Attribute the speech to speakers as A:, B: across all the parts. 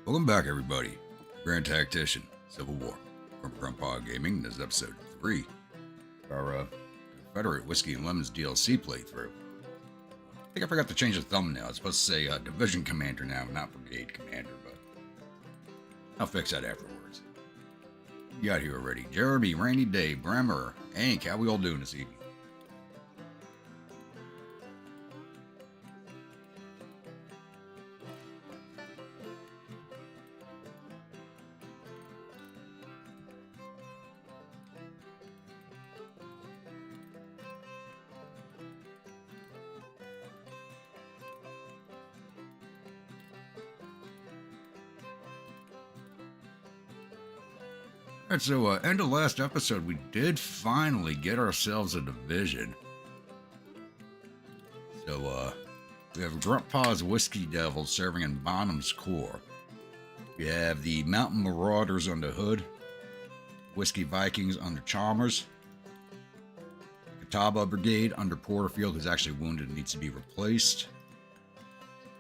A: Welcome back, everybody. Grand Tactician, Civil War, from Grandpa Gaming. This is episode 3 of our Confederate Whiskey and Lemons DLC playthrough. I think I forgot to change the thumbnail. It's supposed to say Division Commander now, not Brigade Commander, but I'll fix that afterwards. You got here already. Jeremy, Rainy Day, Bremer, Hank, how we all doing this evening? Alright, so end of last episode, we did finally get ourselves a division. So, we have Gruntpaw's Whiskey Devils serving in Bonham's Corps. We have the Mountain Marauders under Hood, Whiskey Vikings under Chalmers, Catawba Brigade under Porterfield, who's actually wounded and needs to be replaced,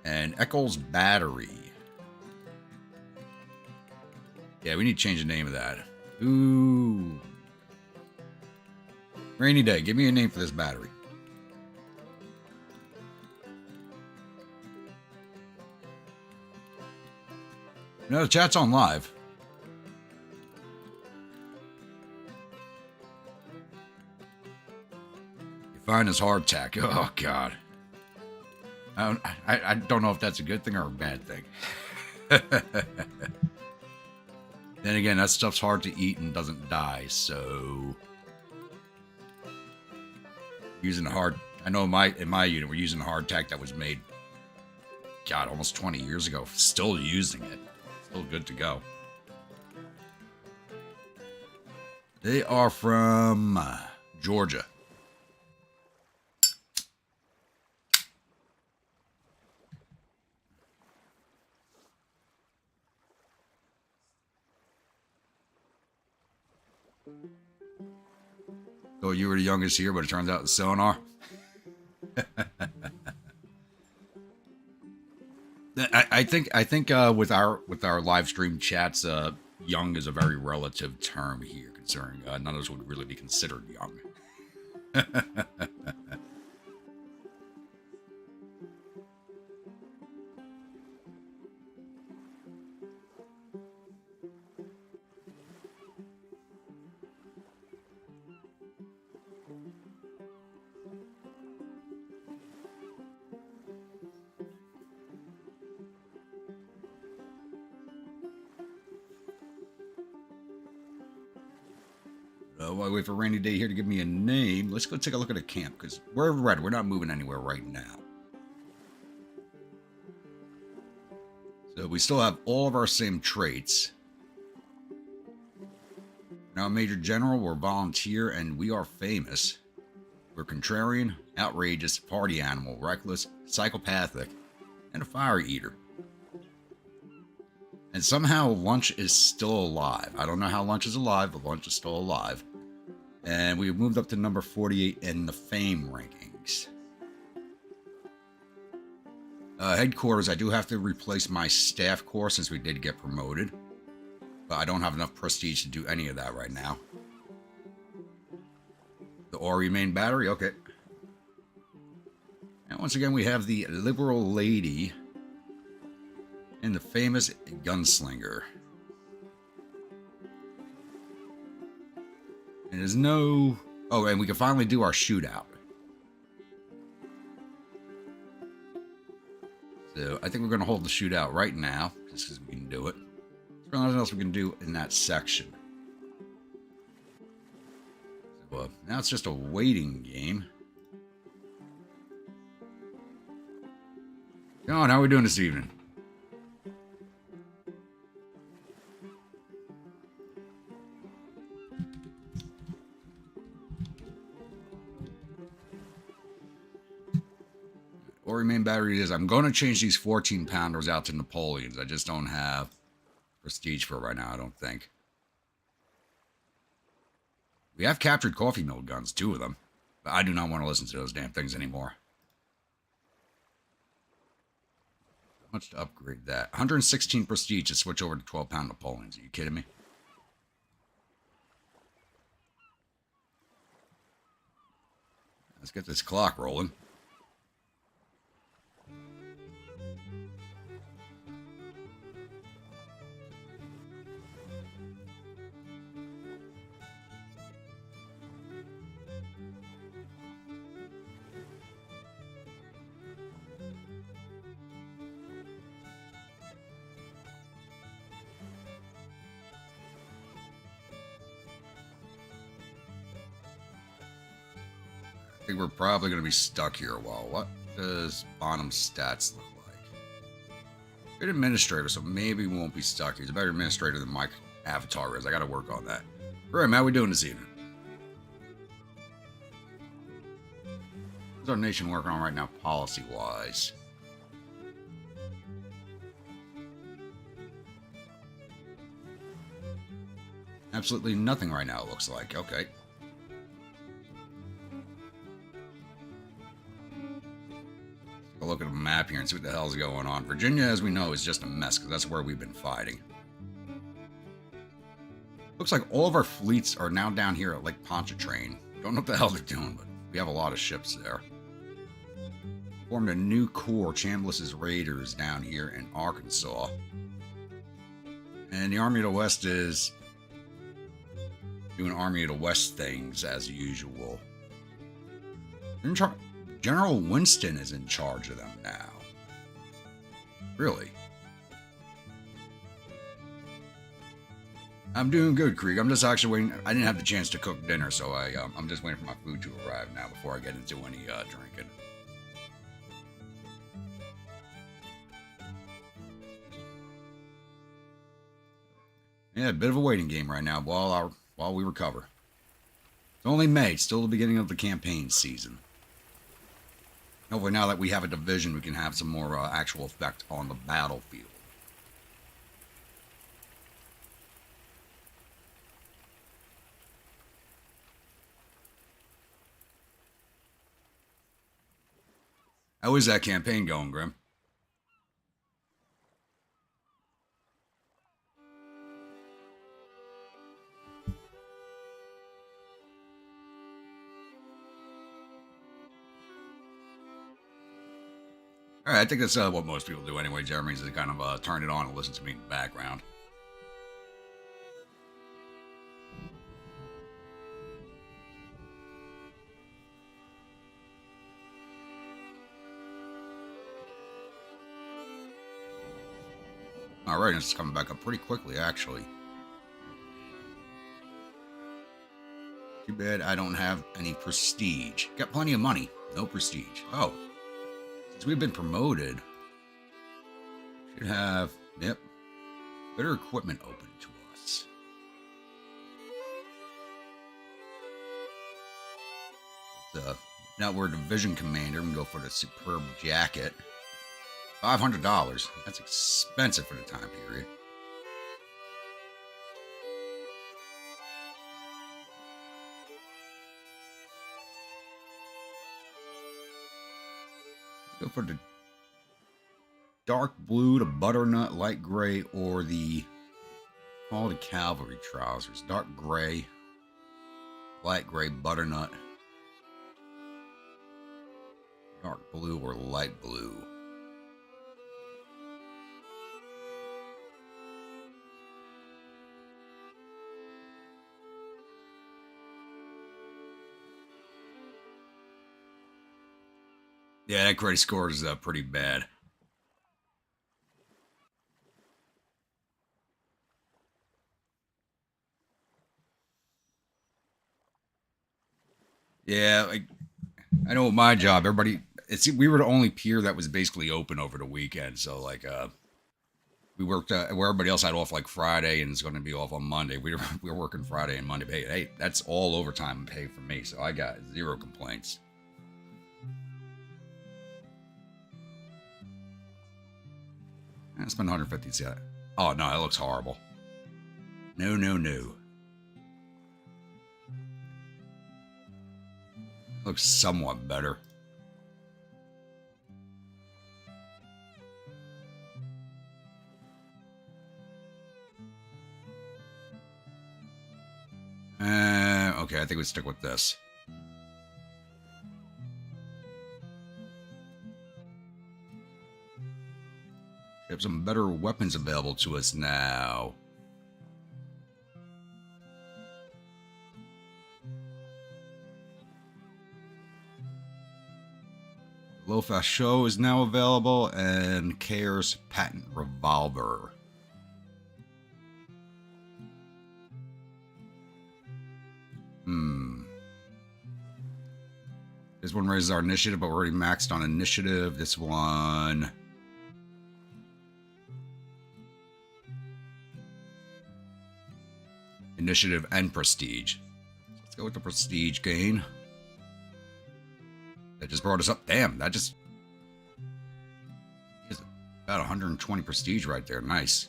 A: and Eccles Battery. Yeah, we need to change the name of that. Ooh. Rainy Day, give me a name for this battery. No, the chat's on live. You find his hardtack. Oh, God. I don't know if that's a good thing or a bad thing. Then again, that stuff's hard to eat and doesn't die, so using a hard, I know in my unit we're using a hardtack that was made, God, almost 20 years ago. Still using it. Still good to go. They are from Georgia. So you were the youngest here, but it turns out it's sonar. I think with our live stream chats, young is a very relative term here, considering none of us would really be considered young. While I wait for Rainy Day here to give me a name, let's go take a look at a camp, because we're ready. We're not moving anywhere right now. So we still have all of our same traits. Now, Major General, we're volunteer, and we are famous. We're contrarian, outrageous, party animal, reckless, psychopathic, and a fire eater. And somehow Lunch is still alive. I don't know how Lunch is alive, but Lunch is still alive. And we've moved up to number 48 in the fame rankings. Headquarters, I do have to replace my staff corps since we did get promoted. But I don't have enough prestige to do any of that right now. The Ori main battery, okay. And once again, we have the liberal lady and the famous gunslinger. And there's no... Oh, and we can finally do our shootout. So I think we're going to hold the shootout right now, just because we can do it. There's nothing else we can do in that section. So now it's just a waiting game. John, how are we doing this evening? Ori main battery is. I'm going to change these 14-pounders out to Napoleons. I just don't have prestige for it right now, I don't think. We have captured coffee mill guns, 2 of them. But I do not want to listen to those damn things anymore. Much to upgrade that. 116 prestige to switch over to 12-pound Napoleons. Are you kidding me? Let's get this clock rolling. I think we're probably going to be stuck here a while. What does bottom stats look like? Good administrator, so maybe we won't be stuck. He's a better administrator than my avatar is. I got to work on that. All right, man, how we doing this evening? What's our nation working on right now, policy-wise? Absolutely nothing right now, it looks like. Okay. Take a look at the map here and see what the hell's going on. Virginia, as we know, is just a mess because that's where we've been fighting. Looks like all of our fleets are now down here at Lake Pontchartrain. Don't know what the hell they're doing, but we have a lot of ships there. Formed a new corps, Chambliss's Raiders, down here in Arkansas. And the Army of the West is doing Army of the West things as usual. General Winston is in charge of them now. Really? I'm doing good, Krieg. I'm just actually waiting. I didn't have the chance to cook dinner, so I'm just waiting for my food to arrive now before I get into any drinking. Yeah, a bit of a waiting game right now while we recover. It's only May. It's still the beginning of the campaign season. Hopefully now that we have a division, we can have some more actual effect on the battlefield. How is that campaign going, Grim? All right, I think that's what most people do anyway, Jeremy, is they kind of turn it on and listen to me in the background. All right, it's coming back up pretty quickly, actually. Too bad I don't have any prestige. Got plenty of money, no prestige. Oh. Since we've been promoted, should have, yep, better equipment open to us. Now we're a division commander. We can go for the superb jacket. $500. That's expensive for the time period. Go for the dark blue, the butternut, light gray, or the quality cavalry trousers. Dark gray, light gray, butternut, dark blue, or light blue. Yeah, that credit score is pretty bad. Yeah, I know my job. Everybody, we were the only pier that was basically open over the weekend. So we worked where everybody else had off like Friday and it's going to be off on Monday. We were working Friday and Monday. Hey, that's all overtime pay for me. So I got zero complaints. I spent 150. Oh no, that looks horrible. No. Looks somewhat better. Okay, I think we stick with this. We have some better weapons available to us now. Low-fast show is now available, and Care's patent revolver. This one raises our initiative, but we're already maxed on initiative. This one... initiative and prestige. Let's go with the prestige gain. That just brought us up. Damn, that just is about 120 prestige right there. Nice.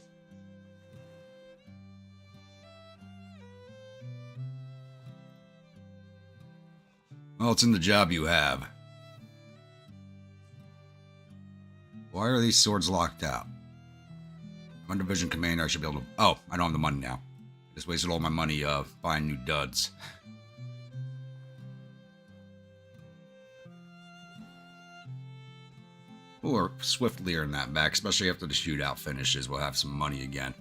A: Well, it's in the job you have. Why are these swords locked out? I'm a division commander. I should be able to... Oh, I don't have the money now. Just wasted all my money buying new duds. We'll swiftly earn that back, especially after the shootout finishes. We'll have some money again.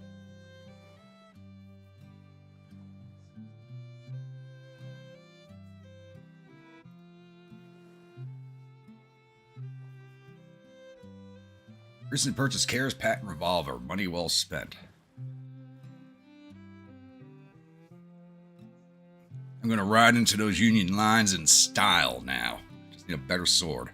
A: Recent purchase Care's patent revolver. Money well spent. I'm gonna ride into those Union lines in style now. Just need a better sword.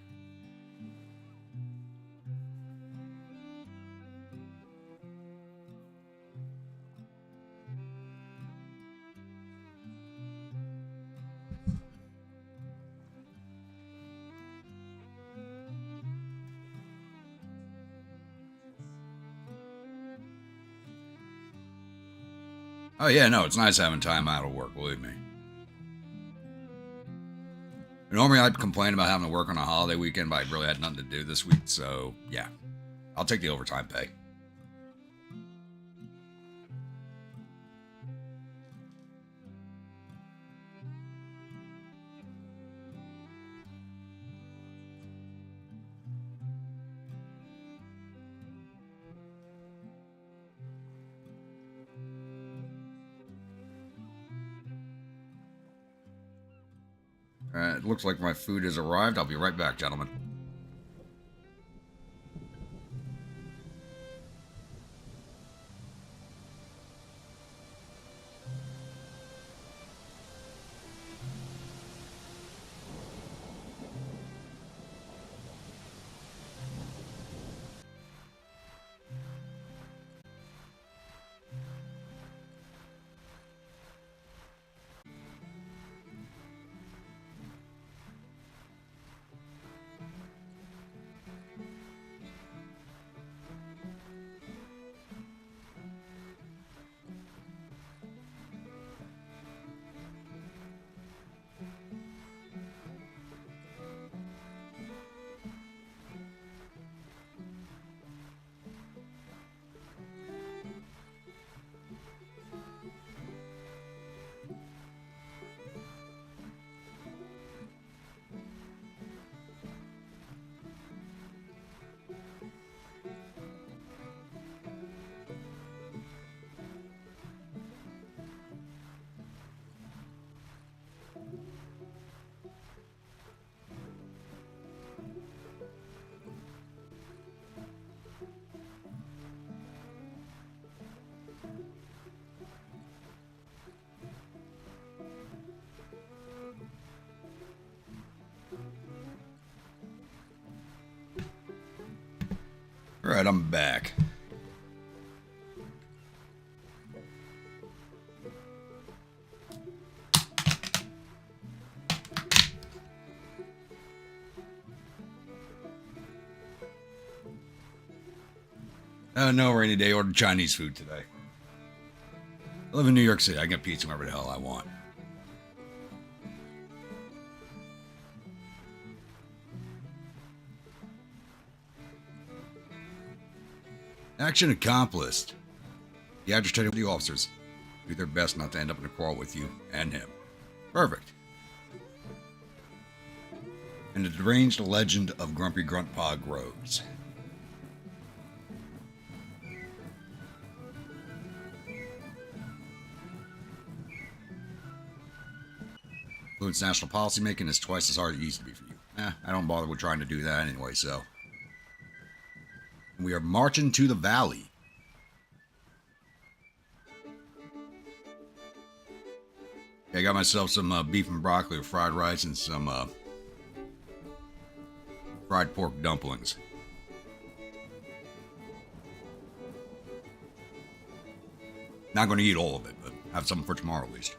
A: Oh yeah, no, it's nice having time out of work, believe me. Normally I'd complain about having to work on a holiday weekend, but I really had nothing to do this week, so yeah. I'll take the overtime pay. It looks like my food has arrived. I'll be right back, gentlemen. Alright, I'm back. No rainy day. Ordered Chinese food today. I live in New York City. I can get pizza wherever the hell I want. Action accomplished. The agitated the officers do their best not to end up in a quarrel with you and him. Perfect. And the deranged legend of Grumpy Gruntpaw grows. Influence national policy making is twice as hard as it used to be for you. I don't bother with trying to do that anyway, so. We are marching to the valley. I got myself some beef and broccoli with fried rice and some fried pork dumplings. Not going to eat all of it, but have something for tomorrow at least.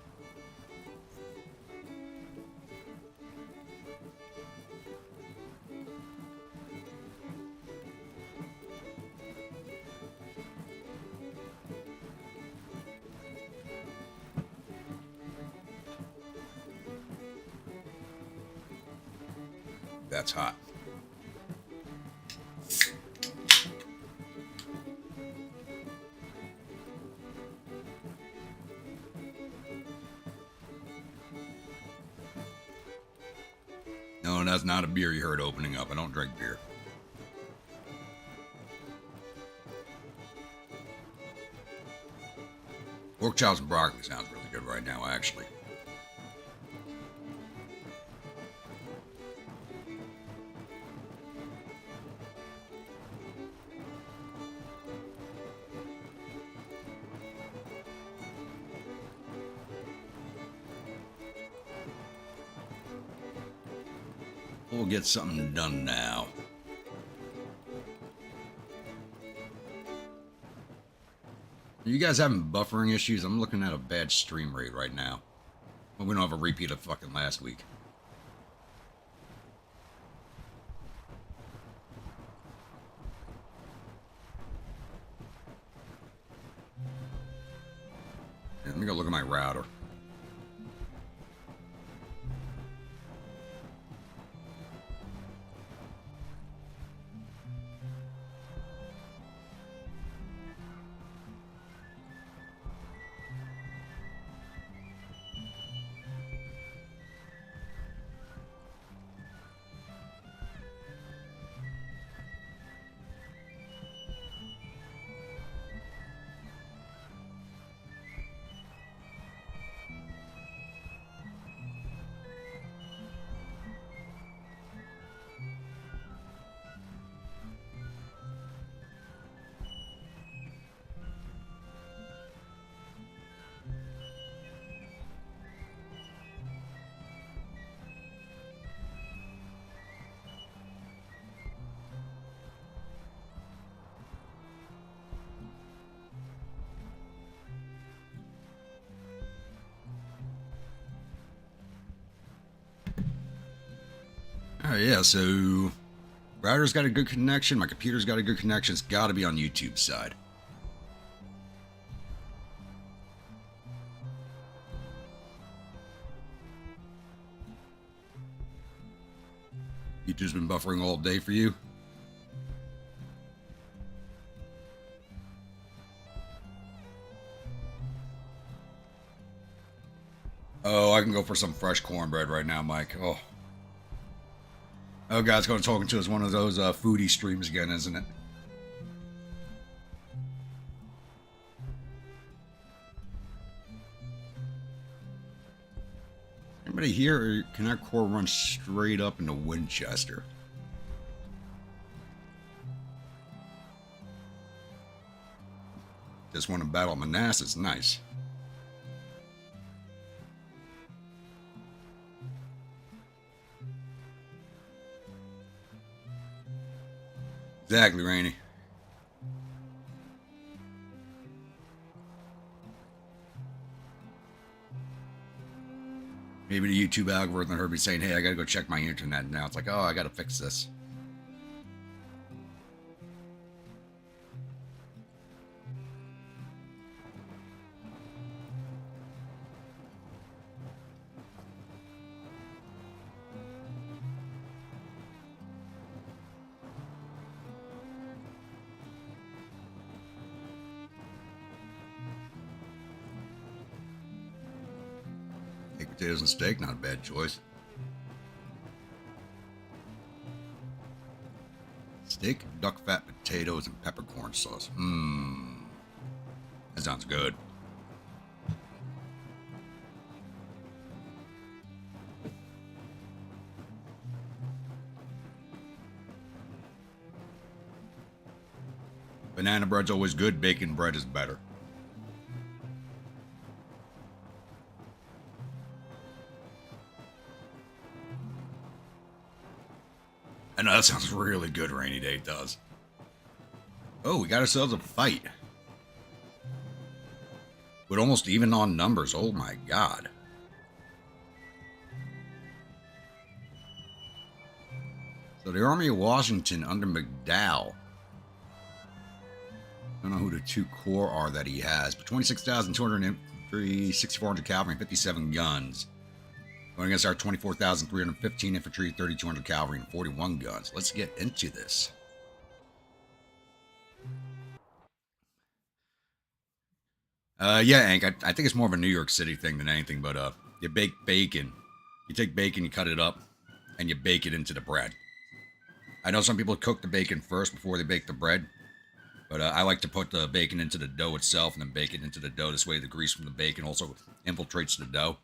A: That's hot. No, that's not a beer you heard opening up. I don't drink beer. Pork chops and broccoli sounds really good right now, actually. We'll get something done now. Are you guys having buffering issues? I'm looking at a bad stream rate right now. Well, we don't have a repeat of fucking last week. Yeah, let me go look at my router. Oh yeah, so router's got a good connection, my computer's got a good connection, it's got to be on YouTube's side. YouTube's been buffering all day for you? Oh, I can go for some fresh cornbread right now, Mike. Oh, God, it's going to talk to us one of those foodie streams again, isn't it? Anybody here, or can our core run straight up into Winchester? Just want to battle Manassas. Nice. Exactly, Rainey. Maybe the YouTube algorithm heard me saying, hey, I gotta go check my internet. Now it's like, oh, I gotta fix this. Potatoes and steak, not a bad choice. Steak, duck fat, potatoes, and peppercorn sauce. Mmm. That sounds good. Banana bread's always good. Bacon bread is better. I know that sounds really good, rainy day. It does. Oh, we got ourselves a fight. With almost even on numbers. Oh my god. So the Army of Washington under McDowell. I don't know who the two corps are that he has, but 26,200 infantry, 6,400 cavalry, and 57 guns. Going against our 24,315 infantry, 3,200 cavalry, and 41 guns. Let's get into this. Yeah, Hank, I think it's more of a New York City thing than anything, but you bake bacon. You take bacon, you cut it up, and you bake it into the bread. I know some people cook the bacon first before they bake the bread, but I like to put the bacon into the dough itself and then bake it into the dough. This way the grease from the bacon also infiltrates the dough.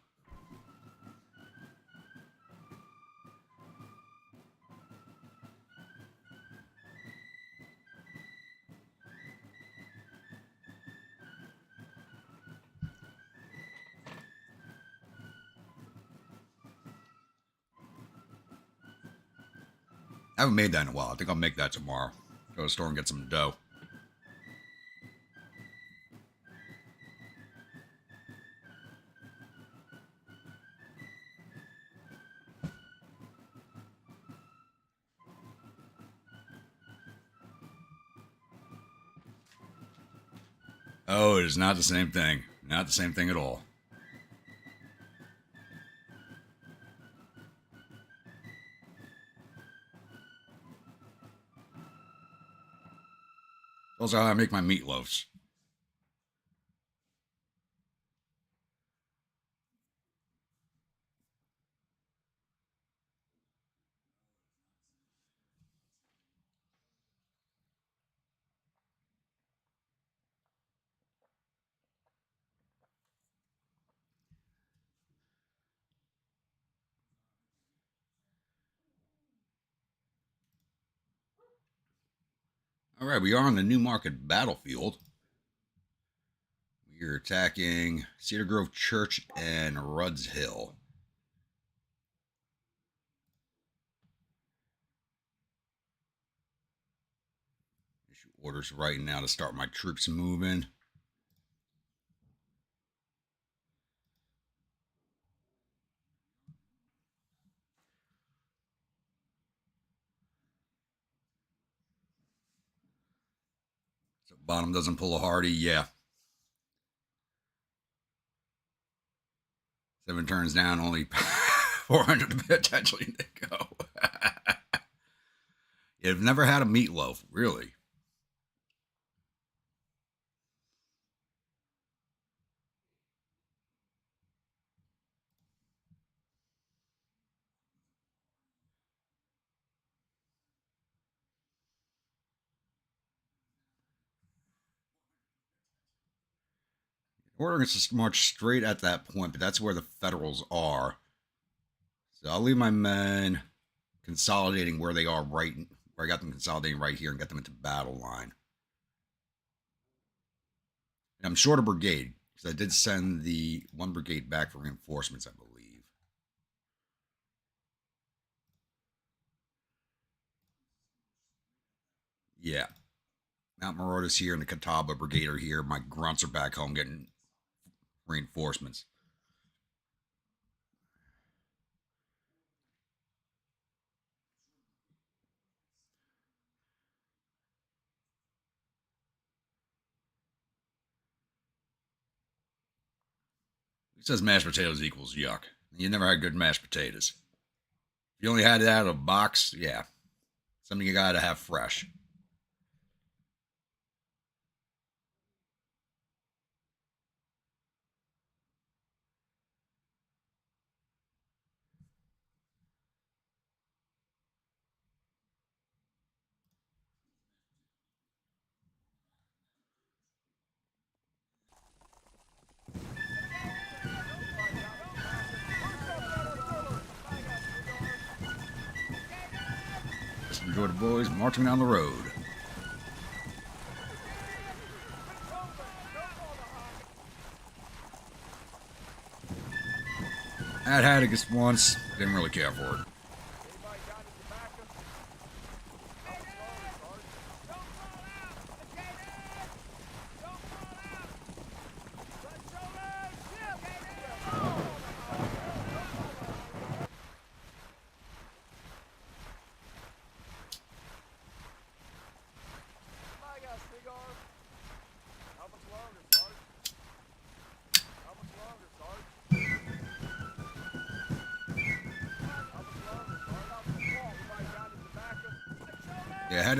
A: I haven't made that in a while. I think I'll make that tomorrow. Go to the store and get some dough. Oh, it is not the same thing. Not the same thing at all. Also how I make my meatloaves. All right, we are on the Newmarket battlefield. We are attacking Cedar Grove Church and Rudd's Hill. Issue orders right now to start my troops moving. So bottom doesn't pull a hardy, yeah. 7 turns down, only 400 potentially to go. You've never had a meatloaf, really. Ordering us to march straight at that point, but that's where the Federals are. So I'll leave my men consolidating where they are right where I got them consolidating right here and get them into battle line. And I'm short a brigade because I did send the one brigade back for reinforcements, I believe. Yeah. Mount Marauders here and the Catawba Brigade are here. My grunts are back home getting reinforcements. It says mashed potatoes equals yuck. You never had good mashed potatoes. If you only had it out of a box, yeah. Something you gotta have fresh. enjoy the boys marching down the road. I had Haggis once, didn't really care for it. Yeah,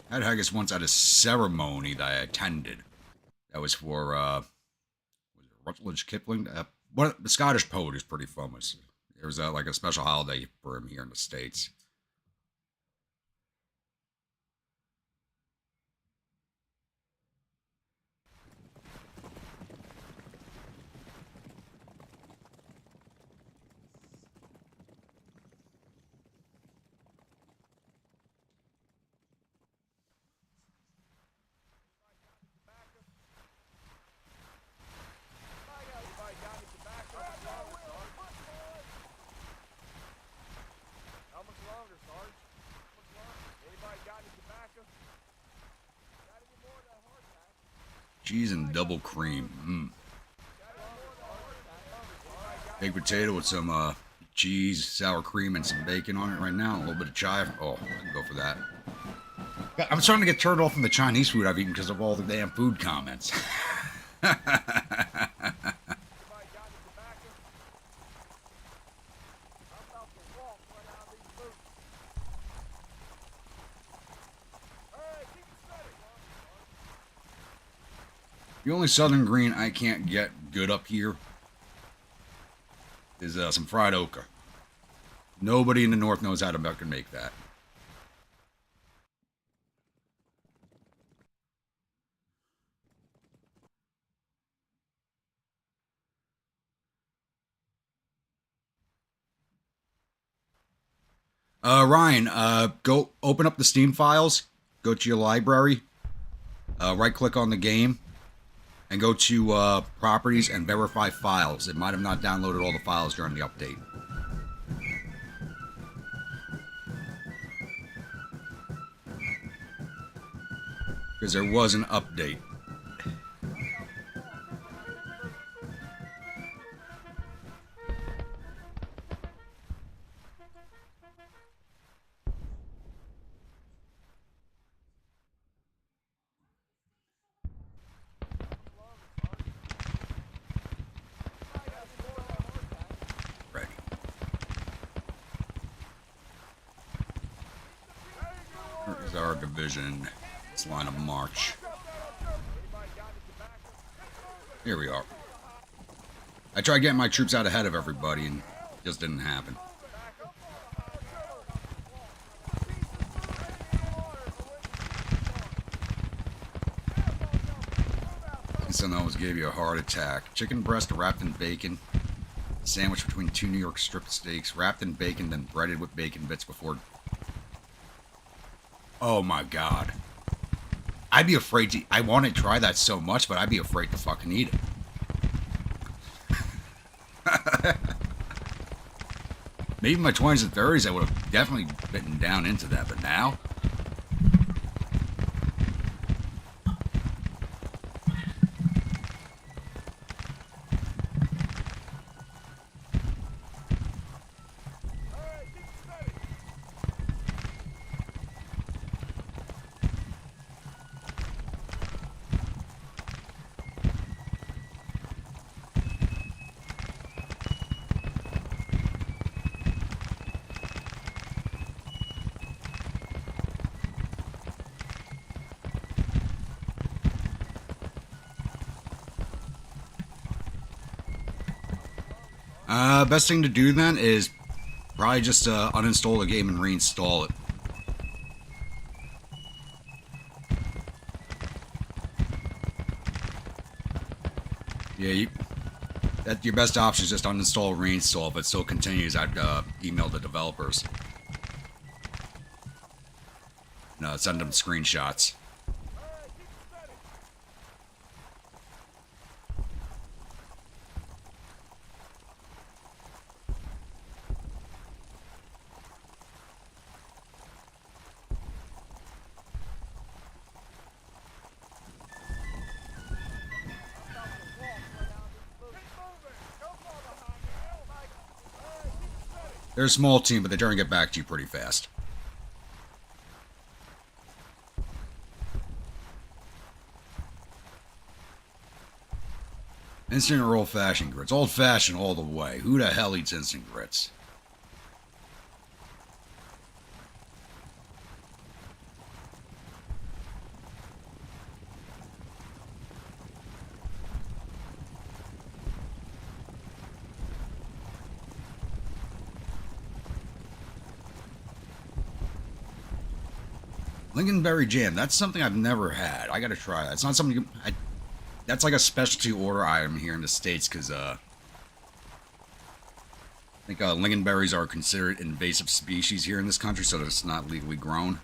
A: I had Haggis once at a ceremony that I attended. That was for was it Rutledge Kipling? The Scottish poet is pretty famous. There was like a special holiday for him here in the States. Cheese and double cream. Baked potato with some cheese, sour cream, and some bacon on it right now. A little bit of chive. Oh, I can go for that. I'm starting to get turned off from the Chinese food I've eaten because of all the damn food comments. The only southern green I can't get good up here is some fried okra. Nobody in the north knows how to make that. Ryan, go open up the Steam files, go to your library, right-click on the game, and go to properties and verify files. It might have not downloaded all the files during the update. Because there was an update. Our division, its line of march. Here we are. I tried getting my troops out ahead of everybody and it just didn't happen. This almost gave you a heart attack. Chicken breast wrapped in bacon. Sandwich between two New York strip steaks, wrapped in bacon, then breaded with bacon bits before... Oh my god. I'd be afraid to... I want to try that so much, but I'd be afraid to fucking eat it. Maybe in my 20s and 30s I would have definitely bitten down into that, but now... Best thing to do then is probably just uninstall the game and reinstall it. Yeah, your best option is just uninstall, reinstall. If it still continues, I'd email the developers. and send them screenshots. They're a small team, but they try and get back to you pretty fast. Instant or old-fashioned grits? Old-fashioned all the way. Who the hell eats instant grits? Lingonberry jam. That's something I've never had. I gotta try that. It's not something that's like a specialty order item here in the States, because I think lingonberries are considered invasive species here in this country, so that it's not legally grown.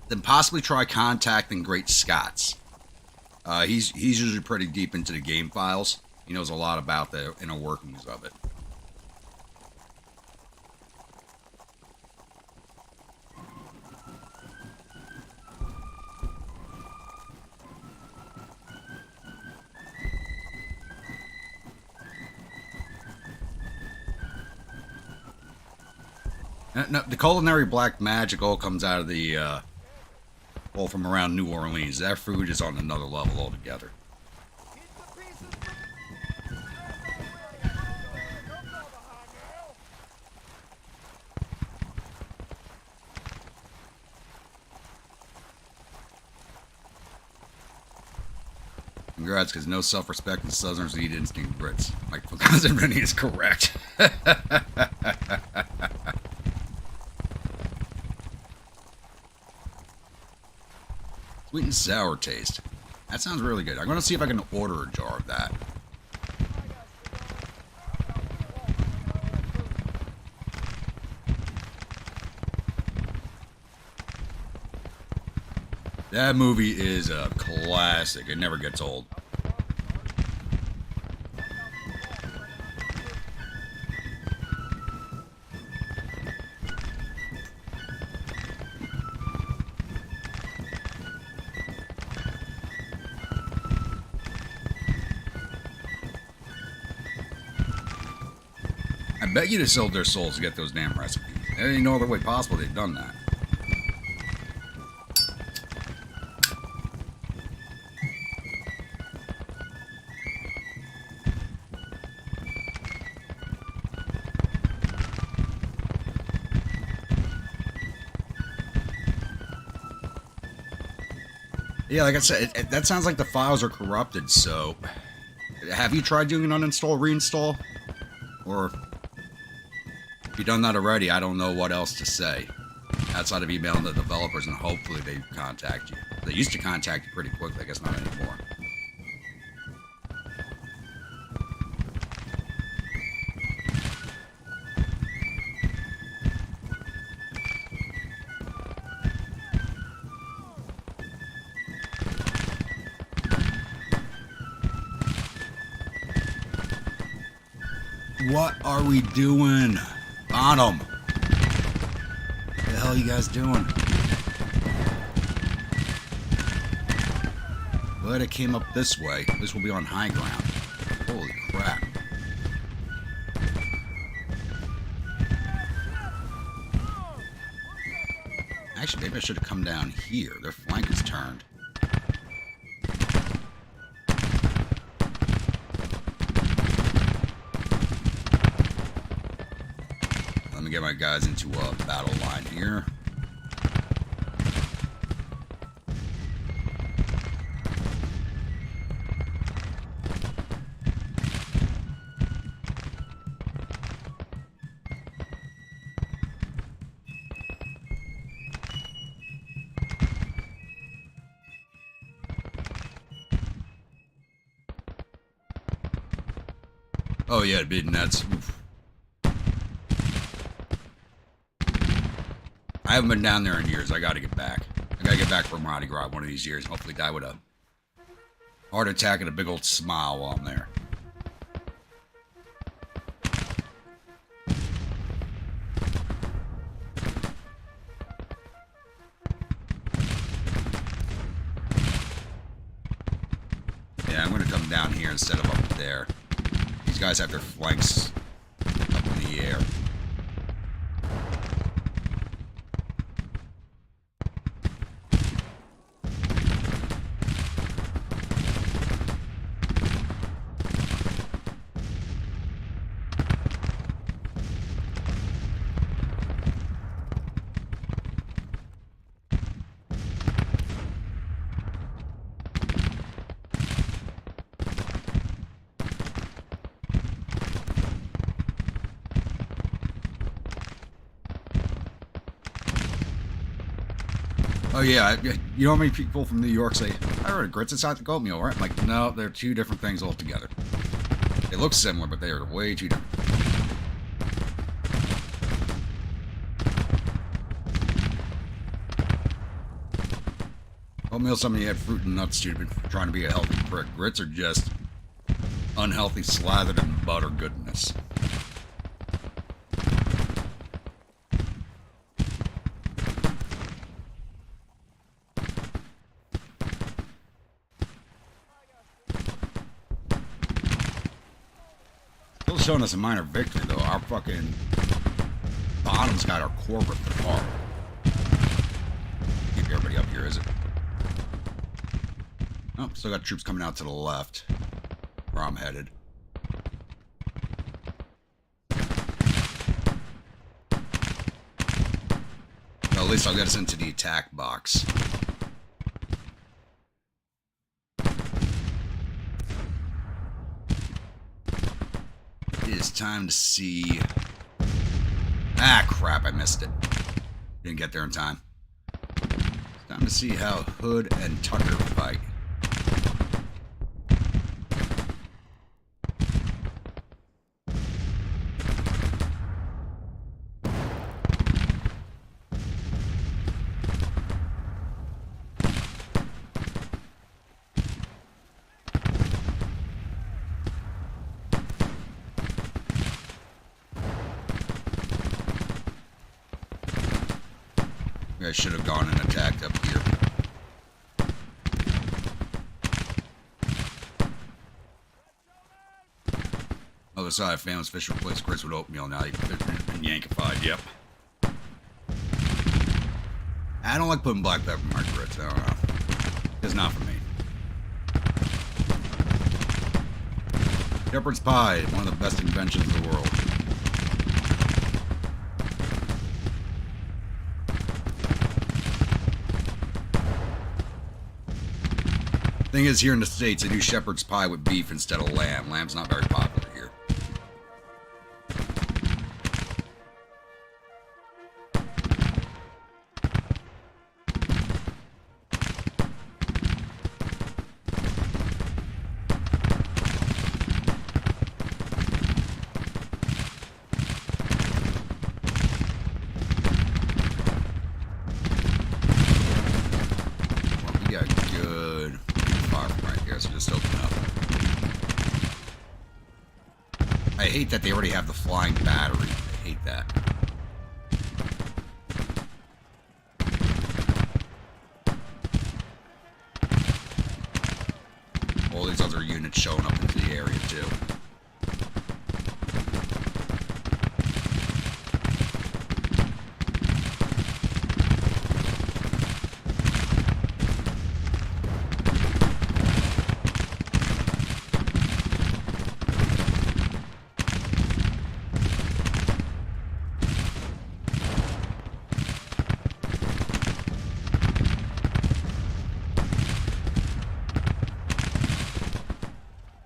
A: Then possibly try contacting Great Scots. He's usually pretty deep into the game files. He knows a lot about the inner workings of it. No, the culinary black magic all comes out of the all from around New Orleans. That food is on another level altogether. Congrats, because no self-respecting Southerners eat instant grits. Mike Rennie is correct. Sweet and sour taste. That sounds really good. I'm going to see if I can order a jar of that. That movie is a classic. It never gets old. I bet you they sold their souls to get those damn recipes. There ain't no other way possible they've done that. Yeah, like I said, that sounds like the files are corrupted, so... Have you tried doing an uninstall, reinstall? Or... If you've done that already, I don't know what else to say. Outside of emailing the developers, and hopefully they contact you. They used to contact you pretty quickly, I guess not anymore. What are we doing? On them. What the hell are you guys doing? Glad it came up this way. This will be on high ground. Holy crap. Actually, maybe I should have come down here. Their flank is turned. Let me get my guys into a battle line here. Oh yeah, it'd be nuts. Oof. I haven't been down there in years. I gotta get back. I gotta get back from Mardi Gras one of these years and hopefully die with a heart attack and a big old smile while I'm there. Yeah, I'm gonna come down here instead of up there. These guys have their flanks up in the air. Oh yeah, you know how many people from New York say, I ordered grits inside the goatmeal, right? I'm like, no, they're two different things altogether. They look similar, but they are way too different. Oatmeal, something you add fruit and nuts to, trying to be a healthy prick. Grits are just unhealthy, slathered in butter goodness. Still showing us a minor victory, though. Our fucking bottom's got our core ripped apart. Keep everybody up here, is it? Oh, still got troops coming out to the left, where I'm headed. Well, at least I'll get us into the attack box. It is time to see... Ah, crap, I missed it. Didn't get there in time. It's time to see how Hood and Tucker fight. I should have gone and attacked up here. Other side, famous fish replace grits with oatmeal. Now they've been yankified. Yep. I don't like putting black pepper in my grits. I don't know. It's not for me. Shepherd's pie, one of the best inventions in the world. Thing is, here in the States, they do shepherd's pie with beef instead of lamb. Lamb's not very popular here. Well, we got good fire from right here, so just open up. I hate that they already have the flying battery. I hate that. All these other units showing up into the area too.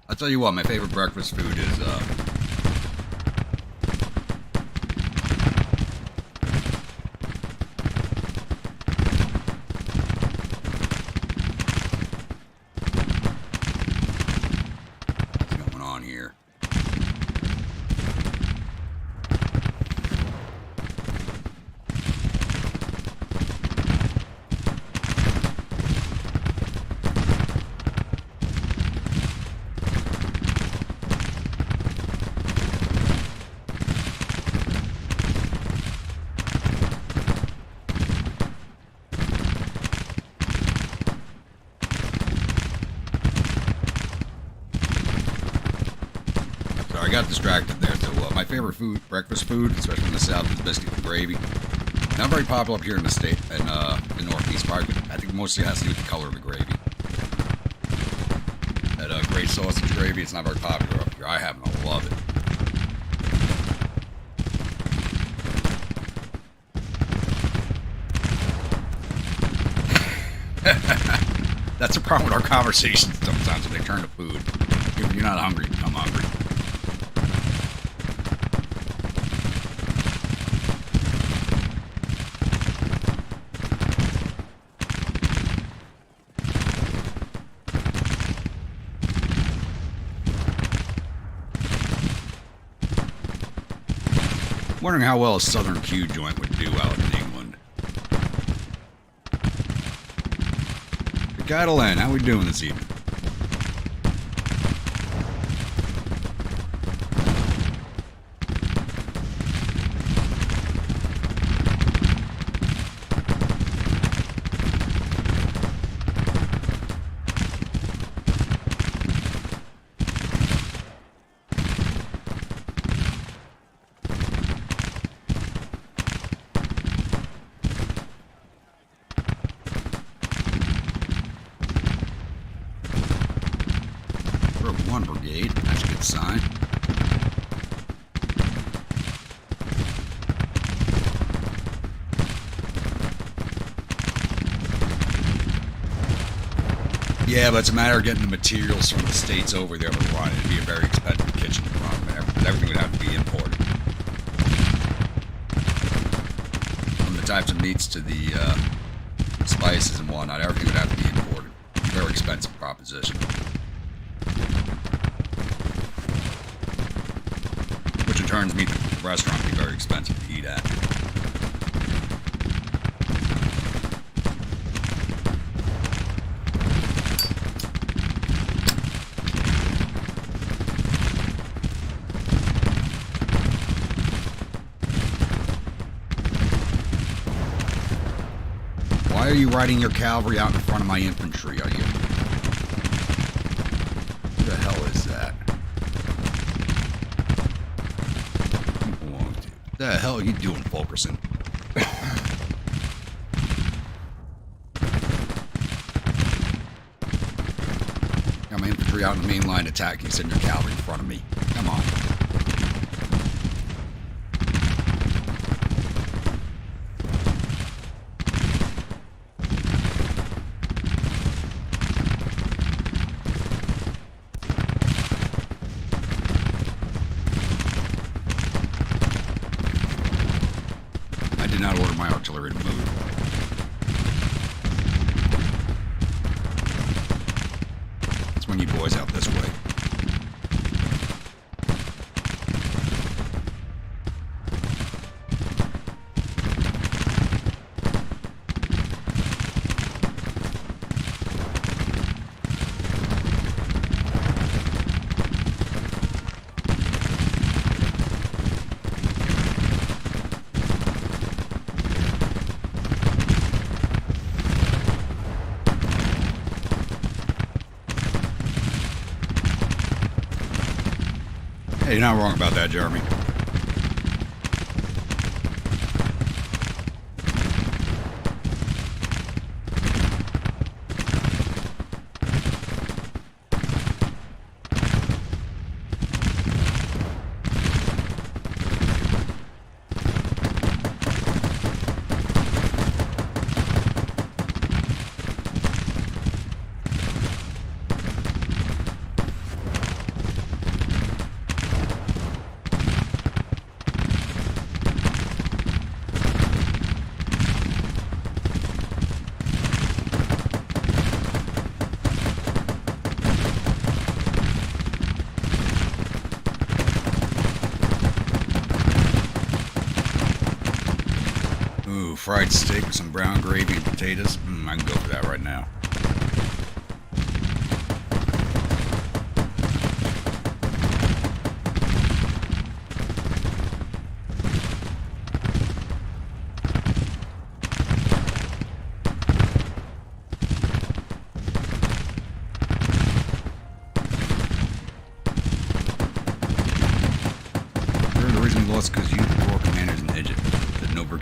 A: I'll tell you what, my favorite breakfast food is, what's going on here? got distracted there. So my favorite food, breakfast food, especially in the South, is biscuits and gravy. Not very popular up here in the state, in the Northeast. Probably, I think mostly has to do with the color of the gravy. That gray sausage gravy, it's not very popular up here. I happen to love it. That's the problem with our conversations sometimes when they turn to food. If you're not hungry, you become hungry. Wondering how well a Southern Q joint would do out in England. The Catalan, how we doing this evening? One brigade, that's a good sign. Yeah, but it's a matter of getting the materials from the States over there to run. It'd be a very expensive kitchen to run. Everything would have to be imported. From the types of meats to the spices and whatnot, everything would have to be imported. Very expensive proposition. Which in turn means the restaurant would be very expensive to eat at. Why are you riding your cavalry out in front of my infantry, are you? Who the hell is that? What the hell are you doing, Fulkerson? Got my infantry out in the main line attacking, you send your cavalry in front of me. Come on. Not order my artillery to move. Let's swing you boys out this way. Hey, you're not wrong about that, Jeremy. Ooh, fried steak with some brown gravy and potatoes. I can go for that right now.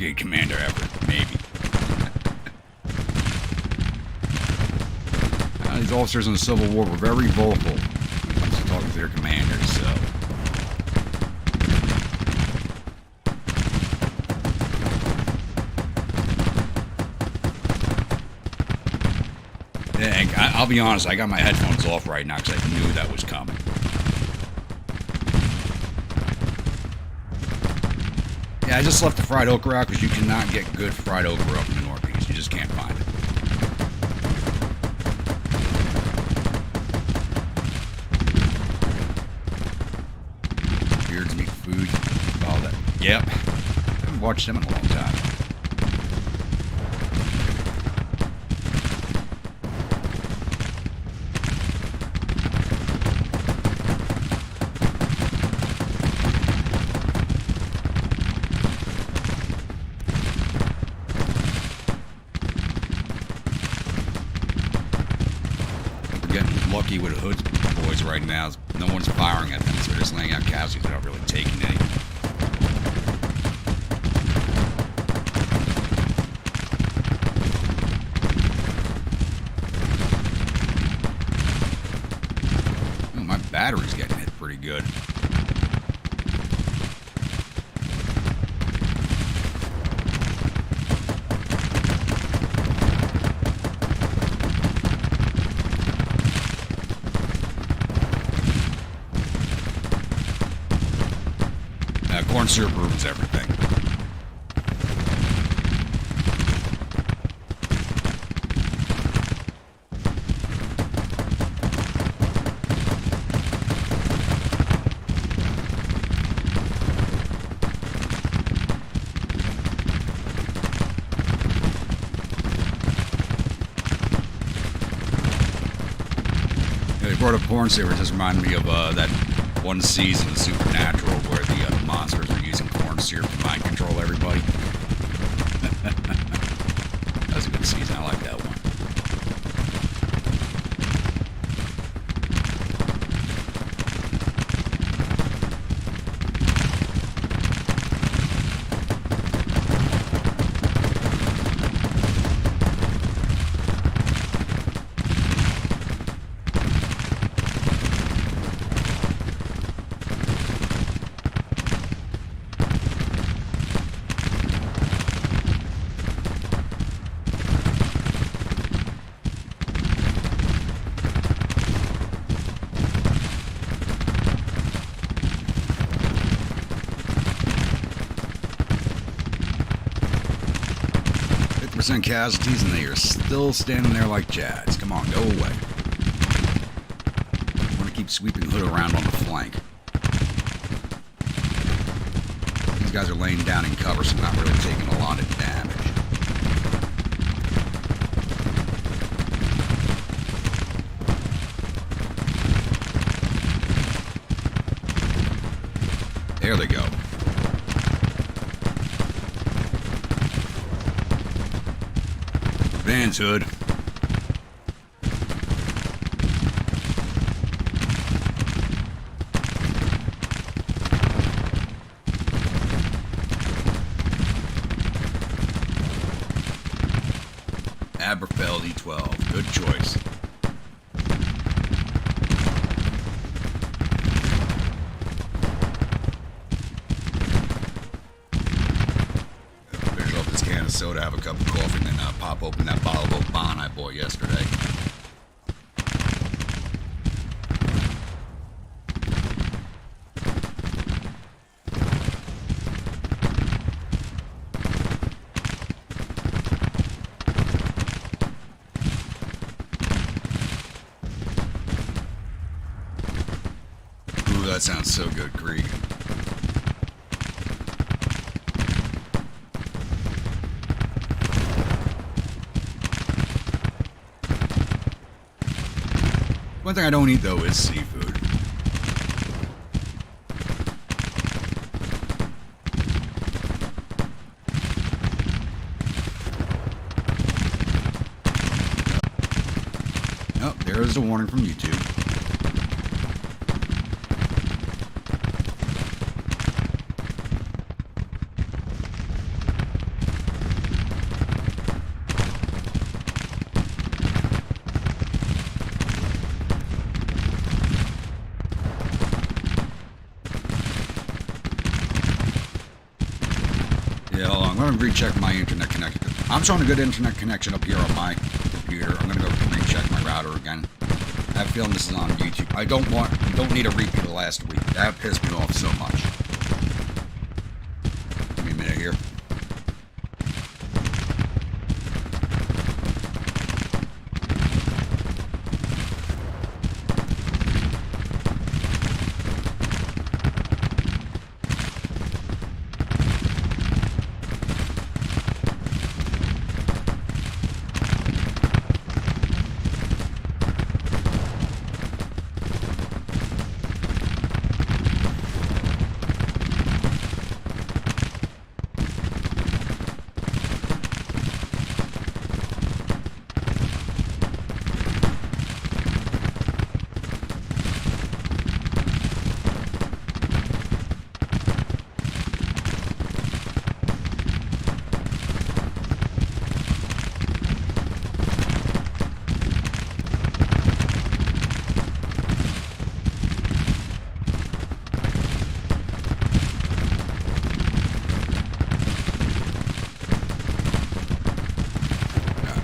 A: renegade commander ever. Maybe. These officers in the Civil War were very vocal when it comes to talking to their commanders, so. Yeah, I'll be honest, I got my headphones off right now because I knew that was coming. Yeah, I just left the fried okra out because you cannot get good fried okra up in the Northeast. You just can't find it. Beards, meat, food, all that. Yep. I haven't watched them in a long time. Lucky with Hood's boys right now. No one's firing at them, so they're just laying out casualties without really taking any. Ooh, my battery's getting hit pretty good. Corn syrup ruins everything. They brought up corn syrup. It just reminded me of that one season of Supernatural where the monsters are using corn syrup to mind control everybody. That was a good season. I like that one. Casualties and they are still standing there like Chads. Come on, go away. I want to keep sweeping Hood around on the flank. These guys are laying down in cover, so not really taking a lot of damage. There they go. Advance, Hood. Aberfeld E12. Good choice. Finish off this can of soda, have a cup of coffee, and then pop open that bottle of Oban I bought yesterday. Ooh, that sounds so good, Krieg. One thing I don't eat, though, is seafood. Oh, there is a warning from YouTube. recheck my internet connection. I'm showing a good internet connection up here on my computer. I'm gonna go recheck my router again. I have a feeling this is on YouTube. I don't need a repeat of last week. That pissed me off so much. Give me a minute here.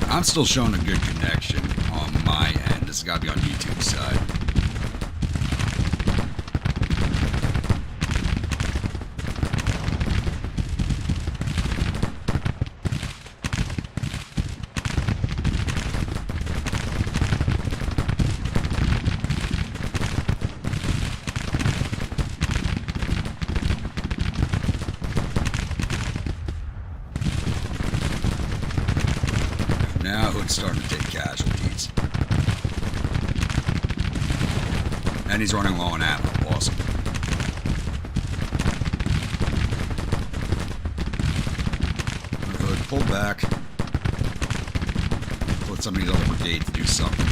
A: I'm still showing a good connection on my end. This has got to be on YouTube's side. Now it's starting to take casualties. And he's running low on ammo. Awesome. Good. Pull back. Let some of these other brigades do something.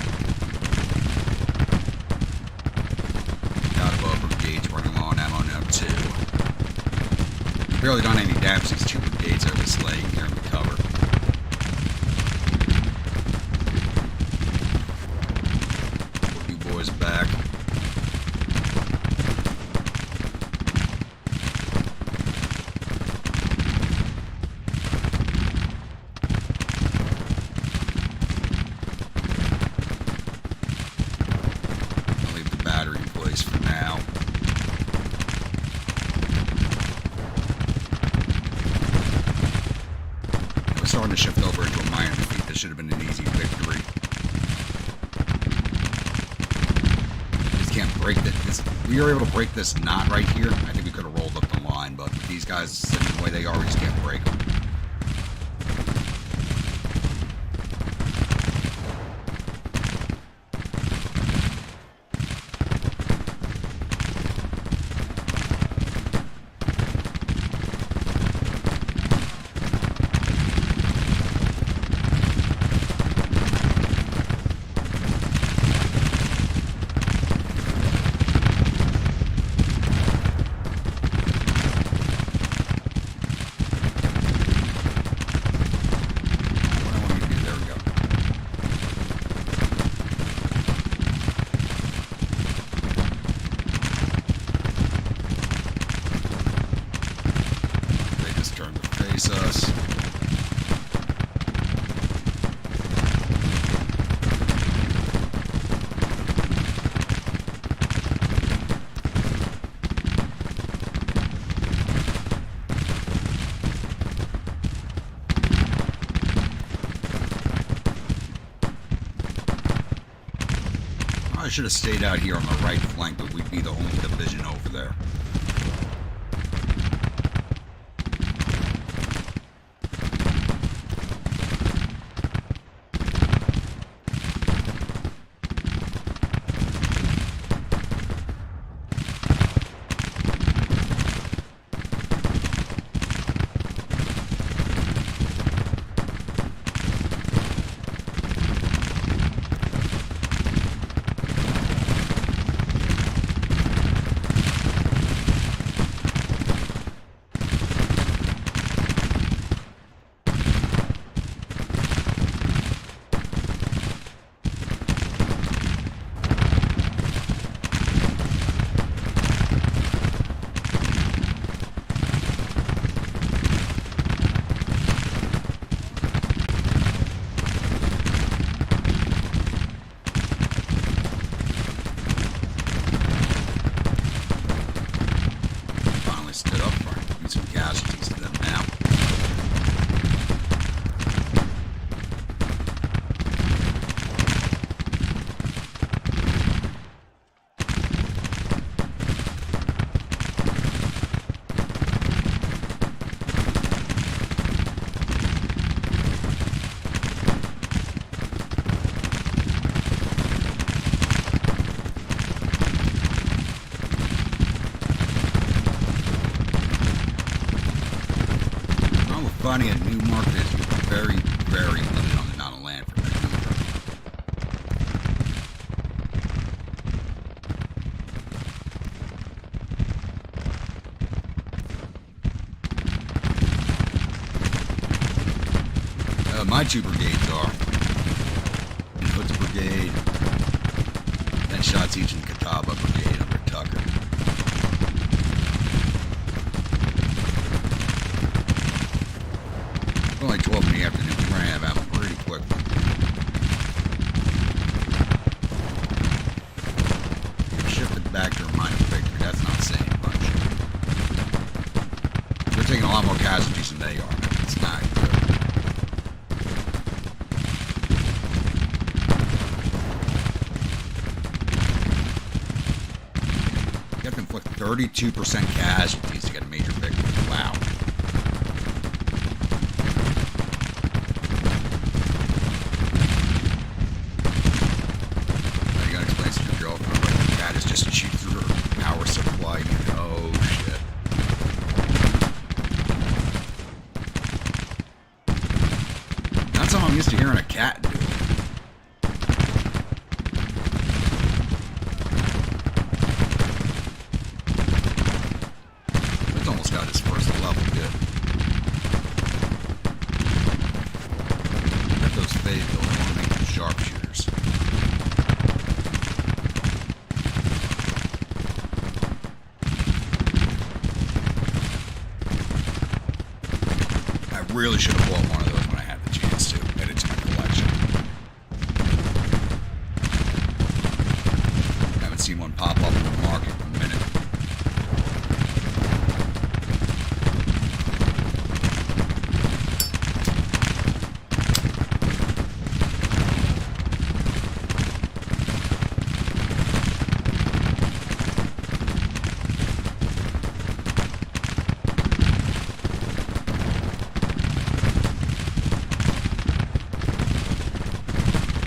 A: Got above brigades running low on ammo now too. Barely done any damage to these two brigades that are just laying here in the cover. Back. I'll leave the battery in place for now. We're starting to shift over into a minor defeat. This should have been an easy victory. Can't break this. We were able to break this knot right here. I think we could have rolled up the line, but these guys sitting the way they are, we just can't break them. Us. I should have stayed out here on the right flank, but we'd be the only division over there. finding a new market is very, very limited on the amount of land for that number. My 2 brigades are Hood's Brigade, 10 shots each in Catawba Brigade under Tucker. It's only 12 in the afternoon. We're going to have ammo pretty quick. Shifted back to remind of victory. That's not saying much. They're taking a lot more casualties than they are. It's not good. You have to inflict 32% casualties to get a major victory. Wow. Now you gotta explain to your girlfriend what that is, just shoot through her power supply. Oh shit. That's something I'm used to hearing a cat do. Got his first level good. Got those fade though, I want to make them sharpshooters. I really should have bought one of those when I had the chance to add it to my collection. I haven't seen one pop up in the market in a minute.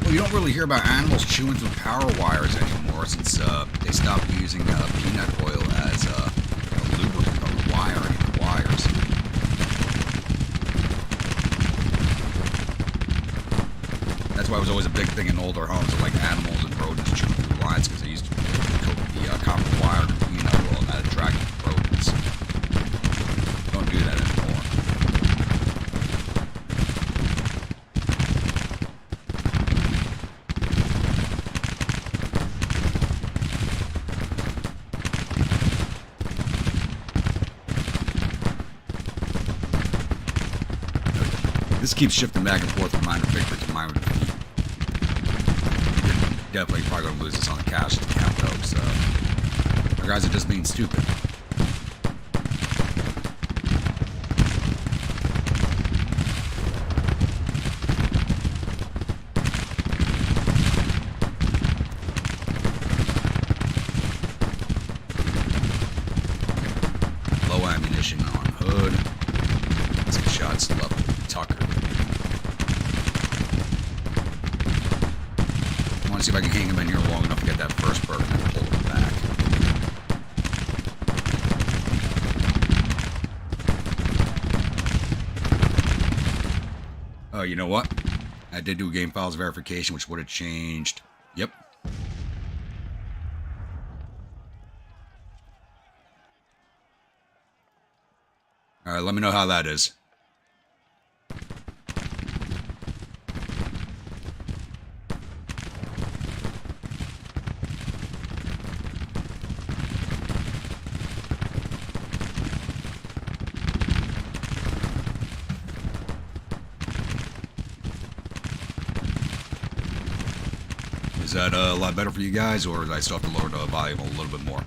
A: You don't really hear about animals chewing through power wires anymore since they stopped using peanut oil as a lubricant on the wiring of the wires. That's why it was always a big thing in older homes of like animals and rodents chewing through lines because they used to coat the copper wire with peanut oil and that attracted rodents. Don't do that anymore. This keeps shifting back and forth from minor victory to minor defeat. You're definitely probably going to lose this on the casualty count though, so our guys are just being stupid. Low ammunition on Hood. Some shots level Tucker. I want to see if I can hang him in here long enough to get that first bird and then pull him back. Oh, you know what? I did do game files verification, which would have changed. Yep. Alright, let me know how that is. Is that a lot better for you guys, or do I still have to lower the volume a little bit more?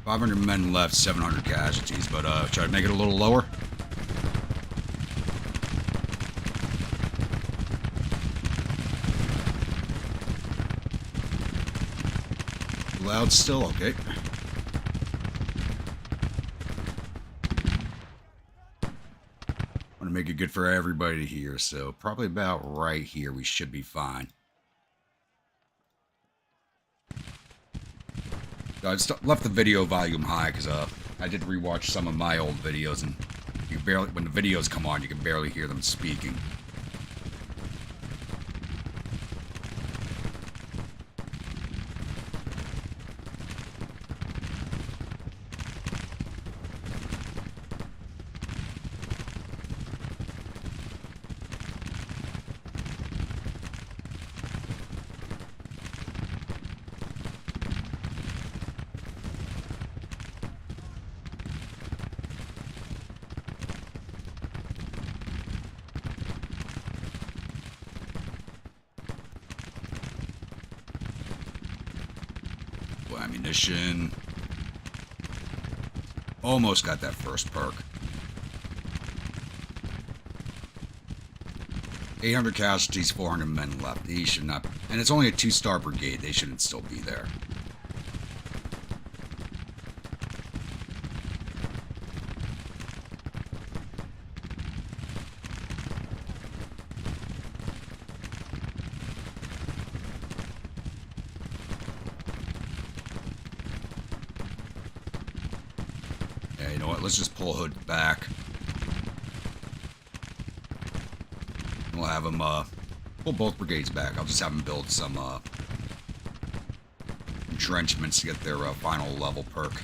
A: $500 men left, 700 casualties, but try to make it a little lower. Loud still, okay. Want to make it good for everybody here. So probably about right here, we should be fine. So I just left the video volume high because I did rewatch some of my old videos, and you barely, when the videos come on, you can barely hear them speaking. Ammunition. Almost got that first perk. 800 casualties, 400 men left. These should not... And it's only a 2-star brigade. They shouldn't still be there. You know what, let's just pull Hood back. We'll have him, pull both brigades back. I'll just have him build some, entrenchments to get their, final level perk.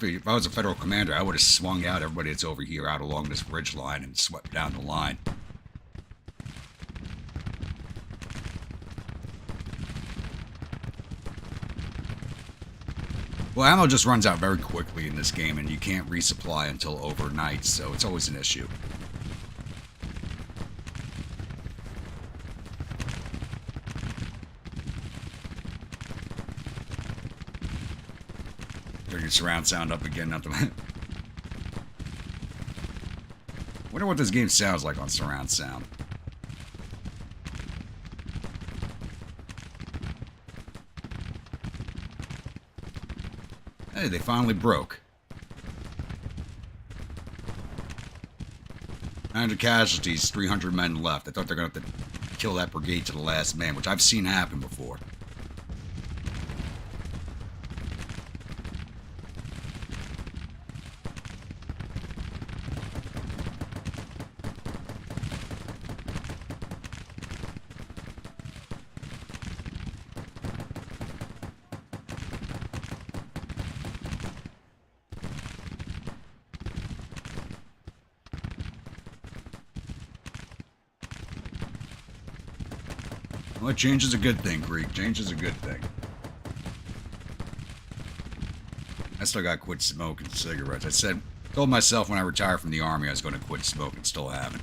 A: If I was a federal commander, I would have swung out everybody that's over here out along this ridge line and swept down the line. Well, ammo just runs out very quickly in this game, and you can't resupply until overnight, so it's always an issue. Turn your surround sound up again. Not to... Wonder what this game sounds like on surround sound. Hey, they finally broke. 900 casualties, 300 men left. I thought they're going to have to kill that brigade to the last man, which I've seen happen before. Well, change is a good thing, Greek. Change is a good thing. I still got to quit smoking cigarettes. Told myself when I retired from the Army I was going to quit smoking. Still haven't.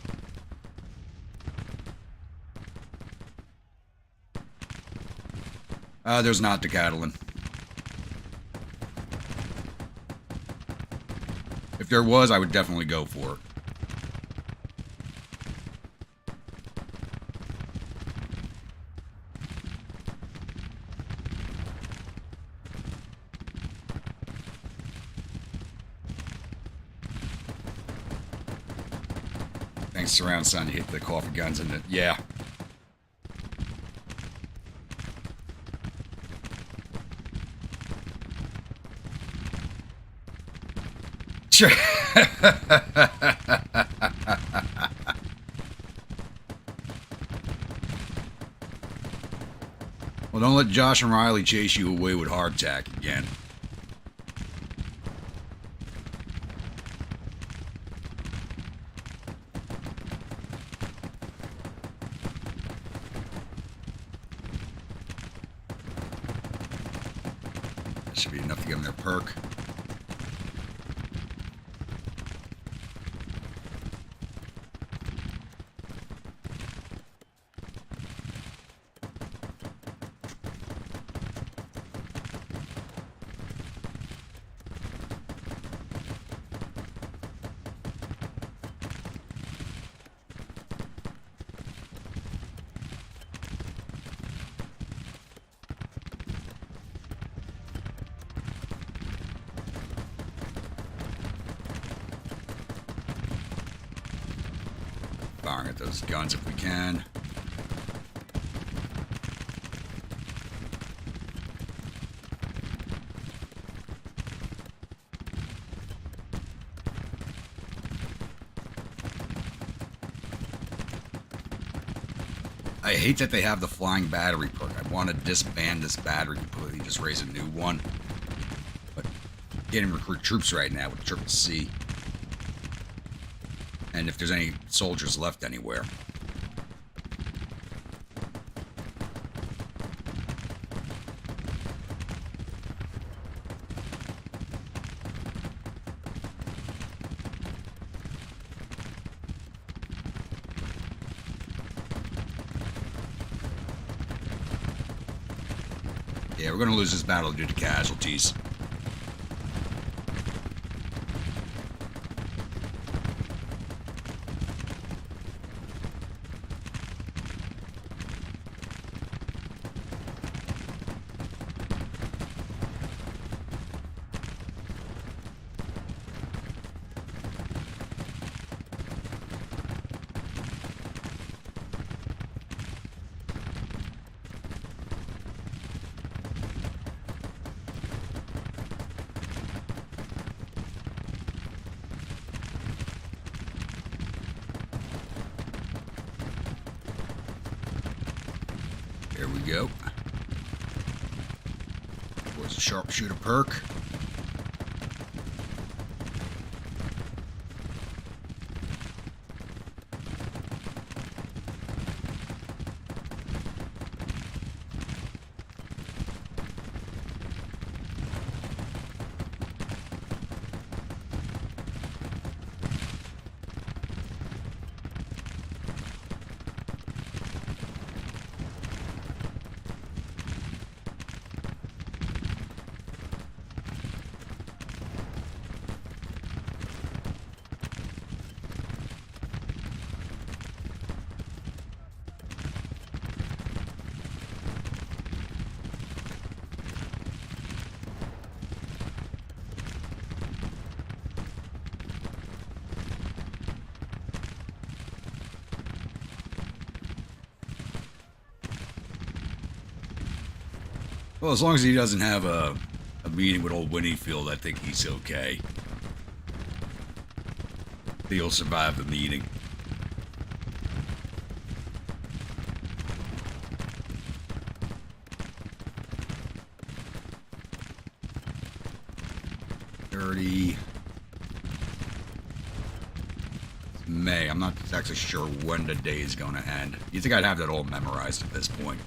A: There's not the Catalan. If there was, I would definitely go for it. Thanks, surround sound to hit the coffee guns in it. Yeah. Sure. Well, don't let Josh and Riley chase you away with hardtack again. That should be enough to give them their perk. firing at those guns if we can. I hate that they have the flying battery perk. I want to disband this battery completely, just raise a new one. But can't even recruit troops right now with Triple C. And if there's any soldiers left anywhere. Yeah, we're going to lose this battle due to casualties. There we go. Where's the sharpshooter perk? Well, as long as he doesn't have a meeting with old Winniefield, I think he's okay. He'll survive the meeting. May. I'm not exactly sure when the day is going to end. You think I'd have that all memorized at this point?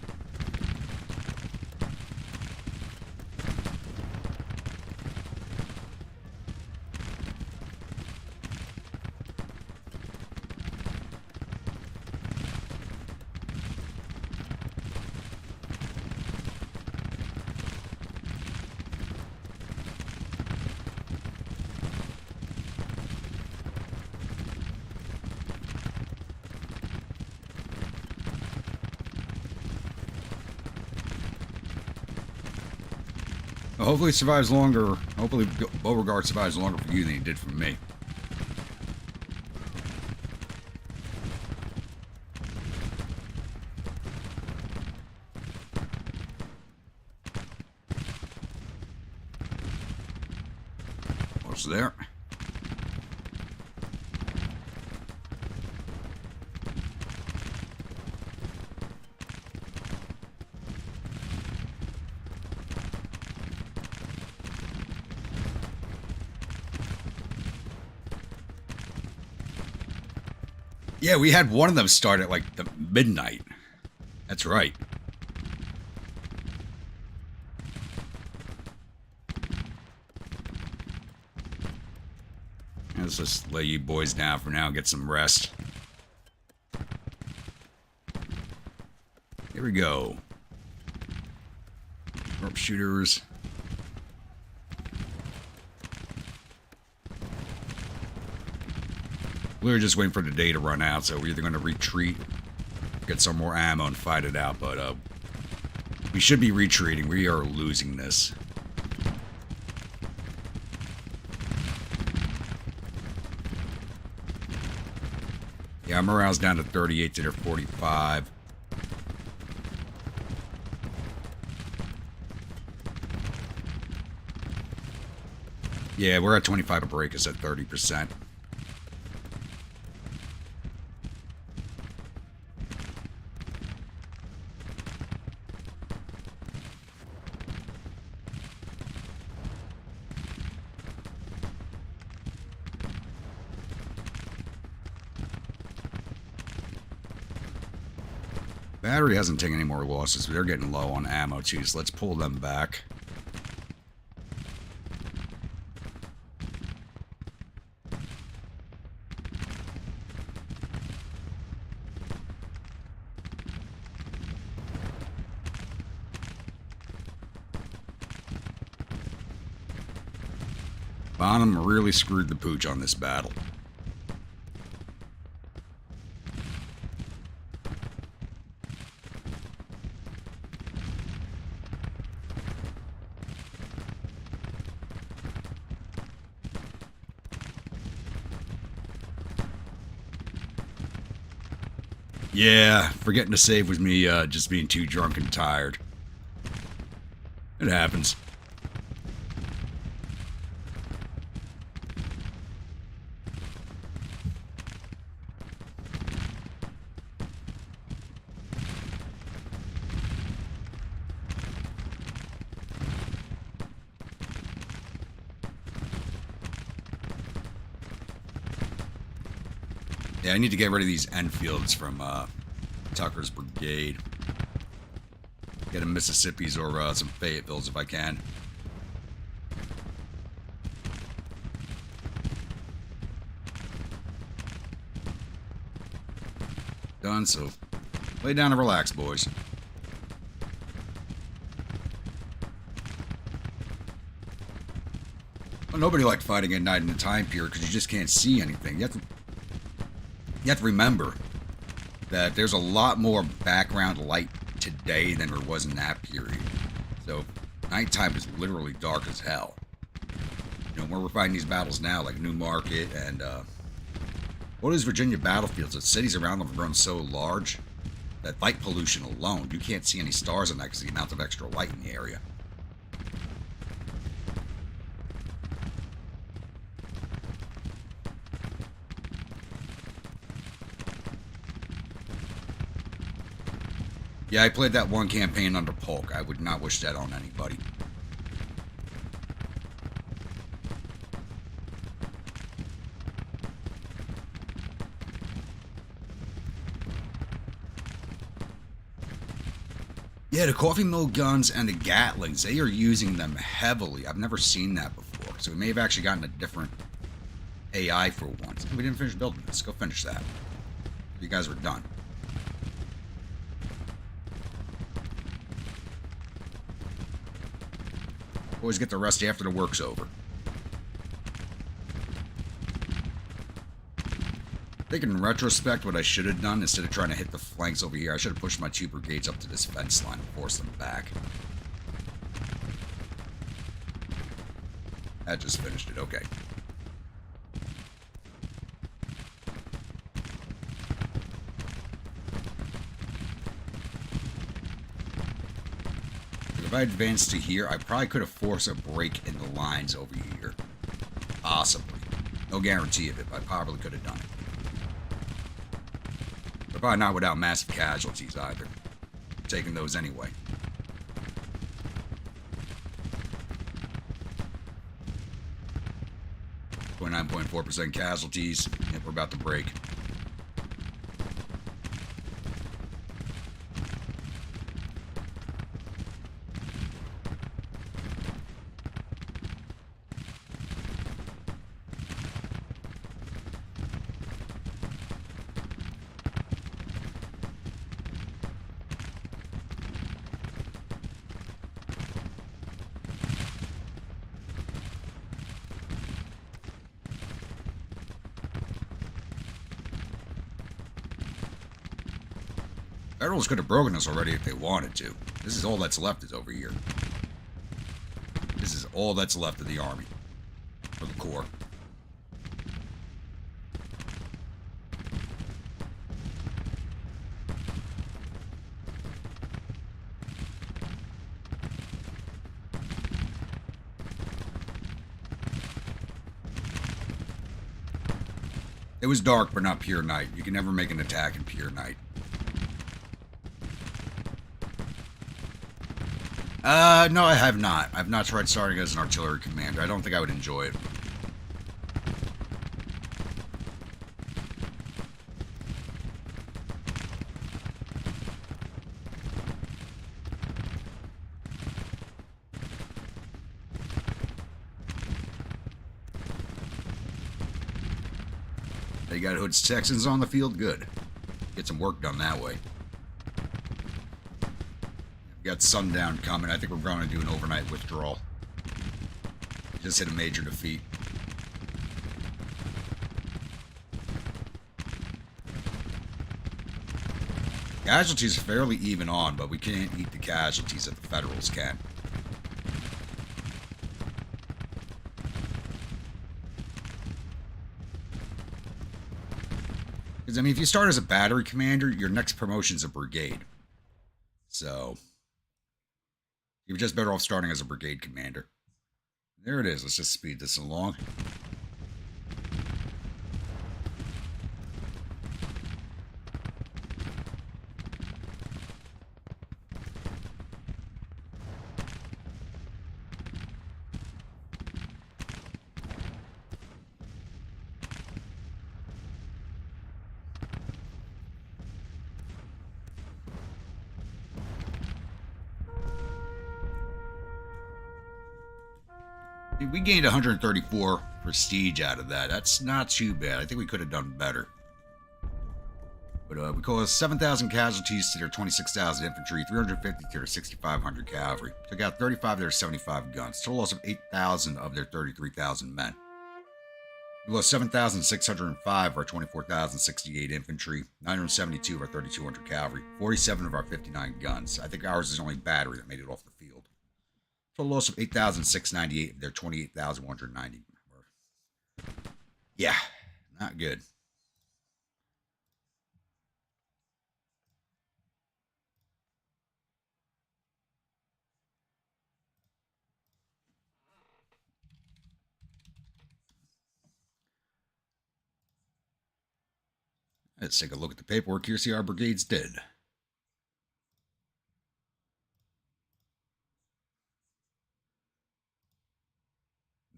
A: Well, hopefully it survives longer. Hopefully Beauregard survives longer for you than he did for me. What's there? Yeah, we had one of them start at like the midnight. That's right. Let's just lay you boys down for now and get some rest. Here we go. Sharpshooters. We were just waiting for the day to run out, so we're either going to retreat, get some more ammo, and fight it out, but we should be retreating. We are losing this. Yeah, morale's down to 38 to their 45. Yeah, we're at 25 a break. It's at 30%. Battery hasn't taken any more losses. They're getting low on ammo, too, so let's pull them back. Bonham really screwed the pooch on this battle. Yeah, forgetting to save with me just being too drunk and tired. It happens. Yeah, I need to get rid of these Enfields from Tucker's brigade. Get them Mississippi's or some Fayettevilles if I can. Done, so lay down and relax, boys. Well, nobody liked fighting at night in the time period because you just can't see anything. You have to remember that there's a lot more background light today than there was in that period. So nighttime is literally dark as hell. You know, where we're fighting these battles now, like New Market and all these Virginia battlefields, the cities around them have grown so large that light pollution alone, you can't see any stars at night because of the amount of extra light in the area. Yeah, I played that one campaign under Polk. I would not wish that on anybody. Yeah, the coffee mill guns and the Gatlings, they are using them heavily. I've never seen that before. So we may have actually gotten a different AI for once. We didn't finish building this. Go finish that. You guys were done. Always get the rest after the work's over. I think in retrospect, what I should have done, instead of trying to hit the flanks over here, I should have pushed my 2 brigades up to this fence line and forced them back. That just finished it, okay. If I advanced to here, I probably could have forced a break in the lines over here. Possibly. No guarantee of it, but I probably could have done it. But probably not without massive casualties either. I'm taking those anyway. 29.4% casualties. Yep, we're about to break. Federals could have broken us already if they wanted to. This is all that's left is over here. This is all that's left of the army. For the Corps. It was dark, but not pure night. You can never make an attack in pure night. No, I have not. I've not tried starting as an artillery commander. I don't think I would enjoy it. They got Hood's Texans on the field. Good. Get some work done that way. We got sundown coming. I think we're going to do an overnight withdrawal. Just hit a major defeat. Casualties are fairly even on, but we can't eat the casualties that the Federals can. Because, I mean, if you start as a battery commander, your next promotion's a brigade. So, you're just better off starting as a brigade commander. There it is. Let's just speed this along. We gained 134 prestige out of that. That's not too bad. I think we could have done better. But we caused 7,000 casualties to their 26,000 infantry, 350 to their 6,500 cavalry. Took out 35 of their 75 guns. Total loss of 8,000 of their 33,000 men. We lost 7,605 of our 24,068 infantry, 972 of our 3,200 cavalry, 47 of our 59 guns. I think ours is the only battery that made it off the field. Total loss of 8,698 of their 28,190. Yeah, not good. Let's take a look at the paperwork here, see how our brigades did.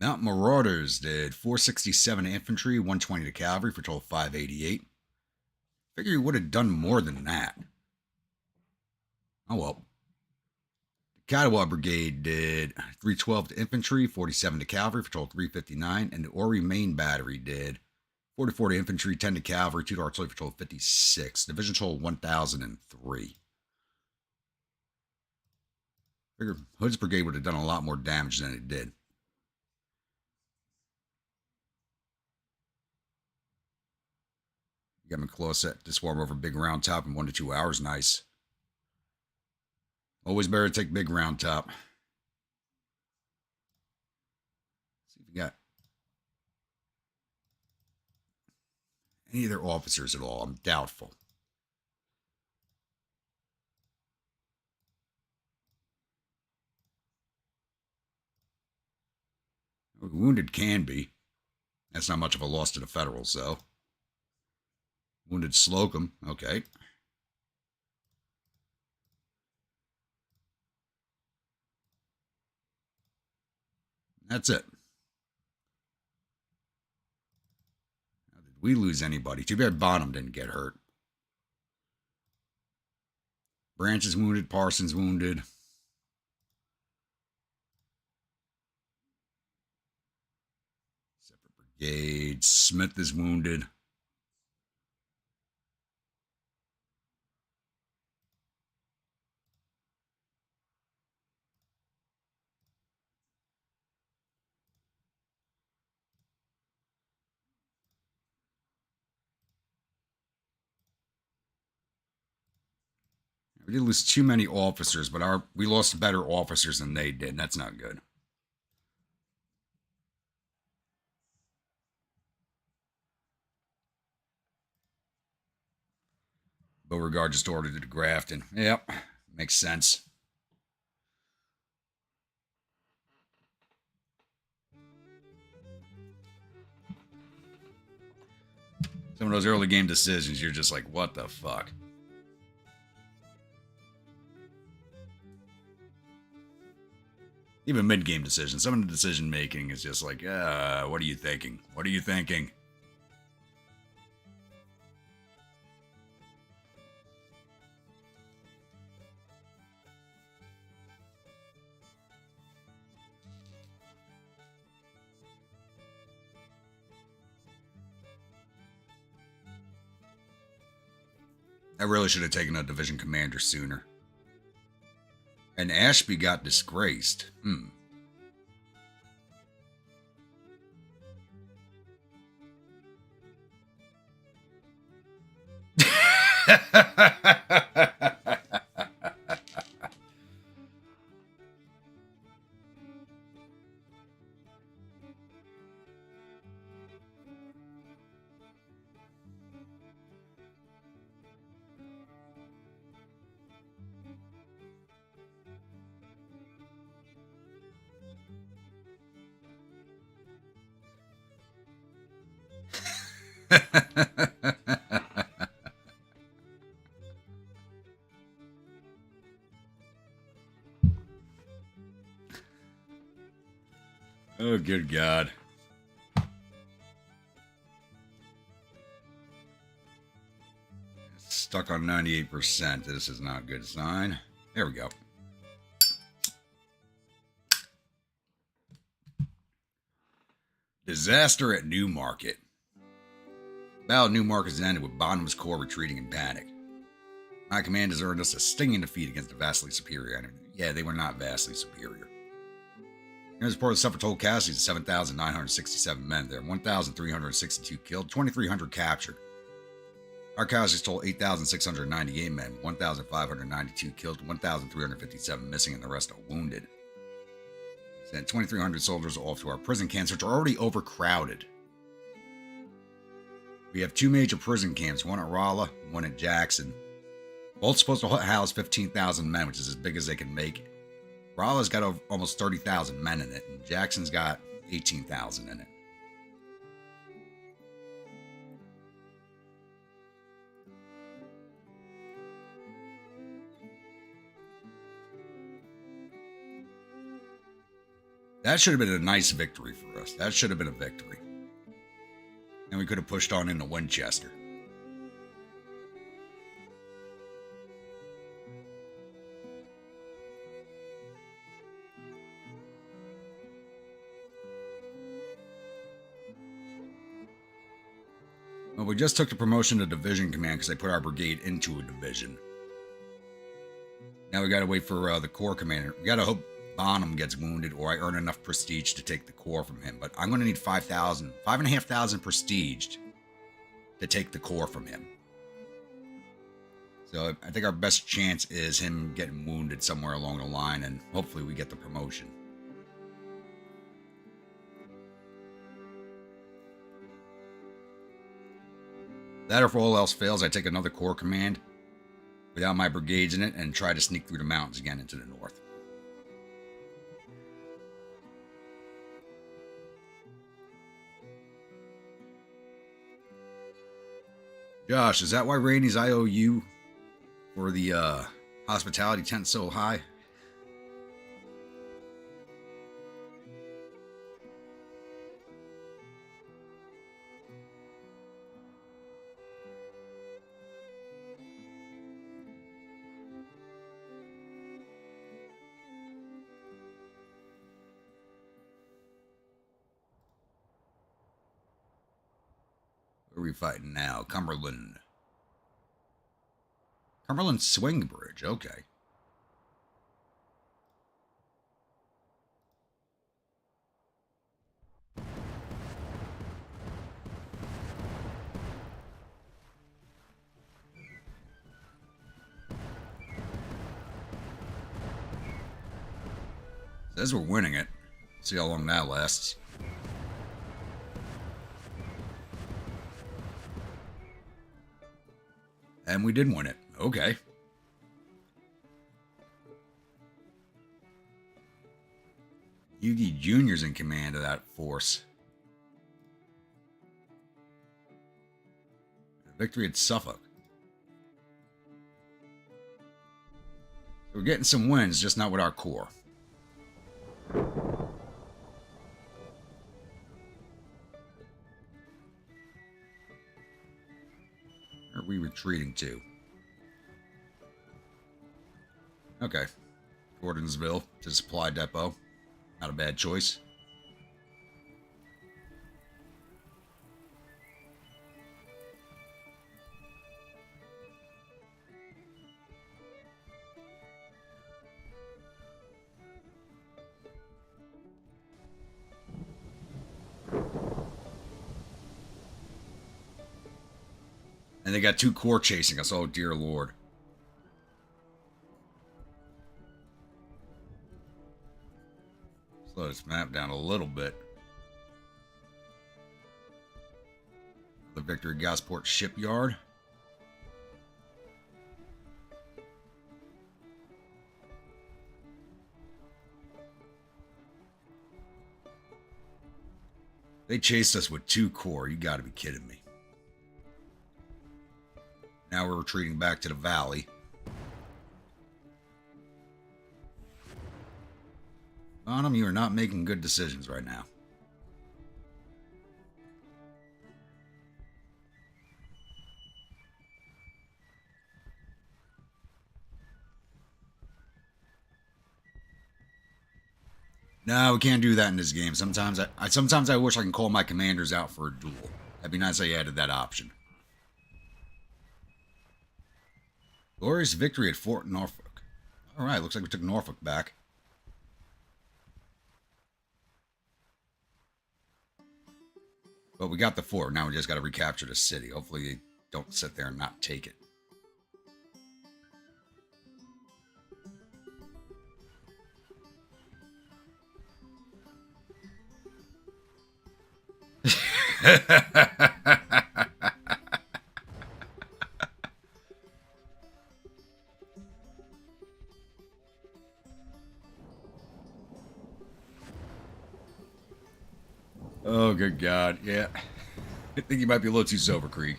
A: Mount Marauders did 467 infantry, 120 to cavalry for a total of 588. Figure you would have done more than that. Oh well. The Katawa Brigade did 312 to infantry, 47 to cavalry for a total of 359. And the Ori Main Battery did 44 to infantry, 10 to cavalry, 2 to artillery for a total of 56. Division total 1,003. Figure Hood's Brigade would have done a lot more damage than it did. Got McCloset to swarm over Big Round Top in 1 to 2 hours. Nice. Always better to take Big Round Top. See if we got any of their officers at all. I'm doubtful. Wounded can be. That's not much of a loss to the Federals, though. Wounded Slocum. Okay. That's it. Now, did we lose anybody? Too bad Bonham didn't get hurt. Branch is wounded. Parsons wounded. Separate brigade. Smith is wounded. We did lose too many officers, but we lost better officers than they did. That's not good. Beauregard just ordered it to Grafton. Yep, makes sense. Some of those early game decisions, you're just like, what the fuck? Even mid-game decisions. Some of the decision making is just like, what are you thinking? What are you thinking? I really should have taken a division commander sooner. And Ashby got disgraced. Oh, good God. Stuck on 98%. This is not a good sign. There we go. Disaster at Newmarket. Battle of Newmarket has ended with Bonham's Corps retreating in panic. My command has earned us a stinging defeat against a vastly superior enemy. Yeah, they were not vastly superior. In support of suffered total casualties of 7,967 men. There are 1,362 killed, 2,300 captured. Our casualties total 8,698 men, 1,592 killed, 1,357 missing, and the rest are wounded. Sent 2,300 soldiers off to our prison camps, which are already overcrowded. We have two major prison camps, one at Rolla, one at Jackson. Both supposed to house 15,000 men, which is as big as they can make it. Rolla's got almost 30,000 men in it, and Jackson's got 18,000 in it. That should have been a nice victory for us. That should have been a victory. And we could have pushed on into Winchester. Well, we just took the promotion to division command because they put our brigade into a division. Now we gotta wait for the corps commander. We gotta hope Bonham gets wounded or I earn enough prestige to take the corps from him. But I'm gonna need 5,500 prestige to take the corps from him. So I think our best chance is him getting wounded somewhere along the line, and hopefully we get the promotion. That, or if all else fails, I take another corps command without my brigades in it and try to sneak through the mountains again into the north. Josh, is that why Rainey's IOU for the hospitality tent so high? Who are we fighting now? Cumberland. Cumberland Swing Bridge, okay. Says we're winning it. See how long that lasts. And we did win it. Okay. Yugi Jr.'s in command of that force. Victory at Suffolk. We're getting some wins, just not with our core. Where are we retreating to? Okay. Gordonsville to the supply depot. Not a bad choice. And they got 2 corps chasing us. Oh, dear Lord. Slow this map down a little bit. The Victory Gosport Shipyard. They chased us with 2 corps. You gotta be kidding me. Now we're retreating back to the valley. Bonham, you are not making good decisions right now. No, we can't do that in this game. Sometimes I wish I can call my commanders out for a duel. That'd be nice if I added that option. Glorious victory at Fort Norfolk. Alright, looks like we took Norfolk back. But we got the fort. Now we just got to recapture the city. Hopefully they don't sit there and not take it. Oh, good God. Yeah. I think you might be a little too sober, Krieg.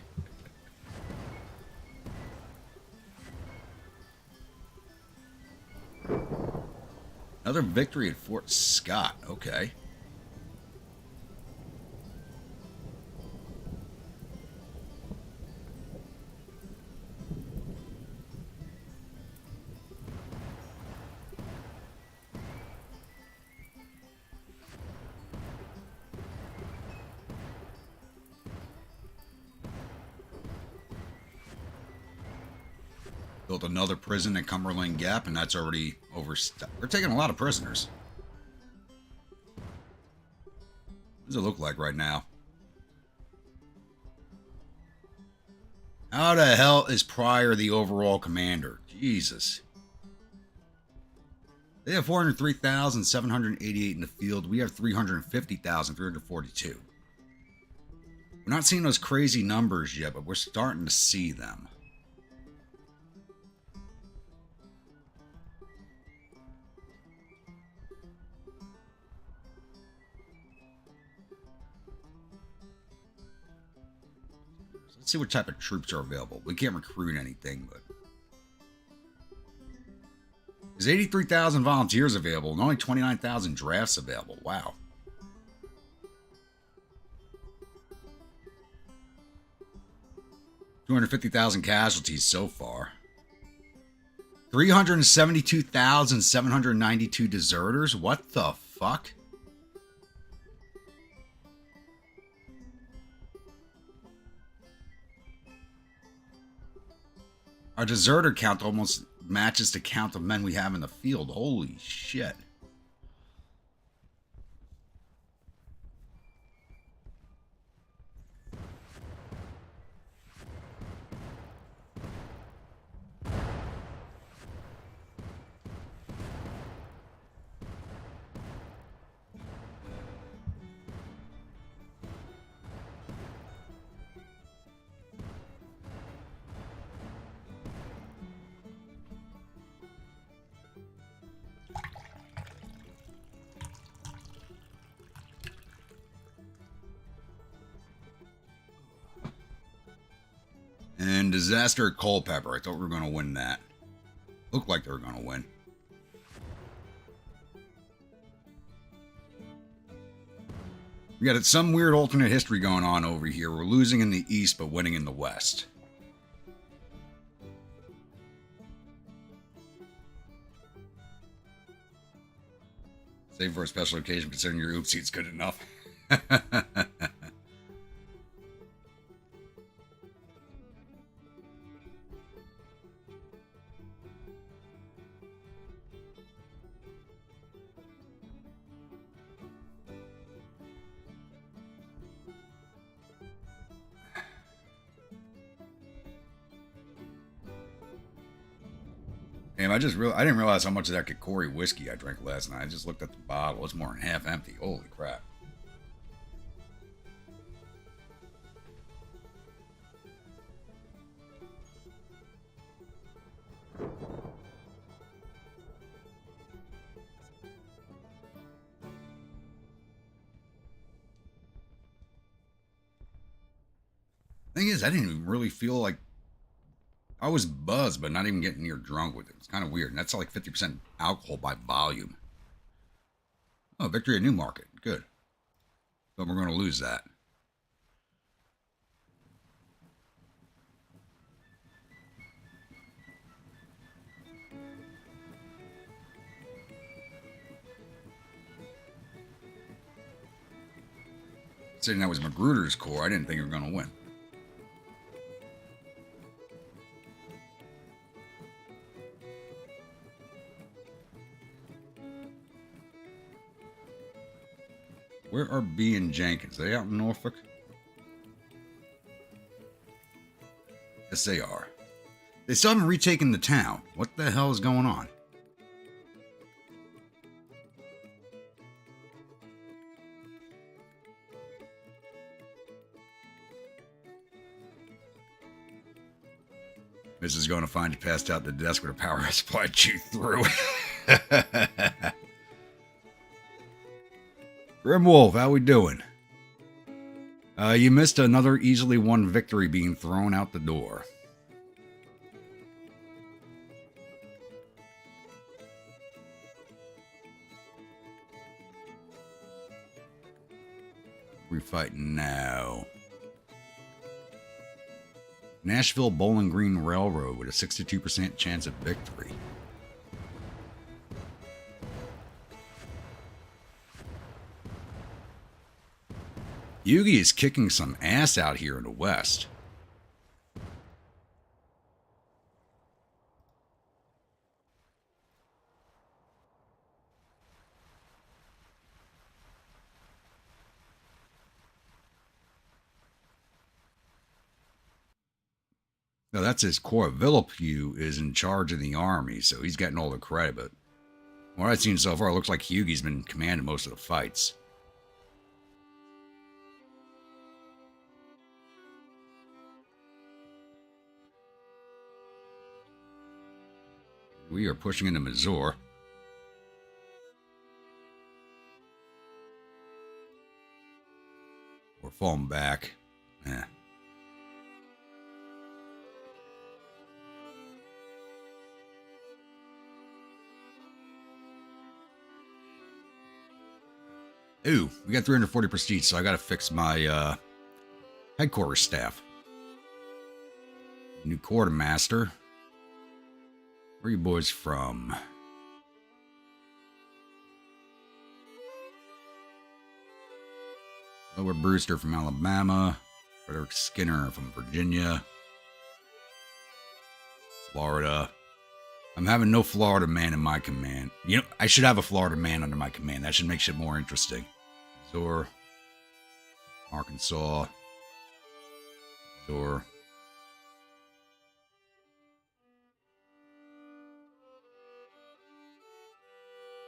A: Another victory at Fort Scott. Okay. Built another prison at Cumberland Gap, and that's already overstocked. We're taking a lot of prisoners. What does it look like right now? How the hell is Pryor the overall commander? Jesus. They have 403,788 in the field. We have 350,342. We're not seeing those crazy numbers yet, but we're starting to see them. Let's see what type of troops are available. We can't recruit anything, but... There's 83,000 volunteers available and only 29,000 drafts available. Wow. $250,000 casualties so far. 372,792 deserters? What the fuck? Our deserter count almost matches the count of men we have in the field. Holy shit. Disaster at Culpeper. I thought we were going to win that. Looked like they were going to win. We got some weird alternate history going on over here. We're losing in the east, but winning in the west. Save for a special occasion, considering your oopsie, it's good enough. Damn, I didn't realize how much of that Kikori whiskey I drank last night. I just looked at the bottle. It's more than half empty. Holy crap. Thing is, I didn't even really feel like I was buzzed, but not even getting near drunk with it. It's kind of weird. And that's like 50% alcohol by volume. Oh, victory at Newmarket. Good. But we're going to lose that. Saying that was Magruder's Corps, I didn't think we were going to win. Where are B and Jenkins? Are they out in Norfolk? Yes, they are. They still haven't retaken the town. What the hell is going on? This is going to find you passed out the desk with a power supply chew through. Grimwolf, how we doing? You missed another easily won victory being thrown out the door. We're fighting now. Nashville Bowling Green Railroad with a 62% chance of victory. Yugi is kicking some ass out here in the West. No, that's his core. Villepew is in charge of the army, so he's getting all the credit. But what I've seen so far, it looks like Yugi's been commanding most of the fights. We are pushing into Missouri. We're falling back. Ooh, we got 340 prestige, so I gotta fix my headquarters staff. New quartermaster. Where are you boys from? Lower Brewster from Alabama. Frederick Skinner from Virginia. Florida. I'm having no Florida man in my command. You know, I should have a Florida man under my command. That should make shit more interesting. Missouri. Arkansas. Missouri.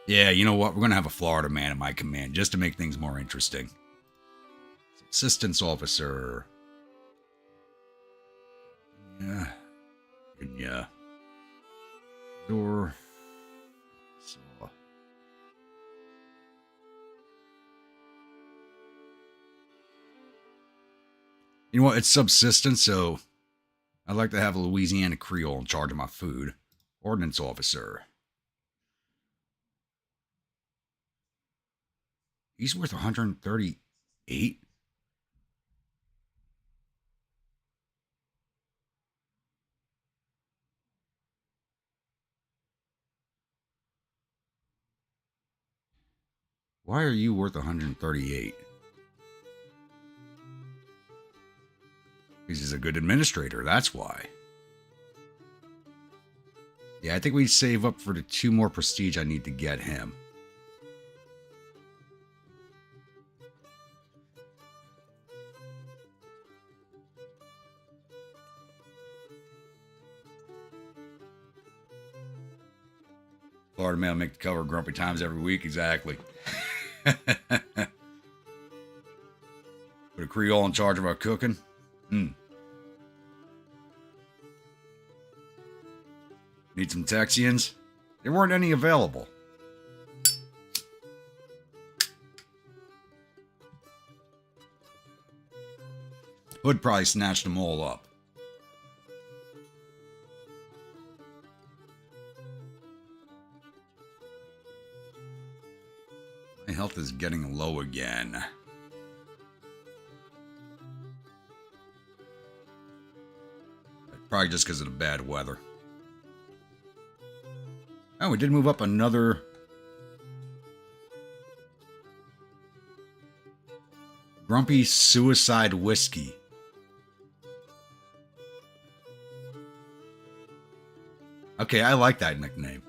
A: Yeah, you know what? We're going to have a Florida man in my command just to make things more interesting. Assistance officer. Yeah. Yeah. Door. So. You know what? It's subsistence, so I'd like to have a Louisiana Creole in charge of my food. Ordnance officer. He's worth 138. Why are you worth 138? Because he's a good administrator, that's why. Yeah, I think we save up for the 2 more prestige I need to get him. Florida man make the cover of Grumpy Times every week, exactly. Put a Creole in charge of our cooking. Need some Texians? There weren't any available. Hood probably snatched them all up. My health is getting low again. Probably just because of the bad weather. Oh, we did move up another... Grumpy Suicide Whiskey. Okay, I like that nickname.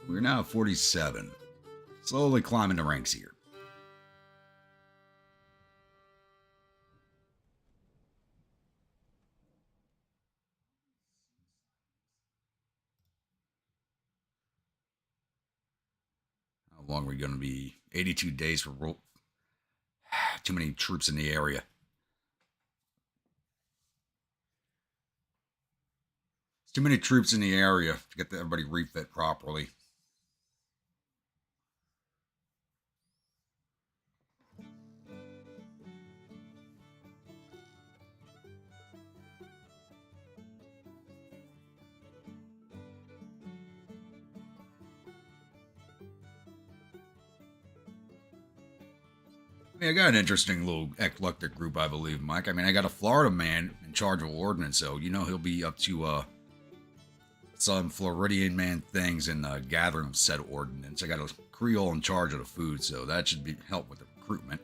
A: We're now at 47. Slowly climbing the ranks here. How long are we going to be? 82 days for roll. Too many troops in the area. It's too many troops in the area to get everybody refit properly. I got an interesting little eclectic group, I believe, Mike. I mean, I got a Florida man in charge of ordnance, so you know he'll be up to some Floridian man things and gathering said ordnance. I got a Creole in charge of the food, so that should be help with the recruitment.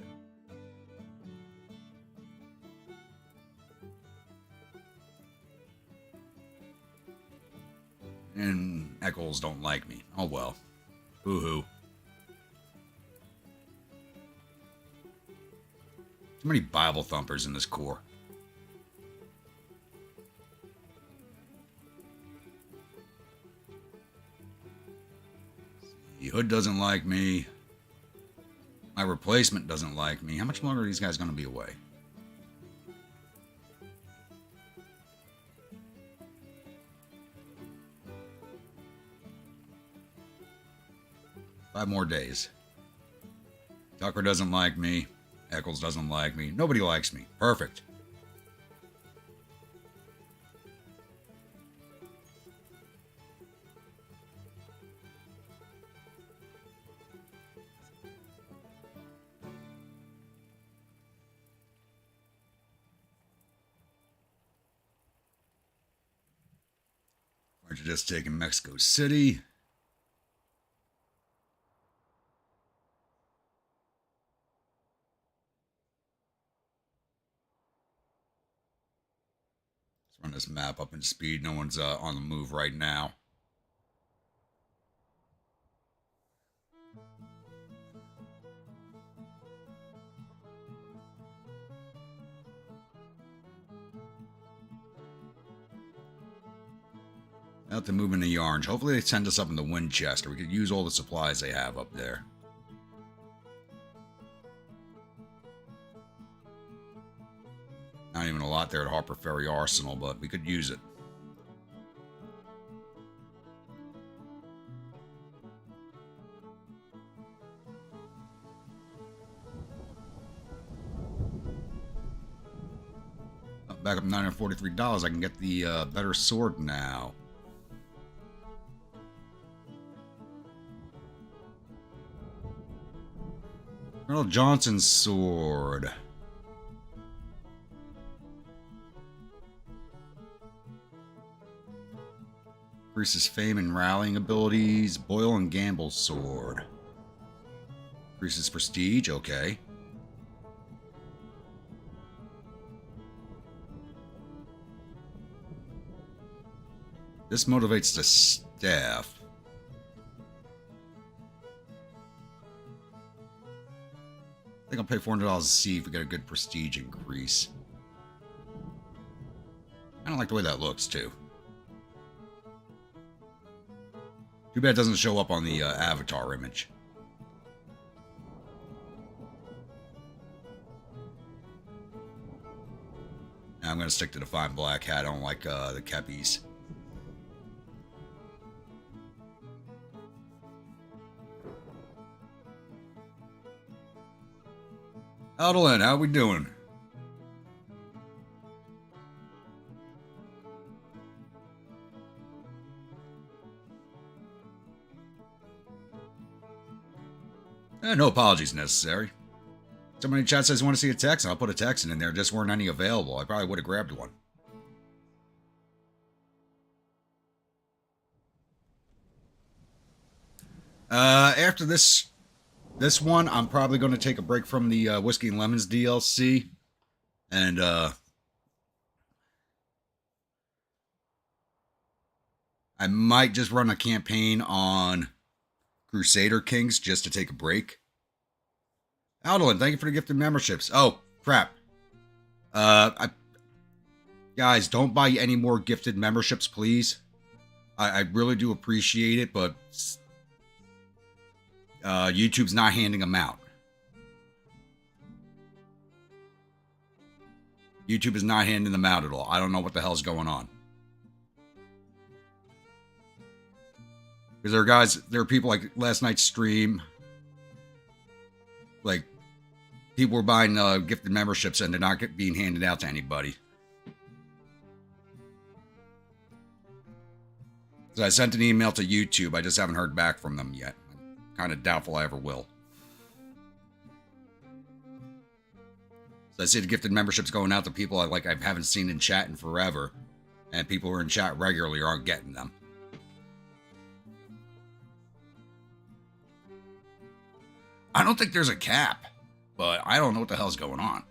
A: And Eccles don't like me. Oh well. Boo-hoo. Too many Bible thumpers in this corps. The Hood doesn't like me. My replacement doesn't like me. How much longer are these guys going to be away? Five more days. Tucker doesn't like me. Eccles doesn't like me. Nobody likes me. Perfect. Aren't you just taking Mexico City? Run this map up in speed. No one's on the move right now. Out to move in the Yarns. Hopefully they send us up in the Winchester. We could use all the supplies they have up there. Not even a lot there at Harper Ferry Arsenal, but we could use it. back up $943. I can get the better sword now. Colonel Johnson's sword. Increases fame and rallying abilities. Boyle and Gamble's sword. Increases prestige. Okay. This motivates the staff. I think I'll pay $400 to see if we get a good prestige increase. I don't like the way that looks, too. Too bad it doesn't show up on the avatar image. Now I'm going to stick to the fine black hat. I don't like the keppies. Adeline, how we doing? No apologies necessary. Somebody in chat says want to see a Texan. I'll put a Texan in there. Just weren't any available. I probably would have grabbed one. After this one, I'm probably going to take a break from the Whiskey and Lemons DLC. And, I might just run a campaign on Crusader Kings just to take a break. Aldolin, thank you for the gifted memberships. Oh, crap. Guys, don't buy any more gifted memberships, please. I really do appreciate it, but YouTube's not handing them out. YouTube is not handing them out at all. I don't know what the hell's going on. Because there are people like last night's stream. Like, people were buying gifted memberships and they're not being handed out to anybody. So I sent an email to YouTube. I just haven't heard back from them yet. I'm kind of doubtful I ever will. So I see the gifted memberships going out to people I haven't seen in chat in forever. And people who are in chat regularly aren't getting them. I don't think there's a cap, but I don't know what the hell's going on.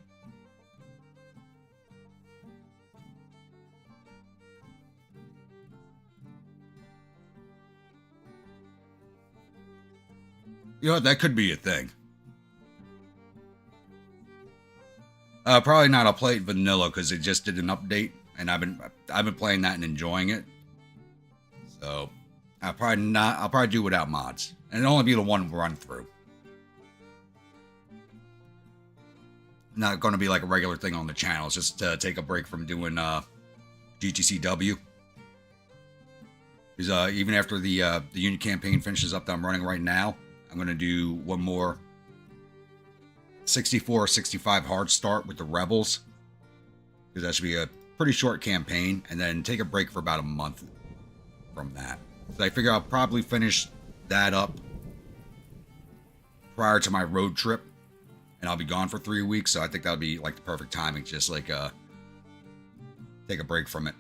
A: You know what, that could be a thing. Probably not. I'll play it vanilla because it just did an update, and I've been playing that and enjoying it. So I'll probably do without mods, and it'll only be the one run through. Not going to be like a regular thing on the channel. It's just take a break from doing GTCW. Because even after the unit campaign finishes up that I'm running right now, I'm going to do one more 64 or 65 hard start with the Rebels. Because that should be a pretty short campaign. And then take a break for about a month from that. So I figure I'll probably finish that up prior to my road trip. And I'll be gone for 3 weeks, so I think that'll be like the perfect timing. Just like take a break from it.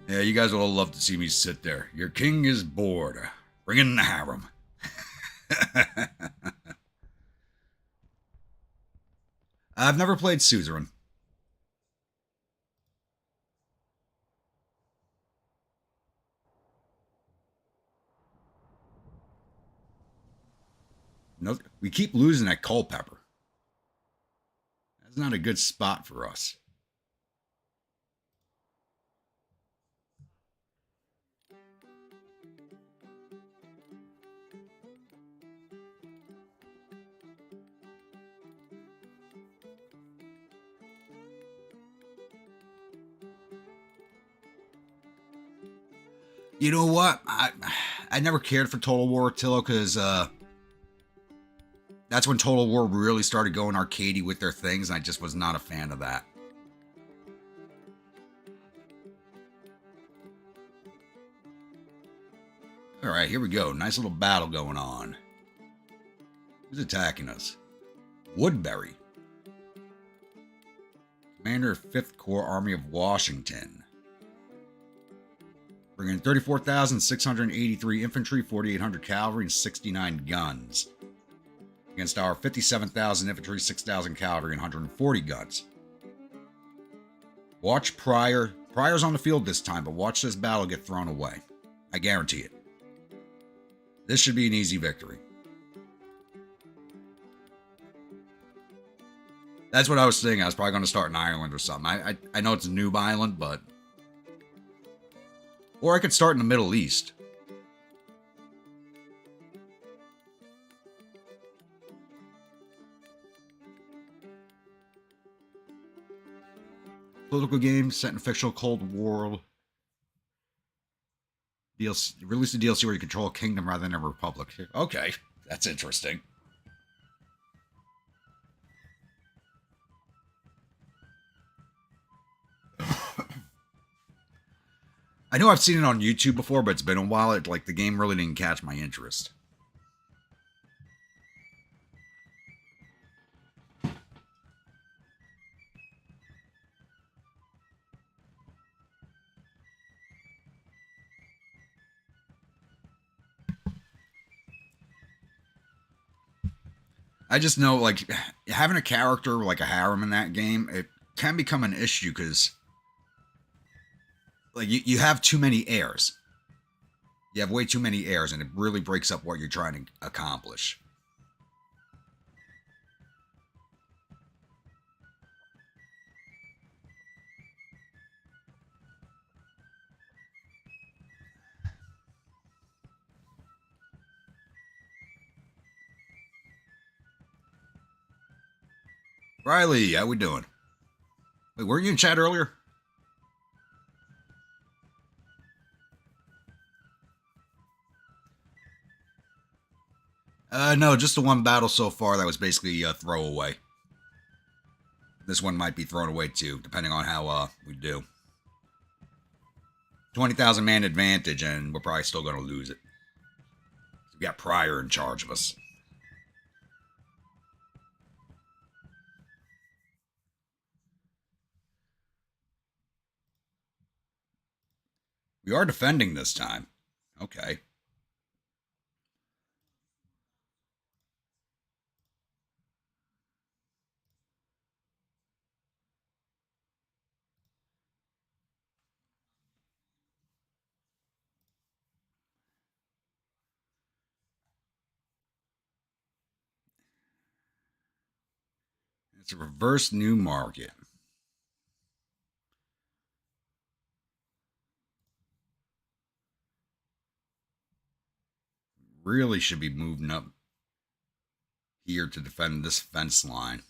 A: Yeah, you guys will all love to see me sit there. Your king is bored. Bring in the harem. I've never played Suzerain. No, we keep losing at Culpeper. That's not a good spot for us. You know what? I never cared for Total War Tillo because that's when Total War really started going arcadey with their things, and I just was not a fan of that. Alright, here we go. Nice little battle going on. Who's attacking us? Woodbury. Commander of 5th Corps Army of Washington. Bringing 34,683 infantry, 4,800 cavalry, and 69 guns. Against our 57,000 infantry, 6,000 cavalry, and 140 guns. Watch Pryor. Pryor's on the field this time, but watch this battle get thrown away. I guarantee it. This should be an easy victory. That's what I was thinking. I was probably going to start in Ireland or something. I know it's a noob island, but... Or I could start in the Middle East. Political game set in a fictional Cold War. DLC, release a DLC where you control a kingdom rather than a republic. Okay, that's interesting. I know I've seen it on YouTube before, but it's been a while. Like, the game really didn't catch my interest. I just know, like, having a character like a harem in that game, it can become an issue because, like, you have too many heirs. You have way too many heirs, and it really breaks up what you're trying to accomplish. Riley, how we doing? Wait, weren't you in chat earlier? No, just the one battle so far that was basically a throwaway. This one might be thrown away too, depending on how we do. 20,000 man advantage, and we're probably still going to lose it. We got Pryor in charge of us. We are defending this time. Okay. It's a reverse new market. Really should be moving up here to defend this fence line.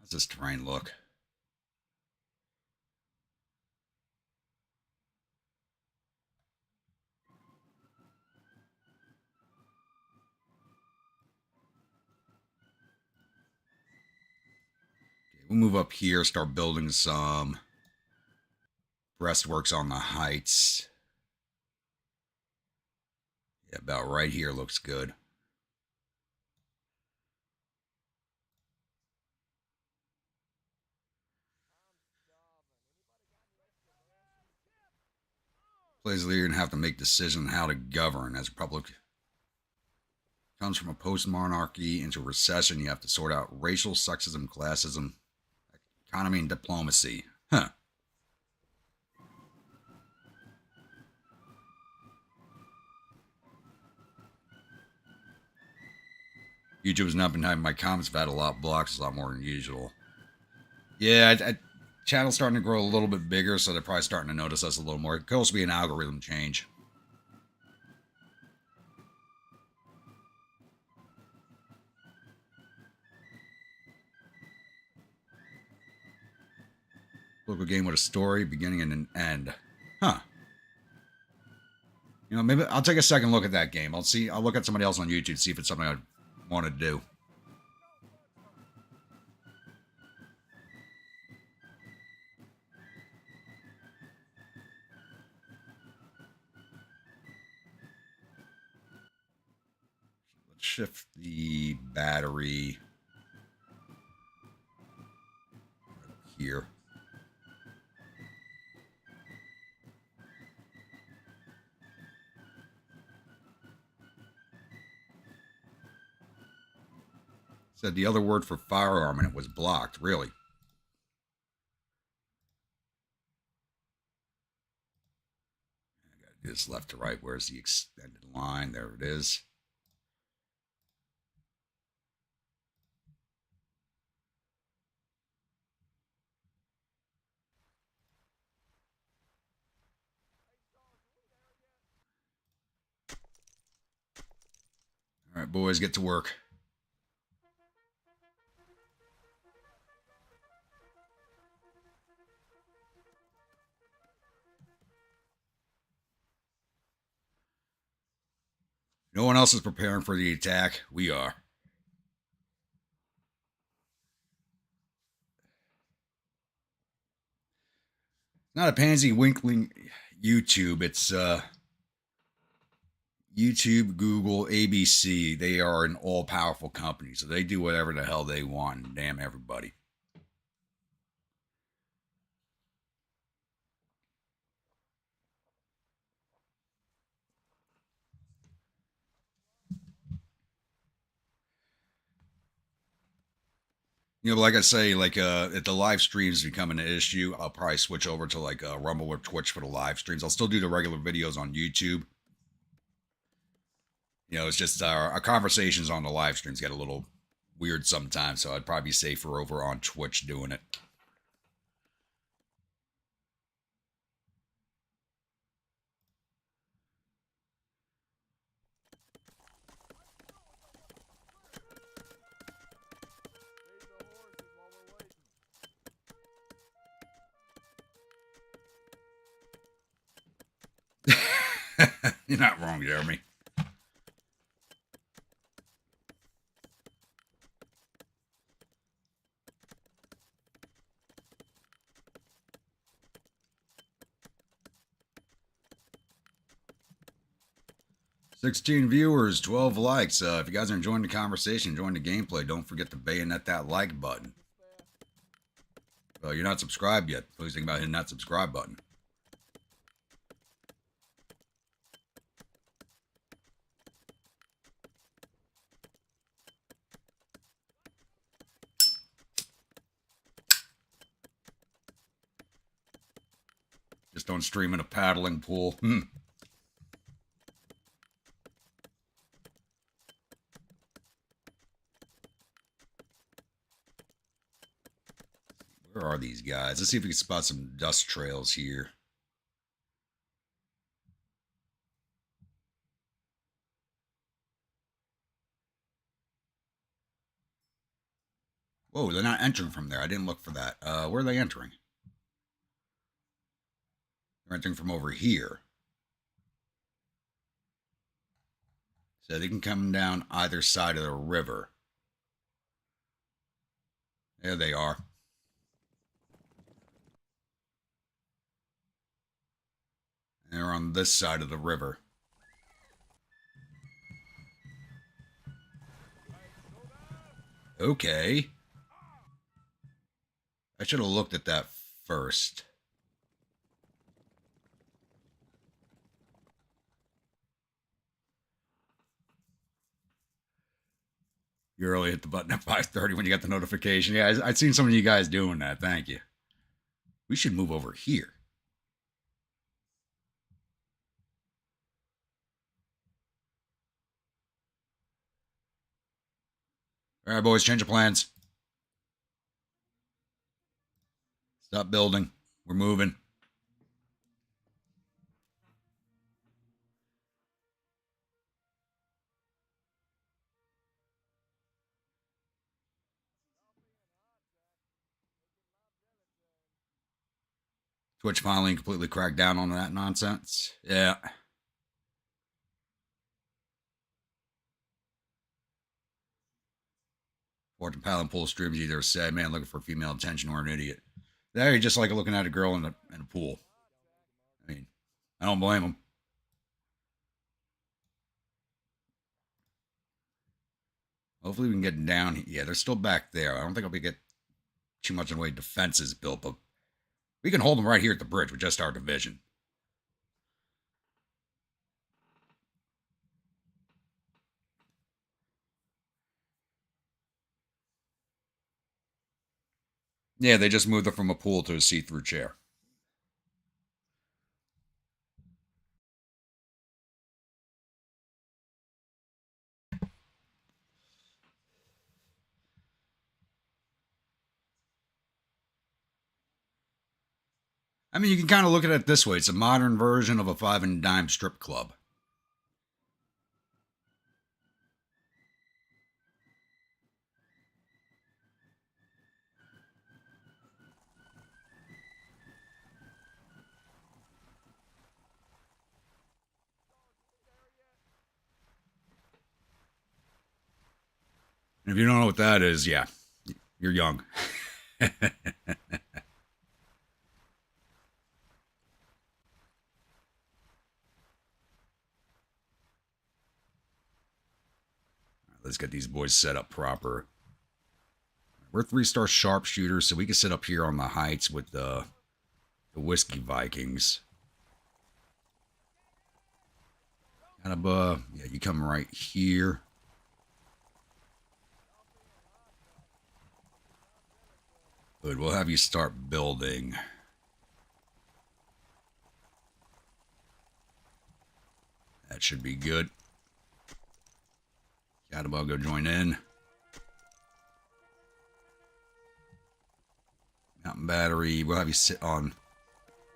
A: How's this terrain look? We'll move up here, start building some breastworks on the heights. Yeah, about right here looks good. Players leader and have to make decisions on how to govern. As a republic comes from a post-monarchy into recession, you have to sort out racial, sexism, classism, economy, and diplomacy. Huh. YouTube has not been having my comments. I've had a lot of blocks, a lot more than usual. Yeah, channel's starting to grow a little bit bigger, so they're probably starting to notice us a little more. It could also be an algorithm change. Local game with a story, beginning and an end. Huh. You know, maybe I'll take a second look at that game. I'll look at somebody else on YouTube, see if it's something I want to do. Let's shift the battery here. Said the other word for firearm and it was blocked. Really? I gotta do this left to right. Where's the extended line? There it is. All right, boys, get to work. No one else is preparing for the attack. We are. It's not a pansy winkling YouTube. It's YouTube, Google, ABC. They are an all-powerful company, so they do whatever the hell they want. And damn everybody. You know, like I say, like if the live streams become an issue, I'll probably switch over to like Rumble or Twitch for the live streams. I'll still do the regular videos on YouTube. You know, it's just our conversations on the live streams get a little weird sometimes, so I'd probably be safer over on Twitch doing it. You're not wrong, Jeremy. $16 viewers, 12 likes. If you guys are enjoying the conversation, enjoying the gameplay, don't forget to bayonet that like button. You're not subscribed yet, please think about hitting that subscribe button. Just don't stream in a paddling pool. Where are these guys? Let's see if we can spot some dust trails here. Whoa, they're not entering from there. I didn't look for that. Where are they entering? They're entering from over here. So they can come down either side of the river. There they are. They're on this side of the river. Okay. I should have looked at that first. You early hit the button at 5:30 when you got the notification. Yeah, I'd seen some of you guys doing that. Thank you. We should move over here. All right, boys, change of plans. Stop building. We're moving. Twitch finally completely cracked down on that nonsense. Yeah. Watching Palin pull streams, either a sad man looking for female attention or an idiot. They're just like looking at a girl in a pool. I mean, I don't blame them. Hopefully we can get down. Yeah, they're still back there. I don't think I'll be get too much in the way of defenses built, but we can hold them right here at the bridge with just our division. Yeah, they just moved it from a pool to a see-through chair. I mean, you can kind of look at it this way. It's a modern version of a five and dime strip club. And if you don't know what that is, yeah, you're young. Let's get these boys set up proper. We're 3-star sharpshooters, so we can sit up here on the heights with the Whiskey Vikings. Kind of, yeah, you come right here. Good, we'll have you start building. That should be good. Catapult, go join in. Mountain battery, we'll have you sit on,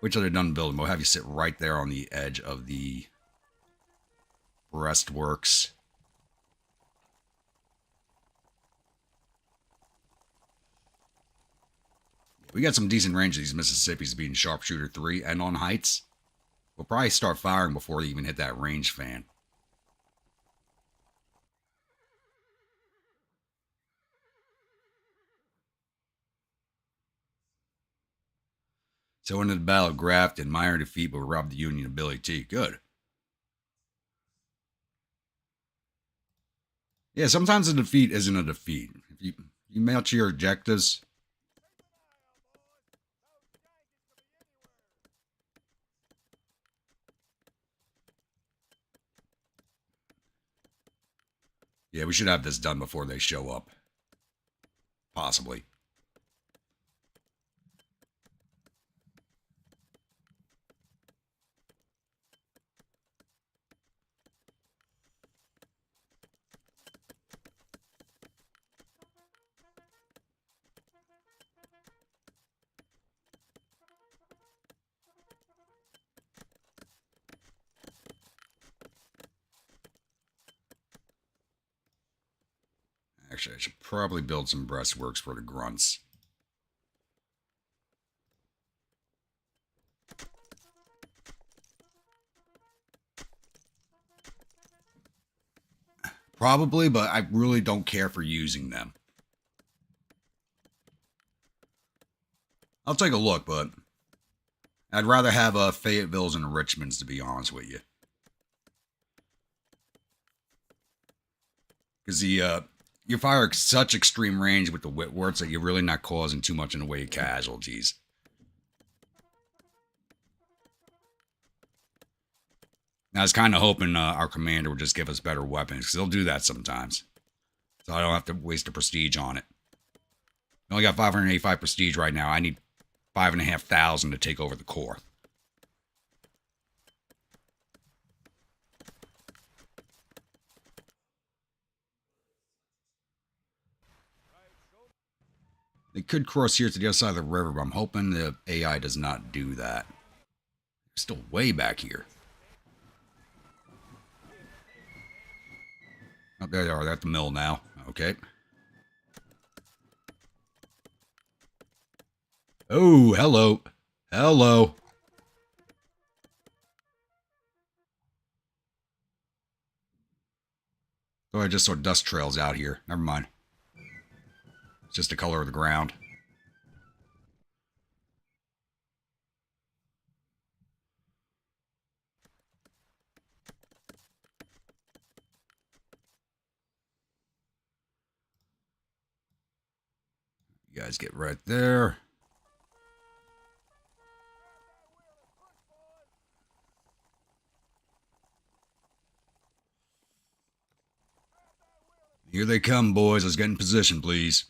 A: wait till they're done building, we'll have you sit right there on the edge of the breastworks. We got some decent range of these Mississippis being sharpshooter 3 and on heights. We'll probably start firing before they even hit that range fan. So into the Battle of Grafton, minor defeat, but we robbed the Union of Billy T. Good. Yeah, sometimes a defeat isn't a defeat. If you match your objectives. Yeah, we should have this done before they show up. Possibly. Actually, I should probably build some breastworks for the grunts. Probably, but I really don't care for using them. I'll take a look, but I'd rather have Fayetteville's and Richmond's, to be honest with you. Because you fire such extreme range with the Whitworths that you're really not causing too much in the way of casualties. I was kind of hoping our commander would just give us better weapons, because they'll do that sometimes. So I don't have to waste a prestige on it. I only got 585 prestige right now. I need 5,500 to take over the core. They could cross here to the other side of the river, but I'm hoping the AI does not do that. They're still way back here. Oh, there they are. They're at the mill now. Okay. Oh, hello. Hello. Oh, I just saw dust trails out here. Never mind. It's just the color of the ground. You guys get right there. Here they come, boys. Let's get in position, please.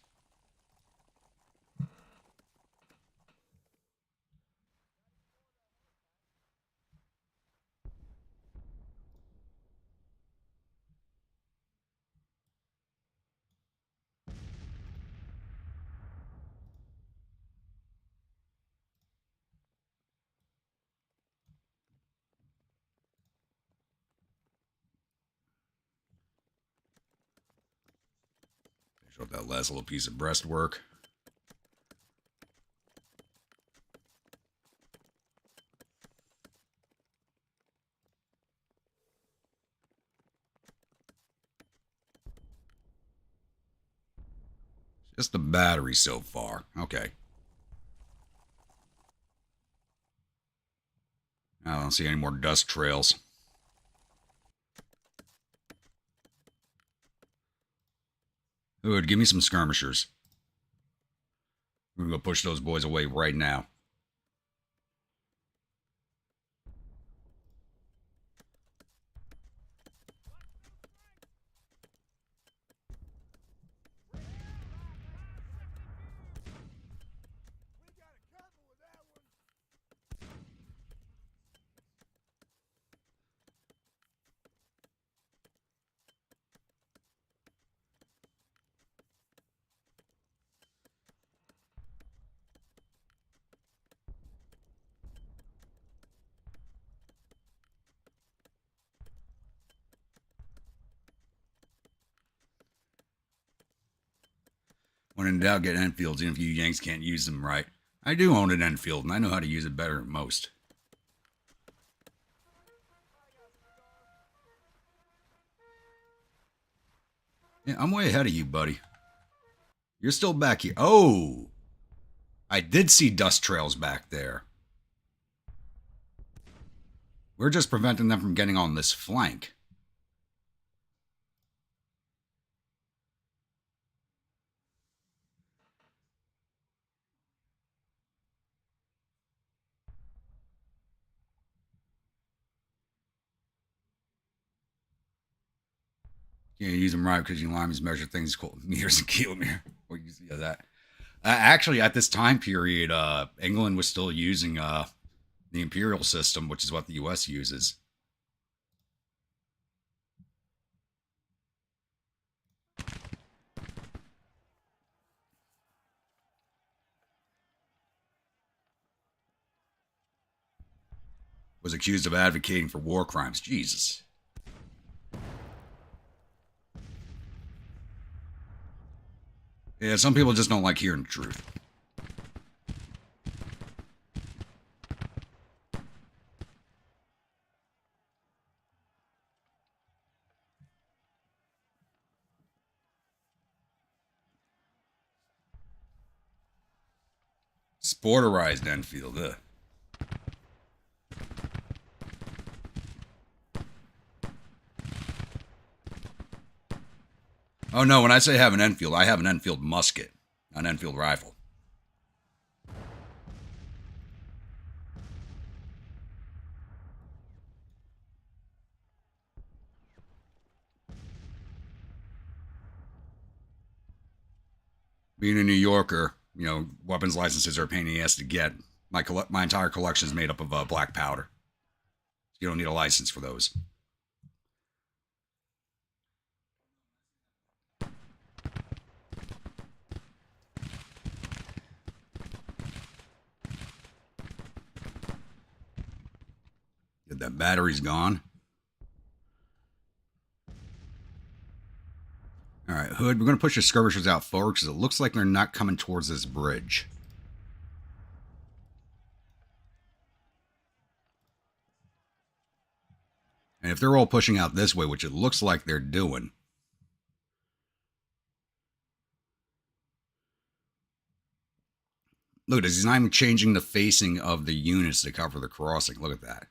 A: Finish up that last little piece of breastwork. Just the battery so far. Okay. I don't see any more dust trails. Hood, give me some skirmishers. We're going to go push those boys away right now. When in doubt, get Enfields, even if you Yanks can't use them right. I do own an Enfield, and I know how to use it better than most. Yeah, I'm way ahead of you, buddy. You're still back here. Oh! I did see dust trails back there. We're just preventing them from getting on this flank. You can't use them right because you limes measure things called meters and kilometer. What you see of that? Actually, at this time period, England was still using the imperial system, which is what the U.S. uses. Was accused of advocating for war crimes. Jesus. Yeah, some people just don't like hearing the truth. Sporterized Enfield. Ugh. Oh no, when I say have an Enfield, I have an Enfield musket, an Enfield rifle. Being a New Yorker, you know, weapons licenses are a pain in the ass to get. My entire collection is made up of black powder. You don't need a license for those. That battery's gone. All right, Hood, we're going to push the skirmishers out forward because it looks like they're not coming towards this bridge. And if they're all pushing out this way, which it looks like they're doing, look at this. He's not even changing the facing of the units to cover the crossing. Look at that.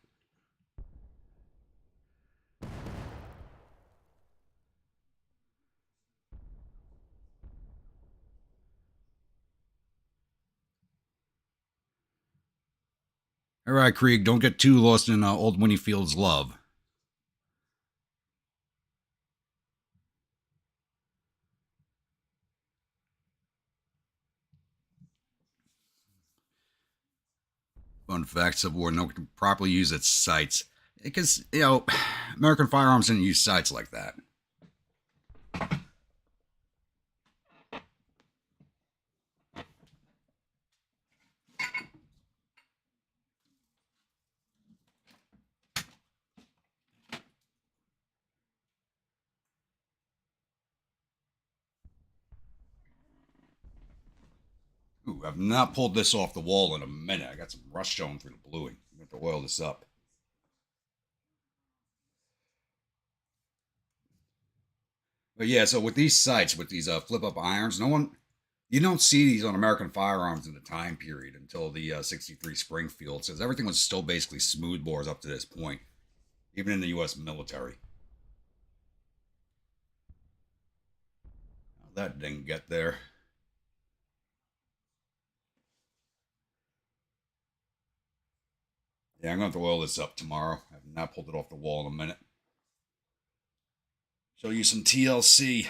A: All right, Krieg, don't get too lost in old Winnie Field's love. Fun fact, Civil War, no one can properly use its sights. Because, American firearms didn't use sights like that. Ooh, I've not pulled this off the wall in a minute. I got some rust showing through the bluing. I'm going to oil this up. But yeah, so with these sights, with these flip-up irons, you don't see these on American firearms in the time period until the 63 Springfield. Says everything was still basically smooth bores up to this point, even in the U.S. military. That didn't get there. Yeah, I'm going to oil this up tomorrow. I've not pulled it off the wall in a minute. Show you some TLC.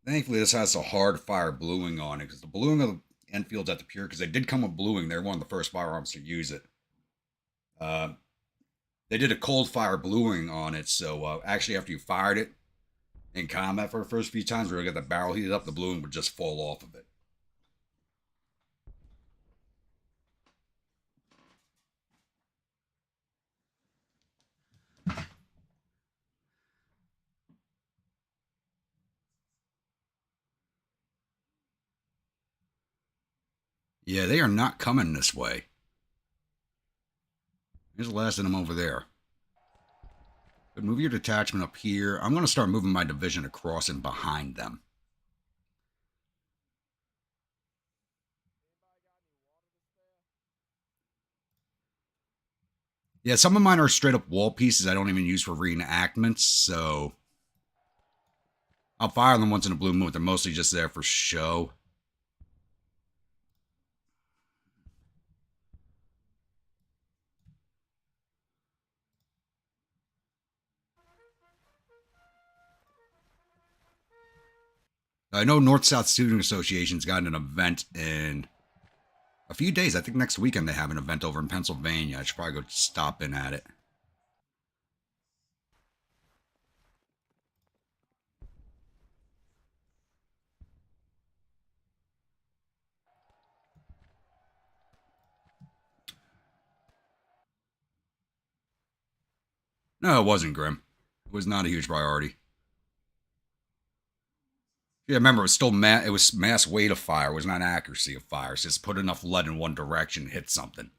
A: Thankfully, this has a hard fire bluing on it because the bluing of the Enfield's at the pure, because they did come with bluing. They're one of the first firearms to use it. Uh, they did a cold fire bluing on it, so actually, after you fired it in combat for the first few times, where you get the barrel heated up, the bluing would just fall off of it. Yeah, they are not coming this way. Here's the last of them over there. But move your detachment up here. I'm going to start moving my division across and behind them. Yeah, some of mine are straight up wall pieces I don't even use for reenactments, so I'll fire them once in a blue moon. They're mostly just there for show. I know North South Student Association's got an event in a few days. I think next weekend they have an event over in Pennsylvania. I should probably go stop in at it. No, it wasn't Grim. It was not a huge priority. Yeah, remember, it was still it was mass weight of fire. It was not accuracy of fire. It's just put enough lead in one direction, hit something.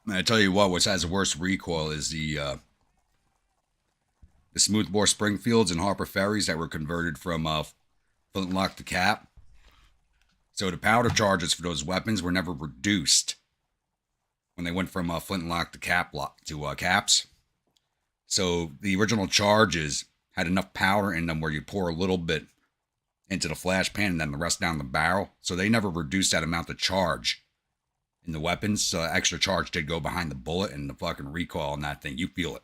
A: And I tell you what has the worst recoil is the smoothbore Springfields and Harper Ferries that were converted from flintlock to cap. So the powder charges for those weapons were never reduced when they went from flintlock to caps. So the original charges had enough powder in them where you pour a little bit into the flash pan and then the rest down the barrel. So they never reduced that amount of charge in the weapons. So extra charge did go behind the bullet, and the fucking recoil on that thing, you feel it.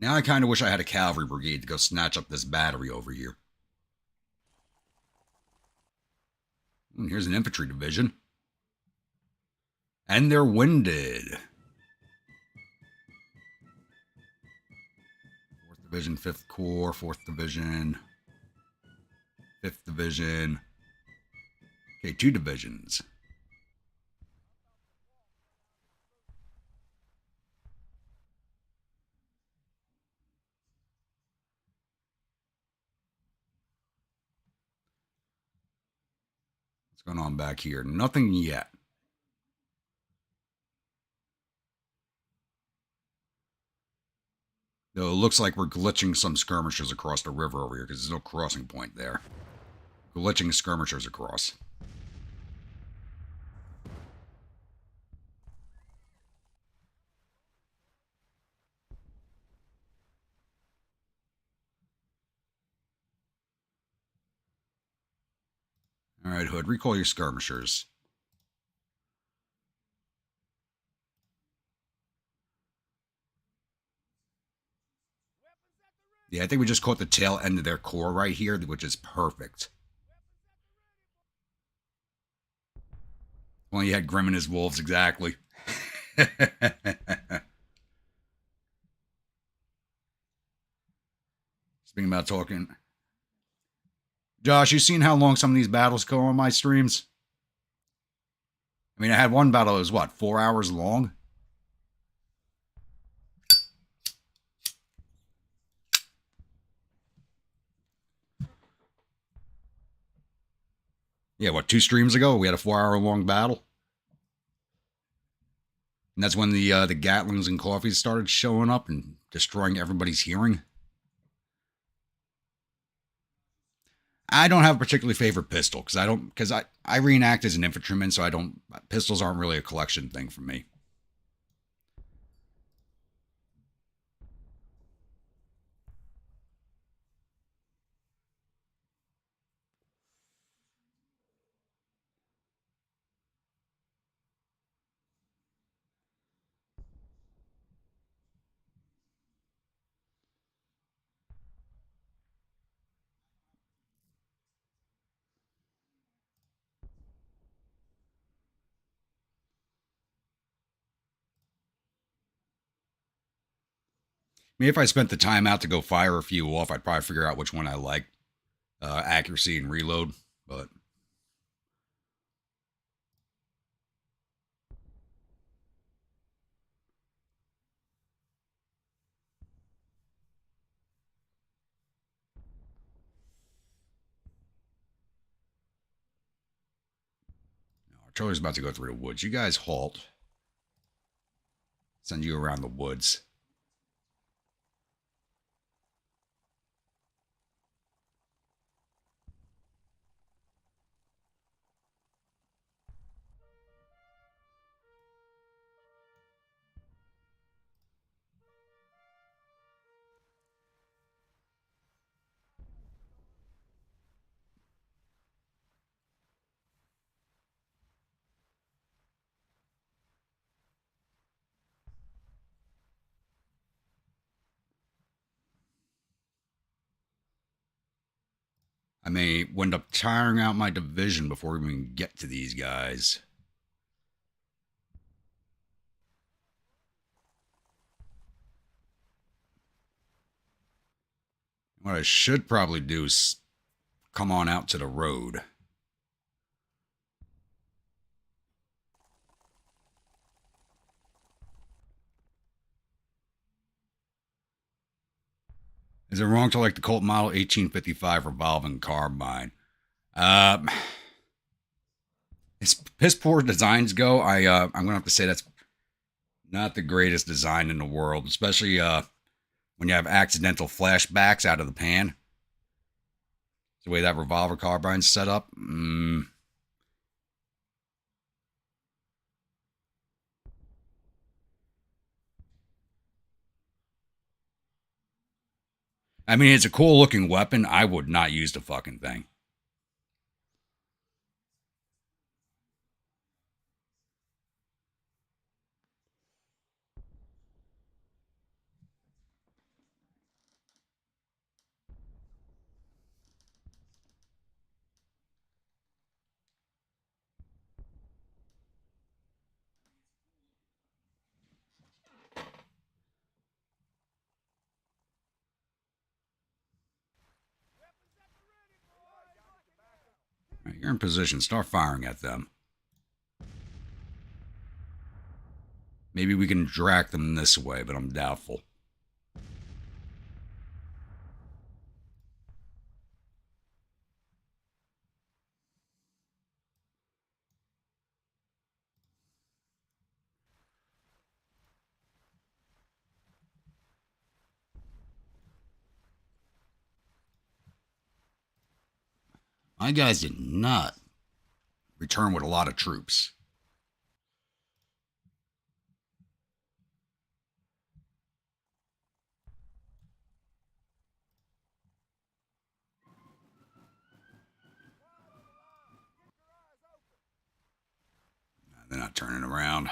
A: Now I kind of wish I had a cavalry brigade to go snatch up this battery over here. And here's an infantry division. And they're winded. 4th Division, 5th Corps, 4th Division, 5th Division. Okay, 2 divisions. What's going on back here? Nothing yet. Though it looks like we're glitching some skirmishers across the river over here because there's no crossing point there. Glitching skirmishers across. All right, Hood, recall your skirmishers. Yeah, I think we just caught the tail end of their core right here, which is perfect. Well, you had Grim and his wolves, exactly. Speaking about talking. Josh, you seen how long some of these battles go on my streams? I mean, I had one battle that was, what, 4 hours long? Yeah, what, 2 streams ago? We had a 4 hour long battle? And that's when the Gatlings and coffees started showing up and destroying everybody's hearing. I don't have a particularly favorite pistol because I reenact as an infantryman, so pistols aren't really a collection thing for me. I mean, if I spent the time out to go fire a few off, I'd probably figure out which one I like, accuracy and reload. But artillery's about to go through the woods. You guys halt. Send you around the woods. I may wind up tiring out my division before we even get to these guys. What I should probably do is come on out to the road. Is it wrong to like the Colt Model 1855 revolving carbine? As piss poor designs go, I'm gonna have to say that's not the greatest design in the world, especially when you have accidental flashbacks out of the pan. The way that revolver carbine's set up. I mean, it's a cool looking weapon. I would not use the fucking thing. You're in position. Start firing at them. Maybe we can drag them this way, but I'm doubtful. My guys did not return with a lot of troops. They're not turning around.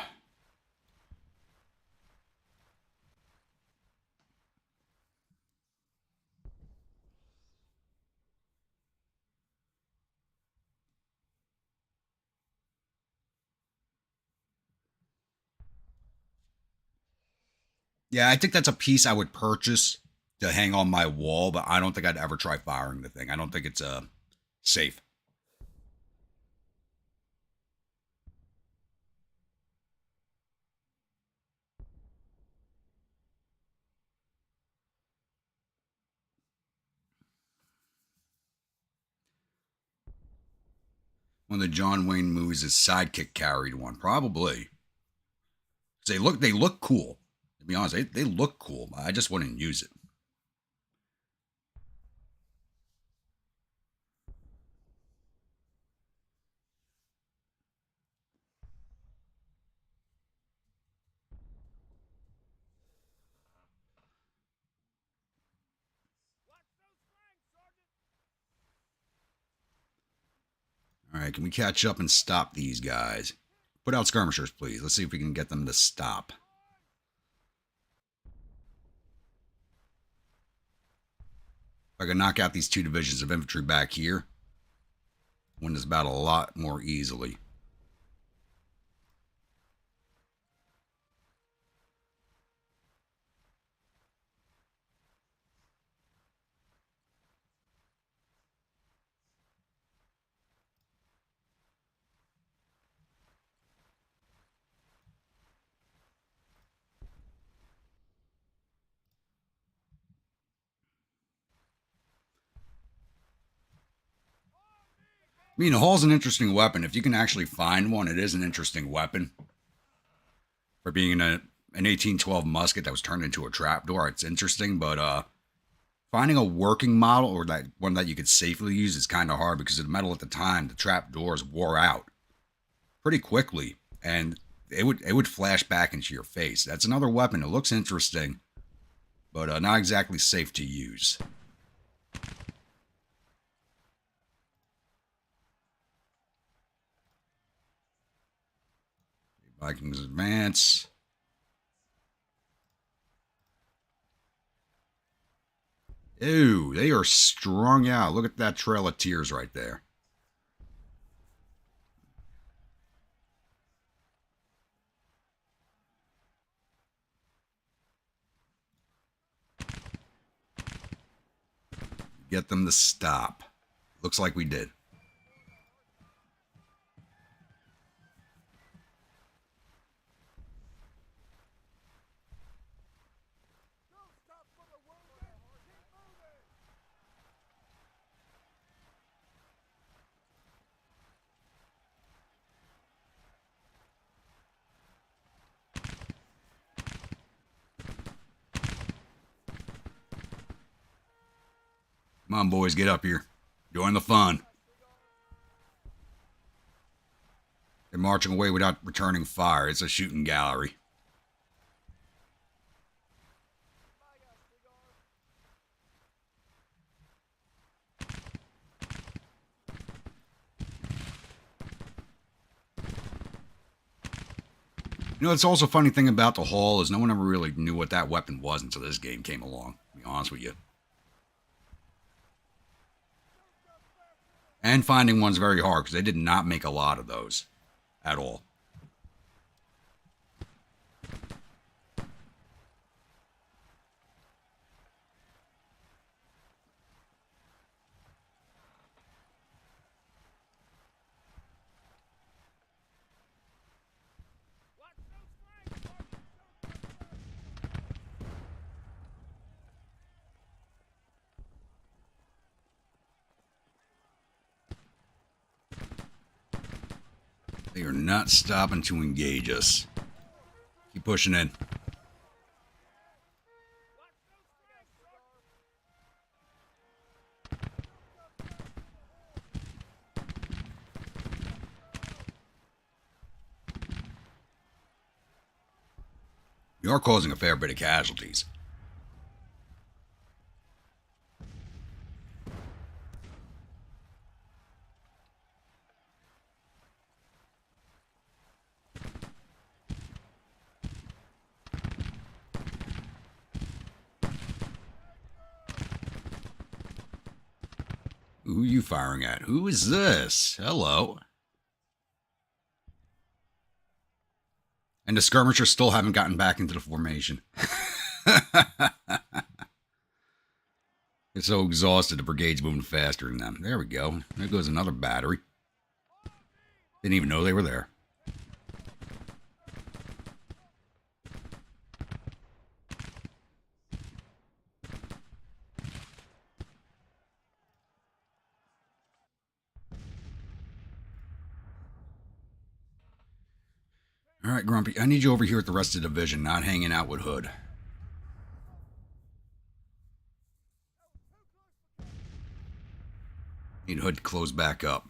A: Yeah, I think that's a piece I would purchase to hang on my wall, but I don't think I'd ever try firing the thing. I don't think it's safe. One of the John Wayne movies, his sidekick carried one, probably. They look cool. To be honest, they look cool. I just wouldn't use it. All right, can we catch up and stop these guys? Put out skirmishers, please. Let's see if we can get them to stop. If I can knock out these two divisions of infantry back here, win this battle a lot more easily. I mean, the Hall's an interesting weapon. If you can actually find one, it is an interesting weapon. For being an 1812 musket that was turned into a trapdoor, it's interesting, but finding a working model or that one that you could safely use is kind of hard because the metal at the time, the trapdoors wore out pretty quickly, and it would flash back into your face. That's another weapon. It looks interesting, but not exactly safe to use. Vikings advance. Ew, they are strung out. Look at that trail of tears right there. Get them to stop. Looks like we did. Come on, boys, get up here. Join the fun. They're marching away without returning fire. It's a shooting gallery. You know, it's also a funny thing about the Hall is no one ever really knew what that weapon was until this game came along, to be honest with you. And finding one's very hard because they did not make a lot of those at all. They are not stopping to engage us. Keep pushing in. You are causing a fair bit of casualties. Who are you firing at? Who is this? Hello. And the skirmishers still haven't gotten back into the formation. They're so exhausted, the brigade's moving faster than them. There we go. There goes another battery. Didn't even know they were there. All right, Grumpy, I need you over here at the rest of the division, not hanging out with Hood. Need Hood to close back up.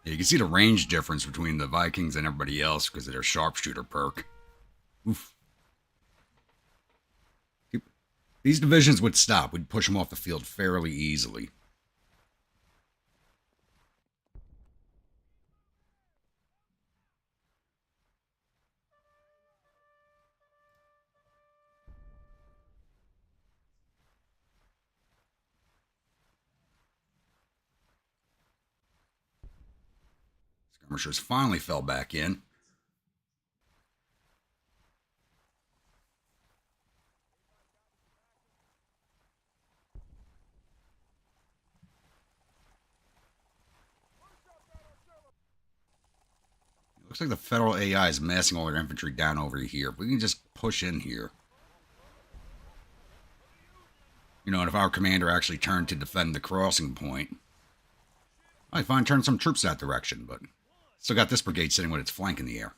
A: You can see the range difference between the Vikings and everybody else because of their sharpshooter perk. Oof. These divisions would stop. We'd push them off the field fairly easily. Skirmishers finally fell back in. Looks like the federal AI is massing all their infantry down over here. If we can just push in here. You know, and if our commander actually turned to defend the crossing point, I find turn some troops that direction, but still got this brigade sitting with its flank in the air.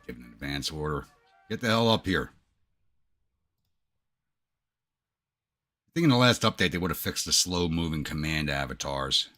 A: Giving an advance order. Get the hell up here. I think in the last update they would have fixed the slow-moving command avatars.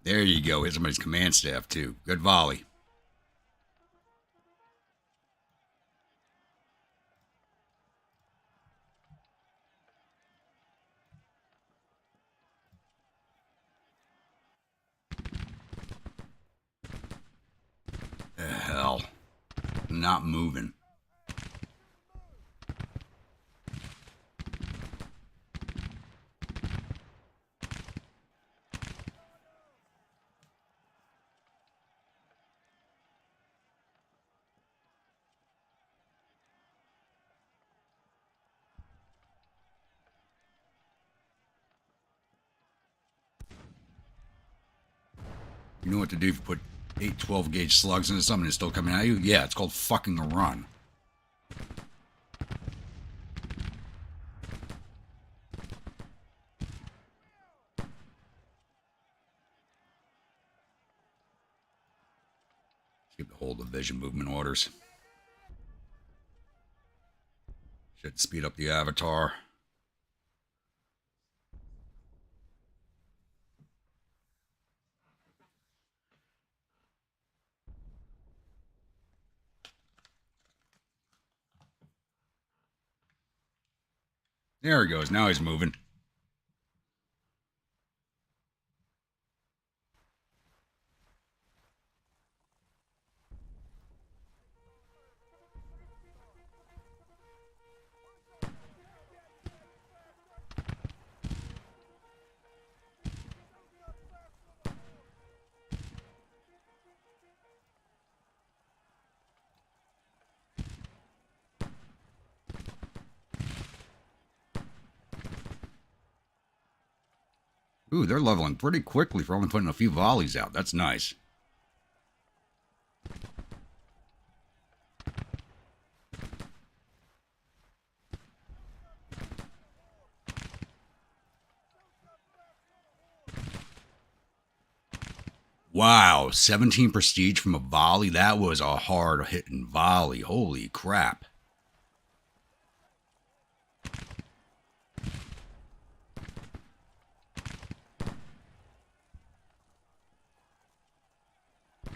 A: There you go. Here's somebody's command staff, too. Good volley. not moving. You know what to do if you put 8 12-gauge slugs into something and it's still coming at you? Yeah, it's called fucking a run. Skip the whole division movement orders. Should speed up the avatar. There he goes. Now he's moving. Ooh, they're leveling pretty quickly for only putting a few volleys out. That's nice. Wow, 17 prestige from a volley. That was a hard-hitting volley. Holy crap.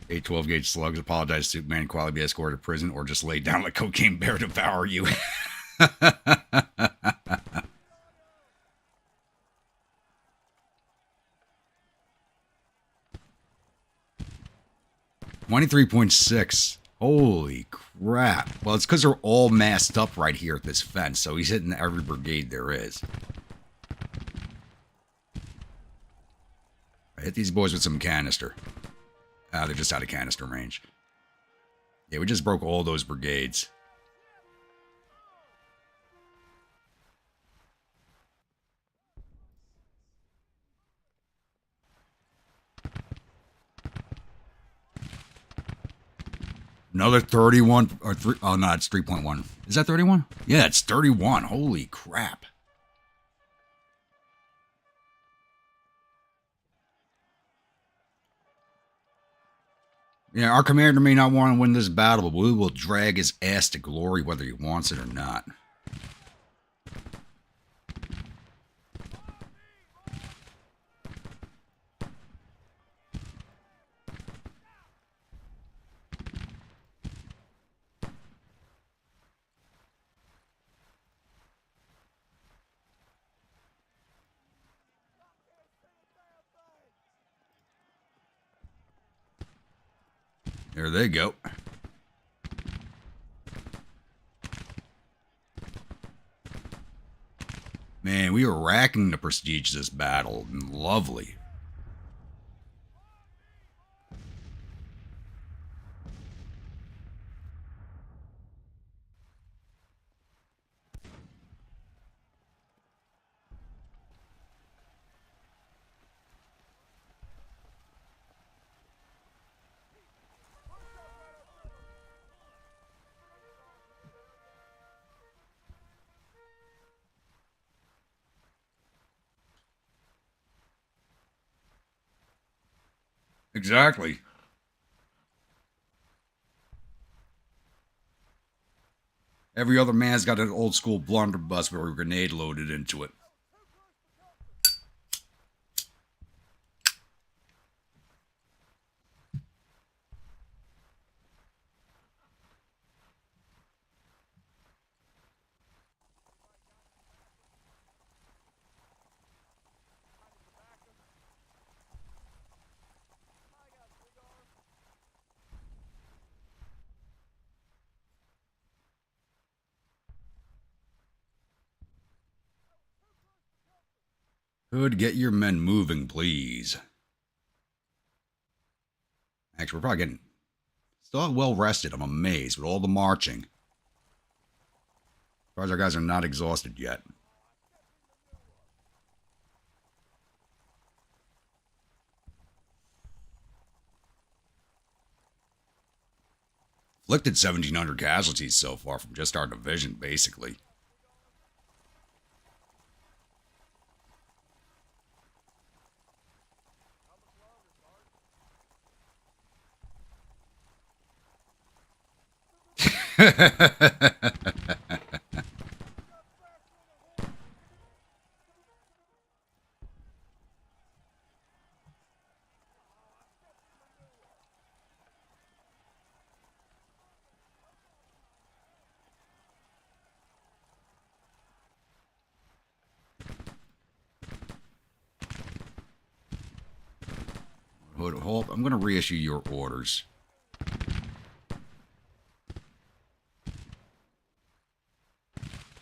A: A 12-gauge slugs. Apologize, Superman. Quality be escorted to prison or just lay down like cocaine bear devour you. 23.6. Holy crap. Well, it's because they're all masked up right here at this fence, so he's hitting every brigade there is. I hit these boys with some canister. They're just out of canister range. Yeah, we just broke all those brigades. Another 31 or 3. Oh, no, it's 3.1. Is that 31? Yeah, it's 31. Holy crap. Yeah, our commander may not want to win this battle, but we will drag his ass to glory whether he wants it or not. There they go. Man, we were racking the prestige this battle. Lovely. Exactly. Every other man's got an old school blunderbuss with a grenade loaded into it. Hood, get your men moving, please. Actually, we're probably getting still well rested. I'm amazed with all the marching. As far as our guys are not exhausted yet. Inflicted 1,700 casualties so far from just our division, basically. Hold, I'm going to reissue your orders.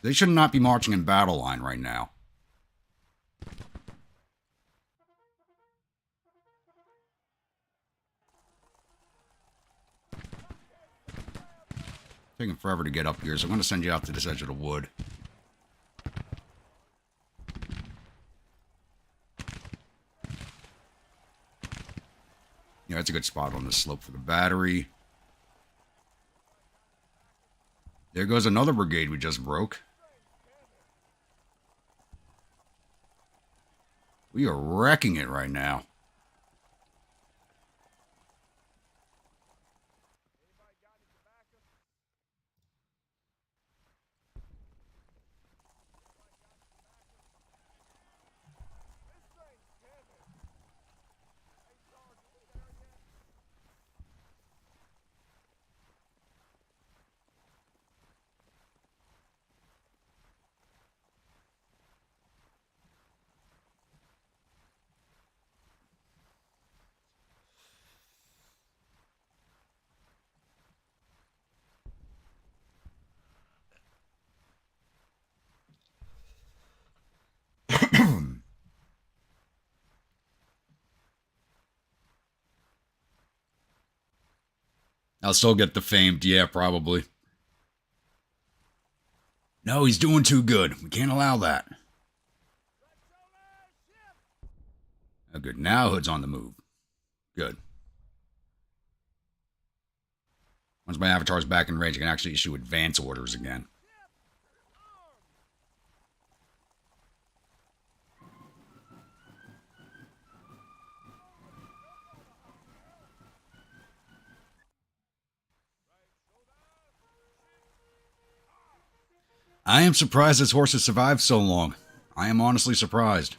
A: They should not be marching in battle line right now. Taking forever to get up here, so I'm going to send you out to this edge of the wood. Yeah, that's a good spot on the slope for the battery. There goes another brigade we just broke. We are wrecking it right now. I'll still get the famed, yeah, probably. No, he's doing too good. We can't allow that. Oh, good. Now Hood's on the move. Good. Once my avatar's back in range, I can actually issue advance orders again. I am surprised this horse has survived so long. I am honestly surprised.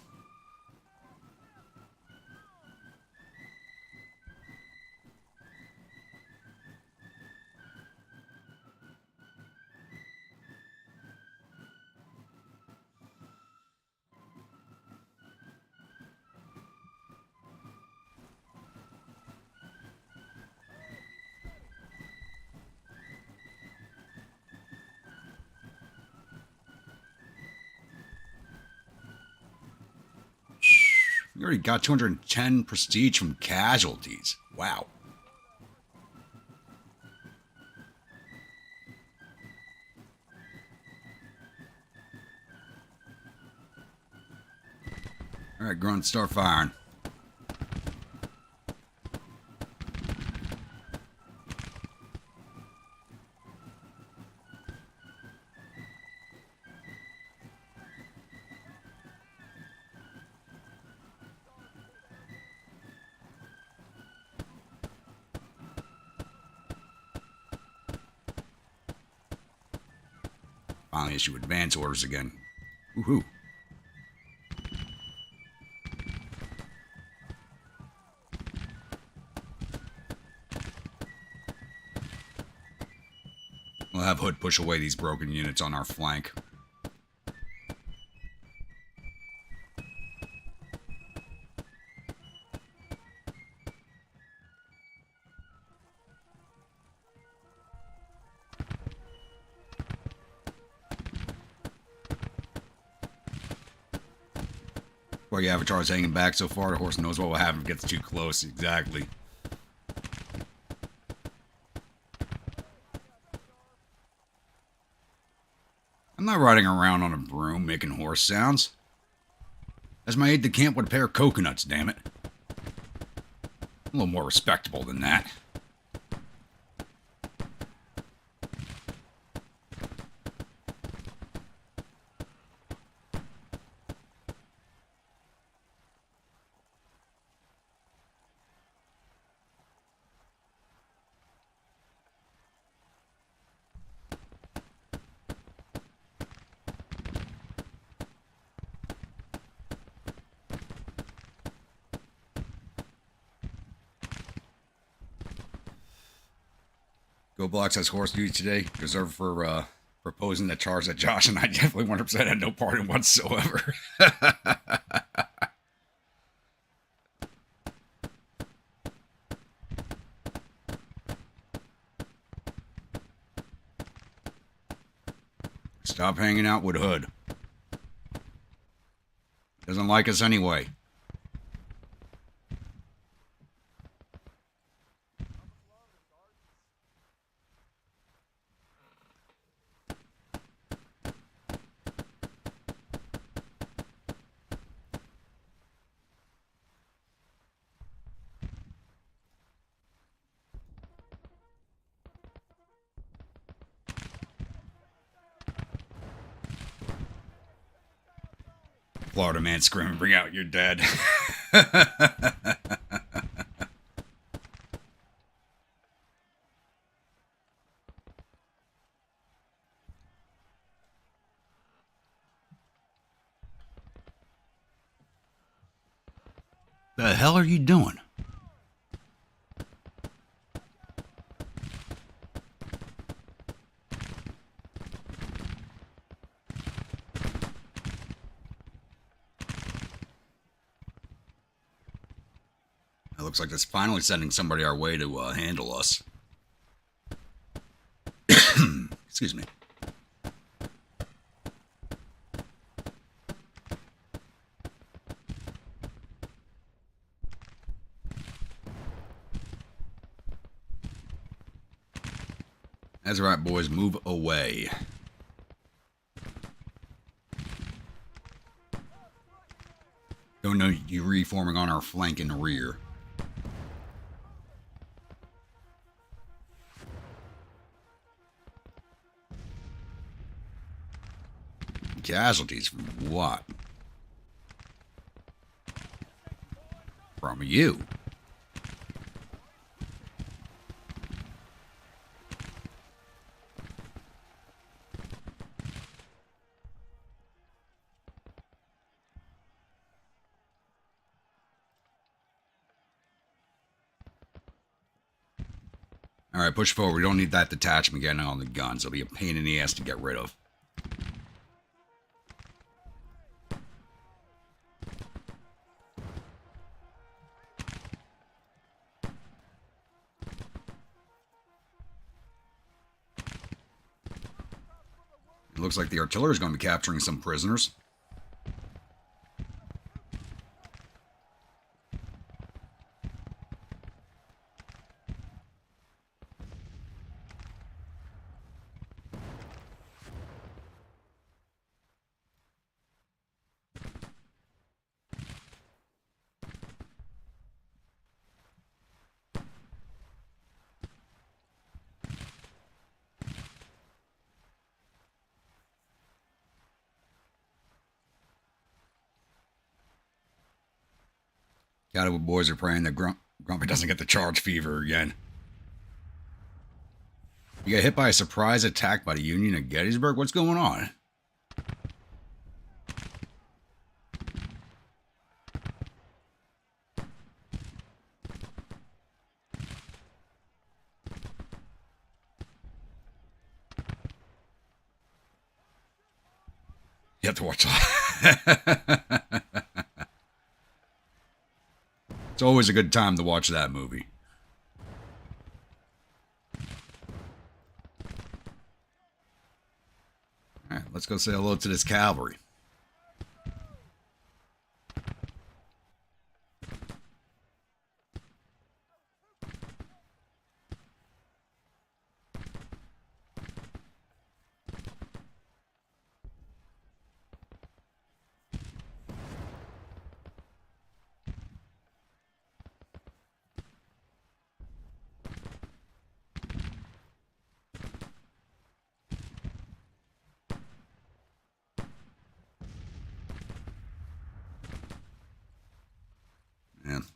A: We already got 210 prestige from casualties. Wow. Alright, Grunt, start firing. Finally issue advance orders again. Woohoo. We'll have Hood push away these broken units on our flank. Well, you have a charge hanging back so far, the horse knows what will happen if it gets too close. Exactly. I'm not riding around on a broom making horse sounds. As my aide-de-camp would pair coconuts, damn it. A little more respectable than that. Go Blocks has horse duty today. Reserved for proposing the charge that Josh and I definitely 100% had no part in whatsoever. Stop hanging out with Hood. Doesn't like us anyway. Florida man screaming, bring out your dad. The hell are you doing? It looks like it's finally sending somebody our way to handle us. Excuse me. That's right, boys. Move away. Don't know you reforming on our flank in the rear. Casualties from what? From you. Alright, push forward. We don't need that detachment getting on the guns. It'll be a pain in the ass to get rid of. It looks like the artillery is going to be capturing some prisoners. Catwood boys are praying that Grumpy doesn't get the charge fever again. You got hit by a surprise attack by the Union at Gettysburg? What's going on? You have to watch that. It's always a good time to watch that movie. Alright, let's go say hello to this cavalry.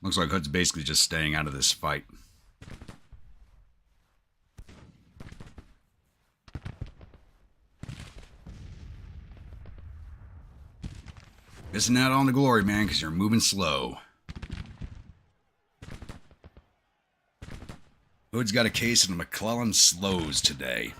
A: looks like Hood's basically just staying out of this fight. Missing out on the glory, man, because you're moving slow. Hood's got a case of the McClellan slows today.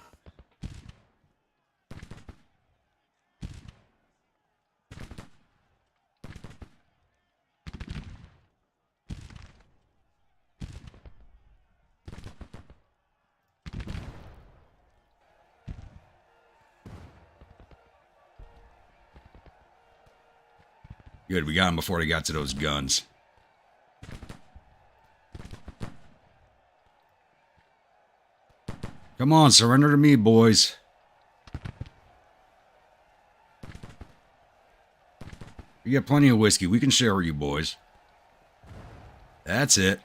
A: Good, we got him before they got to those guns. Come on, surrender to me, boys. We got plenty of whiskey. We can share with you, boys. That's it.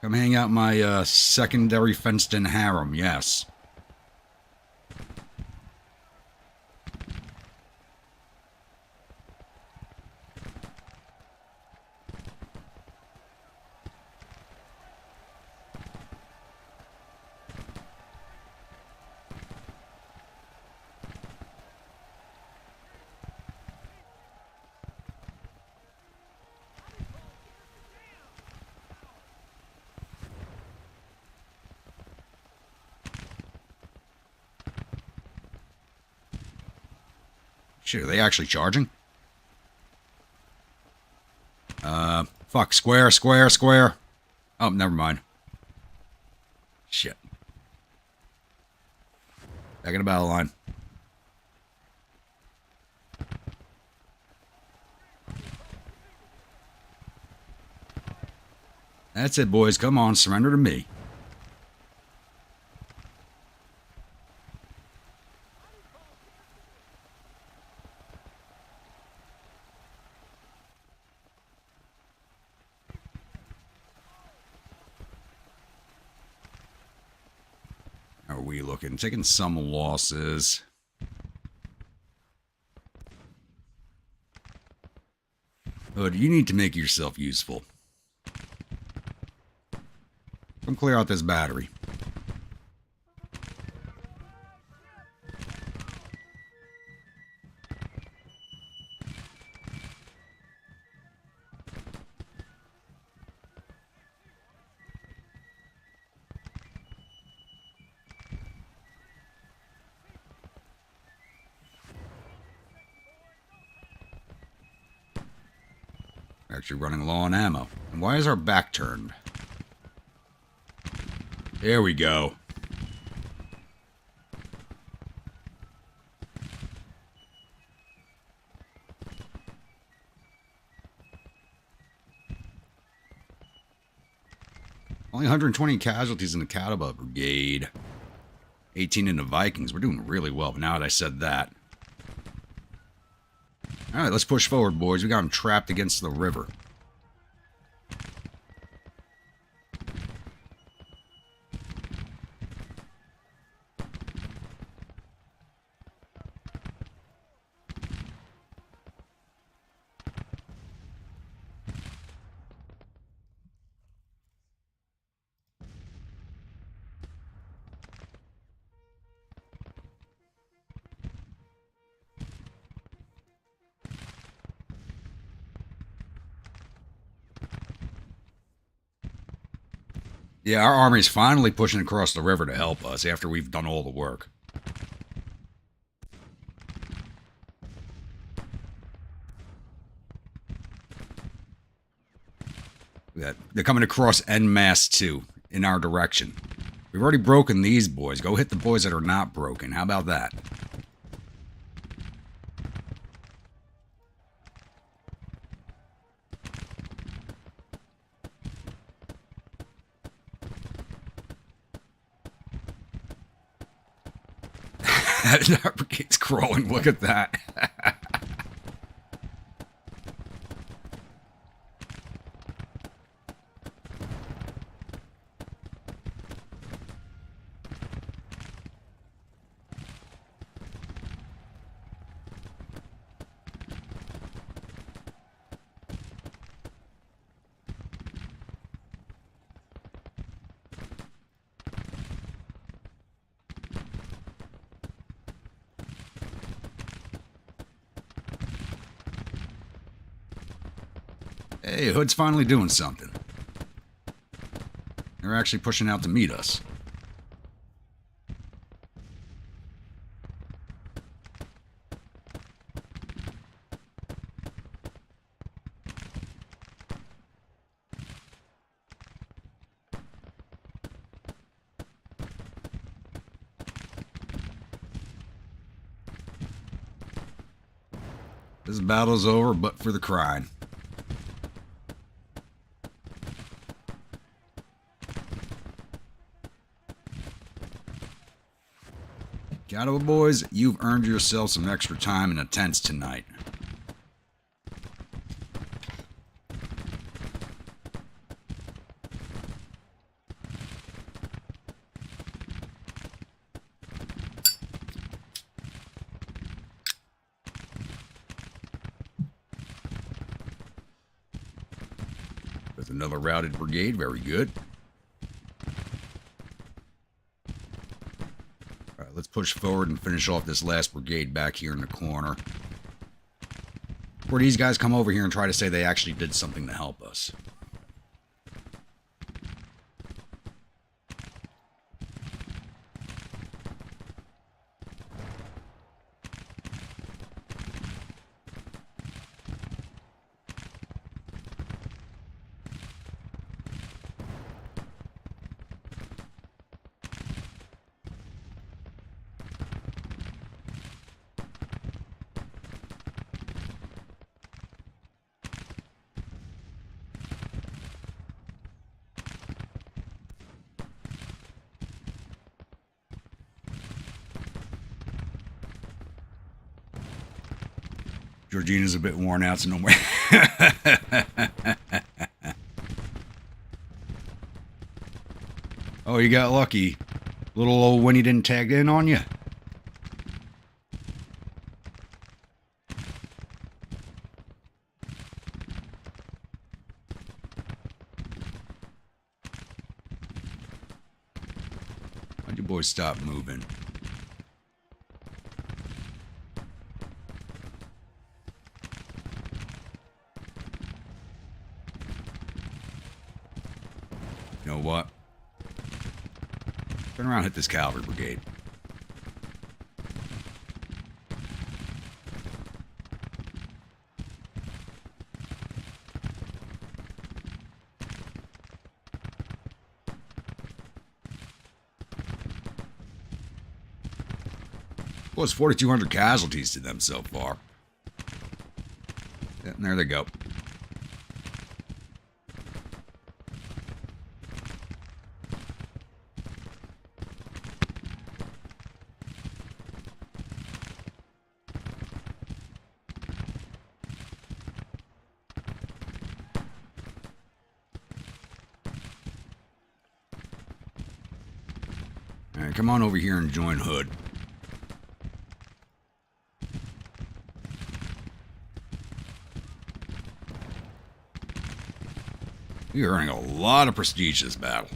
A: Come hang out in my secondary fenced-in harem, yes. Shit, are they actually charging? Fuck. Square, square, square. Oh, never mind. Shit. Back in the battle line. That's it, boys. Come on, surrender to me. How are we looking? Taking some losses. Hood, you need to make yourself useful. Come clear out this battery. Actually running low on ammo. And why is our back turned? There we go. Only 120 casualties in the Catawba Brigade. 18 in the Vikings. We're doing really well, but now that I said that. Alright, let's push forward, boys. We got them trapped against the river. Yeah, our army's finally pushing across the river to help us after we've done all the work. They're coming across en masse, too, in our direction. We've already broken these boys. Go hit the boys that are not broken. How about that? Our brigade's crawling. Look at that. Hey, Hood's finally doing something. They're actually pushing out to meet us. This battle's over, but for the crying. Cowboy boys, you've earned yourself some extra time in the tents tonight. With another routed brigade, very good. Alright, let's push forward and finish off this last brigade back here in the corner. Before these guys come over here and try to say they actually did something to help us. Georgina's a bit worn out, so no more. Oh, you got lucky. Little old Winnie didn't tag in on you. Why'd you boys stop moving? You know what? Turn around and hit this cavalry brigade. Well, it's 4,200 casualties to them so far. Yeah, and there they go. All right, come on over here and join Hood. You're earning a lot of prestige this battle.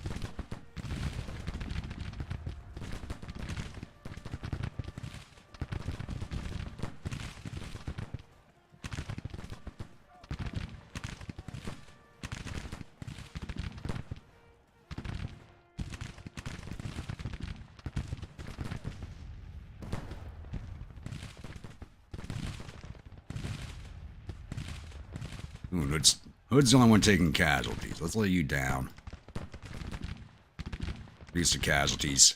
A: Ooh, Hood's the only one taking casualties. Let's lay you down. Reduce the casualties.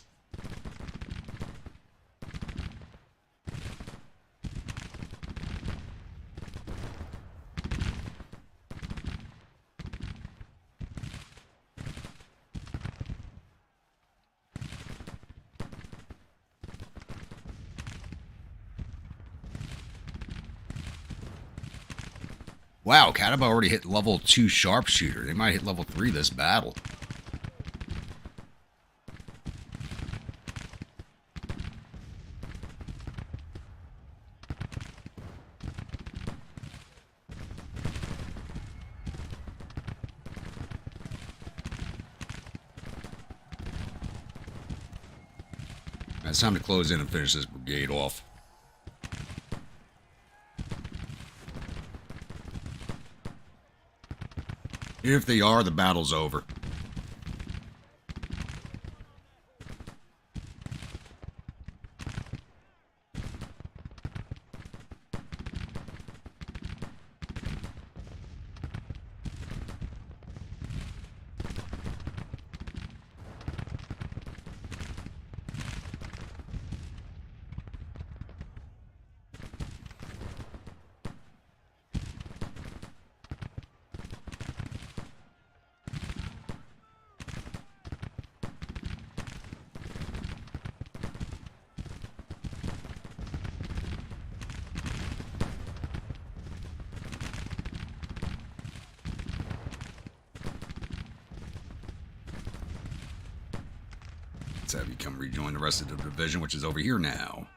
A: Wow, Cataba already hit level 2 sharpshooter. They might hit level 3 this battle. It's time to close in and finish this brigade off. If they are, the battle's over. Let's have you come rejoin the rest of the division, which is over here now.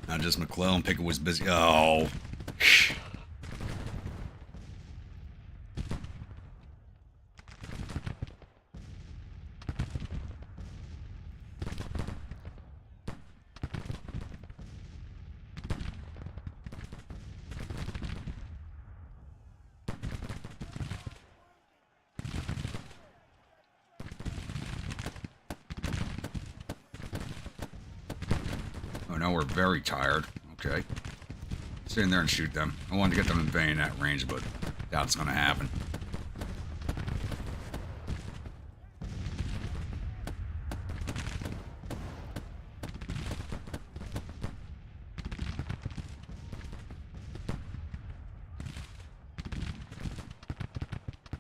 A: Not just McClellan. Pickett was busy. Oh. Oh, no, we're very tired. Okay. Sit in there and shoot them. I wanted to get them in bayonet range, but doubt it's going to happen.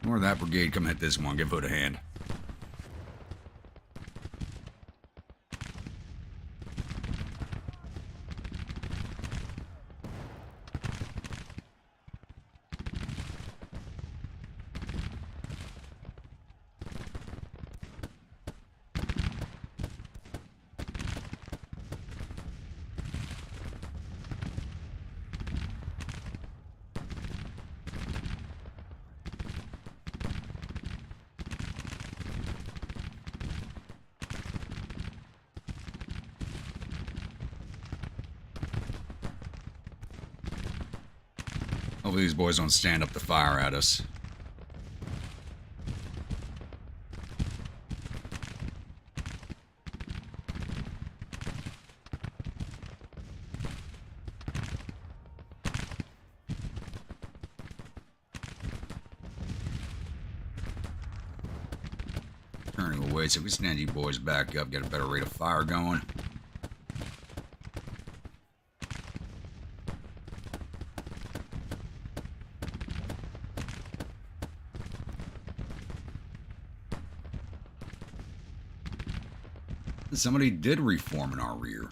A: Or that brigade come hit this one. Give Hood a hand. Hopefully these boys don't stand up to fire at us. Turning away, so we stand you boys back up, get a better rate of fire going. Somebody did reform in our rear.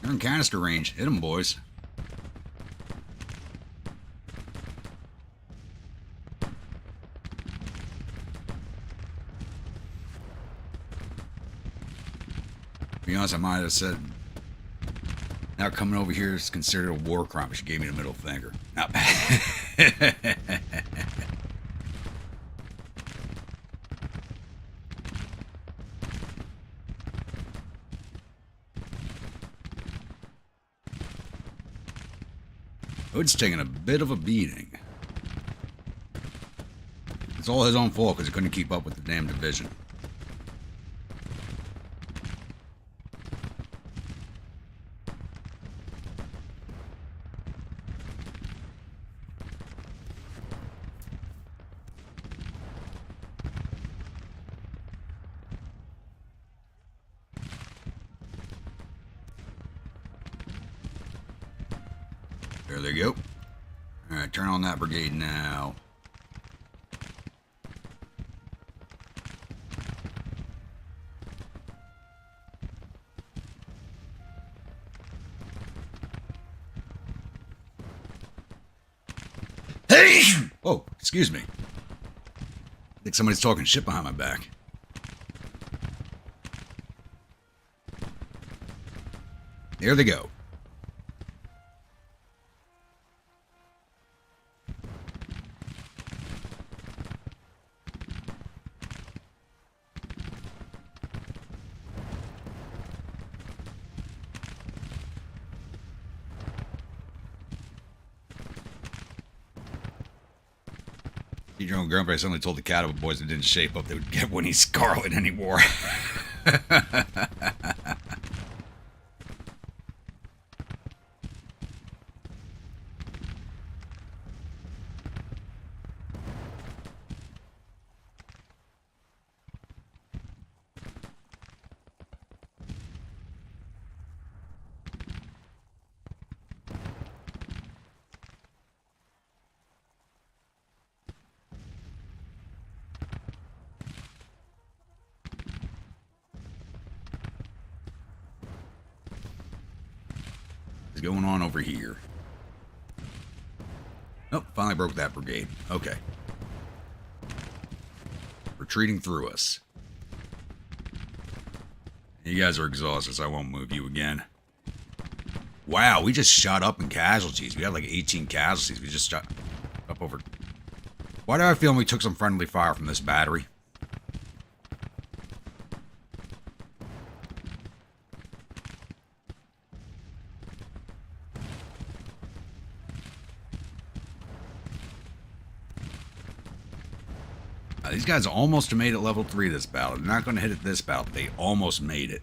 A: They're in canister range. Hit them, boys. To be honest, I might have said, now coming over here is considered a war crime, but she gave me the middle finger. Not bad. Hood's taking a bit of a beating. It's all his own fault because he couldn't keep up with the damn division. There they go. Alright, turn on that brigade now. Hey! Whoa, excuse me. I think somebody's talking shit behind my back. There they go. General Grumpy suddenly told the Catawba boys it didn't shape up they would get Winnie Scarlet anymore. What's going on over here? Oh, finally broke that brigade. Okay. Retreating through us. You guys are exhausted, so I won't move you again. Wow, we just shot up in casualties. We had like 18 casualties. We just shot up over... Why do I feel we took some friendly fire from this battery? These guys almost made it level 3 this battle. They're not going to hit it this battle, but they almost made it.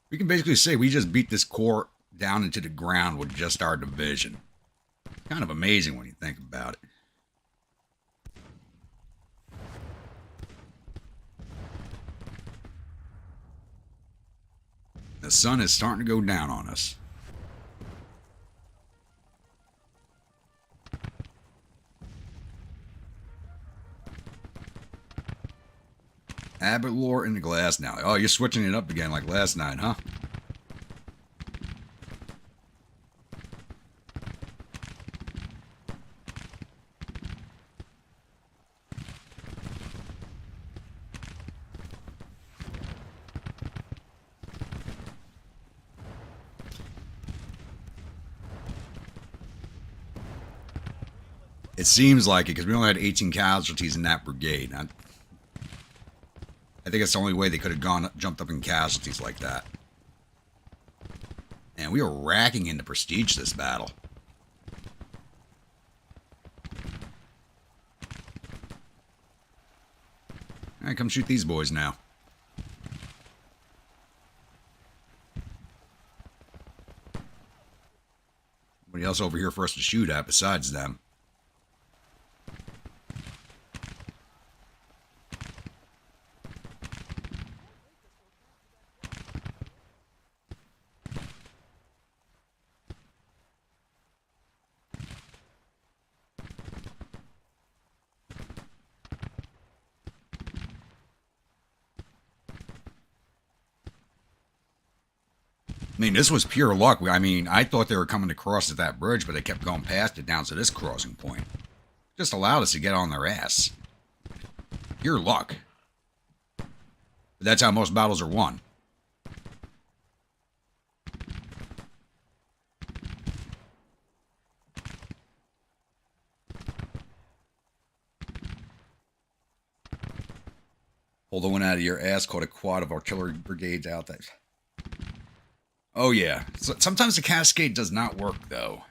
A: We can basically say we just beat this corps down into the ground with just our division. Kind of amazing when you think about it. The sun is starting to go down on us. Abbott lore in the glass now. Oh, you're switching it up again like last night, huh? It seems like it because we only had 18 casualties in that brigade. I think it's the only way they could have jumped up in casualties like that. And we were racking into prestige this battle. Alright, come shoot these boys now. Nobody else over here for us to shoot at besides them. I mean, this was pure luck. I mean, I thought they were coming across at that bridge, but they kept going past it down to this crossing point. Just allowed us to get on their ass. Pure luck. But that's how most battles are won. Pull the one out of your ass, caught a quad of artillery brigades out there. Oh, yeah. So, sometimes the cascade does not work, though.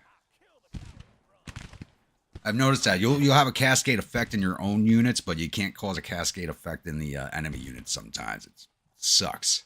A: I've noticed that. You'll have a cascade effect in your own units, but you can't cause a cascade effect in the enemy units sometimes. It sucks.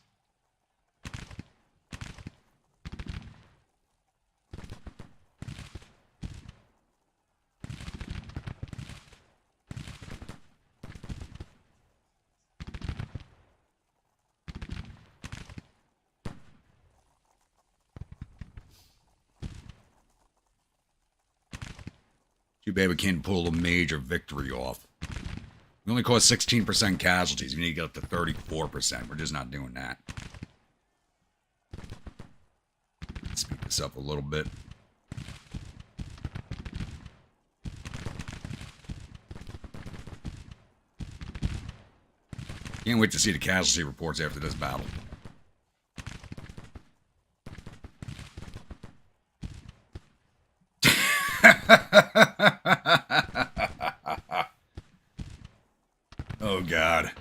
A: Too bad we can't pull a major victory off. We only caused 16% casualties. We need to get up to 34%. We're just not doing that. Speed this up a little bit. Can't wait to see the casualty reports after this battle. Oh, God. At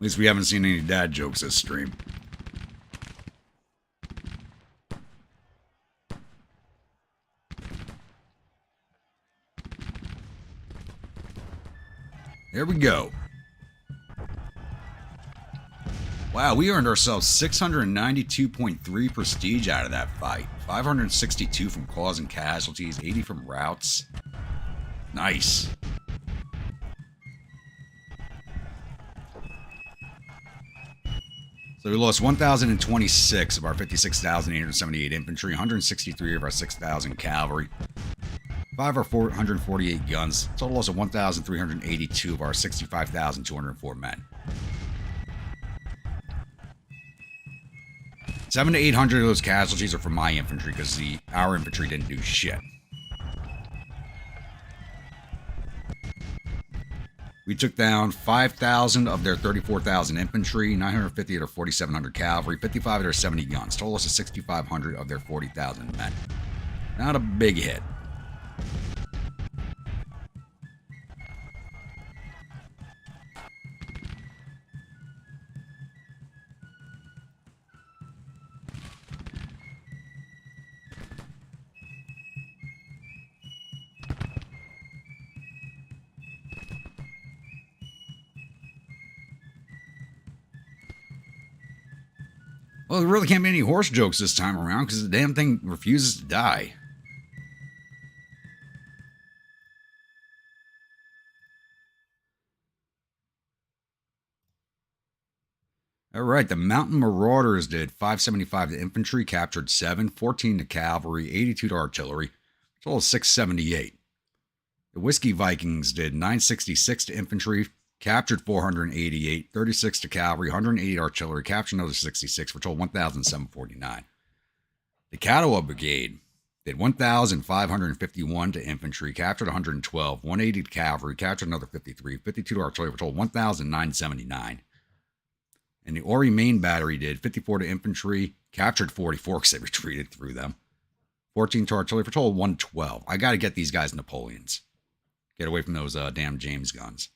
A: least we haven't seen any dad jokes this stream. There we go. Wow, we earned ourselves 692.3 prestige out of that fight. 562 from causing casualties, 80 from routes. Nice. So we lost 1,026 of our 56,878 infantry, 163 of our 6,000 cavalry, 5 of our 448 guns, total loss of 1,382 of our 65,204 men. 700 to 800 of those casualties are from my infantry because our infantry didn't do shit. We took down 5,000 of their 34,000 infantry, 950 of their 4,700 cavalry, 55 of their 70 guns, total loss of 6,500 of their 40,000 men. Not a big hit. Well, there really can't be any horse jokes this time around because the damn thing refuses to die. Alright, the Mountain Marauders did 575 to infantry, captured 7, 14 to cavalry, 82 to artillery, total of 678. The Whiskey Vikings did 966 to infantry, captured 488, 36 to cavalry, 180 to artillery, captured another 66, for a total 1,749. The Catawba Brigade did 1,551 to infantry, captured 112, 180 to cavalry, captured another 53, 52 to artillery, for a total 1,979. And the Ori Main Battery did 54 to infantry, captured 44 because they retreated through them. 14 to artillery for a total of 112. I got to get these guys Napoleons. Get away from those damn James guns.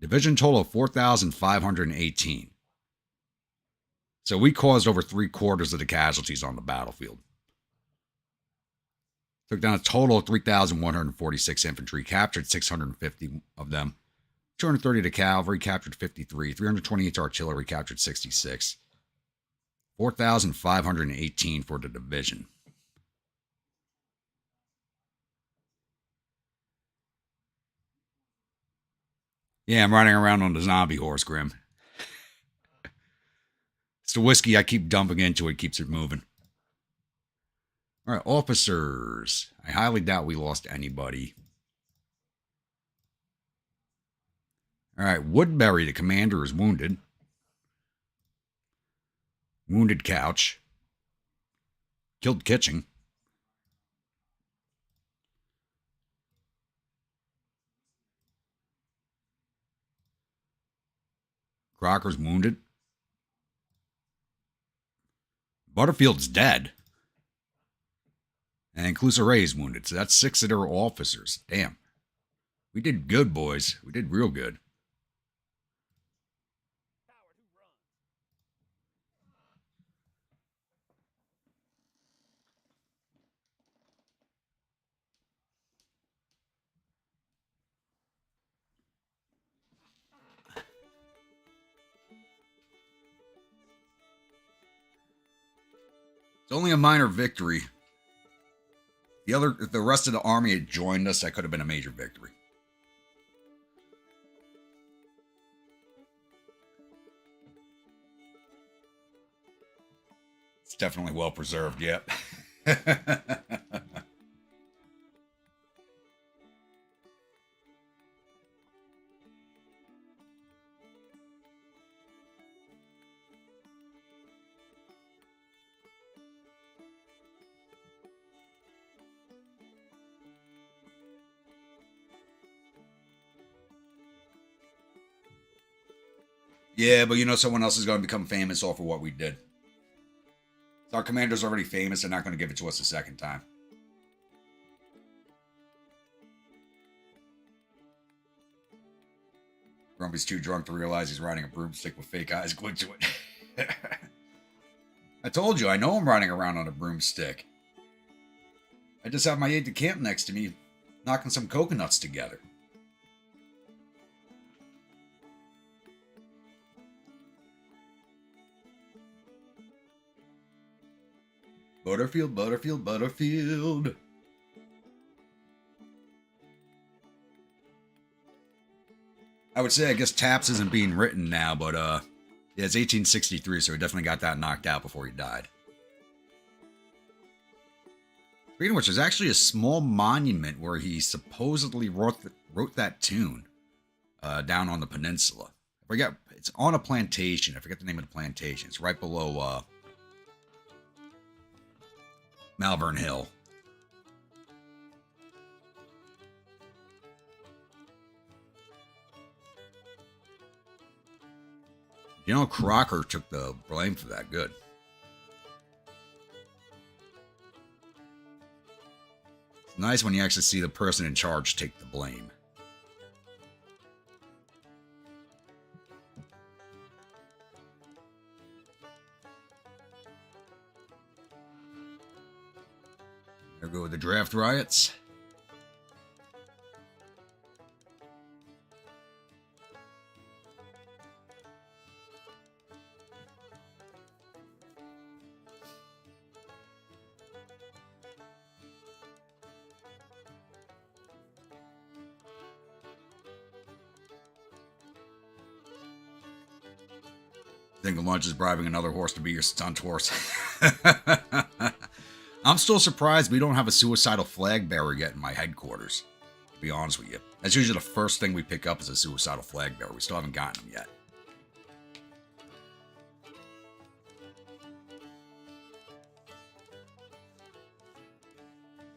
A: Division total of 4,518. So we caused over 3/4 of the casualties on the battlefield. Took down a total of 3,146 infantry, captured 650 of them. 230 to cavalry, captured 53. 328 to artillery, captured 66. 4,518 for the division. Yeah, I'm riding around on the zombie horse, Grim. It's the whiskey I keep dumping into it, keeps it moving. All right, officers. I highly doubt we lost anybody. All right, Woodbury, the commander, is wounded. Wounded Couch. Killed Kitching. Crocker's wounded. Butterfield's dead. And Cluseret is wounded. So that's 6 of their officers. Damn. We did good, boys. We did real good. It's only a minor victory. If the rest of the army had joined us, that could have been a major victory. It's definitely well preserved, yep. Yeah, but you know someone else is going to become famous off of what we did. Our commander's already famous. They're not going to give it to us a second time. Grumpy's too drunk to realize he's riding a broomstick with fake eyes glued to it. I told you, I know I'm riding around on a broomstick. I just have my aide-de-camp next to me, knocking some coconuts together. Butterfield, Butterfield, Butterfield. I would say, I guess Taps isn't being written now, but yeah, it's 1863, so he definitely got that knocked out before he died. Speaking of which, there's actually a small monument where he supposedly wrote that tune down on the peninsula. I forget, it's on a plantation. I forget the name of the plantation. It's right below Malvern Hill. You know, Crocker took the blame for that. Good. It's nice when you actually see the person in charge take the blame. There go with the draft riots. Single Lunch is bribing another horse to be your stunt horse. I'm still surprised we don't have a suicidal flag bearer yet in my headquarters, to be honest with you. That's usually the first thing we pick up is a suicidal flag bearer. We still haven't gotten them yet.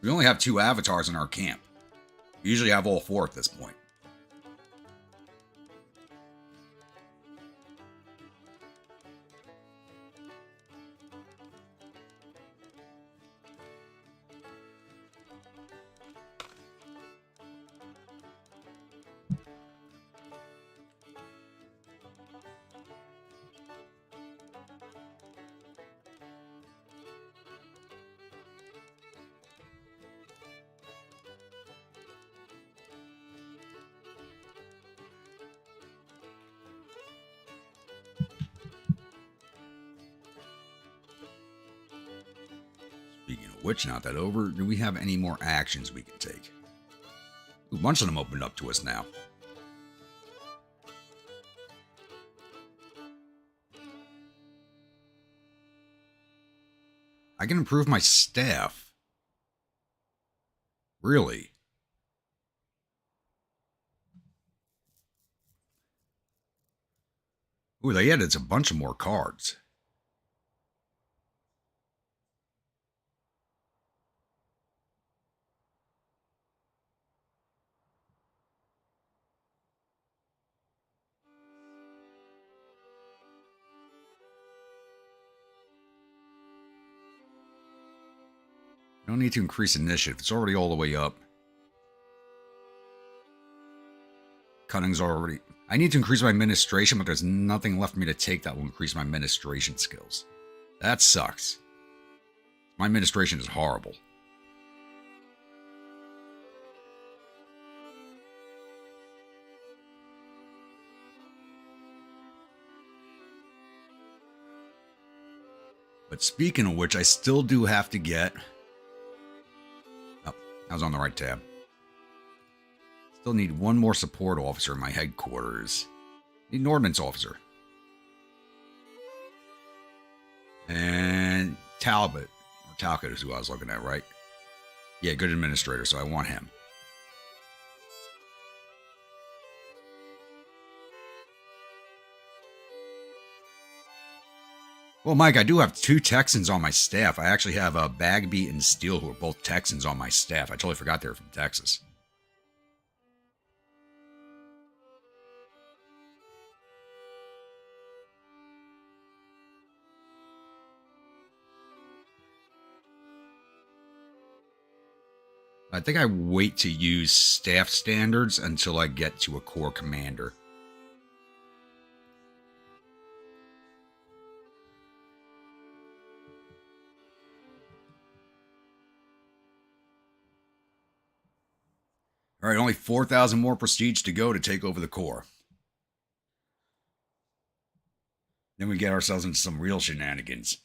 A: We only have 2 avatars in our camp. We usually have all 4 at this point. Speaking of which, not that over, do we have any more actions we can take? Ooh, a bunch of them opened up to us now. I can improve my staff. Really? Ooh, they added a bunch of more cards. No need to increase initiative. It's already all the way up. Cunning's already... I need to increase my administration, but there's nothing left for me to take that will increase my administration skills. That sucks. My administration is horrible. But speaking of which, I still do have to get... Oh, I was on the right tab. Still need one more support officer in my headquarters. Need an ordnance officer. And Talbot, or Talcott is who I was looking at, right? Yeah, good administrator, so I want him. Well, Mike, I do have 2 Texans on my staff. I actually have Bagby and Steele, who are both Texans on my staff. I totally forgot they were from Texas. I think I wait to use staff standards until I get to a corps commander. All right, only 4,000 more prestige to go to take over the corps. Then we get ourselves into some real shenanigans.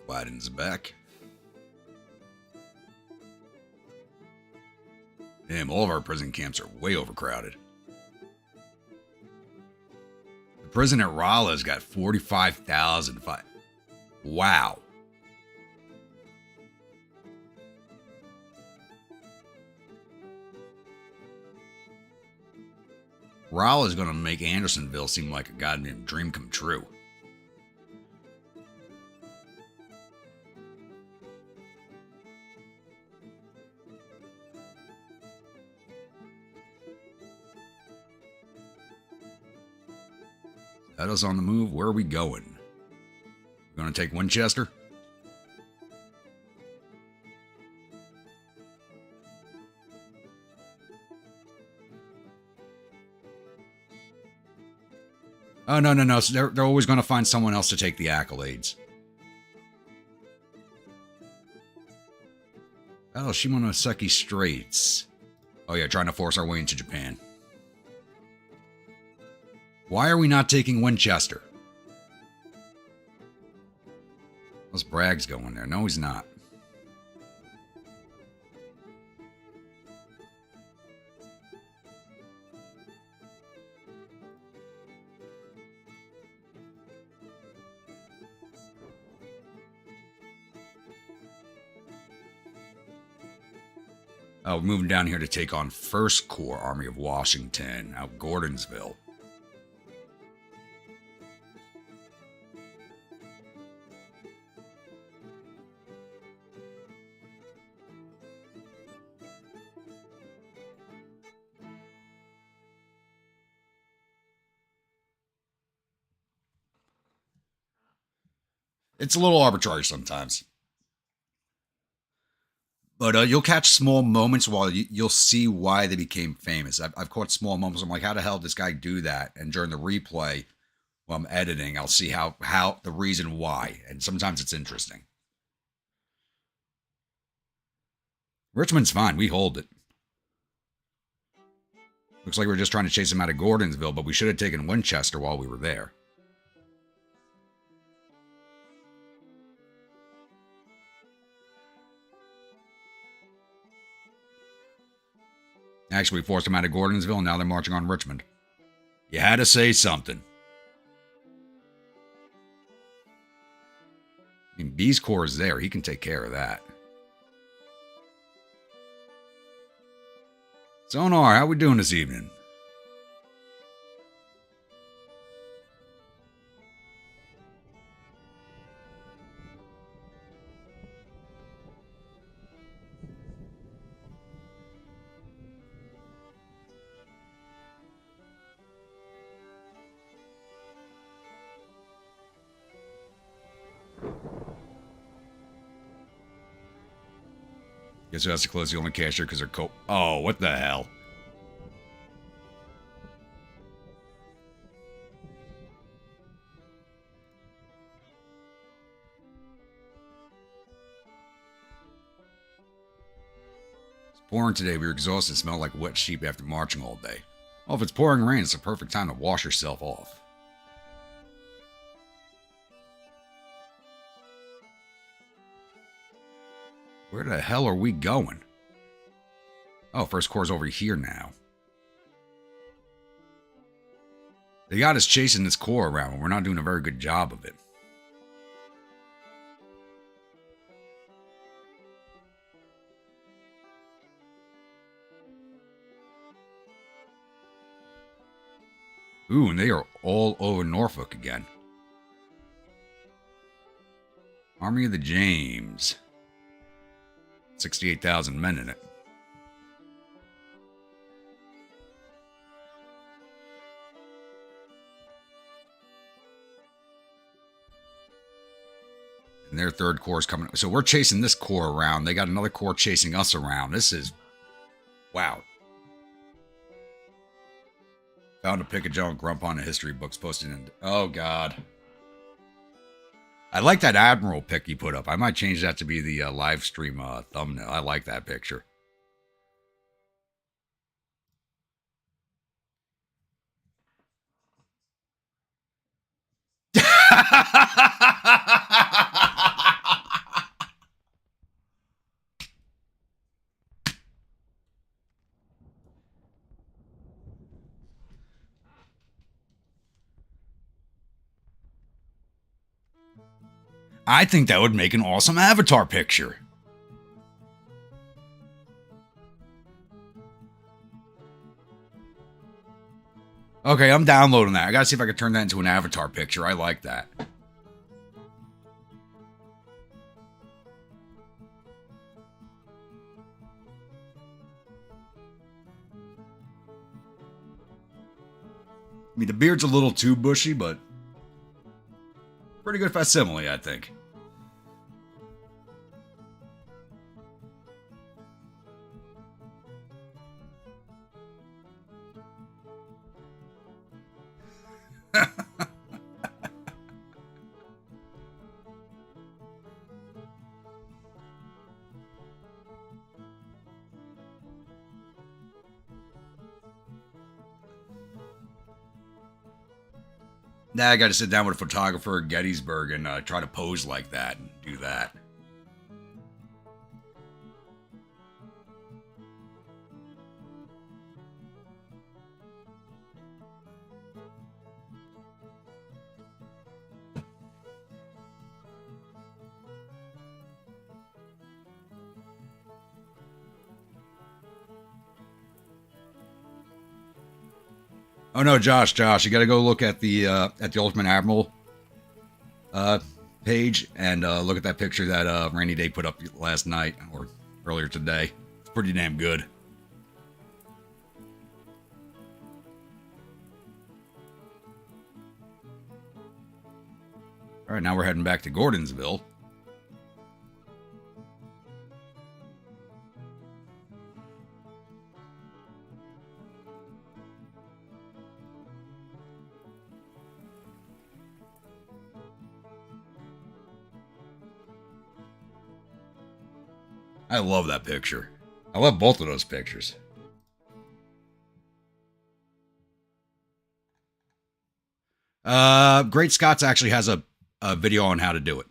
A: Biden's back. Damn, all of our prison camps are way overcrowded. The prison at Rolla's got 45,000. Wow. Rolla's going to make Andersonville seem like a goddamn dream come true. That is on the move. Where are we going? We're going to take Winchester? Oh, no. So they're always going to find someone else to take the accolades. Oh, Shimonoseki Straits. Oh, yeah, trying to force our way into Japan. Why are we not taking Winchester? Unless Bragg's going there. No, he's not. Oh, we're moving down here to take on 1st Corps Army of Washington out Gordonsville. It's a little arbitrary sometimes. But you'll catch small moments while you'll see why they became famous. I've caught small moments. I'm like, how the hell did this guy do that? And during the replay, while I'm editing, I'll see how the reason why. And sometimes it's interesting. Richmond's fine. We hold it. Looks like we're just trying to chase him out of Gordonsville, but we should have taken Winchester while we were there. Actually, we forced them out of Gordonsville, and now they're marching on Richmond. You had to say something. I mean, B's Corps is there. He can take care of that. Sonar, how we doing this evening? Guess who has to close the only cashier because they're Oh, what the hell? It's pouring today. We were exhausted. Smelled like wet sheep after marching all day. Well, if it's pouring rain, it's a perfect time to wash yourself off. Where the hell are we going? Oh, first core's over here now. They got us chasing this core around, and we're not doing a very good job of it. Ooh, and they are all over Norfolk again. Army of the James. 68,000 men in it. And their third corps is coming. So we're chasing this corps around. They got another corps chasing us around. This is... wow. Found a pic of John Grump on the history books posted in... oh, God. I like that Admiral pic you put up. I might change that to be the live stream thumbnail. I like that picture. I think that would make an awesome avatar picture. Okay, I'm downloading that. I gotta see if I can turn that into an avatar picture. I like that. I mean, the beard's a little too bushy, but pretty good facsimile, I think. Now I got to sit down with a photographer at Gettysburg and try to pose like that and do that. Oh no, Josh, you got to go look at the Ultimate Admiral page and look at that picture that Rainy Day put up last night or earlier today. It's pretty damn good. All right, now we're heading back to Gordonsville. I love that picture. I love both of those pictures. Great Scots actually has a video on how to do it.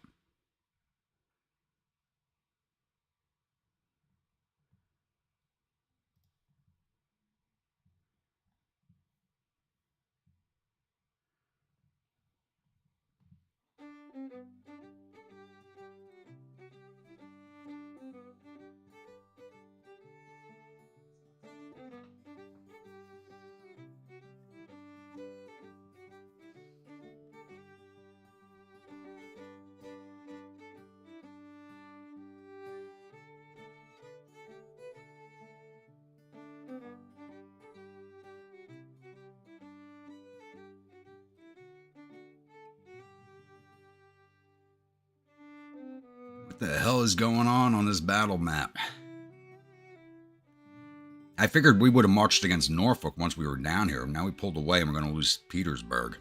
A: What the hell is going on this battle map? I figured we would have marched against Norfolk once we were down here. Now we pulled away and we're going to lose Petersburg.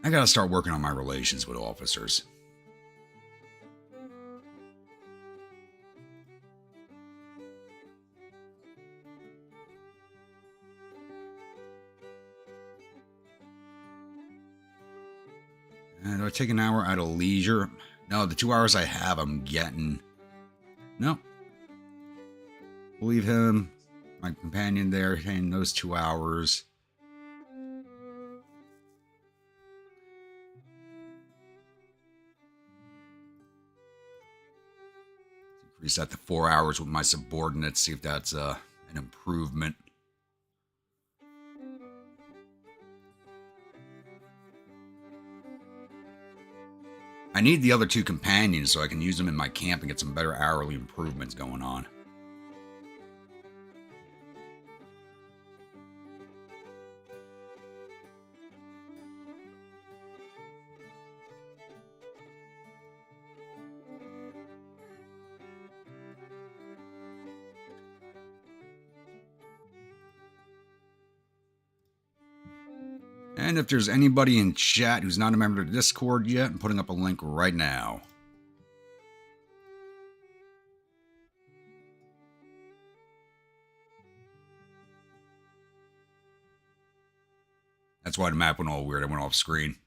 A: I got to start working on my relations with officers. Do I take an hour out of leisure? No, the 2 hours I have, I'm getting... No. We'll leave him, my companion there, in those 2 hours. Increase that to 4 hours with my subordinates, see if that's an improvement. I need the other 2 companions so I can use them in my camp and get some better hourly improvements going on. And if there's anybody in chat who's not a member of the Discord yet, I'm putting up a link right now. That's why the map went all weird. I went off screen.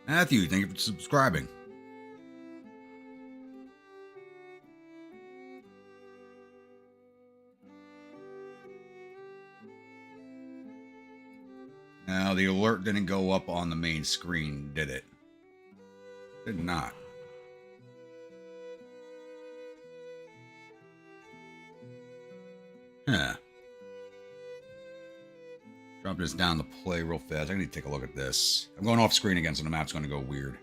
A: Matthew, thank you for subscribing. Now, the alert didn't go up on the main screen, did it? Did not. Huh. Drop this down to play real fast. I need to take a look at this. I'm going off screen again, so the map's going to go weird.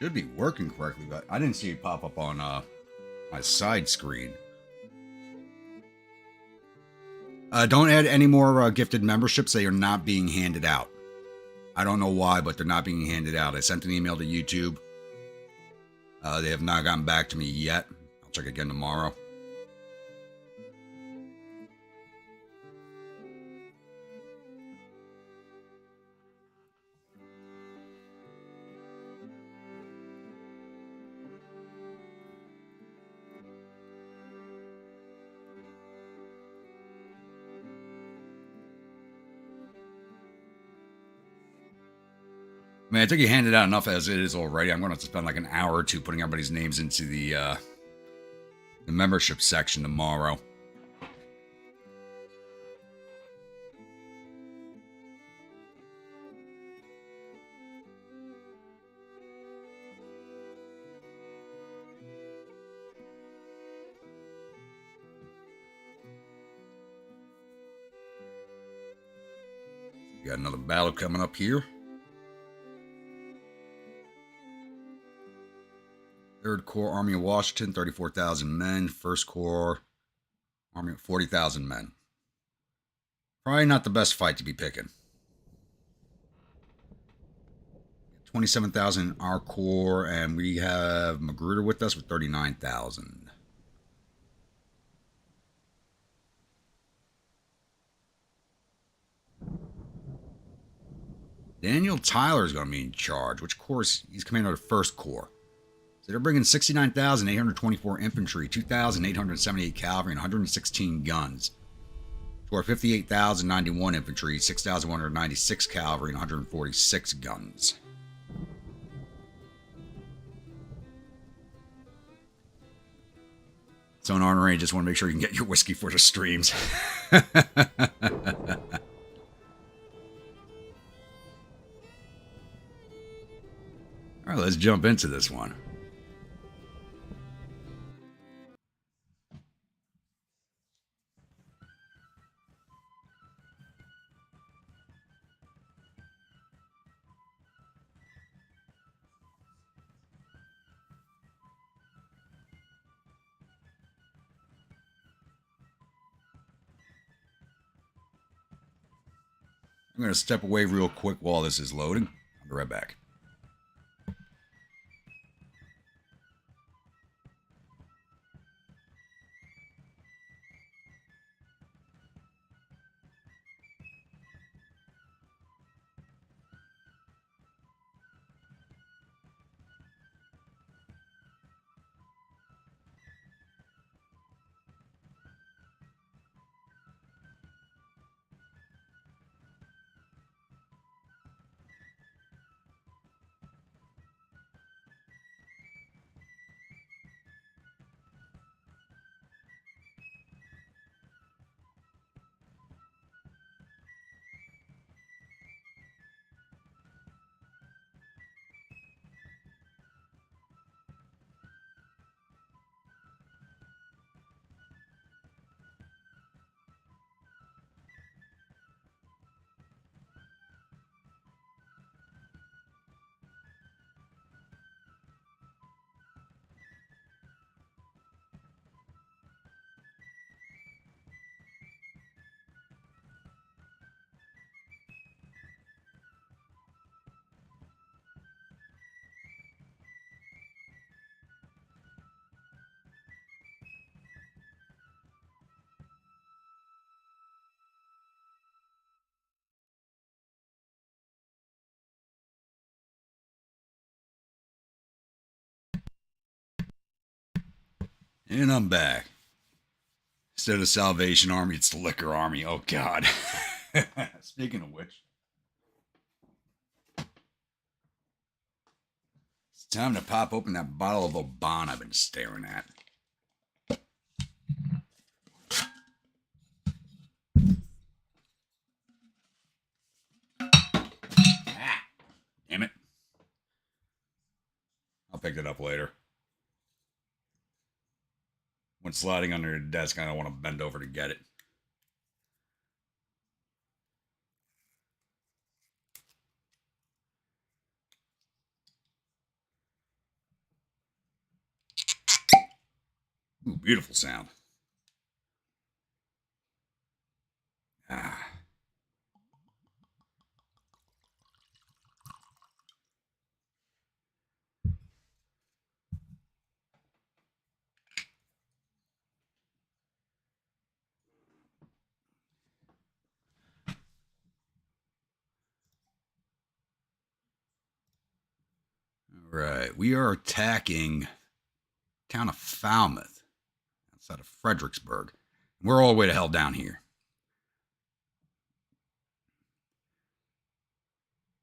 A: Should be working correctly, but I didn't see it pop up on my side screen. Don't add any more gifted memberships. They are not being handed out. I don't know why, but they're not being handed out. I sent an email to YouTube. They have not gotten back to me yet. I'll check again tomorrow. I mean, I think you handed out enough as it is already. I'm going to have to spend like an hour or two putting everybody's names into the membership section tomorrow. We got another battle coming up here. 3rd Corps Army of Washington, 34,000 men. 1st Corps Army of 40,000 men. Probably not the best fight to be picking. 27,000 in our Corps, and we have Magruder with us with 39,000. Daniel Tyler is going to be in charge. Which Corps? He's commander of the 1st Corps. So they're bringing 69,824 infantry, 2,878 cavalry, and 116 guns. To our 58,091 infantry, 6,196 cavalry, and 146 guns. So in Honorary, just want to make sure you can get your whiskey for the streams. All right, let's jump into this one. I'm going to step away real quick while this is loading. I'll be right back. And I'm back. Instead of Salvation Army, it's the Liquor Army. Oh, God. Speaking of which, it's time to pop open that bottle of Oban I've been staring at. Ah, damn it. I'll pick it up later. When sliding under your desk, I don't want to bend over to get it. Ooh, beautiful sound. Ah. All right, we are attacking town of Falmouth, outside of Fredericksburg. We're all the way to hell down here.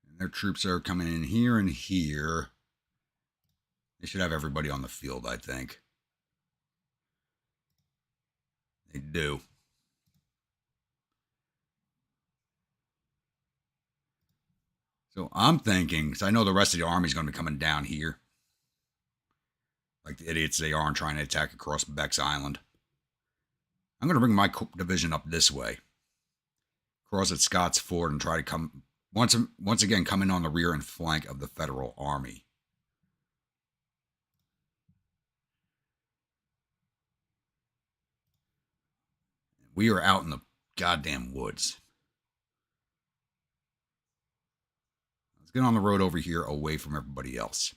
A: And their troops are coming in here and here. They should have everybody on the field, I think. They do. So I'm thinking, because I know the rest of the army is going to be coming down here. Like the idiots they are and trying to attack across Beck's Island. I'm going to bring my division up this way. Cross at Scott's Ford and try to come, once again, come in on the rear and flank of the Federal Army. We are out in the goddamn woods. Let's get on the road over here away from everybody else.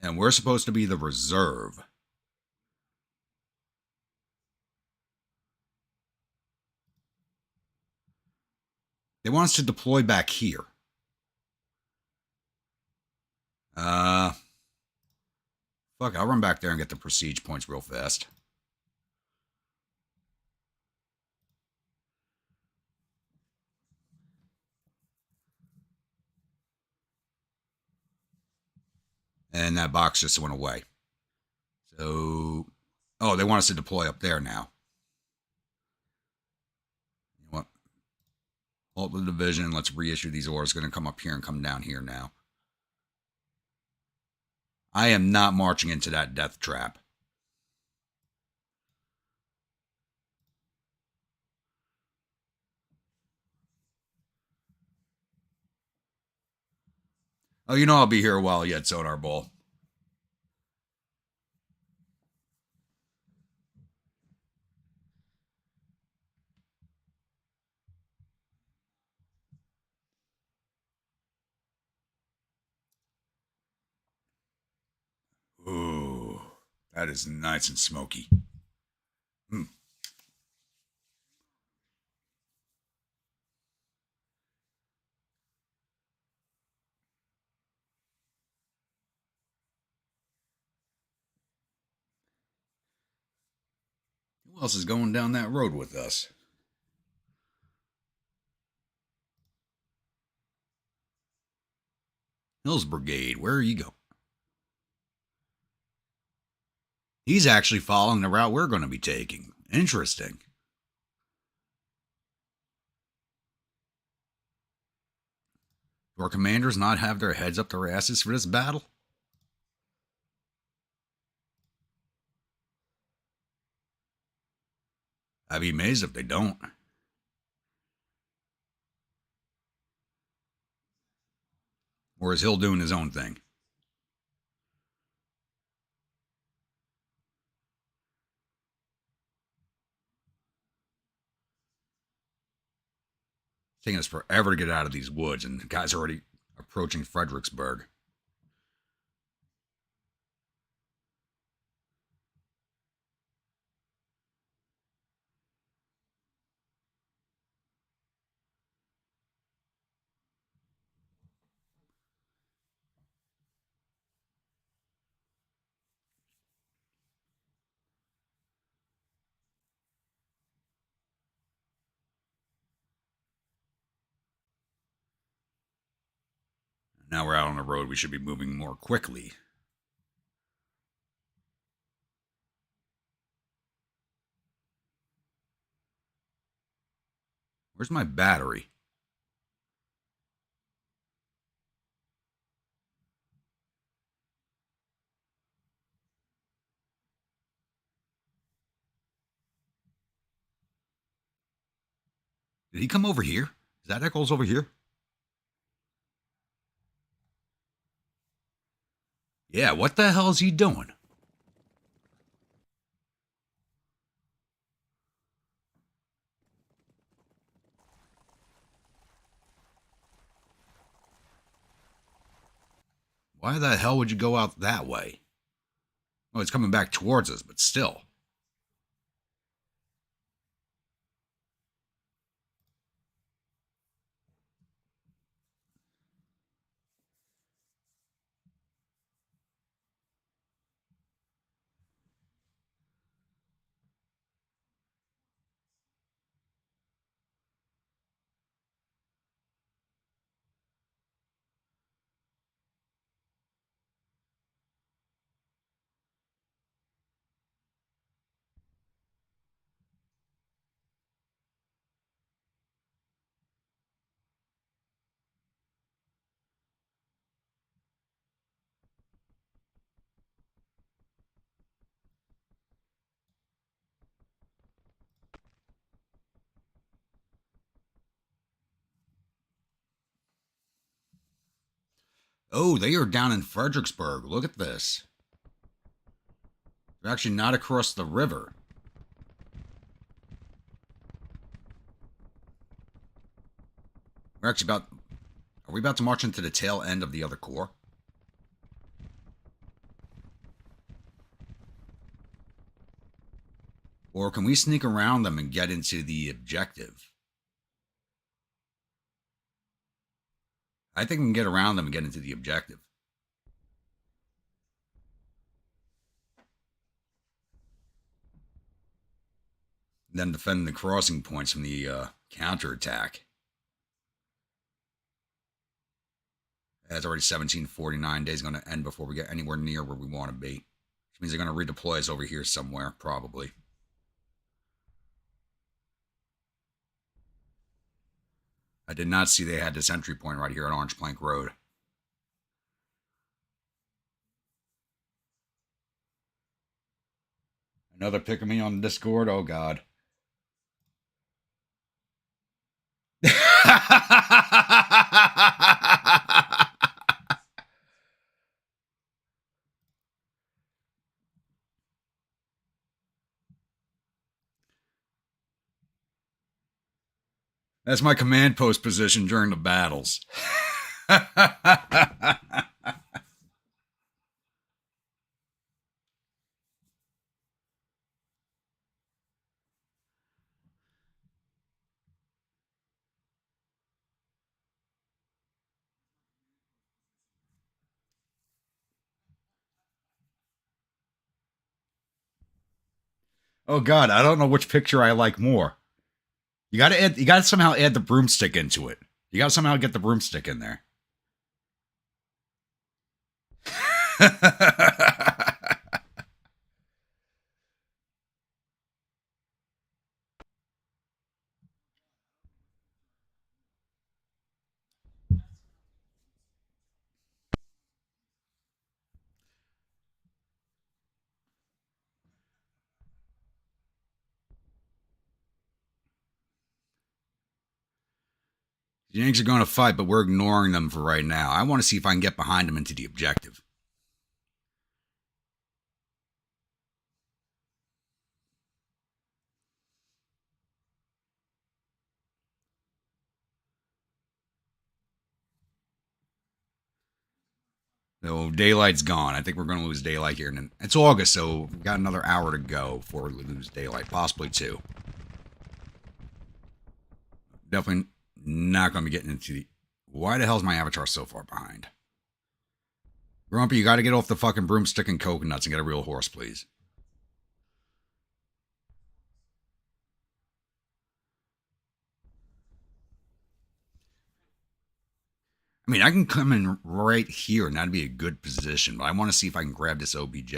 A: And we're supposed to be the reserve. They want us to deploy back here. Fuck, I'll run back there and get the prestige points real fast. And that box just went away. So, oh, they want us to deploy up there now. You know what? Halt the division. Let's reissue these orders. Going to come up here and come down here now. I am not marching into that death trap. Oh, you know I'll be here a while yet, Sonar Bowl. Ooh, that is nice and smoky. Mm. Who else is going down that road with us? Hills Brigade, where are you going? He's actually following the route we're going to be taking. Interesting. Do our commanders not have their heads up their asses for this battle? I'd be amazed if they don't. Or is Hill doing his own thing? It's taking us forever to get out of these woods, and the guys are already approaching Fredericksburg. Now we're out on the road. We should be moving more quickly. Where's my battery? Did he come over here? Is that Eccles over here? Yeah, what the hell is he doing? Why the hell would you go out that way? Oh, it's coming back towards us, but still. Oh, they are down in Fredericksburg. Look at this. They're actually not across the river. We're actually about... Are we about to march into the tail end of the other corps? Or can we sneak around them and get into the objective? I think we can get around them and get into the objective. Then defend the crossing points from the counterattack. It's already 1749. Days going to end before we get anywhere near where we want to be. Which means they're going to redeploy us over here somewhere, probably. I did not see they had this entry point right here on Orange Plank Road. Another pick of me on Discord? Oh, God. That's my command post position during the battles. Oh, God, I don't know which picture I like more. You gotta somehow add the broomstick into it. You gotta somehow get the broomstick in there. The Yanks are going to fight, but we're ignoring them for right now. I want to see if I can get behind them into the objective. So daylight's gone. I think we're going to lose daylight here. And it's August, so we've got another hour to go before we lose daylight. Possibly two. Definitely not going to be getting into the... Why the hell is my avatar so far behind? Grumpy, you got to get off the fucking broomstick and coconuts and get a real horse, please. I mean, I can come in right here, and that'd be a good position, but I want to see if I can grab this OBJ.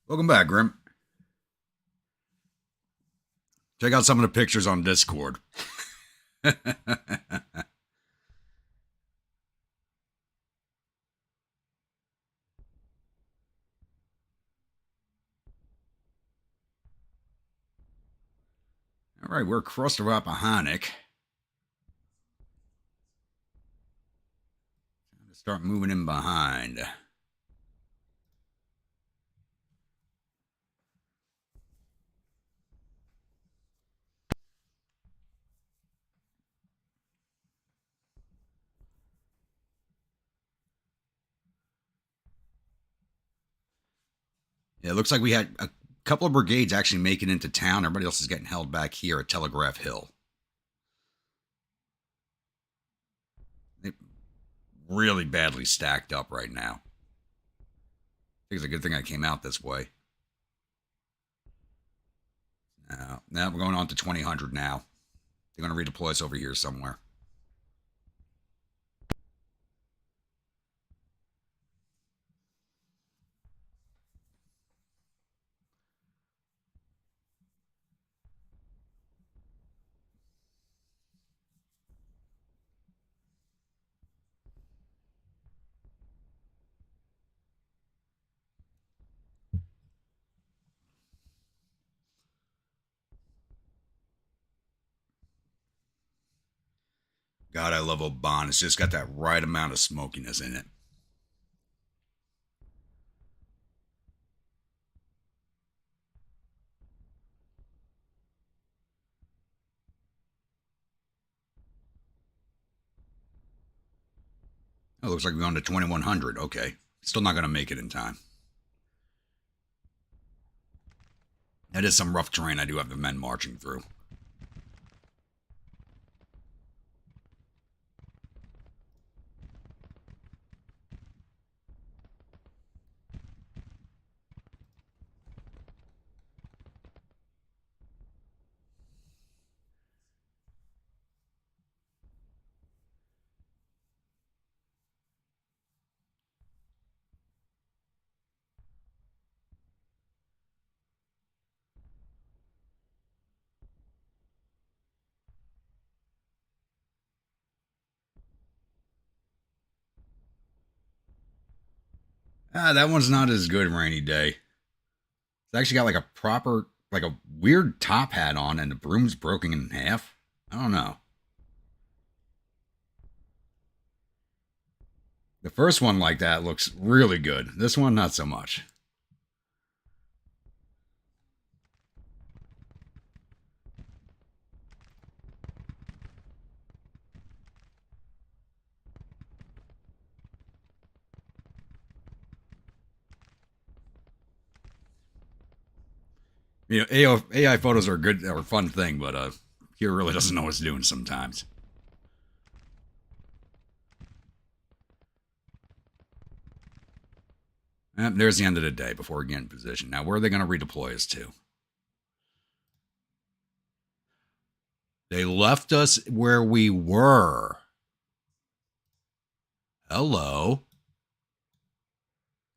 A: Welcome back, Grim. Check out some of the pictures on Discord. All right, we're across the Rappahannock. Start moving in behind. Yeah, it looks like we had a couple of brigades actually make it into town. Everybody else is getting held back here at Telegraph Hill. They really badly stacked up right now. I think it's a good thing I came out this way. Now we're going on to 2000 now. They're going to redeploy us over here somewhere. God, I love Oban. It's just got that right amount of smokiness in it. Oh, looks like we're going to 2100. Okay. Still not going to make it in time. That is some rough terrain I do have the men marching through. Ah, that one's not as good, rainy day. It's actually got like a proper, like a weird top hat on, and the broom's broken in half. I don't know. The first one like that looks really good. This one, not so much. You know, AI photos are good, are a fun thing, but here really doesn't know what it's doing sometimes. There's the end of the day before we get in position. Now, where are they going to redeploy us to? They left us where we were. Hello.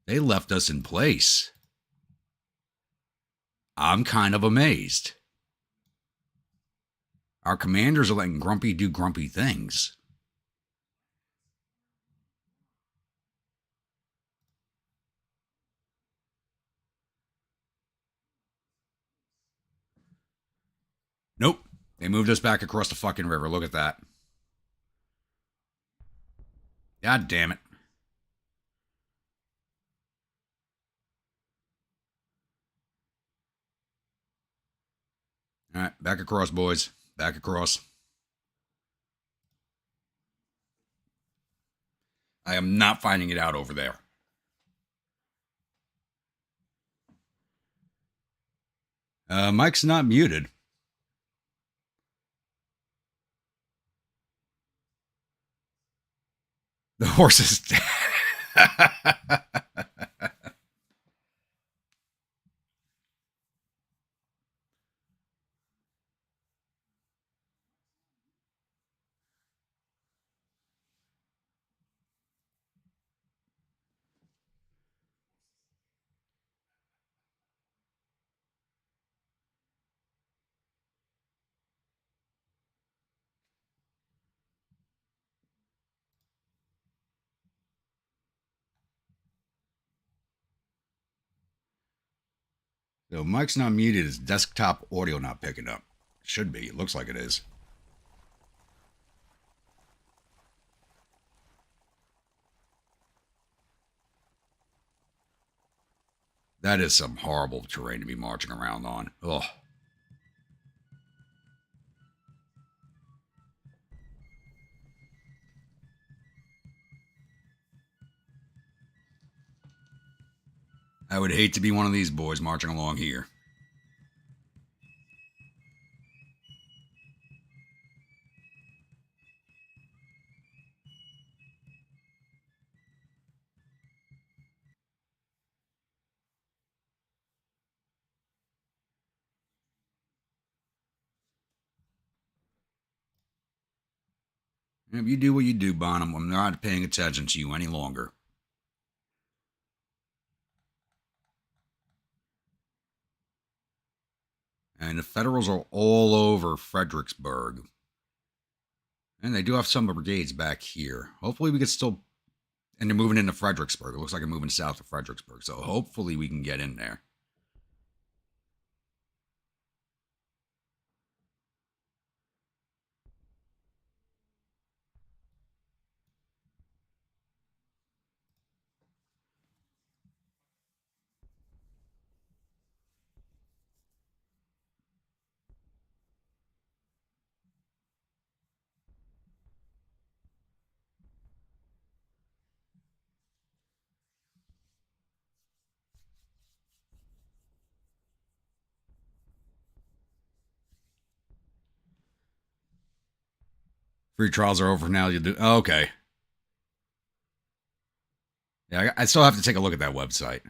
A: They left us in place. I'm kind of amazed. Our commanders are letting Grumpy do grumpy things. Nope. They moved us back across the fucking river. Look at that. God damn it. All right, back across, boys. Back across. I am not finding it out over there. Mike's not muted. The horse is dead. So Mike's not muted. His desktop audio not picking up. Should be. It looks like it is. That is some horrible terrain to be marching around on. Ugh. I would hate to be one of these boys marching along here. If you do what you do, Bonham, I'm not paying attention to you any longer. And the Federals are all over Fredericksburg. And they do have some brigades back here. Hopefully we can still... And they're moving into Fredericksburg. It looks like they're moving south of Fredericksburg. So hopefully we can get in there. Free trials are over now. You do okay. Yeah, I still have to take a look at that website.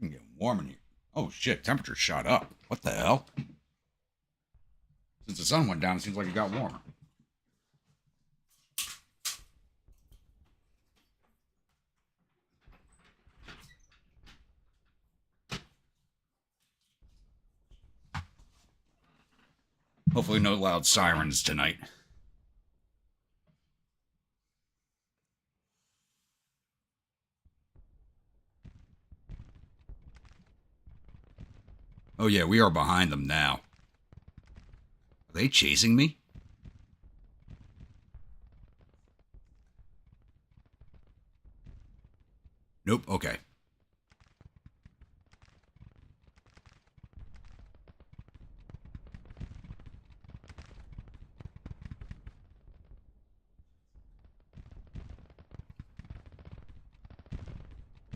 A: It's getting warm in here. Oh shit, temperature shot up. What the hell? Since the sun went down, it seems like it got warmer. Hopefully no loud sirens tonight. Oh yeah, we are behind them now. Are they chasing me? Nope, okay.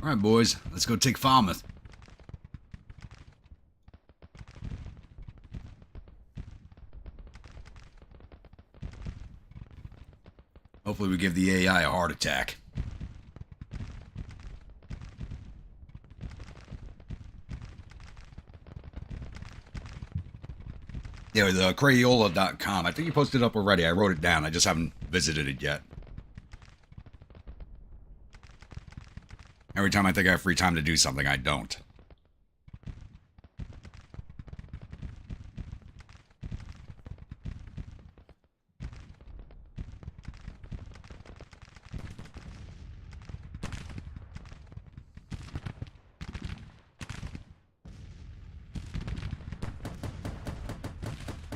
A: All right, boys, let's go take Falmouth. Hopefully we give the AI a heart attack. Yeah, the Crayola.com. I think you posted it up already. I wrote it down. I just haven't visited it yet. Every time I think I have free time to do something, I don't.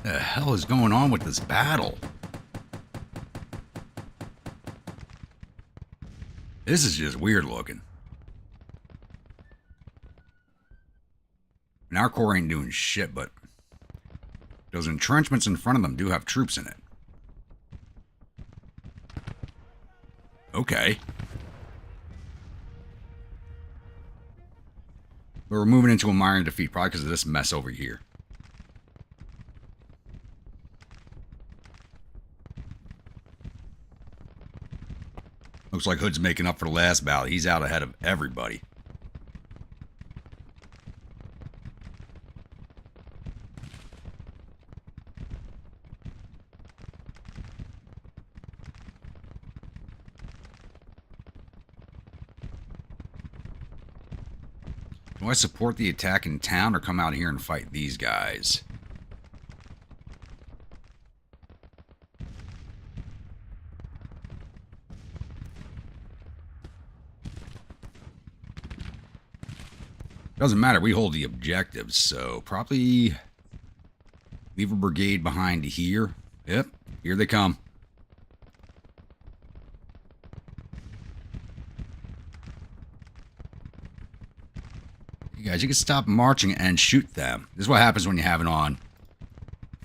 A: The hell is going on with this battle? This is just weird looking. And our corps ain't doing shit, but those entrenchments in front of them do have troops in it. Okay. But we're moving into a minor defeat, probably because of this mess over here. Looks like Hood's making up for the last battle. He's out ahead of everybody. Do I support the attack in town or come out here and fight these guys? Doesn't matter. We hold the objectives, so probably leave a brigade behind here. Yep, here they come. You guys, you can stop marching and shoot them. This is what happens when you have it on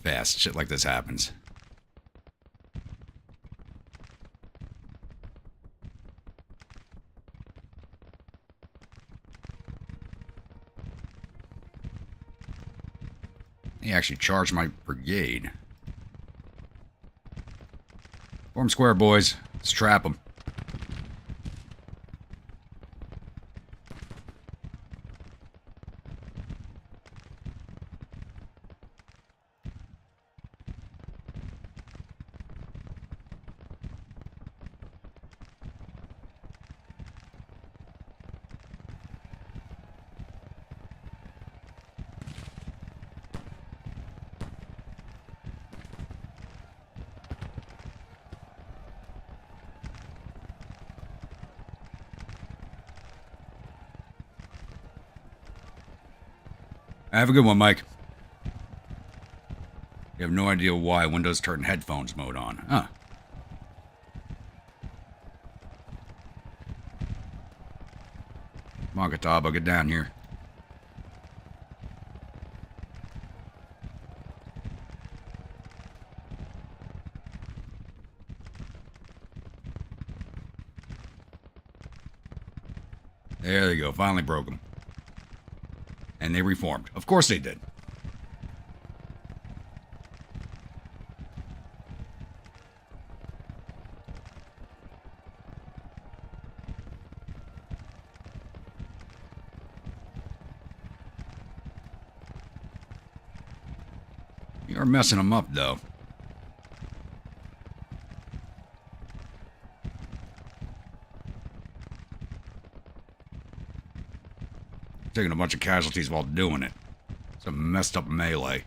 A: fast. Shit like this happens. He actually charged my brigade. Form square, boys. Let's trap them. Have a good one, Mike. You have no idea why Windows turned headphones mode on. Huh. Come on, Catawba, get down here. There you go. Finally broke them. And they reformed. Of course they did. You're messing them up, though. Taking a bunch of casualties while doing it. Some messed up melee.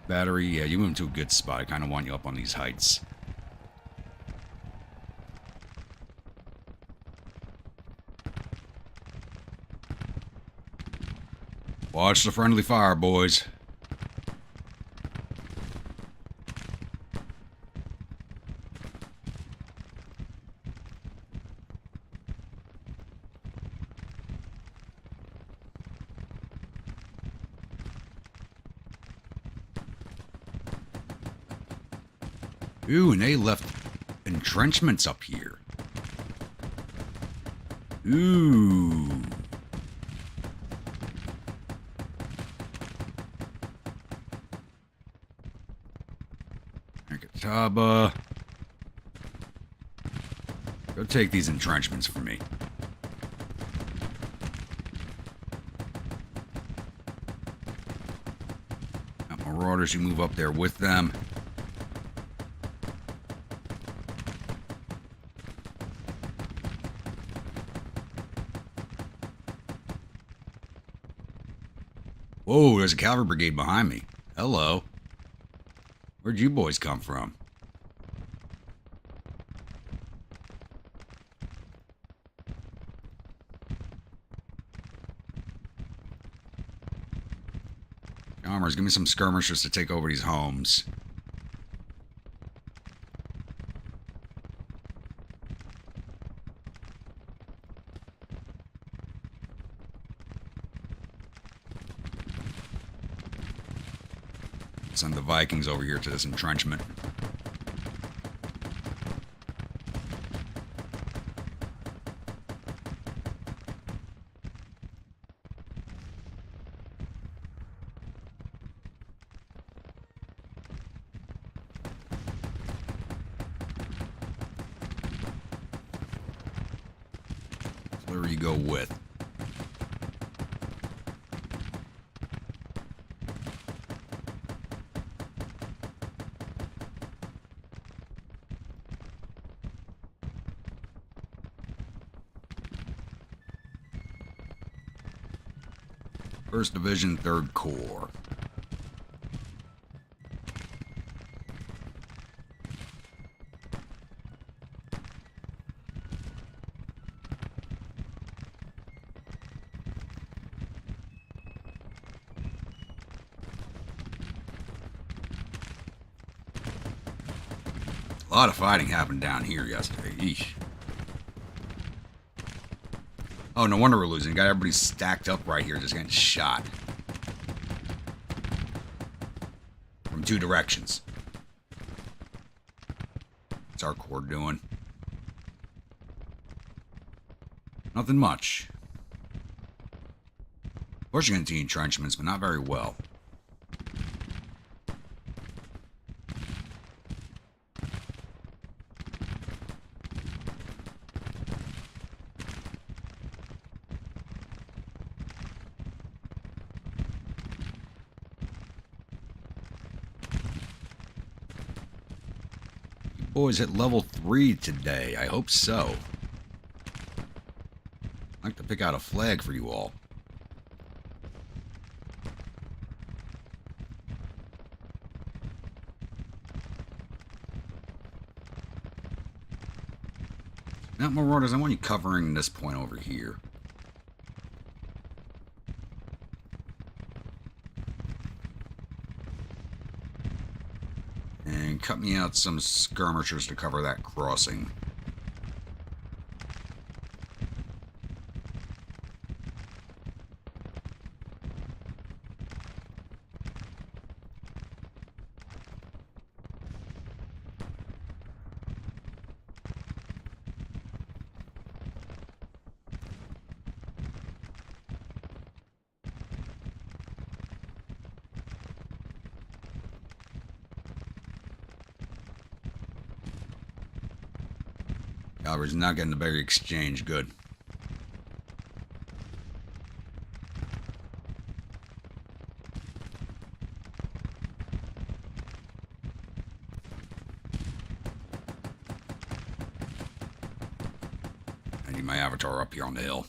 A: Battery, yeah, you moved to a good spot. I kind of want you up on these heights. Watch the friendly fire, boys. Ooh, and they left entrenchments up here. Ooh. Nakataba. Go take these entrenchments for me. Marauders, you move up there with them. Whoa, there's a cavalry brigade behind me. Hello. Where'd you boys come from? Armors, give me some skirmishers to take over these homes. Send the Vikings over here to this entrenchment. So where you go with? First Division, 3rd Corps. A lot of fighting happened down here yesterday. Eesh. Oh, no wonder we're losing. Got everybody stacked up right here, just getting shot. From 2 directions. What's our corps doing? Nothing much. Pushing into the entrenchments, but not very well. Boys hit level 3 today. I hope so. I'd like to pick out a flag for you all. Now, Marauders, I want you covering this point over here. And cut me out some skirmishers to cover that crossing. Cavalry's not getting the bigger exchange. Good. I need my avatar up here on the hill.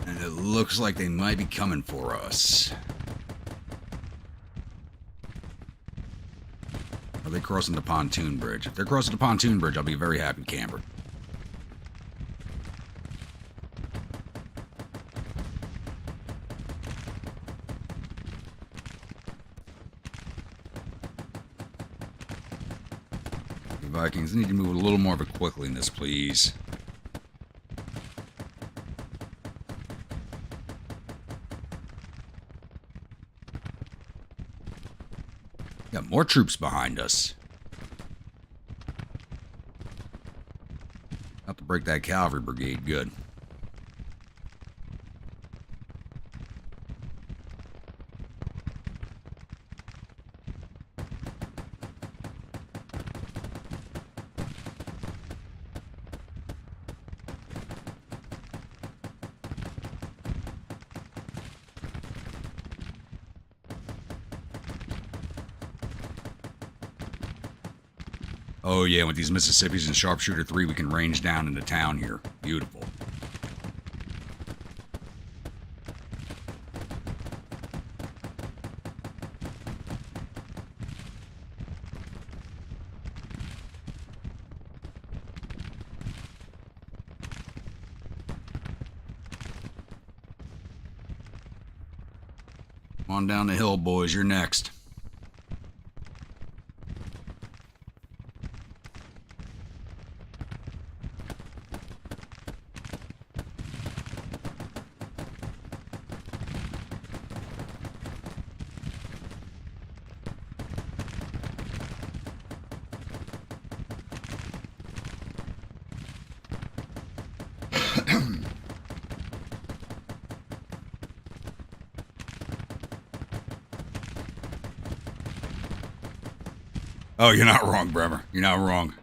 A: And it looks like they might be coming for us. Are they crossing the pontoon bridge? If they're crossing the pontoon bridge, I'll be a very happy camper. The Vikings need to move a little more of a quickliness, please. Got more troops behind us. Have to break that cavalry brigade. Good. Oh yeah, with these Mississippis and Sharpshooter 3, we can range down into town here. Beautiful. Come on down the hill, boys. You're next. Oh, you're not wrong, Bremer. You're not wrong.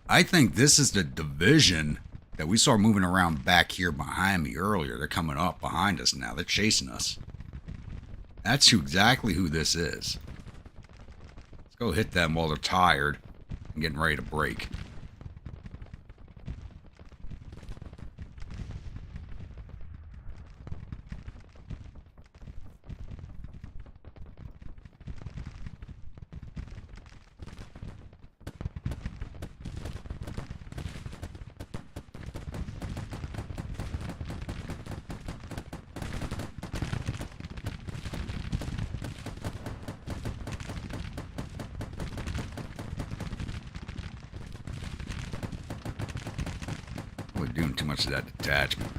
A: I think this is the division that we saw moving around back here behind me earlier. They're coming up behind us now. They're chasing us. That's exactly who this is. Let's go hit them while they're tired and getting ready to break. doing too much of that detachment.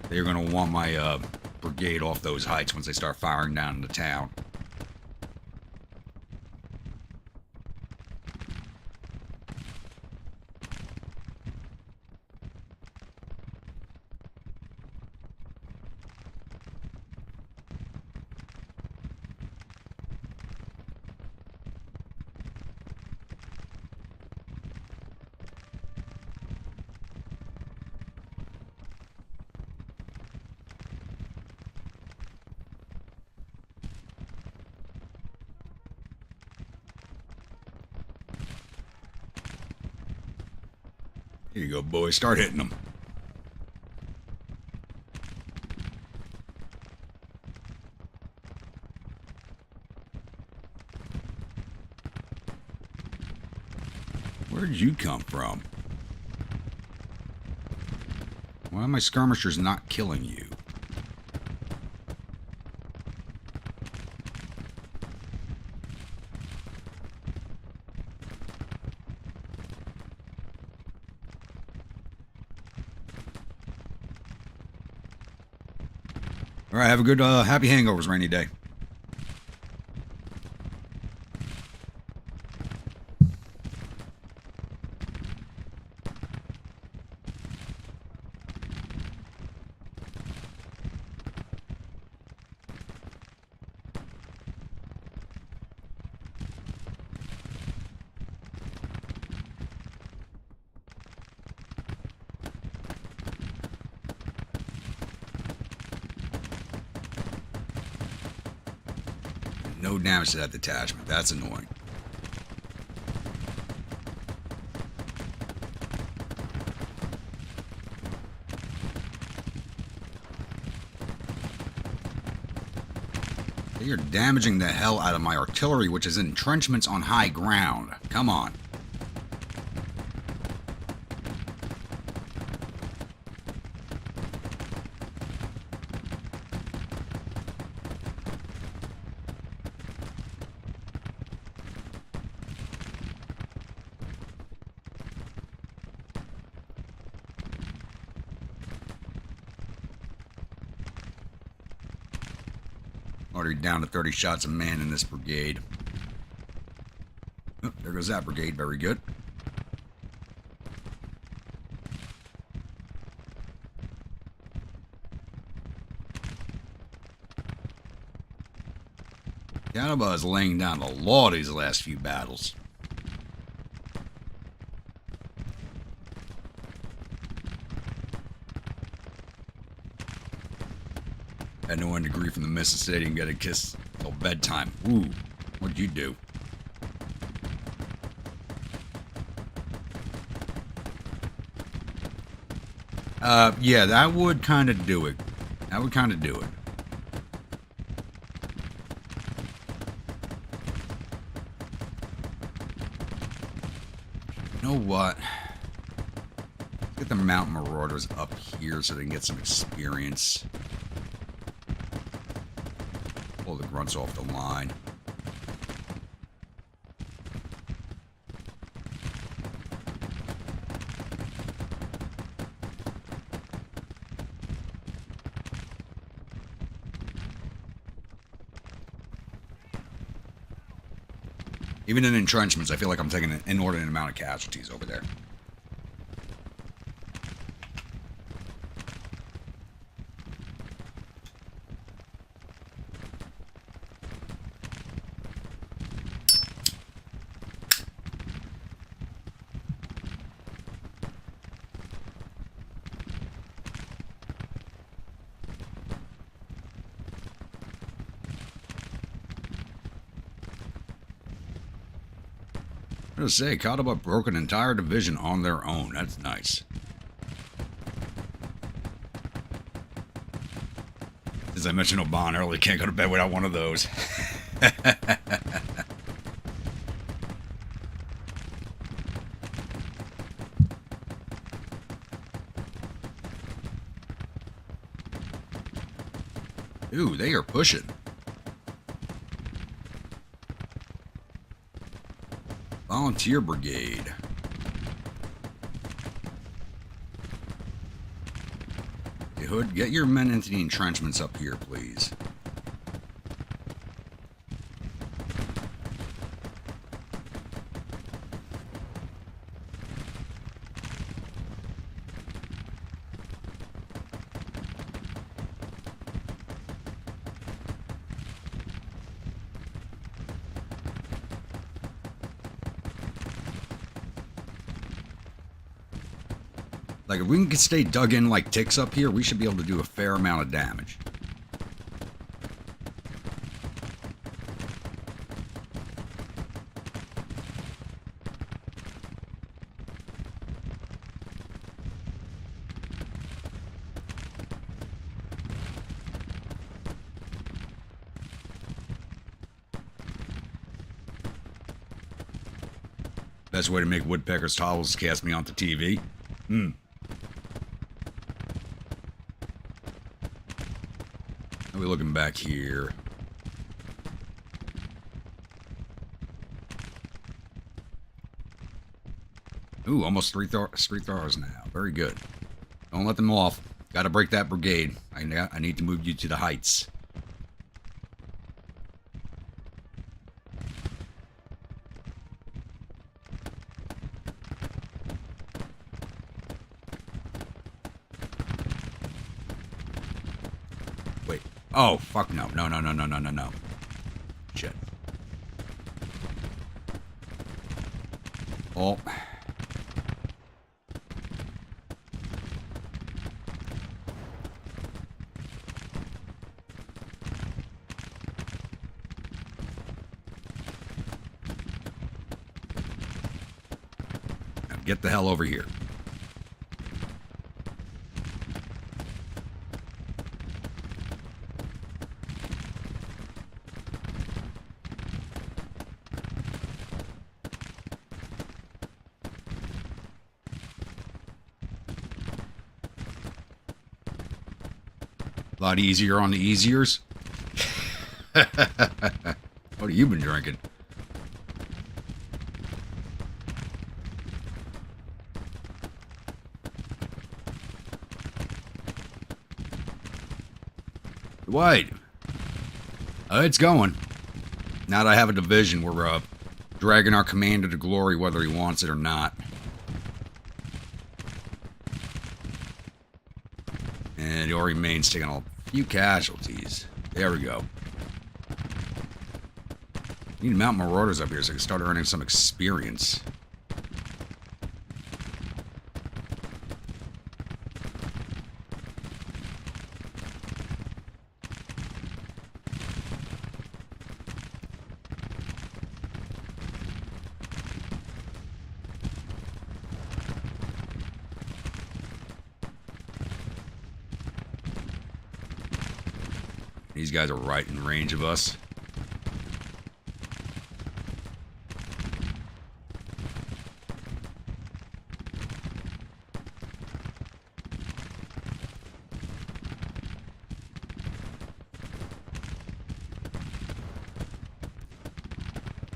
A: They're going to want my brigade off those heights once they start firing down into town. Here you go, boys. Start hitting them. Where'd you come from? Why are my skirmishers not killing you? All right, have a good, happy hangovers, rainy day. No damage to that detachment. That's annoying. You're damaging the hell out of my artillery, which is entrenchments on high ground. Come on. Already down to 30 shots a man in this brigade. Oh, there goes that brigade. Very good. Galba is laying down the law these last few battles. Had no degree from the Mississippi and got a kiss till bedtime. Ooh, what'd you do? Yeah, that would kind of do it. That would kind of do it. You know what? Let's get the mountain marauders up here so they can get some experience. Pull the grunts off the line. Even in entrenchments, I feel like I'm taking an inordinate amount of casualties over there. I was gonna say, Catawba broke an entire division on their own. That's nice. As I mentioned Oban earlier, can't go to bed without one of those. Ooh, they are pushing. Volunteer Brigade. Hey, Hood, get your men into the entrenchments up here, please. Like, if we can stay dug in like ticks up here, we should be able to do a fair amount of damage. Best way to make woodpeckers towels is cast me onto TV. How are we looking back here? Ooh, almost three stars now. Very good. Don't let them off. Got to break that brigade. I need to move you to the heights. Wait. Oh, fuck no. No. Shit. Oh. Now get the hell over here. A lot easier on the easiers. What have you been drinking? Wait. It's going. Now that I have a division, we're dragging our commander to glory whether he wants it or not. And Ori Main's taking a few casualties. There we go. Need to mount marauders up here so I can start earning some experience. These guys are right in range of us.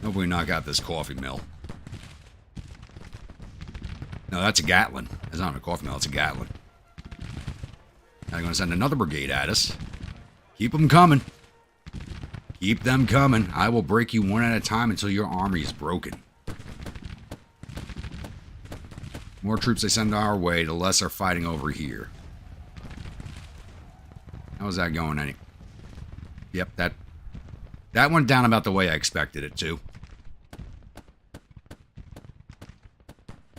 A: Hope we knock out this coffee mill. No, that's a Gatlin. That's not a coffee mill, it's a Gatlin. Now they're going to send another brigade at us. Keep them coming. Keep them coming. I will break you one at a time until your army is broken. The more troops they send our way, the less are fighting over here. How's that going, any? Yep, that went down about the way I expected it to.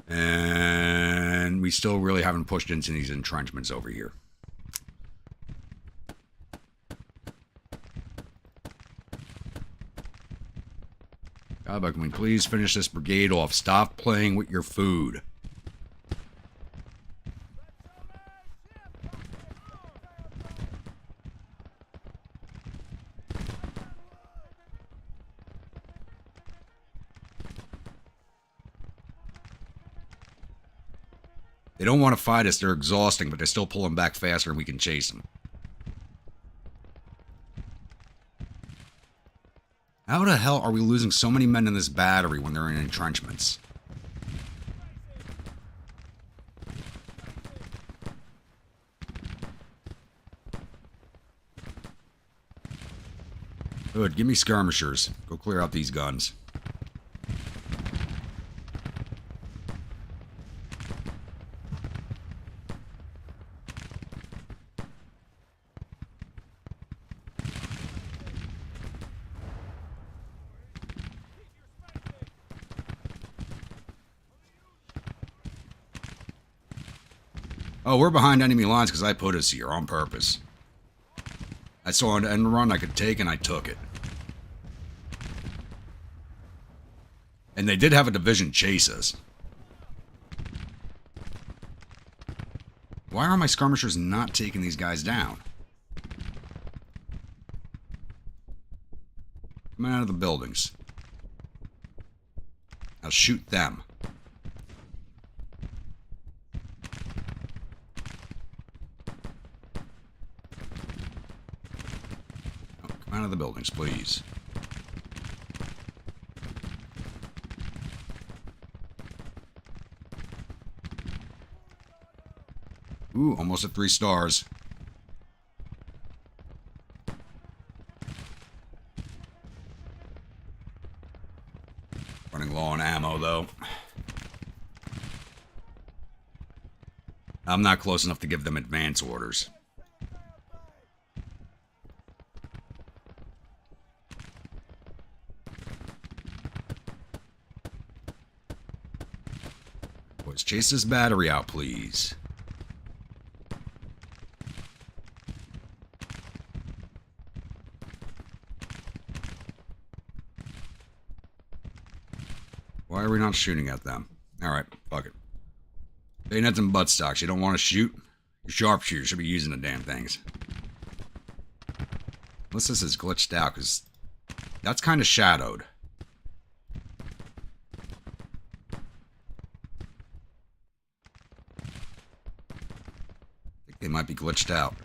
A: And we still really haven't pushed into these entrenchments over here. God, but can we please finish this brigade off? Stop playing with your food. They don't want to fight us. They're exhausting, but they're still pulling back faster and we can chase them. How the hell are we losing so many men in this battery when they're in entrenchments? Good, give me skirmishers. Go clear out these guns. Oh, we're behind enemy lines because I put us here on purpose. I saw an end run I could take and I took it. And they did have a division chase us. Why are my skirmishers not taking these guys down? Come out of the buildings. Now shoot them. Oh, come out of the buildings, please. Ooh, almost at 3 stars. Running low on ammo, though. I'm not close enough to give them advance orders. Boys, chase this battery out, please. Why are we not shooting at them? Alright, fuck it. Bayonets and buttstocks. You don't want to shoot? Your sharpshooter should be using the damn things. Unless this is glitched out, because that's kind of shadowed. I think they might be glitched out.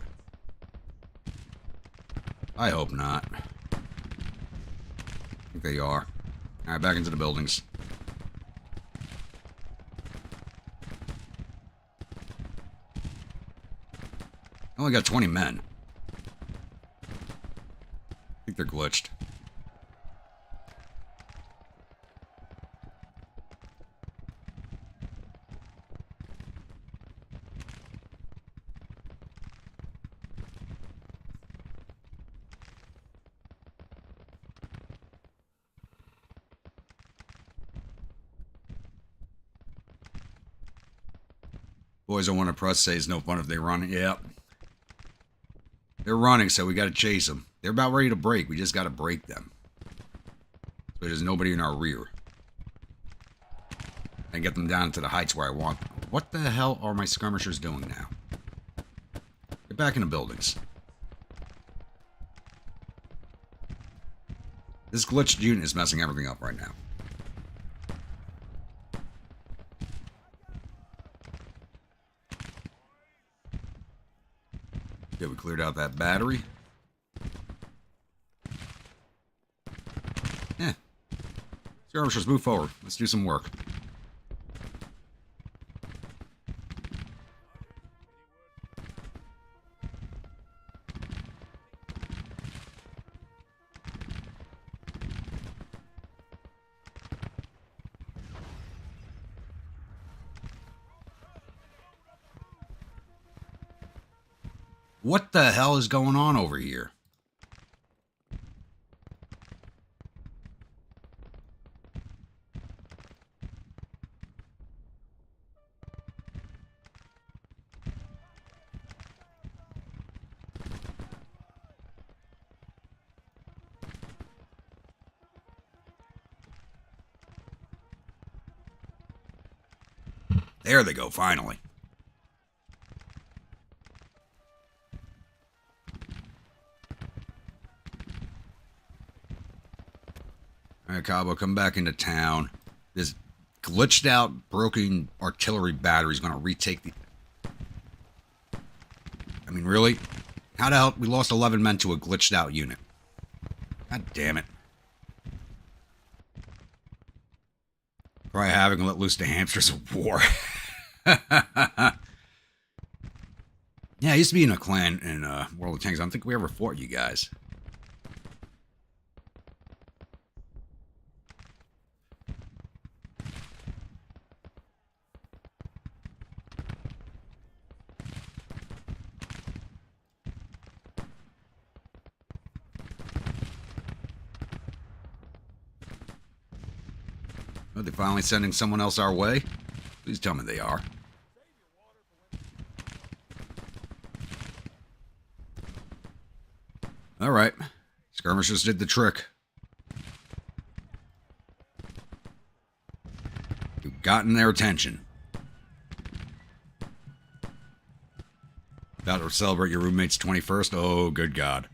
A: I hope not. I think they are. Alright, back into the buildings. I only got 20 men. I think they're glitched. Boys don't want to press say it's no fun if they run. Yep. They're running, so we got to chase them. They're about ready to break. We just got to break them. So there's nobody in our rear. And get them down to the heights where I want them. What the hell are my skirmishers doing now? Get back in the buildings. This glitched unit is messing everything up right now. Okay, we cleared out that battery. Yeah. Skirmishers, move forward. Let's do some work. What the hell is going on over here? There they go, finally. Alright, Cabo, come back into town. This glitched out, broken artillery battery is going to retake the... I mean, really? How the hell? We lost 11 men to a glitched out unit. God damn it. havoc and let loose the hamsters of war. Yeah, I used to be in a clan in World of Tanks. I don't think we ever fought you guys. Are they finally sending someone else our way? Please tell me they are. All right. Skirmishers did the trick. You've gotten their attention. About to celebrate your roommate's 21st? Oh, good God.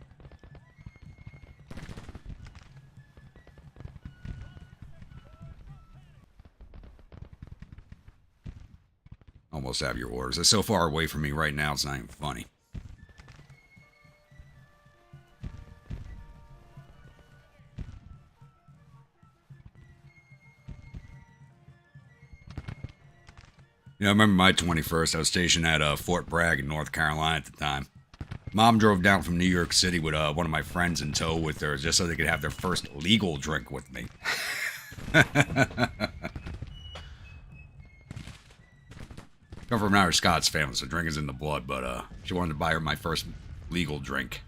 A: Almost have your orders. They're so far away from me right now, it's not even funny. You know, I remember my 21st. I was stationed at Fort Bragg in North Carolina at the time. Mom drove down from New York City with one of my friends in tow with her just so they could have their first legal drink with me. Come from an Irish Scots family, so drink is in the blood, but she wanted to buy her my first legal drink.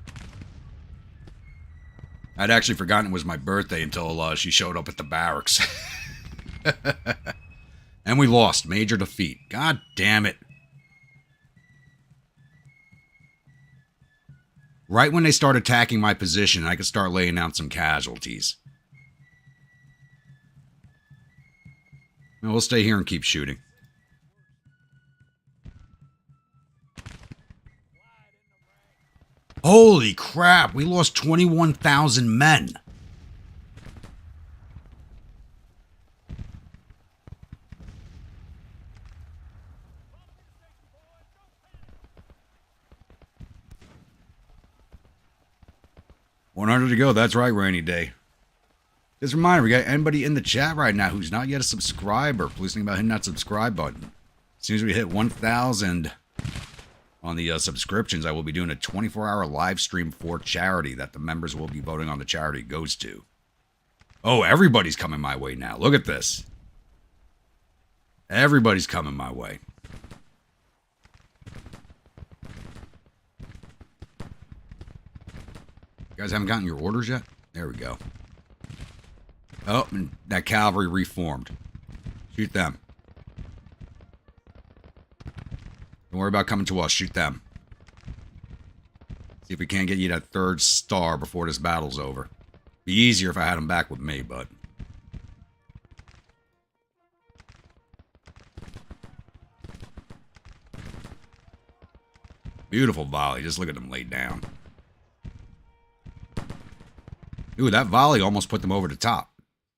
A: I'd actually forgotten it was my birthday until she showed up at the barracks. And we lost. Major defeat. God damn it. Right when they start attacking my position, I could start laying out some casualties. Now, we'll stay here and keep shooting. Holy crap, we lost 21,000 men. $100 to go. That's right, rainy day. Just a reminder, we got anybody in the chat right now who's not yet a subscriber. Please think about hitting that subscribe button. As soon as we hit 1,000 on the subscriptions, I will be doing a 24-hour live stream for charity that the members will be voting on the charity it goes to. Oh, everybody's coming my way now. Look at this. Everybody's coming my way. You guys haven't gotten your orders yet? There we go. Oh, and that cavalry reformed. Shoot them. Don't worry about coming to us. Shoot them. See if we can't get you that third star before this battle's over. Be easier if I had them back with me, but... Beautiful volley. Just look at them laid down. Ooh, that volley almost put them over the top.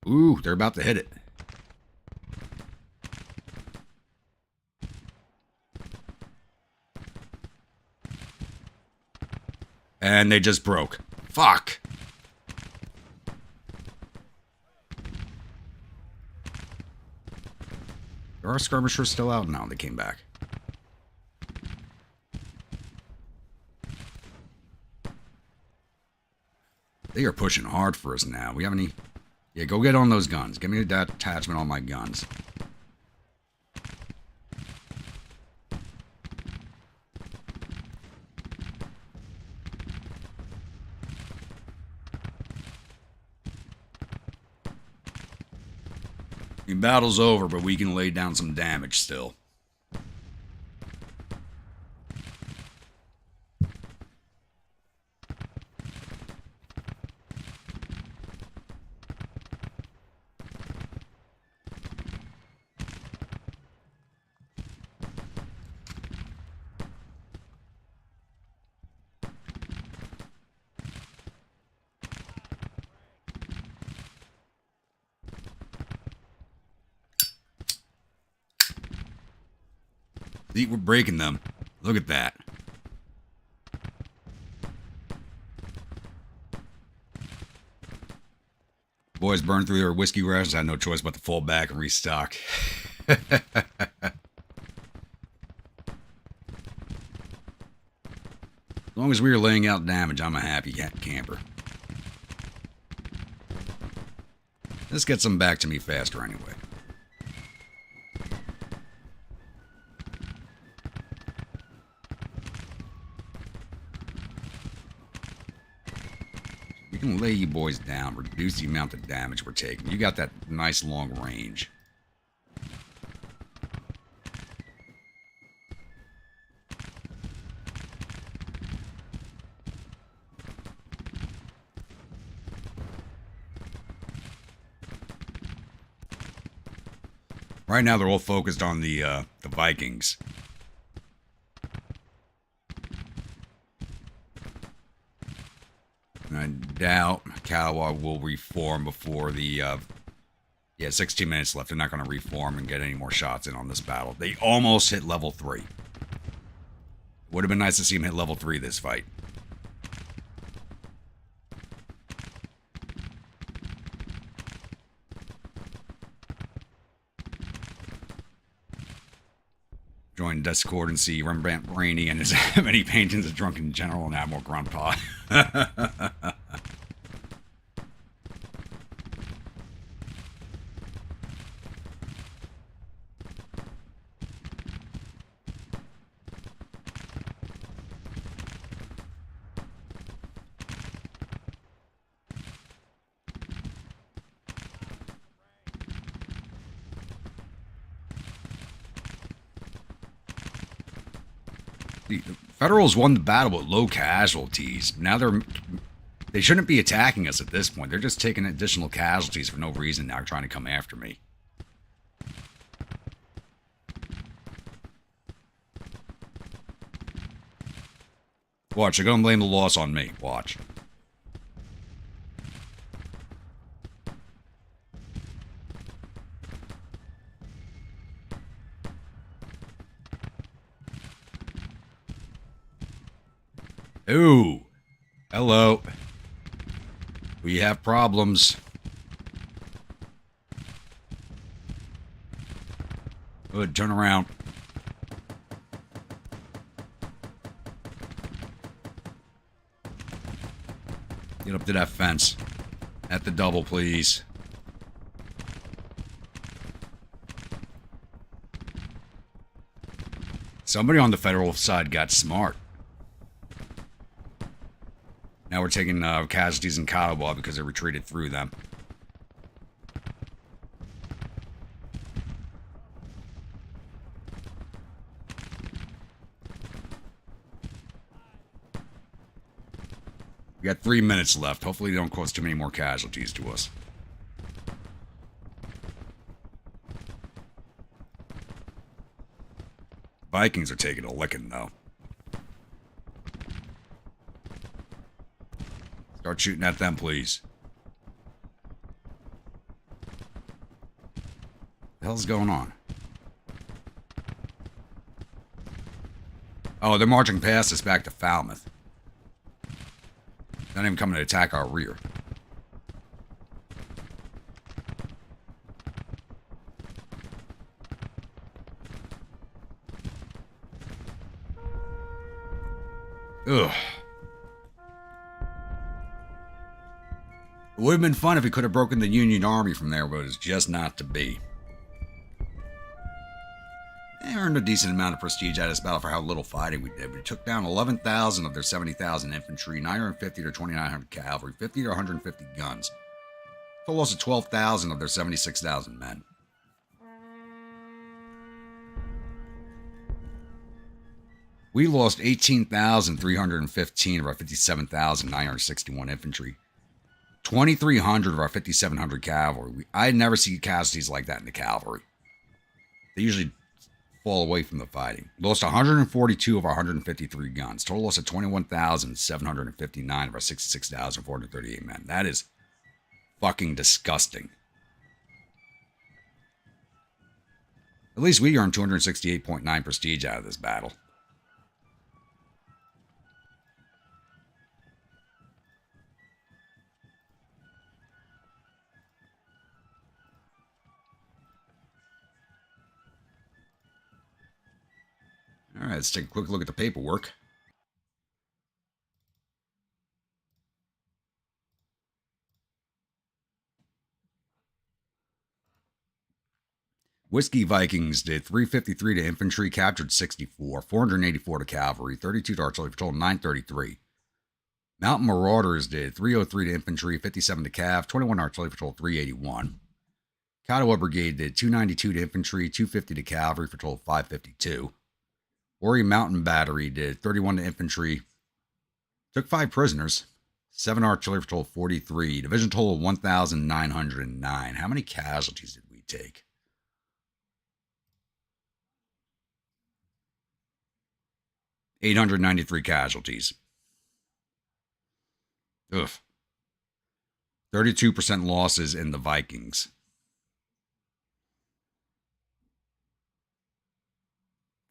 A: Ooh, they're about to hit it. And they just broke. Fuck. Are our skirmishers still out? No, they came back. They are pushing hard for us now. We have any... Yeah, go get on those guns. Give me that attachment on my guns. The battle's over, but we can lay down some damage still. See, we're breaking them. Look at that. Boys burned through their whiskey rations. I had no choice but to fall back and restock. As long as we were laying out damage, I'm a happy camper. This gets them back to me faster anyway. You can lay you boys down, reduce the amount of damage we're taking. You got that nice long range. Right now, they're all focused on the Vikings. And I doubt Kiowa will reform before the... 16 minutes left. They're not going to reform and get any more shots in on this battle. They almost hit level 3. Would have been nice to see him hit level 3 this fight. Join Discord and see Rembrandt Brainy and his many paintings of Drunken General and Admiral Grandpa. The Federals won the battle with low casualties. Now they shouldn't be attacking us at this point. They're just taking additional casualties for no reason now, trying to come after me. Watch, they're gonna blame the loss on me. Watch. Ooh. Hello. We have problems. Good, turn around. Get up to that fence. At the double, please. Somebody on the federal side got smart. Now we're taking casualties in Kiowa because they retreated through them. We got 3 minutes left. Hopefully they don't cause too many more casualties to us. Vikings are taking a licking, though. Start shooting at them, please. What the hell's going on? Oh, they're marching past us back to Falmouth. Not even coming to attack our rear. Ugh. It would have been fun if we could have broken the Union Army from there, but it's just not to be. They earned a decent amount of prestige out of this battle for how little fighting we did. We took down 11,000 of their 70,000 infantry, 950 to 2,900 cavalry, 50 to 150 guns. Total loss of 12,000 of their 76,000 men. We lost 18,315 of our 57,961 infantry. 2,300 of our 5,700 cavalry. I never see casualties like that in the cavalry. They usually fall away from the fighting. Lost 142 of our 153 guns. Total loss of 21,759 of our 66,438 men. That is fucking disgusting. At least we earned 268.9 prestige out of this battle. let's take a quick look at the paperwork. Whiskey Vikings did 353 to infantry, captured 64, 484 to cavalry, 32 to artillery, patrol 933. Mountain Marauders did 303 to infantry, 57 to cav, 21 to artillery, patrol 381. Kiowa Brigade did 292 to infantry, 250 to cavalry, patrol 552. Ori Mountain Battery did 31 to infantry, took 5 prisoners, 7 artillery, patrol 43. Division total 1,909. How many casualties did we take? $893 casualties. Ugh. 32% losses in the Vikings.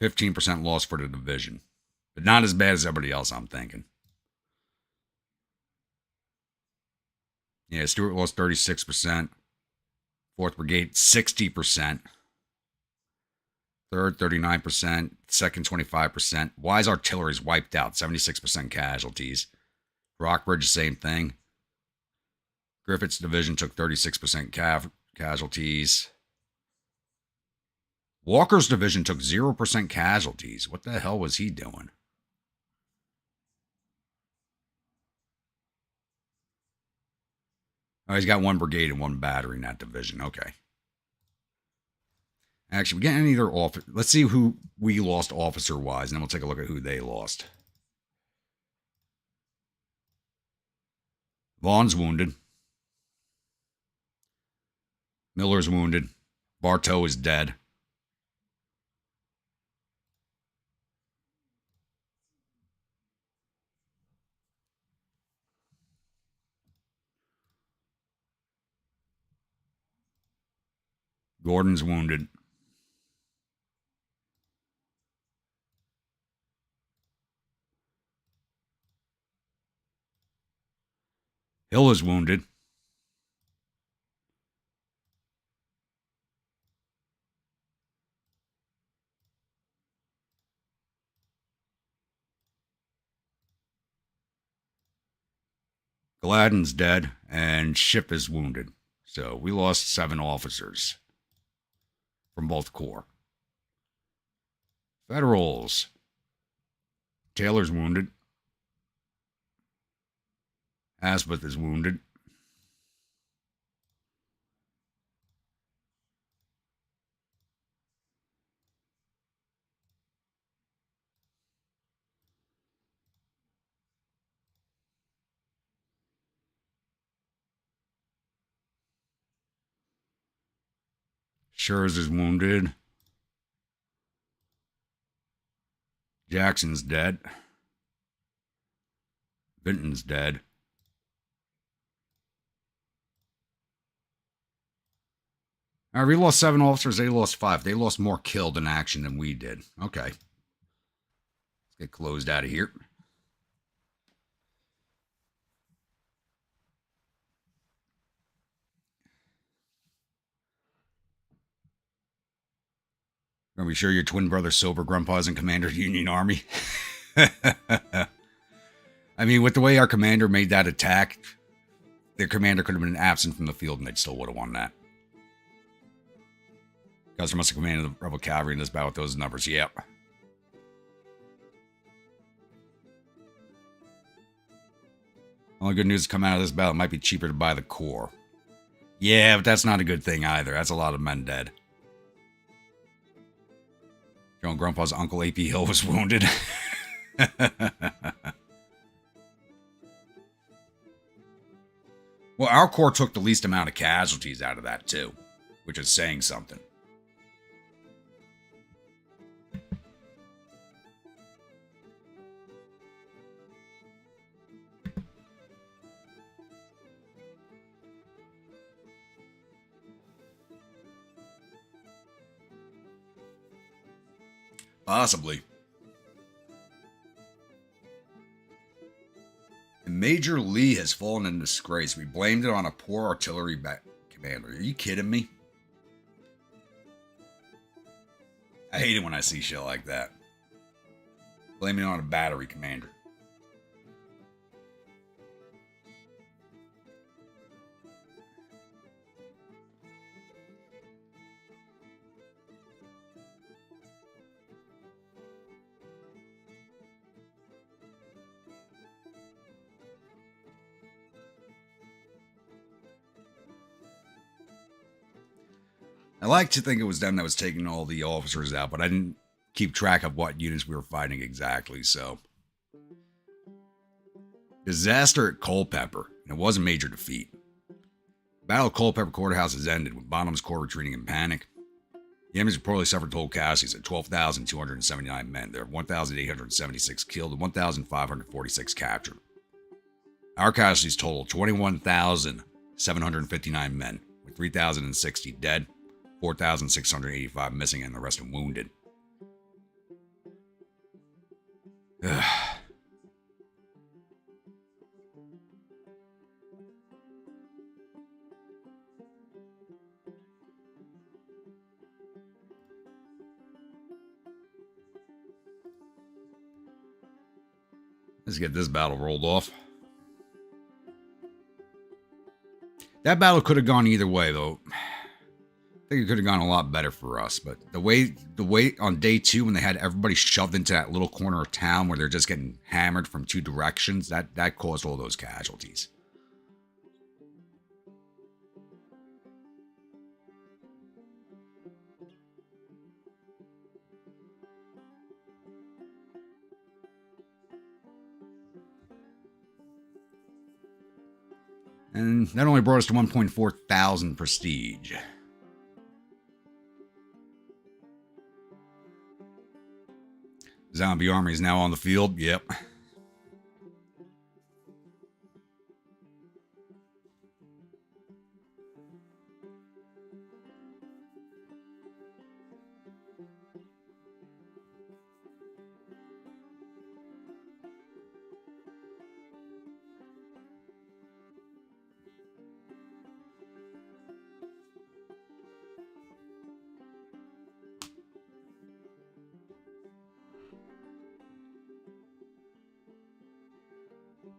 A: 15% loss for the division. But not as bad as everybody else, I'm thinking. Yeah, Stuart lost 36%. 4th Brigade, 60%. 3rd, 39%. 2nd, 25%. Wise Artillery's wiped out, 76% casualties. Rockbridge, same thing. Griffith's division took 36% casualties. Walker's division took 0% casualties. What the hell was he doing? Oh, he's got 1 brigade and 1 battery in that division. Okay. Actually, we get any other officer. Let's see who we lost officer-wise, and then we'll take a look at who they lost. Vaughn's wounded. Miller's wounded. Bartow is dead. Gordon's wounded. Hill is wounded. Gladden's dead, and Ship is wounded. So we lost 7 officers from both corps. Federals. Taylor's wounded. Asbeth is wounded. Schurz is wounded. Jackson's dead. Vinton's dead. All right, we lost 7 officers. They lost 5. They lost more killed in action than we did. Okay. Let's get closed out of here. Are we sure your twin brother Silver Grandpa isn't commander of Union Army? I mean, with the way our commander made that attack, their commander could have been absent from the field and they still would have won that. Custer must have commanded the rebel cavalry in this battle with those numbers. Yep. Only good news to come out of this battle, it might be cheaper to buy the core. Yeah, but that's not a good thing either. That's a lot of men dead. Joe and Grandpa's uncle A.P. Hill was wounded. Well, our corps took the least amount of casualties out of that too, which is saying something. Possibly. Major Lee has fallen in disgrace. We blamed it on a poor artillery commander. Are you kidding me? I hate it when I see shit like that. blaming it on a battery commander. I like to think it was them that was taking all the officers out, but I didn't keep track of what units we were fighting exactly, so. Disaster at Culpeper, and it was a major defeat. Battle of Culpeper Courthouse has ended, with Bonham's Corps retreating in panic. The enemies reportedly suffered total casualties at 12,279 men. There are 1,876 killed and 1,546 captured. Our casualties total 21,759 men, with 3,060 dead, 4,685 missing, and the rest are wounded. Let's get this battle rolled off. That battle could have gone either way, though. I think it could have gone a lot better for us. But the way on day 2, when they had everybody shoved into that little corner of town where they're just getting hammered from 2 directions, that caused all those casualties. And that only brought us to 1.4 thousand prestige. Zombie army is now on the field. Yep.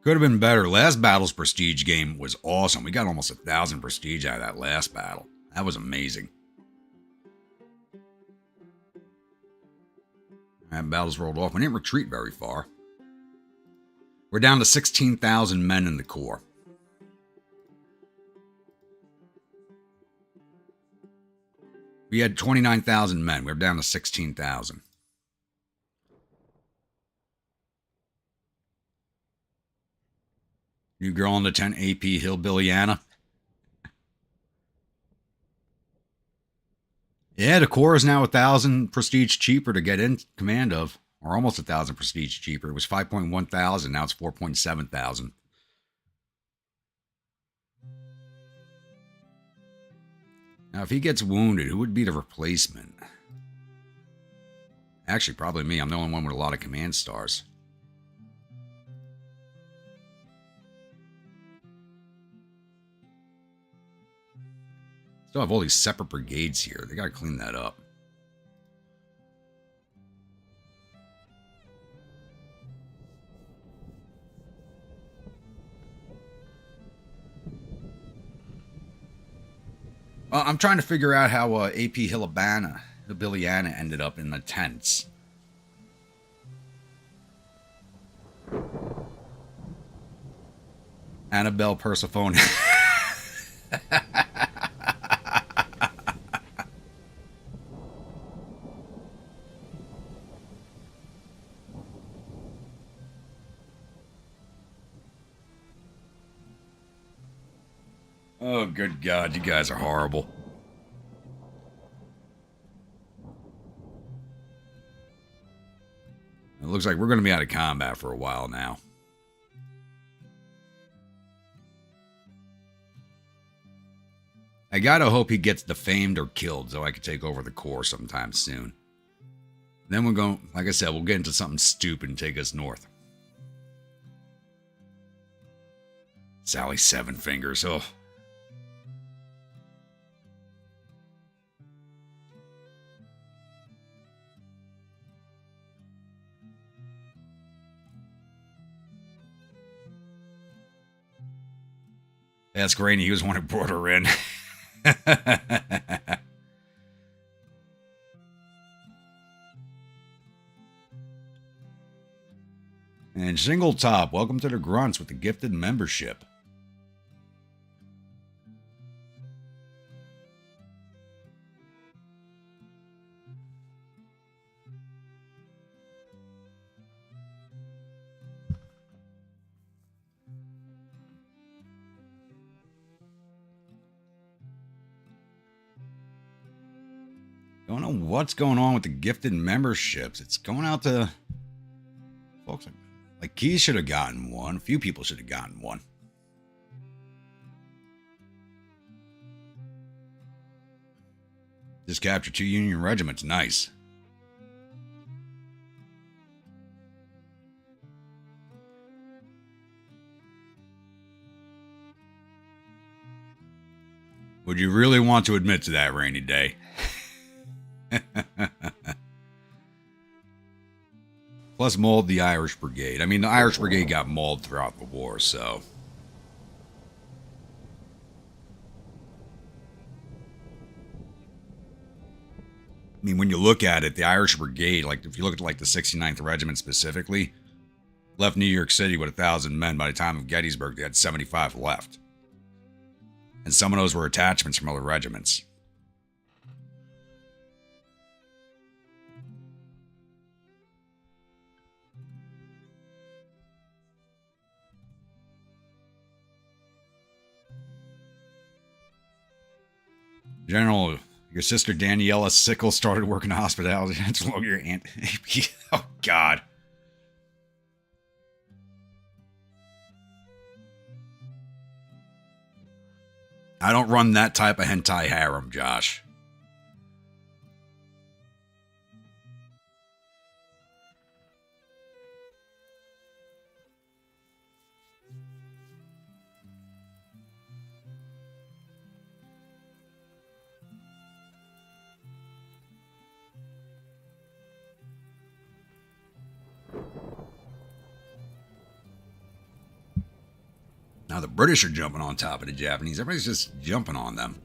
A: Could have been better. Last battle's prestige game was awesome. We got almost 1,000 prestige out of that last battle. That was amazing. That battle's rolled off. We didn't retreat very far. We're down to 16,000 men in the Corps. We had 29,000 men. We're down to 16,000. New girl in the tent, AP Hillbillyana. Yeah, the Corps is now 1,000 prestige cheaper to get in command of. Or almost 1,000 prestige cheaper. It was 5.1 thousand. Now it's 4.7 thousand. Now, if he gets wounded, who would be the replacement? Actually, probably me. I'm the only one with a lot of command stars. Still have all these separate brigades here. They got to clean that up. Well, I'm trying to figure out how AP Hillbillyana ended up in the tents. Annabelle Persephone. Oh, good God, you guys are horrible. It looks like we're going to be out of combat for a while now. I gotta hope he gets defamed or killed so I can take over the Corps sometime soon. Then we're going, like I said, we'll get into something stupid and take us north. Sally Seven Fingers, oh. Ask Rainey, he was one who brought her in. And Shingle Top, welcome to the Grunts with the gifted membership. Don't know what's going on with the gifted memberships. It's going out to folks like Keys should have gotten one. A few people should have gotten one. Just captured 2 Union regiments. Nice. Would you really want to admit to that, Rainy Day? Plus mauled the Irish Brigade. I mean, the Irish Brigade got mauled throughout the war, so... I mean, when you look at it, the Irish Brigade, like, if you look at, like, the 69th Regiment specifically, left New York City with 1,000 men. By the time of Gettysburg, they had 75 left. And some of those were attachments from other regiments. General, your sister Daniela Sickle started working in hospitality. That's your aunt. Oh, God. I don't run that type of hentai harem, Josh. Now the British are jumping on top of the Japanese. Everybody's just jumping on them.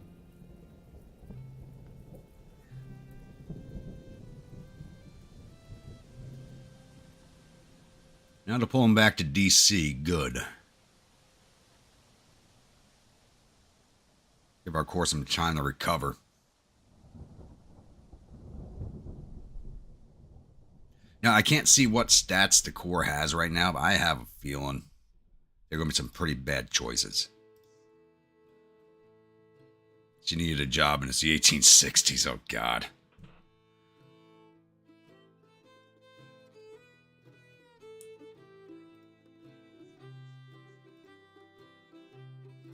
A: Now to pull them back to D.C. Good. Give our Corps some time to recover. Now, I can't see what stats the Corps has right now, but I have a feeling there are going to be some pretty bad choices. She needed a job and it's the 1860s. Oh, God.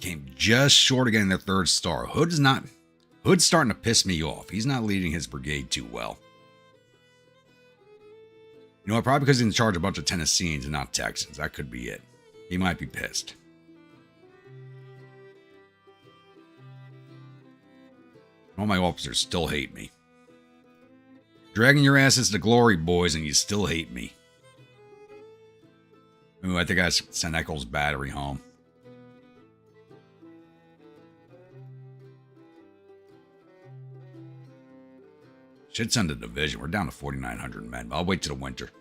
A: Came just short of getting their 3rd star. Hood's starting to piss me off. He's not leading his brigade too well. You know what? Probably because he's in charge of a bunch of Tennesseans and not Texans. That could be it. He might be pissed. All my officers still hate me. Dragging your asses to glory, boys, and you still hate me. Ooh, I think I sent Eccles Battery home. Should send a division. We're down to 4,900 men. I'll wait till the winter.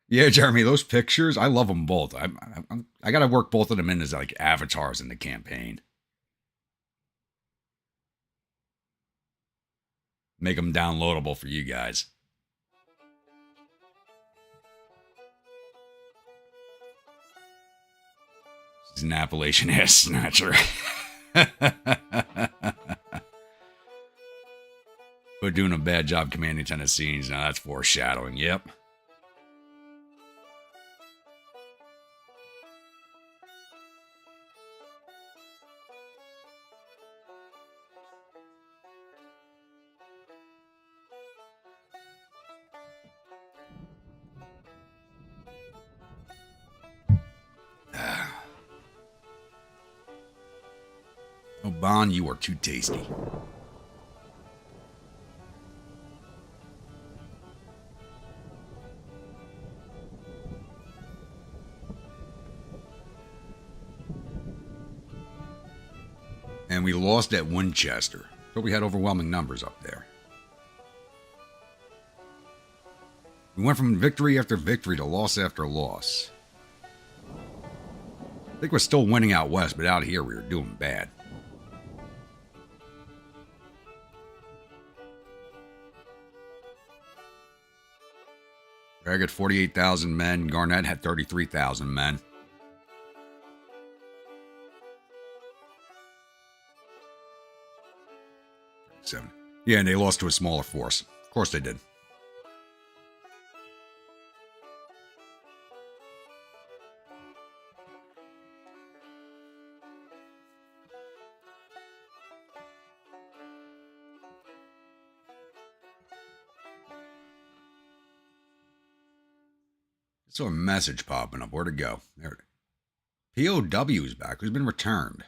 A: Yeah, Jeremy, those pictures, I love them both. I got to work both of them in as like avatars in the campaign. Make them downloadable for you guys. He's an Appalachian ass snatcher. But doing a bad job commanding Tennesseans. Now that's foreshadowing. Yep. Oh, Bon, you are too tasty. And we lost at Winchester. Thought we had overwhelming numbers up there. We went from victory after victory to loss after loss. I think we're still winning out west, but out here we were doing bad. Bragg had 48,000 men. Garnett had 33,000 men. Yeah, and they lost to a smaller force. Of course they did. I saw a message popping up. Where'd it go? There it is. POW is back. Who's been returned?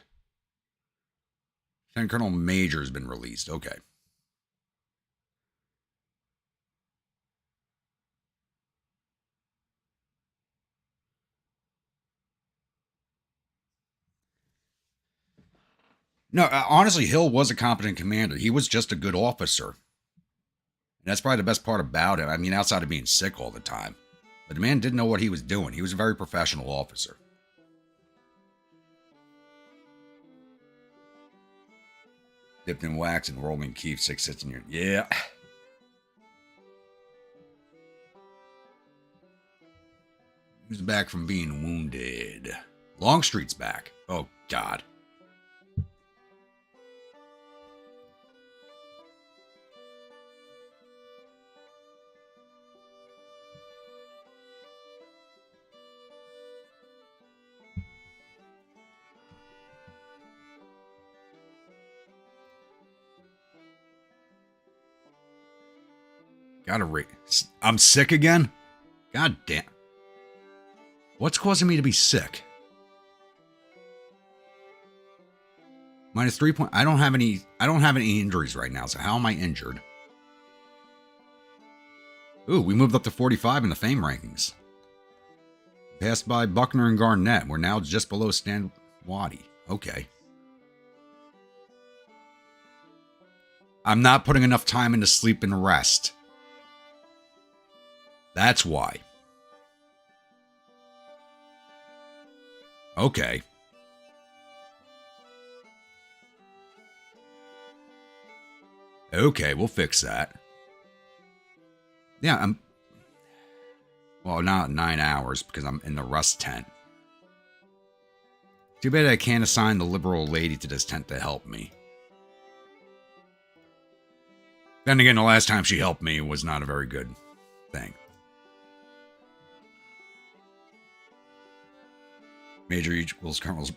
A: Lieutenant Colonel Major has been released. Okay. No, honestly, Hill was a competent commander. He was just a good officer. And that's probably the best part about him. I mean, outside of being sick all the time. But the man didn't know what he was doing. He was a very professional officer. Dipped in wax and rolling keef 6 sits in your... Yeah. Who's back from being wounded? Longstreet's back. Oh, God. Gotta rate. I'm sick again? God damn. What's causing me to be sick? -3 point. I don't have any injuries right now, so how am I injured? Ooh, we moved up to 45 in the fame rankings. Passed by Buckner and Garnett. We're now just below Stan Waddy. Okay. I'm not putting enough time into sleep and rest. That's why. Okay. Okay, we'll fix that. Yeah, well, not 9 hours because I'm in the rust tent. Too bad I can't assign the liberal lady to this tent to help me. Then again, the last time she helped me was not a very good thing. Major equals colonels.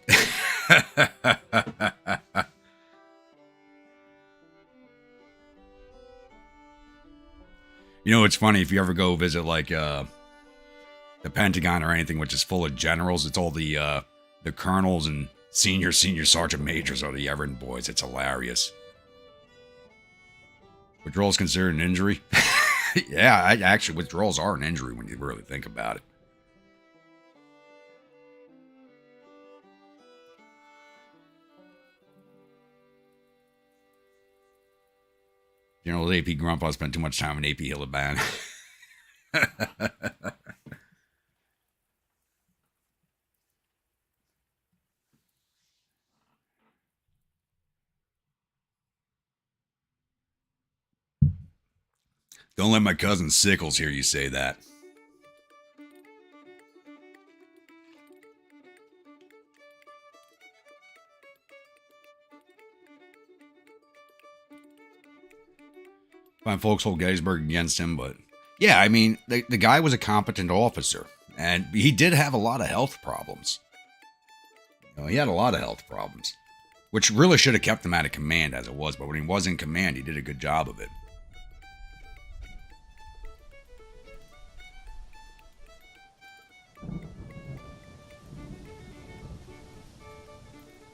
A: You know, it's funny if you ever go visit like the Pentagon or anything, which is full of generals. It's all the colonels and senior sergeant majors are the errand boys. It's hilarious. Withdrawals considered an injury? Yeah, actually, withdrawals are an injury when you really think about it. General AP Grandpa spent too much time in AP Hillaban. Don't let my cousin Sickles hear you say that. Fine folks hold Gettysburg against him, but yeah, I mean, the guy was a competent officer, and he did have a lot of health problems. You know, he had a lot of health problems, which really should have kept him out of command as it was, but when he was in command, he did a good job of it.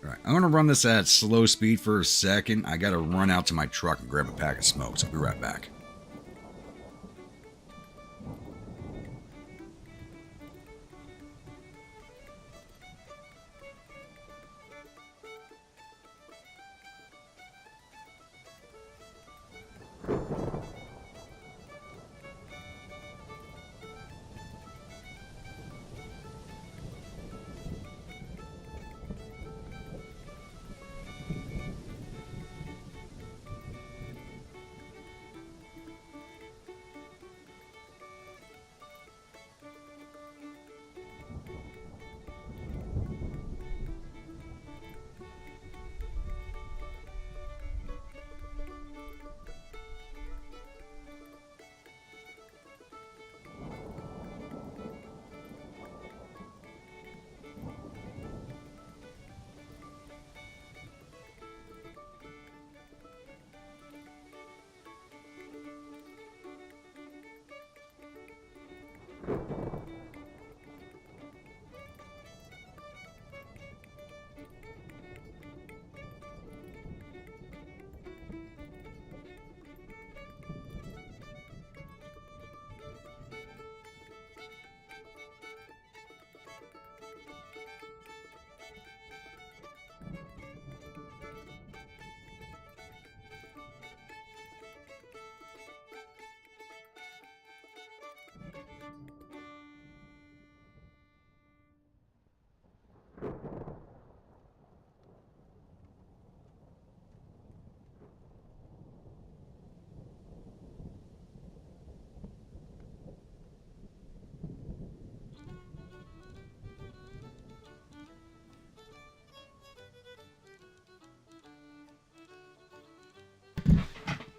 A: Alright, I'm gonna run this at slow speed for a second. I gotta run out to my truck and grab a pack of smokes. I'll be right back.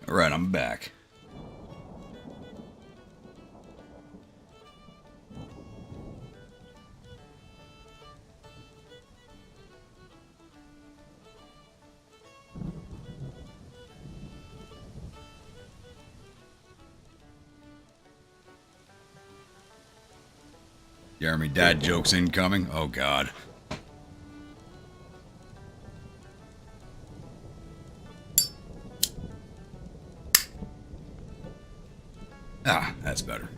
A: Alright, I'm back. Jeremy, dad jokes incoming. Oh, God. Ah, that's better.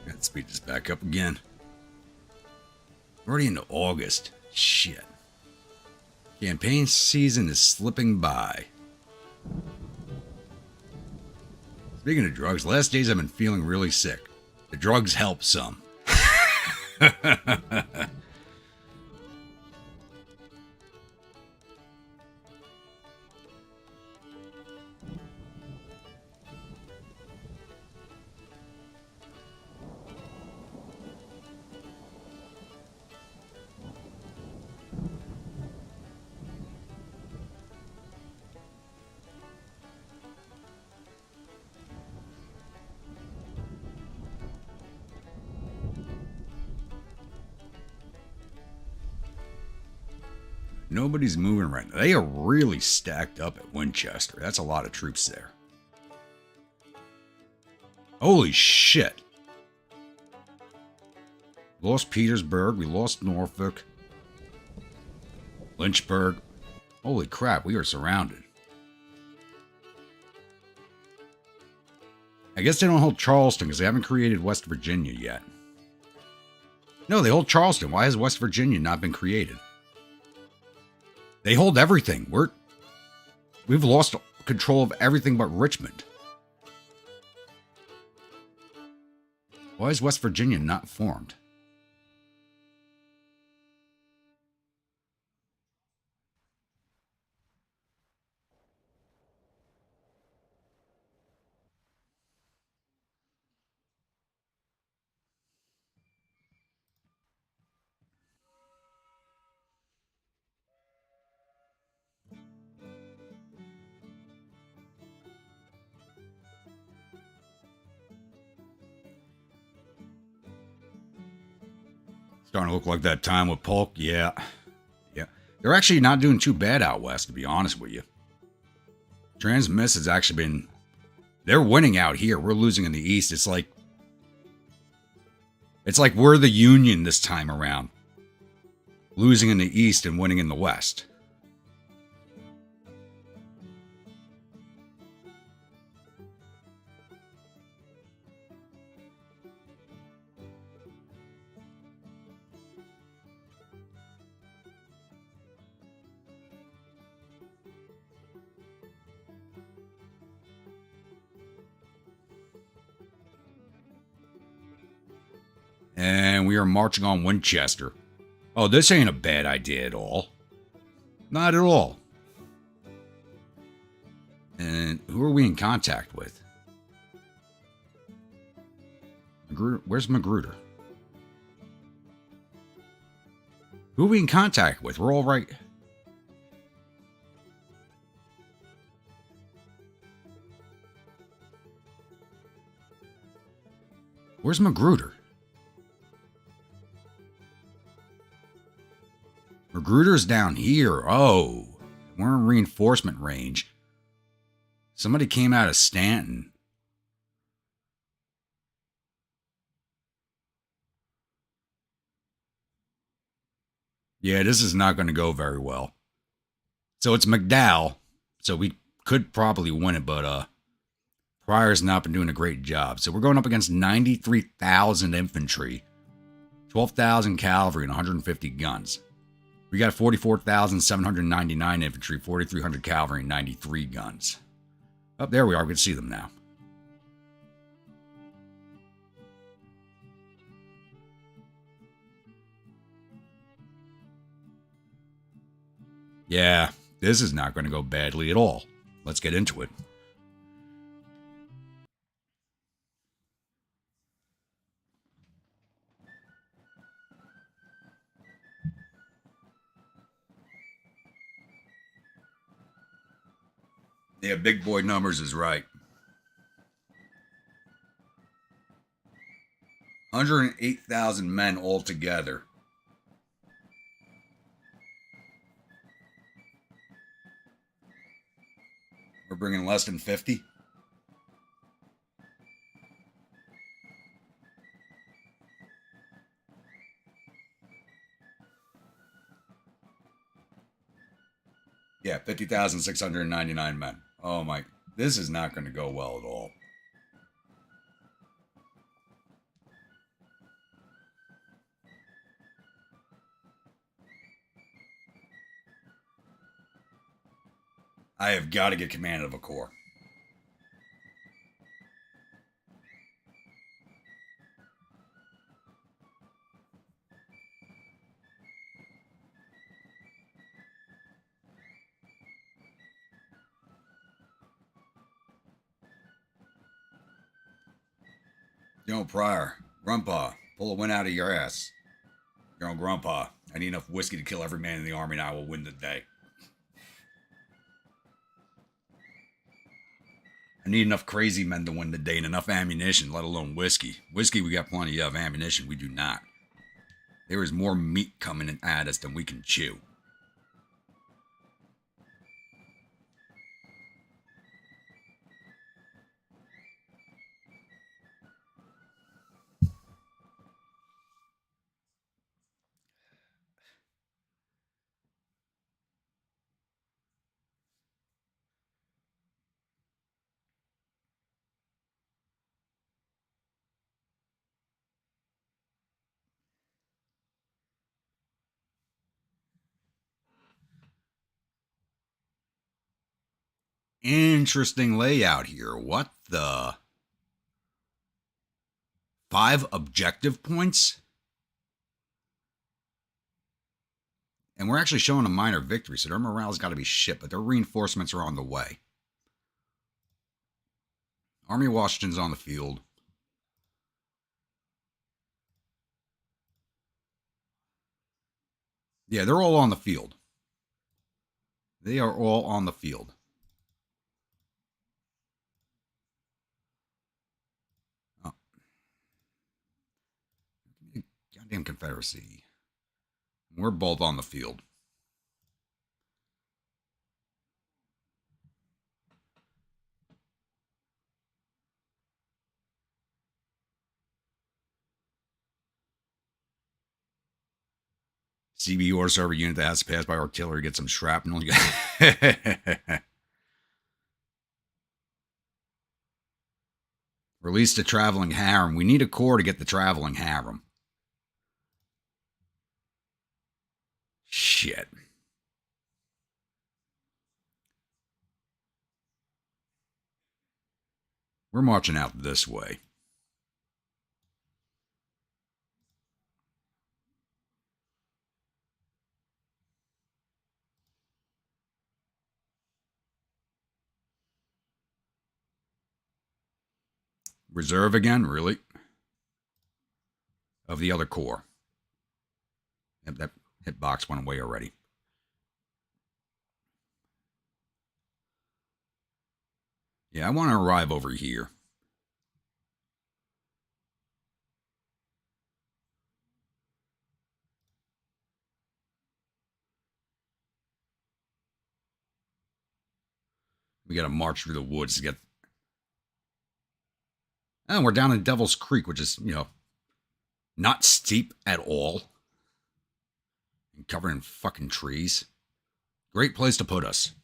A: Got speed this back up again. Already into August. Shit. Campaign season is slipping by. Speaking of drugs, last days I've been feeling really sick. The drugs help some. Nobody's moving right now. They are really stacked up at Winchester. That's a lot of troops there. Holy shit. Lost Petersburg. We lost Norfolk. Lynchburg. Holy crap, we are surrounded. I guess they don't hold Charleston because they haven't created West Virginia yet. No, they hold Charleston. Why has West Virginia not been created? They hold everything. We've lost control of everything but Richmond. Why is West Virginia not formed? Starting to look like that time with Polk. Yeah. Yeah. They're actually not doing too bad out west, to be honest with you. Transmiss has actually been... They're winning out here. We're losing in the east. It's like we're the Union this time around. losing in the east and winning in the west. And we are marching on Winchester. Oh, this ain't a bad idea at all. Not at all. And who are we in contact with? Where's Magruder? Who are we in contact with? We're all right. Where's Magruder? Magruder's down here. Oh, we're in reinforcement range. Somebody came out of Stanton. Yeah, this is not going to go very well. So it's McDowell. So we could probably win it, but Pryor's not been doing a great job. So we're going up against 93,000 infantry, 12,000 cavalry, and 150 guns. We got 44,799 infantry, 4,300 cavalry, and 93 guns. Oh, there we are. We can see them now. Yeah, this is not going to go badly at all. Let's get into it. Yeah, big boy numbers is right. 108,000 men altogether. We're bringing less than 50. Yeah, 50,699 men. Oh my, this is not going to go well at all. I have got to get command of a corps. General Pryor, Grandpa, pull a win out of your ass. General Grandpa, I need enough whiskey to kill every man in the army and I will win the day. I need enough crazy men to win the day and enough ammunition, let alone whiskey. Whiskey we got plenty of, ammunition we do not. There is more meat coming at us than we can chew. Interesting layout here. What the? 5 objective points? And we're actually showing a minor victory, so their morale's got to be shit, but their reinforcements are on the way. Army of Washington's on the field. Yeah, they're all on the field. They are all on the field. Oh. Goddamn Confederacy. We're both on the field. CBU server unit that has to pass by artillery get some shrapnel. Release the traveling harem. We need a core to get the traveling harem. Shit. We're marching out this way. Reserve again? Really? Of the other core. Yep, that hitbox went away already. Yeah, I want to arrive over here. We got to march through the woods to get... Oh, we're down in Devil's Creek, which is, not steep at all. And covered in fucking trees. Great place to put us.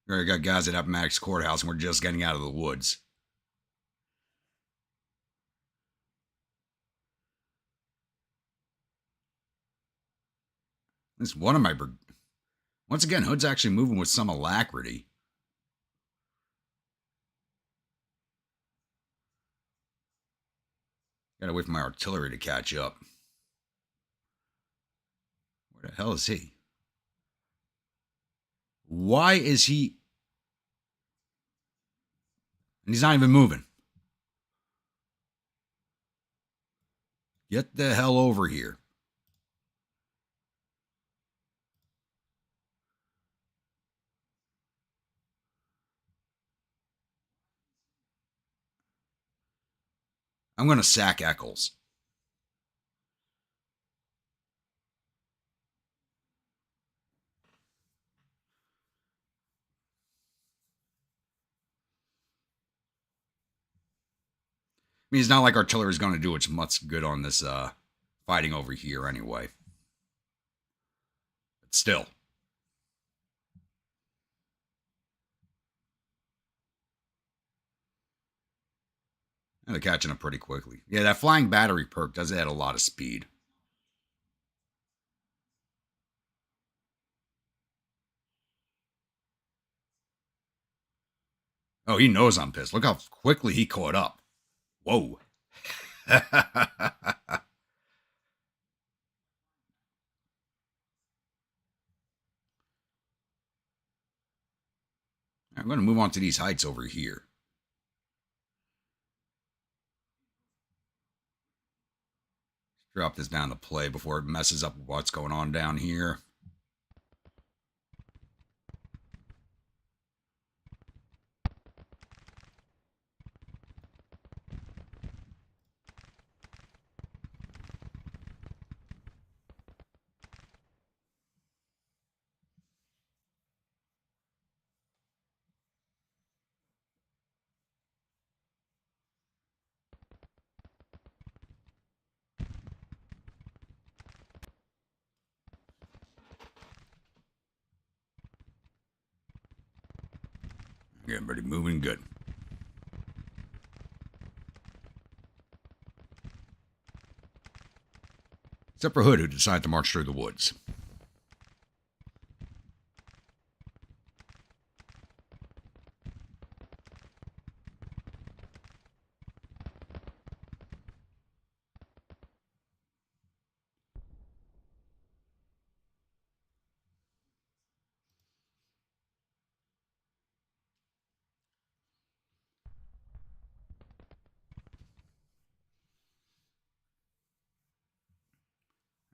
A: We already got guys at Appomattox Courthouse, and we're just getting out of the woods. This one of my... Once again, Hood's actually moving with some alacrity. Gotta wait for my artillery to catch up. Where the hell is he? Why is he... And he's not even moving. Get the hell over here. I'm going to sack Eccles. I mean, it's not like artillery is going to do its much good on this fighting over here anyway. But still. And they're catching up pretty quickly. Yeah, that flying battery perk does add a lot of speed. Oh, he knows I'm pissed. Look how quickly he caught up. Whoa. I'm going to move on to these heights over here. Drop this down to play before it messes up what's going on down here. Everybody moving good. Except for Hood, who decided to march through the woods.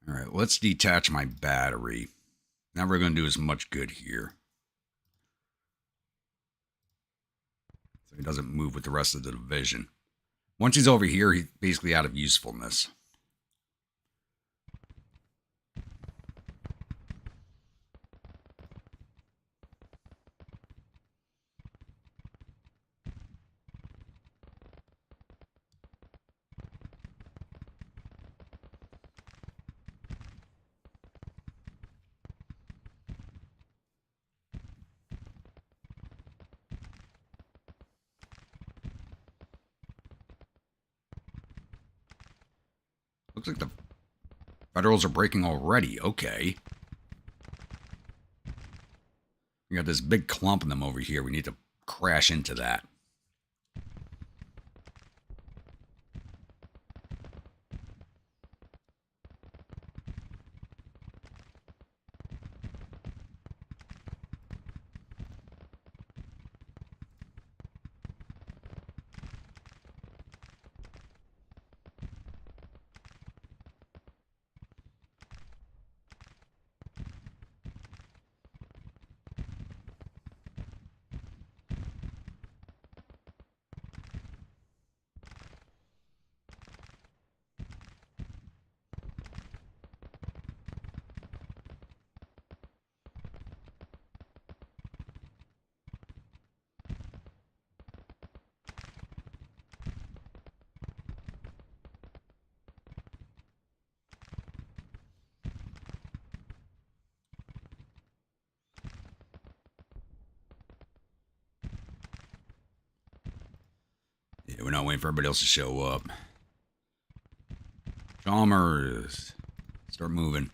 A: All right, let's detach my battery. Not really going to do as much good here. So he doesn't move with the rest of the division. Once he's over here, he's basically out of usefulness. Looks like the Federals are breaking already. Okay. We got this big clump of them over here. We need to crash into that. Yeah, we're not waiting for everybody else to show up. Chalmers, start moving.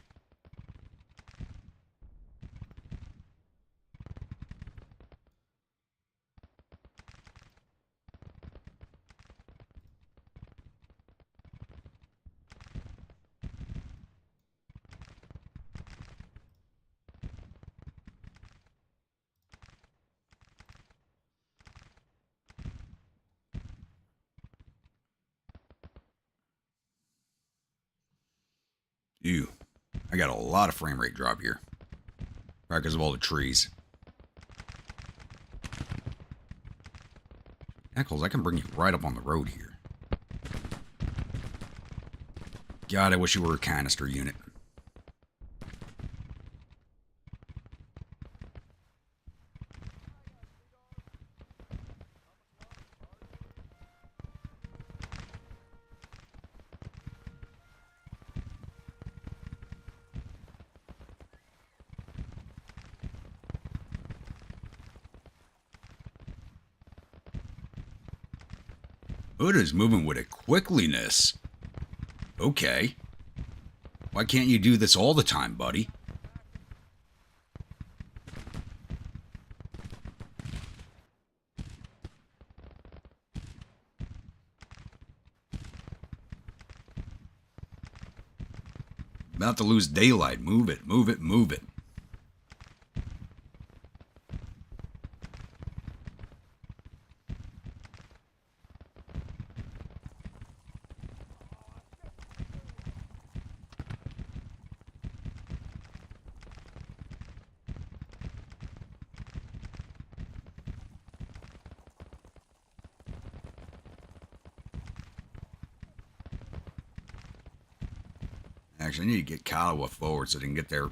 A: Ew, I got a lot of frame rate drop here. Right, because of all the trees. Eccles, I can bring you right up on the road here. God, I wish you were a canister unit. Hood is moving with a quickliness. Okay. Why can't you do this all the time, buddy? About to lose daylight. Move it, move it, move it. Actually, I need to get Kiowa forward so they can get their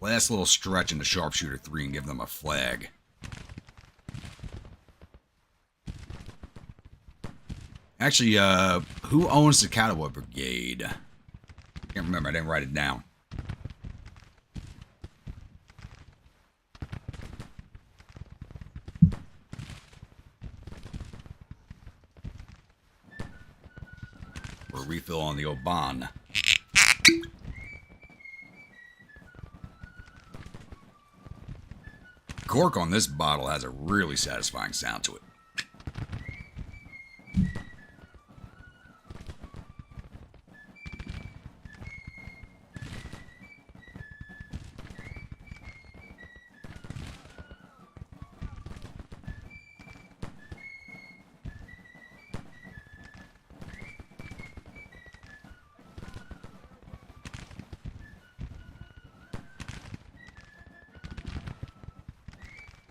A: last little stretch into Sharpshooter 3 and give them a flag. Actually, who owns the Kiowa Brigade? I can't remember. I didn't write it down. For a refill on the Oban. Cork on this bottle has a really satisfying sound to it.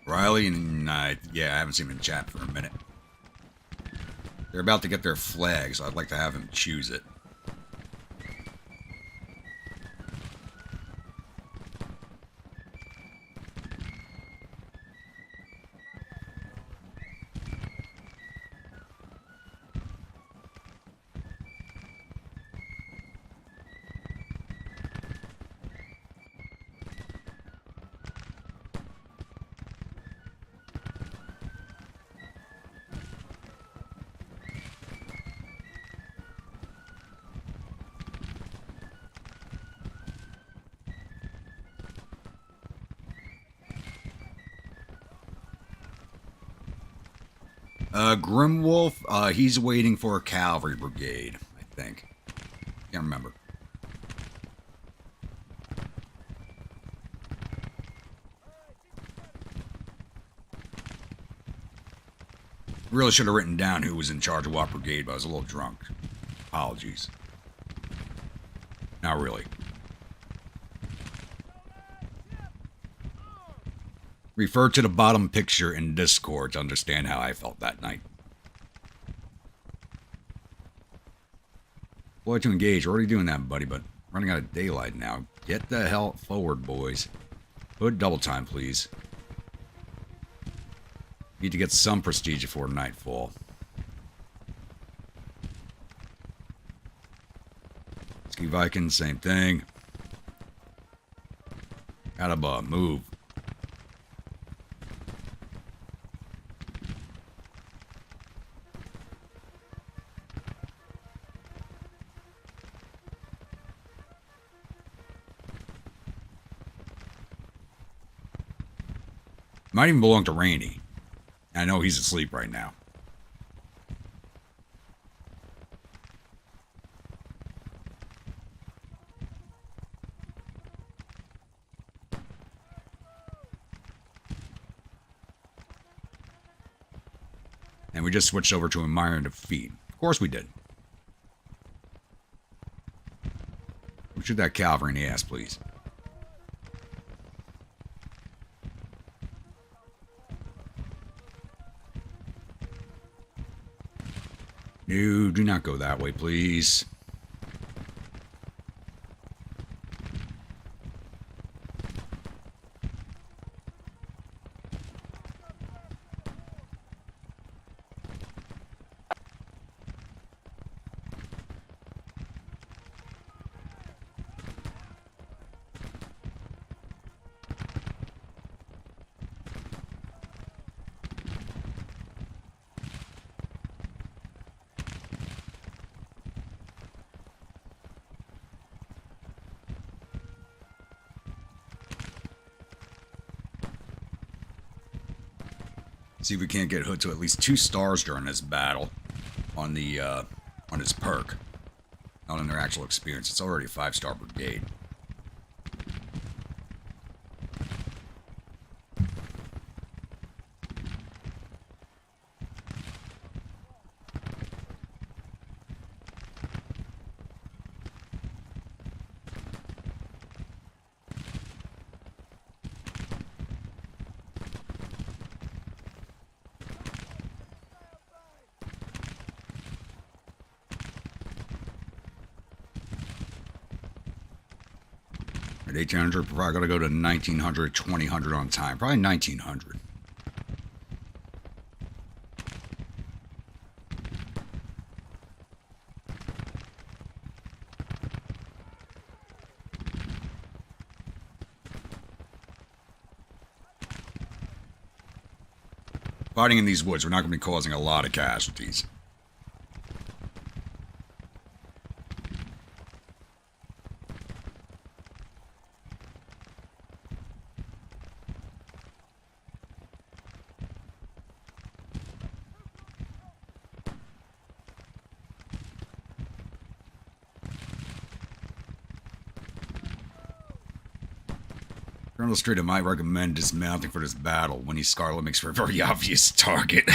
A: Riley and yeah, I haven't seen him in chat for a minute. They're about to get their flag, so I'd like to have him choose it. Grimwolf, he's waiting for a cavalry brigade, I think. Can't remember. Really should have written down who was in charge of what brigade, but I was a little drunk. Apologies. Not really. Refer to the bottom picture in Discord to understand how I felt that night. Boy, to engage. We're already doing that, buddy, but running out of daylight now. Get the hell forward, boys. Hood double time, please. Need to get some prestige before nightfall. Ski Vikings, same thing. Gotta move. Might even belong to Rainey. I know he's asleep right now. And we just switched over to admire and defeat. Of course we did. Shoot that cavalry in the ass, please. No, do not go that way, please. See if we can't get Hood to at least 2 stars during this battle on the on his perk. Not on their actual experience. It's already a 5-star brigade. At 1800, probably got to go to 1900, 2000 on time. Probably 1900. Fighting in these woods, we're not going to be causing a lot of casualties. Colonel Street, I might recommend dismounting for this battle. Winnie Scarlet makes for a very obvious target.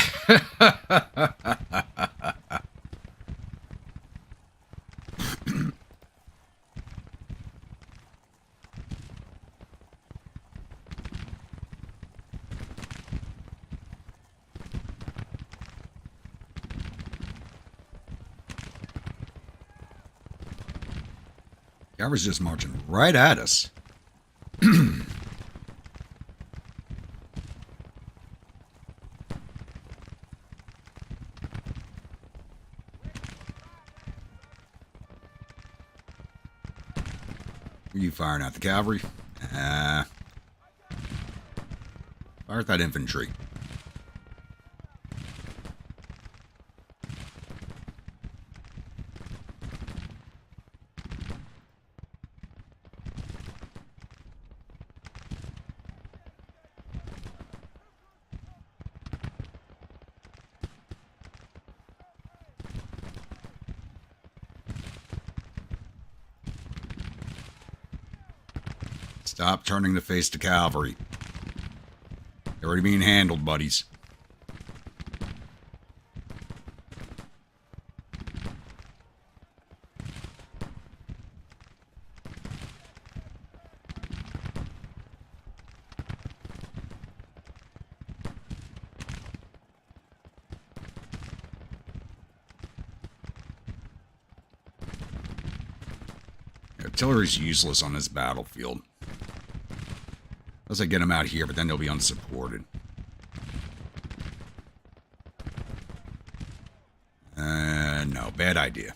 A: Cavalry's just marching right at us. Are you firing at the cavalry? Fire at that infantry. Stop turning to face the cavalry. They're already being handled, buddies. Artillery's useless on this battlefield. Unless I get them out here, but then they'll be unsupported. No, bad idea.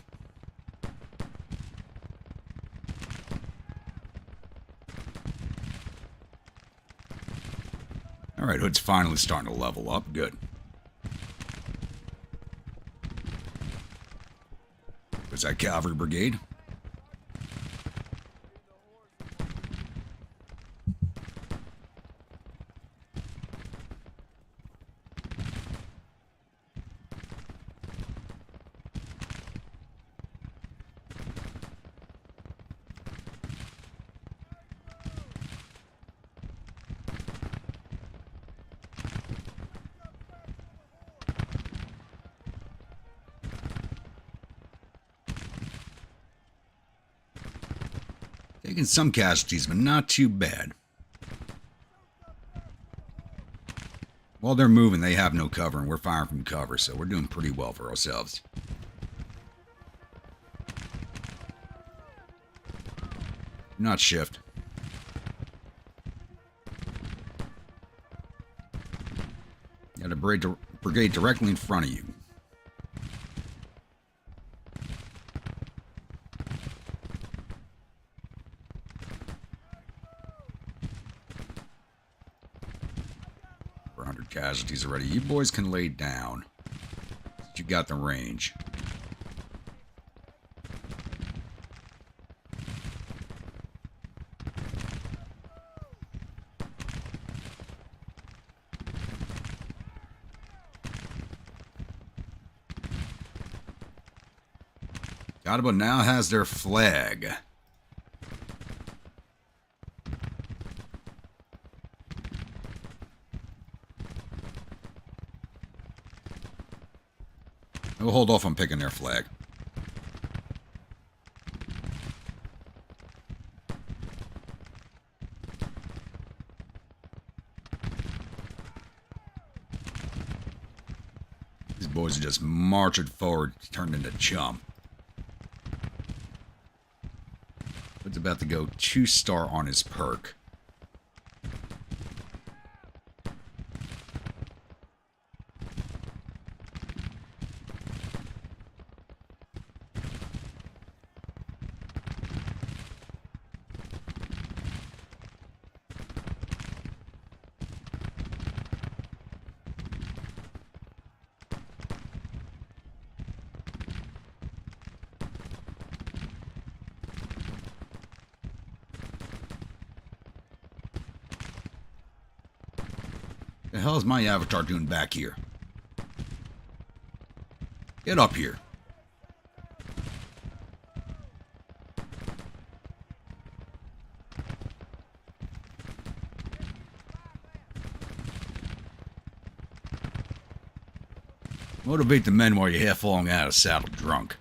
A: Alright, Hood's finally starting to level up. Good. Was that cavalry brigade? Taking some casualties, but not too bad. While they're moving, they have no cover, and we're firing from cover, so we're doing pretty well for ourselves. Do not shift. Got a brigade directly in front of you. Casualties already. You boys can lay down. You got the range. Ottawa now has their flag. We'll hold off on picking their flag. These boys are just marching forward, turned into chum. It's about to go 2-star on his perk. The hell is my avatar doing back here? Get up here. Motivate the men while you're half falling out of saddle drunk.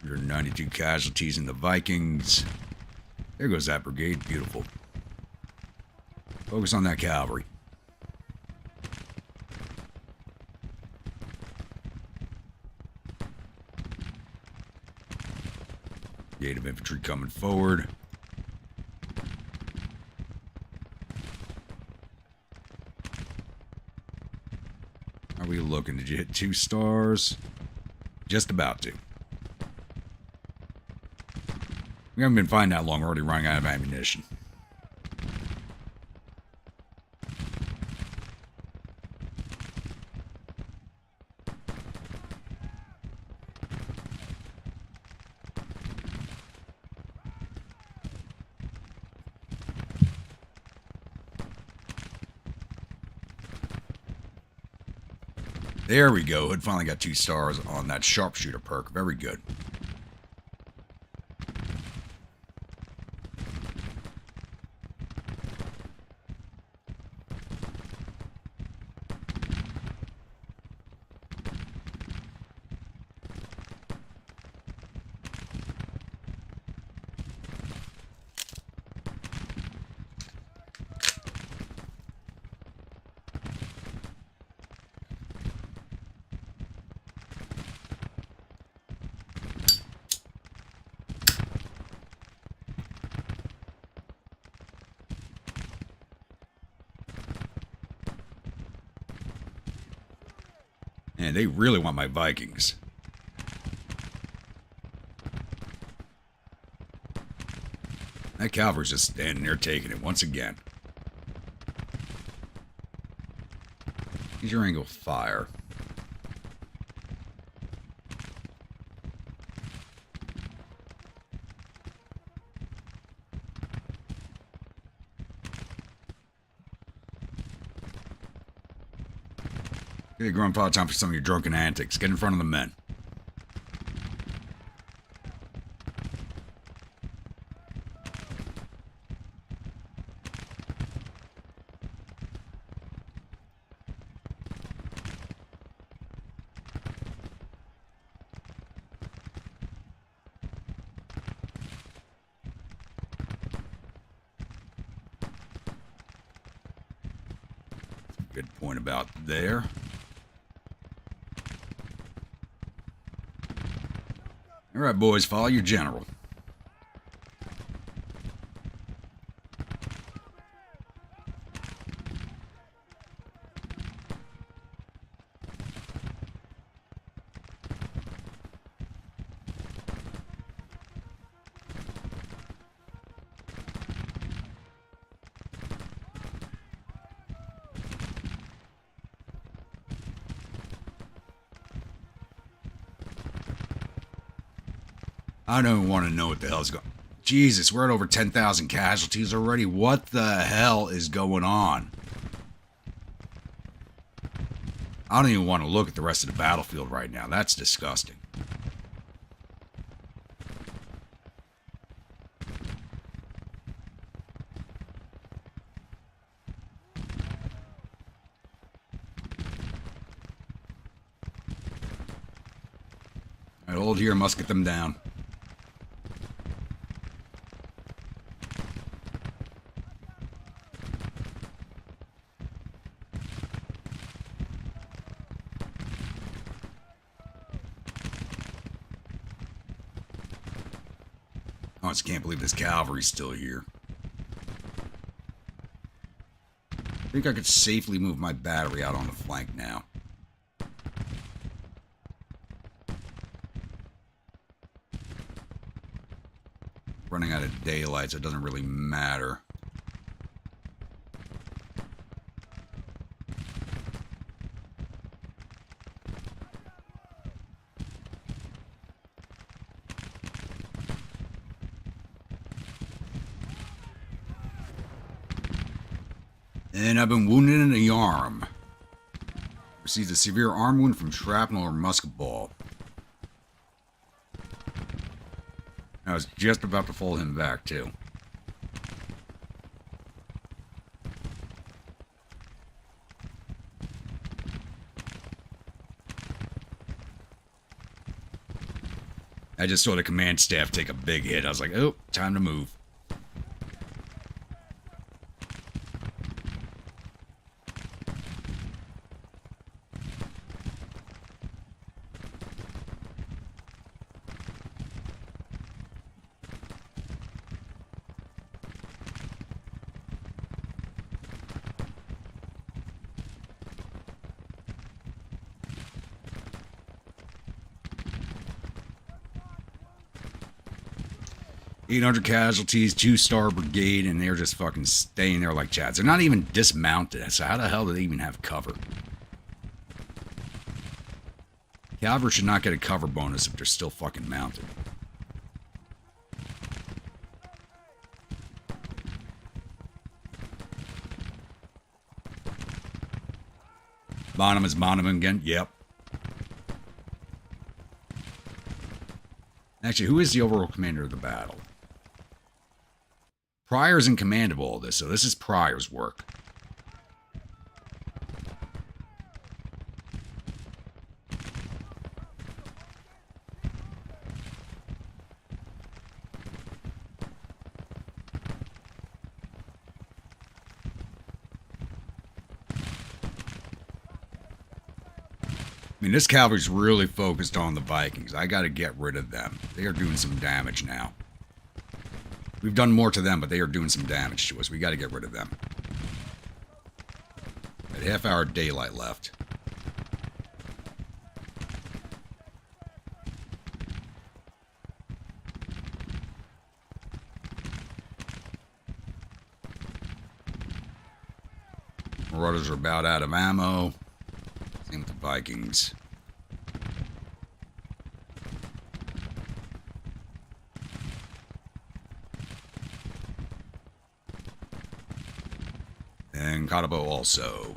A: There are 92 casualties in the Vikings. There goes that brigade. Beautiful. Focus on that cavalry. Brigade of infantry coming forward. How are we looking? Did you hit 2 stars? Just about to. We haven't been fighting that long. We're already running out of ammunition. There we go. Hood finally got 2 stars on that sharpshooter perk. Very good. And they really want my Vikings. That cavalry's just standing there taking it once again. Use your angle of fire. Okay, Grandpa, time for some of your drunken antics. Get in front of the men. Good point about there. All right, boys, follow your general. I don't even want to know what the hell's going on. Jesus, we're at over 10,000 casualties already. What the hell is going on? I don't even want to look at the rest of the battlefield right now. That's disgusting. All right, hold here, must get them down. I just can't believe this cavalry's still here. I think I could safely move my battery out on the flank now. Running out of daylight, so it doesn't really matter. And I've been wounded in the arm. Received a severe arm wound from shrapnel or musket ball. I was just about to fold him back, too. I just saw the command staff take a big hit. I was like, oh, time to move. $800 casualties, 2-star brigade, and they're just fucking staying there like chads. They're not even dismounted, so how the hell do they even have cover? Cavalry should not get a cover bonus if they're still fucking mounted. Bonham is Bonham again. Yep. Actually, who is the overall commander of the battle? Pryor's in command of all this, so this is Pryor's work. I mean, this cavalry's really focused on the Vikings. I got to get rid of them. They are doing some damage now. We've done more to them, but they are doing some damage to us. We got to get rid of them. Got a half hour daylight left. Marauders are about out of ammo. Same with the Vikings. And Cottabo also.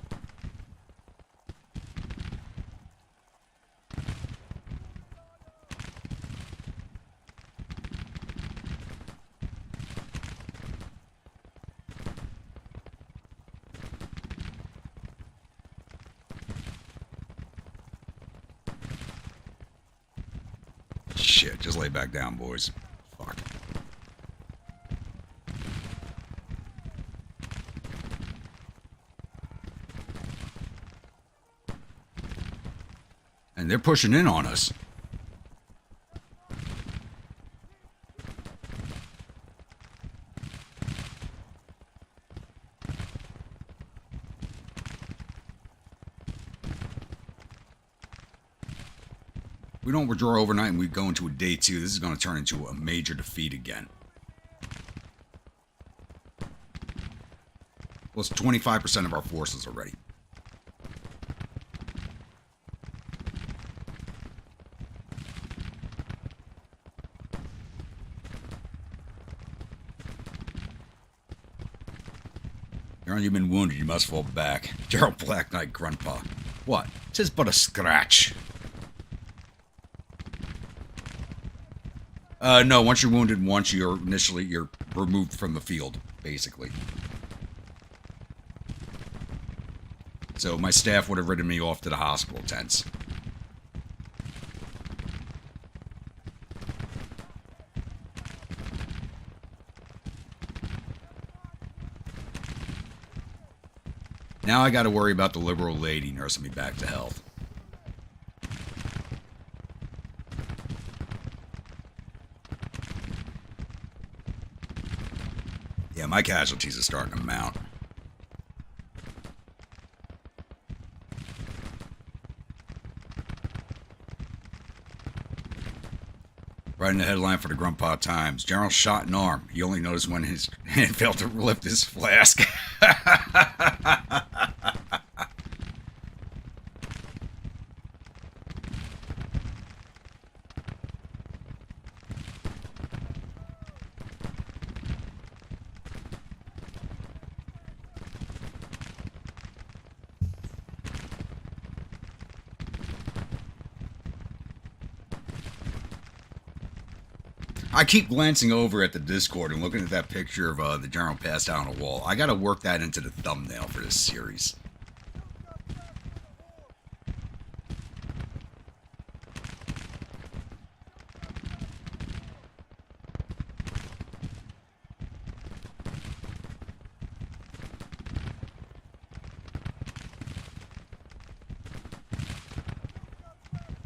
A: Shit, just lay back down, boys. Fuck. And they're pushing in on us. We don't withdraw overnight and we go into a day 2. This is going to turn into a major defeat again. Well, it's 25% of our forces already. You've been wounded, you must fall back. Gerald Black Knight Grandpa. What? 'Tis but a scratch. No, once you're wounded once, you're removed from the field, basically. So my staff would have ridden me off to the hospital tents. Now I got to worry about the liberal lady nursing me back to health. Yeah, my casualties are starting to mount. Writing the headline for the Grandpa Times. General shot in arm. He only noticed when his hand failed to lift his flask. I keep glancing over at the Discord and looking at that picture of the general passed out on a wall. I gotta work that into the thumbnail for this series.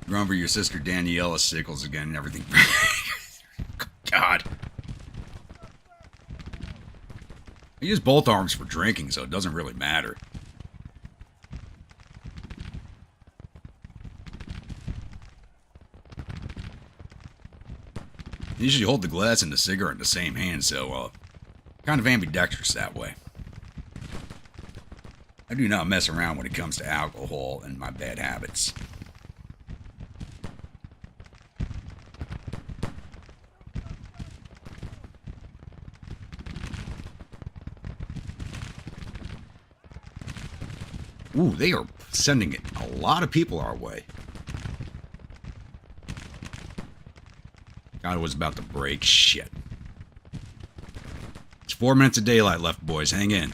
A: Remember your sister Daniela sickles again and everything. God. I use both arms for drinking, so it doesn't really matter. I usually hold the glass and the cigarette in the same hand, so kind of ambidextrous that way. I do not mess around when it comes to alcohol and my bad habits. Ooh, they are sending a lot of people our way. God, it was about to break. Shit. It's 4 minutes of daylight left, boys. Hang in.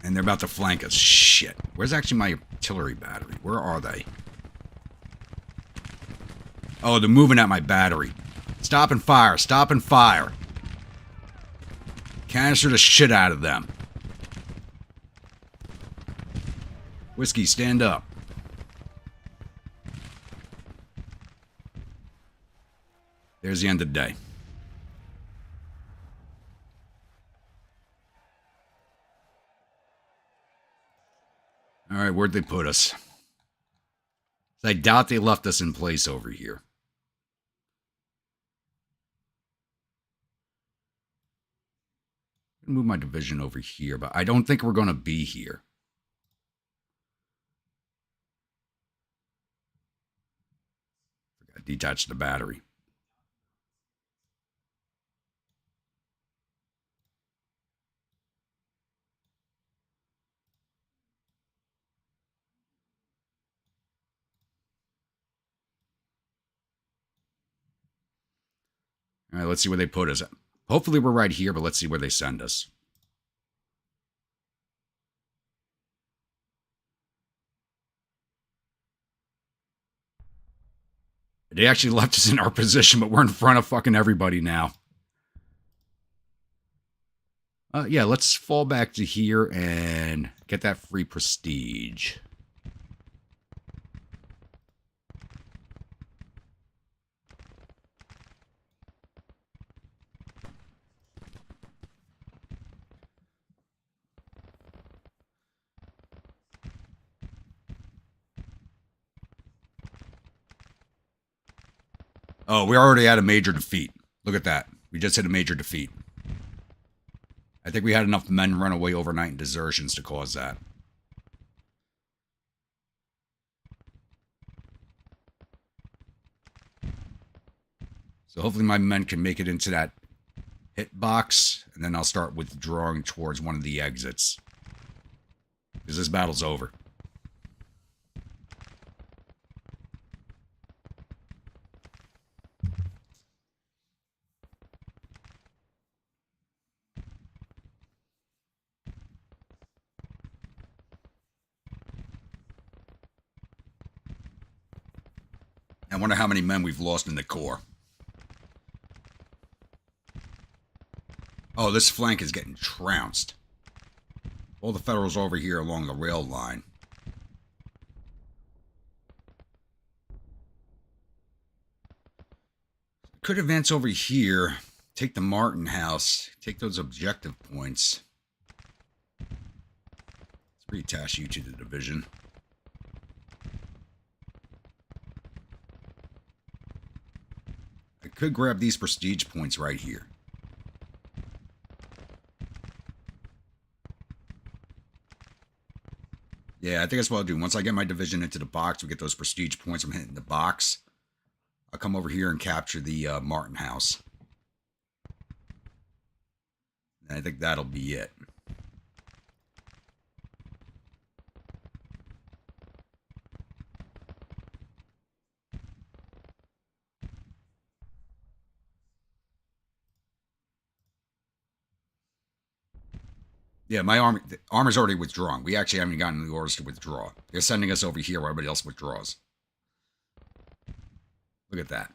A: And they're about to flank us. Shit. Where's actually my artillery battery? Where are they? Oh, they're moving at my battery. Stop and fire. Stop and fire. Canister the shit out of them. Whiskey, stand up. There's the end of the day. All right, where'd they put us? I doubt they left us in place over here. Move my division over here, but I don't think we're going to be here. Detach the battery. All right, let's see where they put us. Hopefully we're right here, but let's see where they send us. They actually left us in our position, but we're in front of fucking everybody now. Yeah, let's fall back to here and get that free prestige. Oh, we already had a major defeat. Look at that. We just hit a major defeat. I think we had enough men run away overnight in desertions to cause that. So hopefully my men can make it into that hit box, and then I'll start withdrawing towards one of the exits. Because this battle's over. I wonder how many men we've lost in the Corps. Oh, this flank is getting trounced. All the Federals over here along the rail line. Could advance over here, take the Martin House, take those objective points. Let's reattach you to the division. I could grab these prestige points right here. Yeah, I think that's what I'll do. Once I get my division into the box, we get those prestige points from hitting the box. I'll come over here and capture the Martin House. And I think that'll be it. Yeah, my armor's already withdrawn. We actually haven't gotten the orders to withdraw. They're sending us over here while everybody else withdraws. Look at that.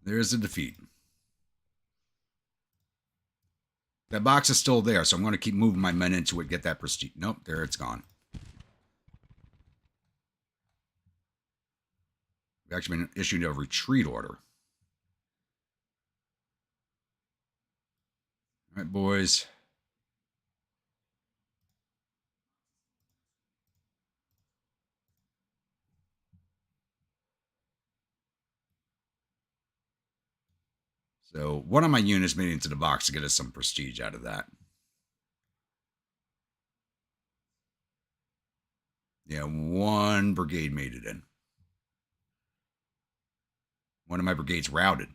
A: There's the defeat. That box is still there, so I'm going to keep moving my men into it, get that prestige. Nope, there it's gone. We've actually been issued a retreat order. All right, boys. So one of my units made it into the box to get us some prestige out of that. Yeah, one brigade made it in. One of my brigades routed.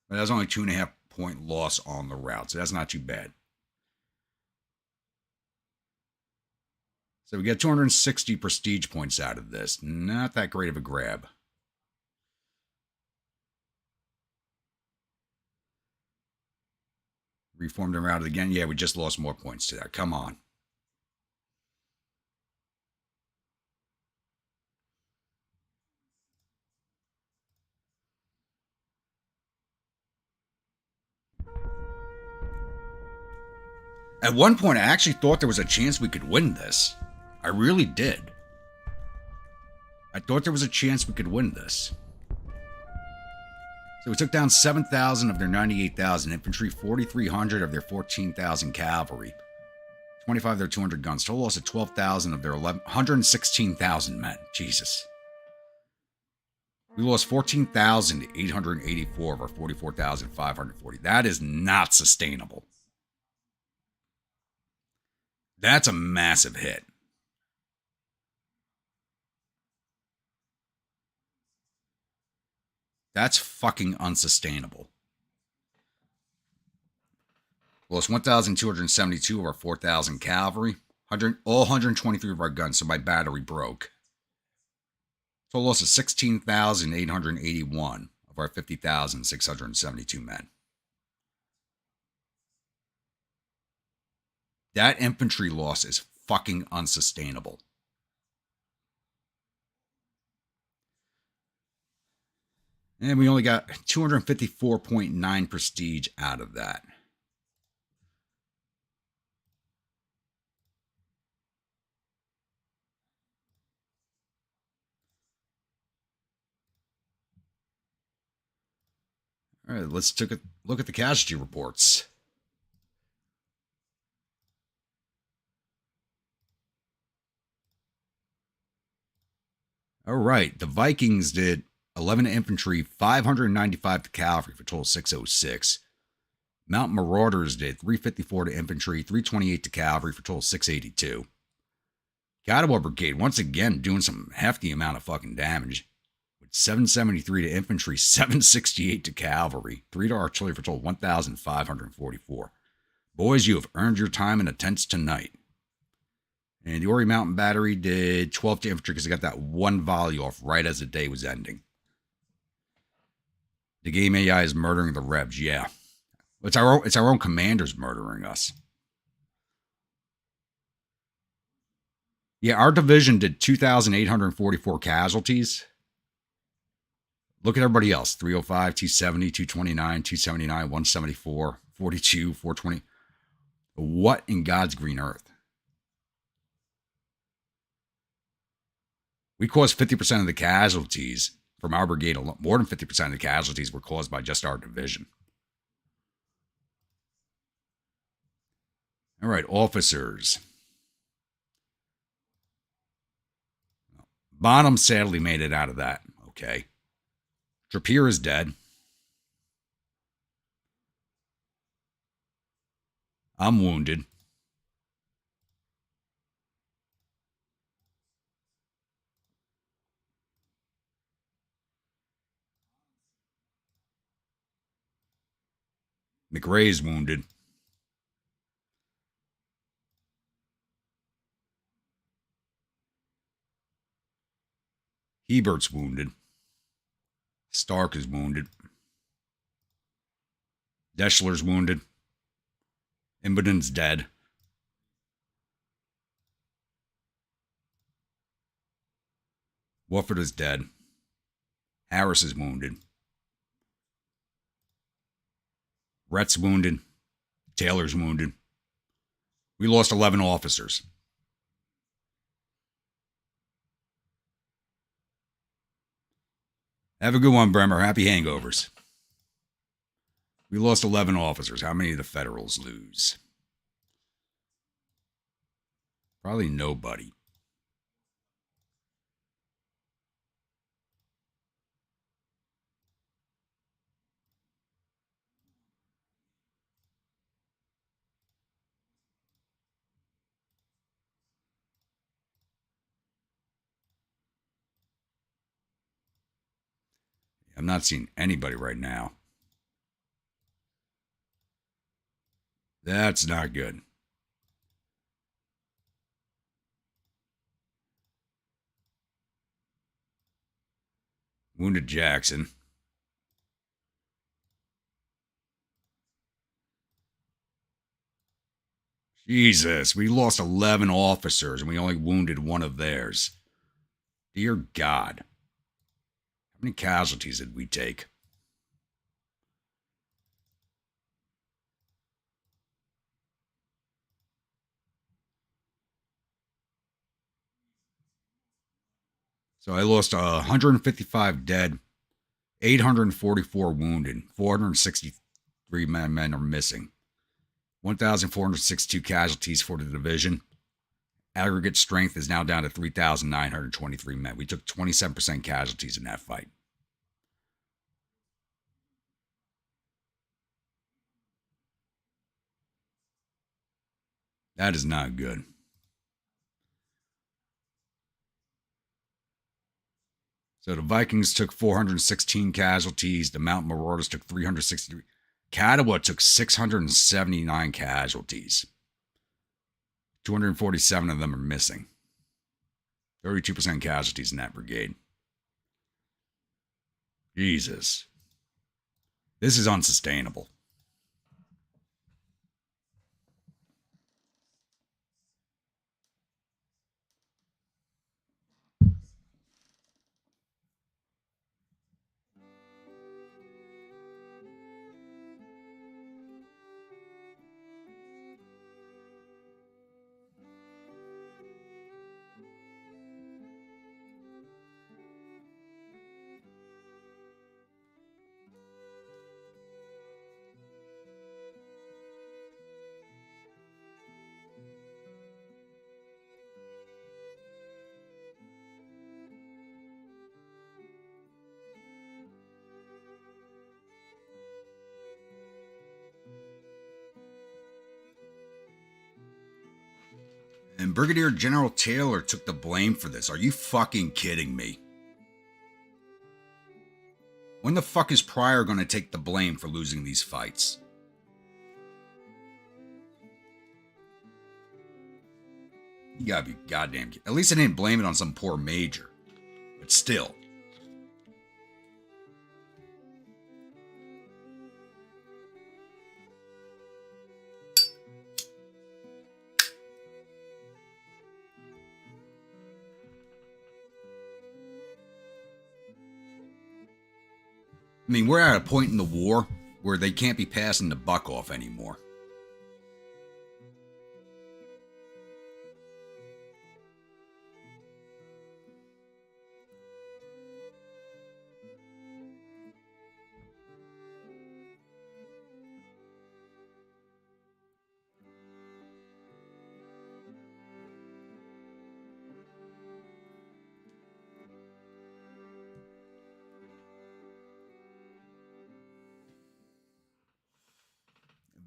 A: But that was only 2.5 point loss on the route, so that's not too bad. So we get 260 prestige points out of this. Not that great of a grab. Reformed and routed again. Yeah, we just lost more points to that. Come on. At one point, I actually thought there was a chance we could win this. I really did. I thought there was a chance we could win this. So we took down 7,000 of their 98,000 infantry, 4,300 of their 14,000 cavalry, 25 of their 200 guns. Total loss of 12,000 of their 116,000 men. Jesus. We lost 14,884 of our 44,540. That is not sustainable. That's a massive hit. That's fucking unsustainable. Lost 1,272 of our 4,000 cavalry, all 123 of our guns, so my battery broke. Total loss of 16,881 of our 50,672 men. That infantry loss is fucking unsustainable. And we only got 254.9 prestige out of that. All right, let's take a look at the casualty reports. All right, the Vikings did 11 infantry, 595 to cavalry for a total 606. Mountain Marauders did 354 to infantry, 328 to cavalry for a total 682. Catawba Brigade, once again, doing some hefty amount of fucking damage. With 773 to infantry, 768 to cavalry, 3 to artillery for a total 1,544. Boys, you have earned your time in the tents tonight. And the Ori Mountain Battery did 12 to infantry because they got that one volley off right as the day was ending. The game AI is murdering the Rebs, yeah. It's our own commanders murdering us. Yeah, our division did 2,844 casualties. Look at everybody else. 305, 270, 229, 279, 174, 42, 420. What in God's green earth? We caused 50% of the casualties from our brigade alone. More than 50% of the casualties were caused by just our division. All right, officers. Bonham sadly made it out of that. Okay. Drapier is dead. I'm wounded. McRae's wounded. Hebert's wounded. Stark is wounded. Deschler's wounded. Imboden's dead. Wofford is dead. Harris is wounded. Rhett's wounded. Taylor's wounded. We lost 11 officers. Have a good one, Bremer. Happy hangovers. We lost 11 officers. How many did the Federals lose? Probably nobody. I'm not seeing anybody right now. That's not good. Wounded Jackson. Jesus, we lost 11 officers and we only wounded one of theirs. Dear God. How many casualties did we take? So I lost 155 dead, 844 wounded, 463 men are missing, 1,462 casualties for the division. Aggregate strength is now down to 3,923 men. We took 27% casualties in that fight. That is not good. So the Vikings took 416 casualties. The Mountain Marauders took 363. Katawa took 679 casualties. 247 of them are missing. 32% casualties in that brigade. Jesus. This is unsustainable. And Brigadier General Taylor took the blame for this. Are you fucking kidding me? When the fuck is Pryor going to take the blame for losing these fights? You gotta be goddamn. At least I didn't blame it on some poor major. But still. I mean, we're at a point in the war where they can't be passing the buck off anymore.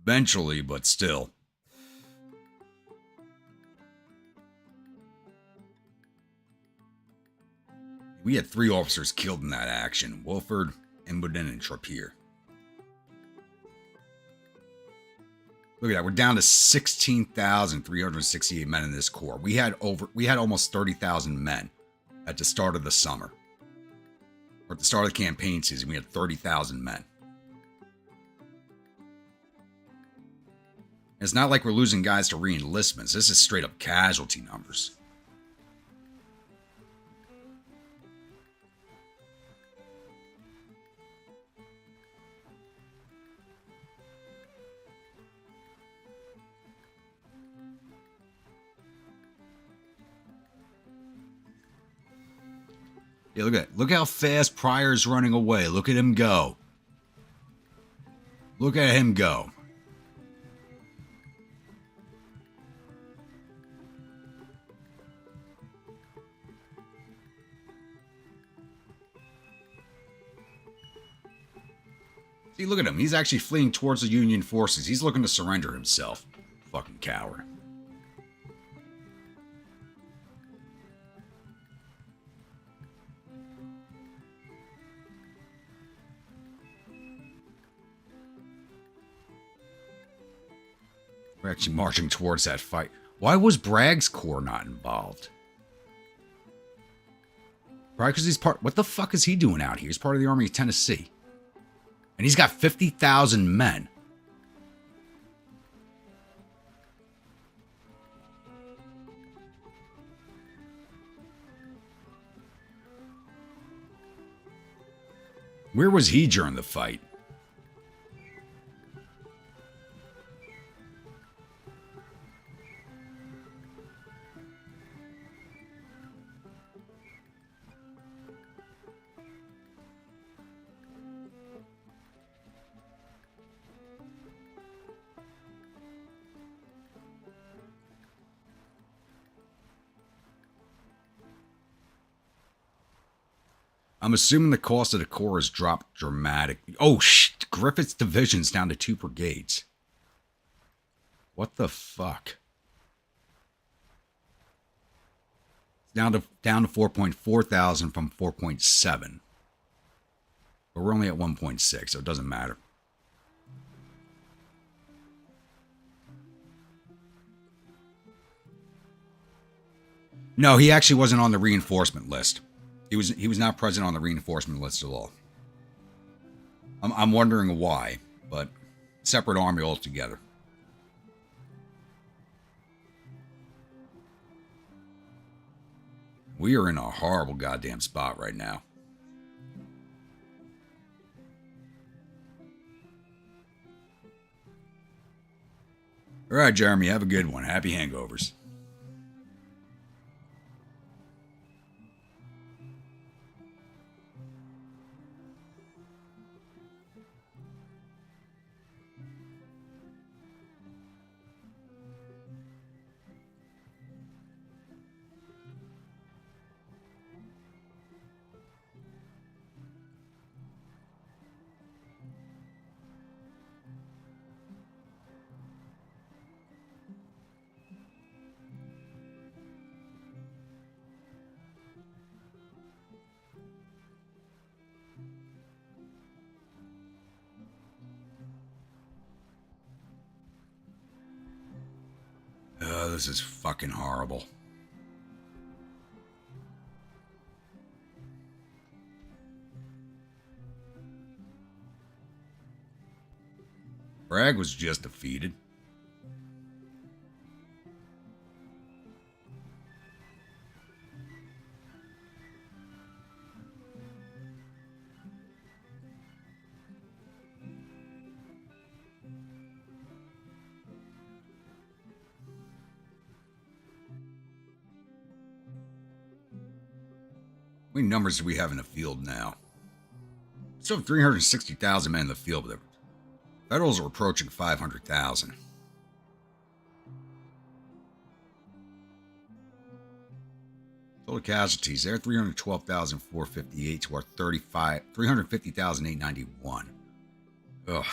A: Eventually, but still. We had 3 officers killed in that action. Wolford, Embodin, and Trapier. Look at that. We're down to 16,368 men in this corps. We had almost 30,000 men at the start of the summer. Or at the start of the campaign season, we had 30,000 men. It's not like we're losing guys to re-enlistments. This is straight up casualty numbers. Yeah, look at that. Look how fast Pryor's running away. Look at him go. Look at him go. See, look at him. He's actually fleeing towards the Union forces. He's looking to surrender himself. Fucking coward. We're actually marching towards that fight. Why was Bragg's corps not involved? Probably because he's part... What the fuck is he doing out here? He's part of the Army of Tennessee. And he's got 50,000 men. Where was he during the fight? I'm assuming the cost of the corps has dropped dramatically. Oh, Griffith's division's down to 2 brigades. What the fuck? It's down to 4.4 thousand from 4.7. But we're only at 1.6, so it doesn't matter. No, he actually wasn't on the reinforcement list. He was not present on the reinforcement list at all. I'm wondering why, but separate army altogether. We are in a horrible goddamn spot right now. All right, Jeremy, have a good one. Happy hangovers. This is fucking horrible. Bragg was just defeated. How many numbers do we have in the field now? Still have 360,000 men in the field, but the Federals are approaching 500,000. Total casualties, they're 312,458 to our 350,891. Ugh.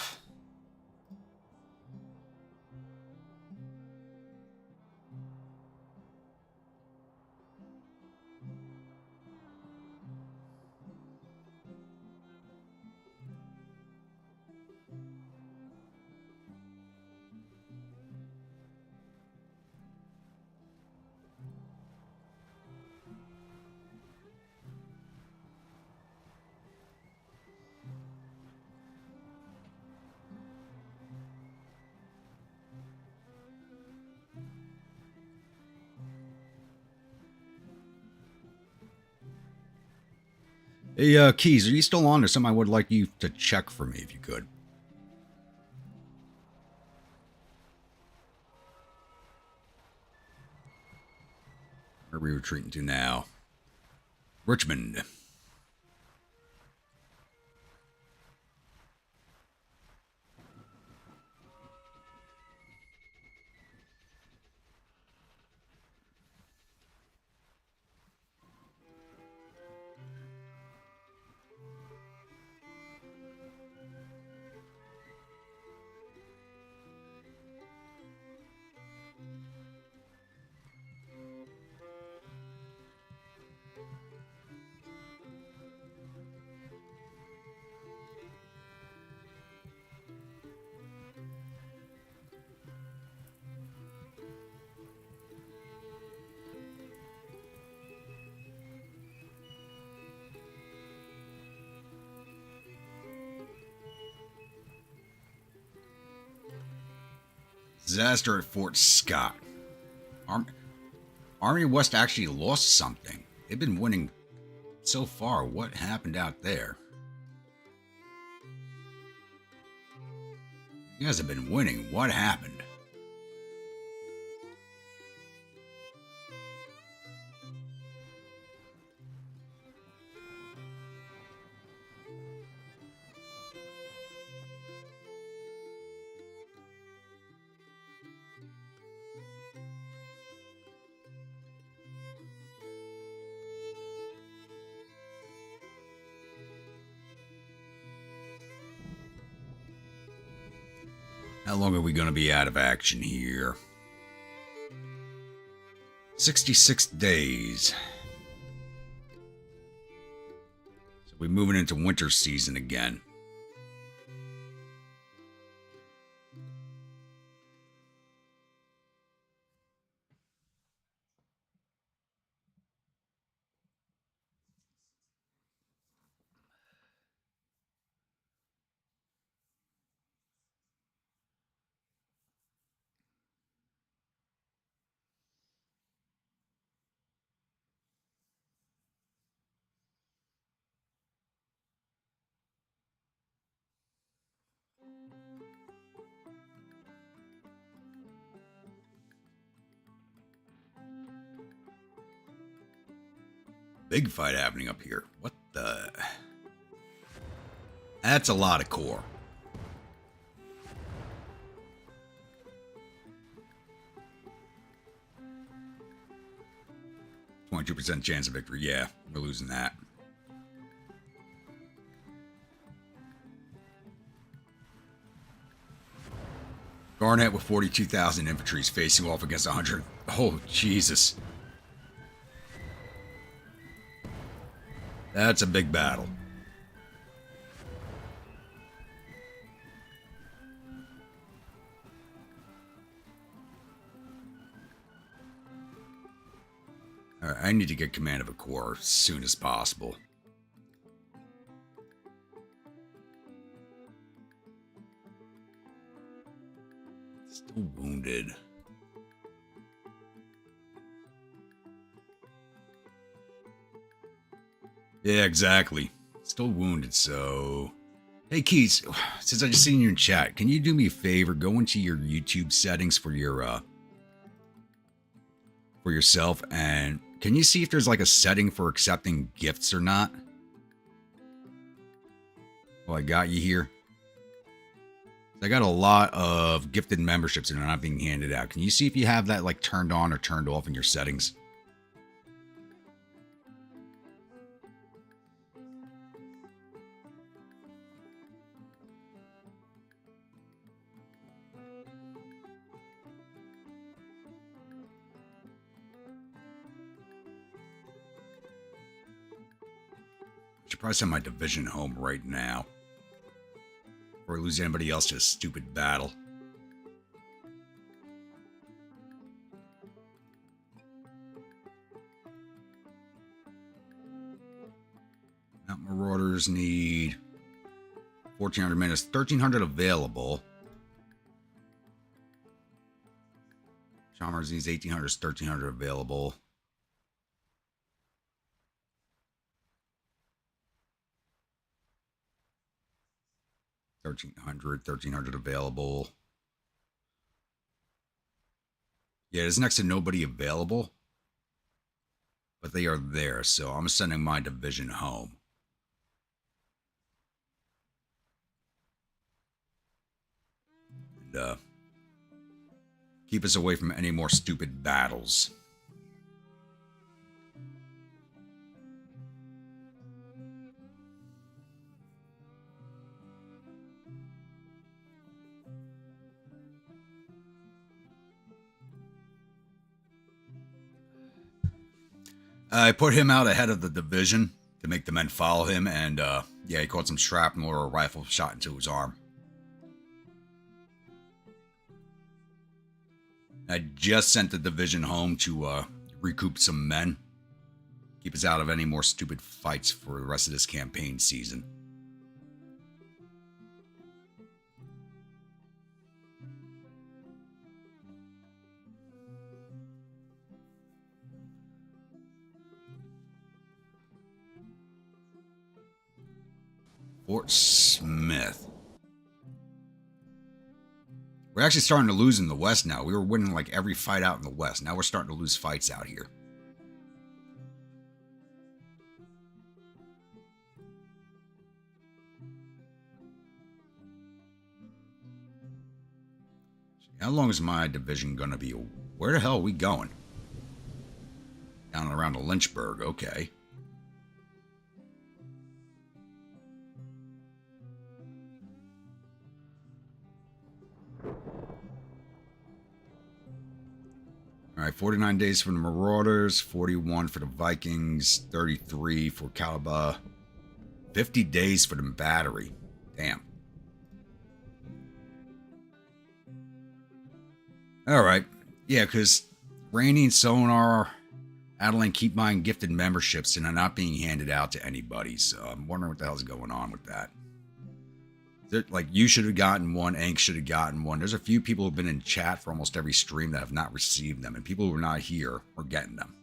A: Hey, Keys, are you still on? There's something I would like you to check for me if you could. Where are we retreating to now? Richmond. Disaster at Fort Scott. Army West actually lost something. They've been winning so far. What happened out there? You guys have been winning. What happened? How long are we going to be out of action here? 66 days. So we're moving into winter season again. Big fight happening up here. What the? That's a lot of core. %, chance of victory. Yeah, we're losing that. Garnett with 42,000 infantry is facing off against 100. Oh, Jesus. That's a big battle. All right, I need to get command of a corps as soon as possible. Still wounded. Yeah, exactly. Still wounded, so... Hey, Keys, since I just seen you in chat, can you do me a favor? Go into your YouTube settings for your, for yourself, and can you see if there's like a setting for accepting gifts or not? Well, I got you here. I got a lot of gifted memberships that are not being handed out. Can you see if you have that like turned on or turned off in your settings? I should probably send my division home right now. Or lose anybody else to a stupid battle. Mount Marauders need 1,400 minutes, 1,300 available. Chalmers needs 1,800, 1,300 available. $1,300 available. Yeah, there's next to nobody available. But they are there, so I'm sending my division home. And, keep us away from any more stupid battles. I put him out ahead of the division to make the men follow him, and yeah, he caught some shrapnel or a rifle shot into his arm. I just sent the division home to recoup some men. Keep us out of any more stupid fights for the rest of this campaign season. Fort Smith. We're actually starting to lose in the West now. We were winning like every fight out in the West. Now we're starting to lose fights out here. How long is my division going to be? Where the hell are we going? Down and around to Lynchburg. Okay. All right, 49 days for the Marauders, 41 for the Vikings, 33 for Caliba, 50 days for the Battery. Damn. All right. Yeah, because Randy and Sonar, Adeline keep buying gifted memberships and are not being handed out to anybody. So I'm wondering what the hell's going on with that. Like, you should have gotten one, Ank should have gotten one. There's a few people who've been in chat for almost every stream that have not received them, and people who are not here are getting them.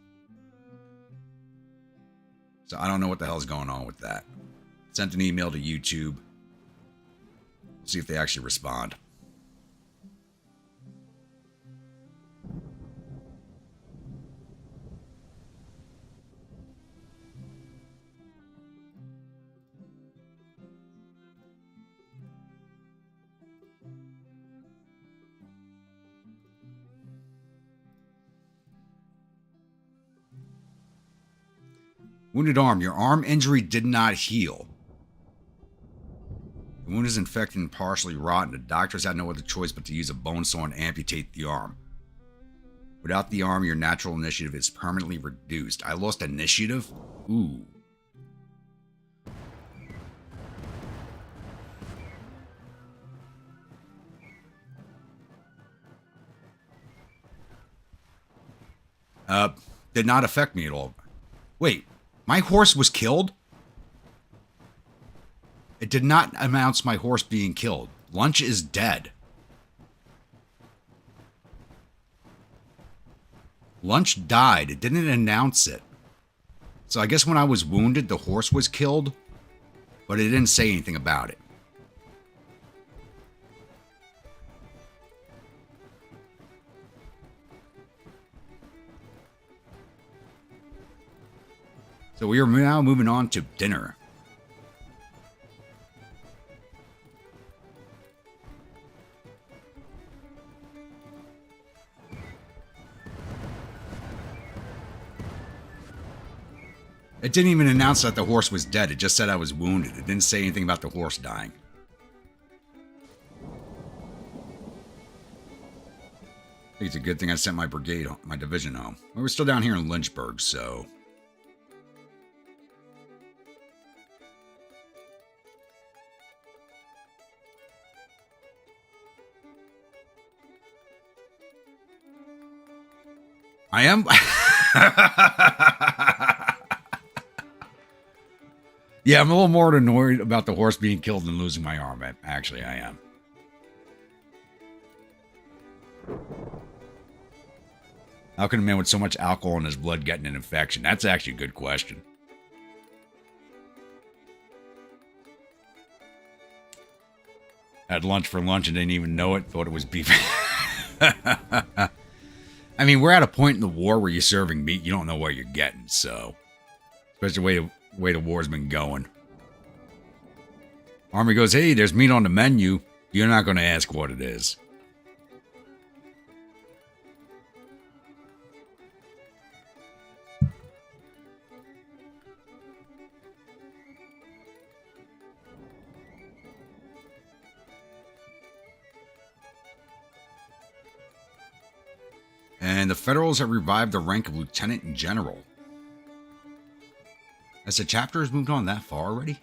A: So I don't know what the hell's going on with that. Sent an email to YouTube. See if they actually respond. Wounded arm. Your arm injury did not heal. The wound is infected and partially rotten. The doctors had no other choice but to use a bone saw and amputate the arm. Without the arm, your natural initiative is permanently reduced. I lost initiative? Ooh. Did not affect me at all. Wait. My horse was killed? It did not announce my horse being killed. Lunch is dead. Lunch died. It didn't announce it. So I guess when I was wounded, the horse was killed, but it didn't say anything about it. So we are now moving on to dinner. It didn't even announce that the horse was dead. It just said I was wounded. It didn't say anything about the horse dying. I think it's a good thing I sent my brigade, my division home. We were still down here in Lynchburg, so... I am. Yeah, I'm a little more annoyed about the horse being killed than losing my arm. Actually, I am. How can a man with so much alcohol in his blood get an infection? That's actually a good question. Had lunch for lunch and didn't even know it. Thought it was beef. I mean, we're at a point in the war where you're serving meat, you don't know what you're getting, so... Especially the way the war's been going. Army goes, hey, there's meat on the menu. You're not going to ask what it is. And the Federals have revived the rank of Lieutenant General. Has the chapter has moved on that far already?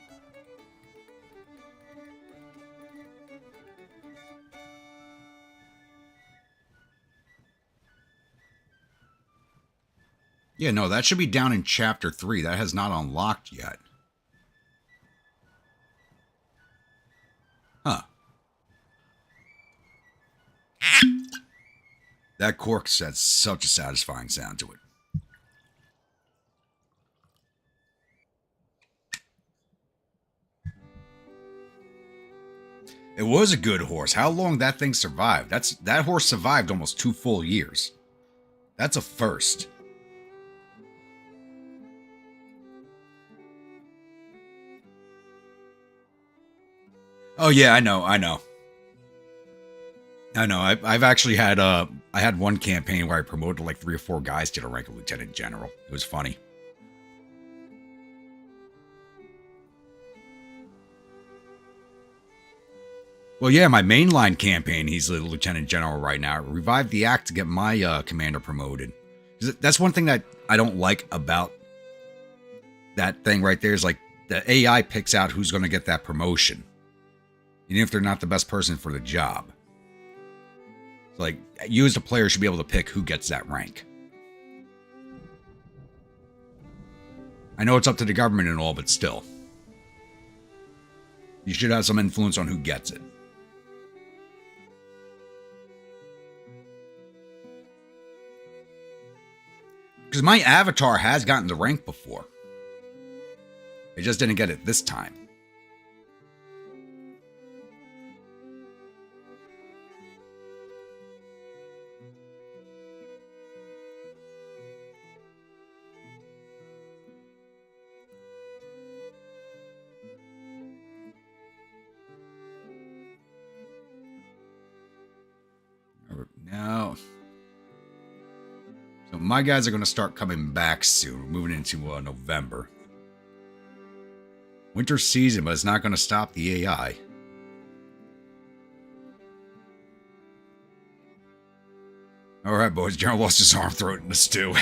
A: Yeah, no, that should be down in Chapter 3. That has not unlocked yet. Huh. That cork has such a satisfying sound to it. It was a good horse. How long that thing survived? That horse survived almost 2 full years. That's a first. Oh yeah, I know. I've actually had I had one campaign where I promoted like 3 or 4 guys to the rank of lieutenant general. It was funny. Well, yeah, my mainline campaign, he's the lieutenant general right now. Revived the act to get my commander promoted. That's one thing that I don't like about that thing right there is like the AI picks out who's going to get that promotion, even if they're not the best person for the job. It's like, you as the player should be able to pick who gets that rank. I know it's up to the government and all, but still. You should have some influence on who gets it. Because my avatar has gotten the rank before. It just didn't get it this time. Now, so my guys are going to start coming back soon. We're moving into November. Winter season, but it's not going to stop the AI. All right, boys. General lost his arm, throw it in the stew.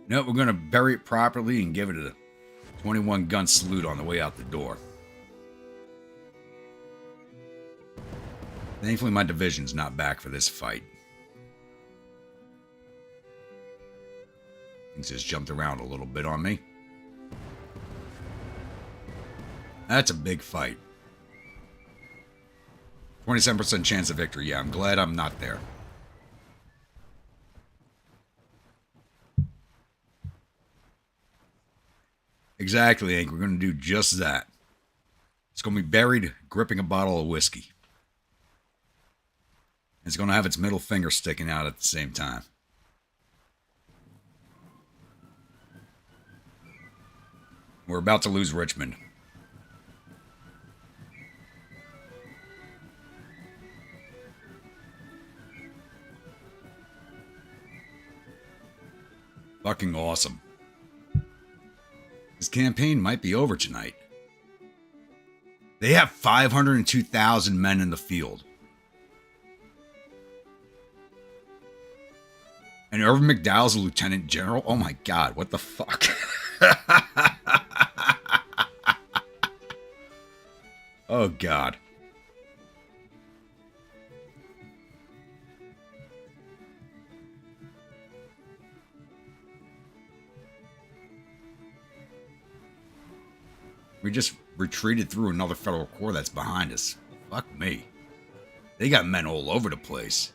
A: No, we're going to bury it properly and give it a 21 gun salute on the way out the door. Thankfully, my division's not back for this fight. Things just jumped around a little bit on me. That's a big fight. 27% chance of victory. Yeah, I'm glad I'm not there. Exactly, Hank. We're going to do just that. It's going to be buried gripping a bottle of whiskey. It's going to have its middle finger sticking out at the same time. We're about to lose Richmond. Fucking awesome. This campaign might be over tonight. They have 502,000 men in the field. And Irvin McDowell's a lieutenant general? Oh my god, what the fuck? Oh god. We just retreated through another federal corps that's behind us. Fuck me. They got men all over the place.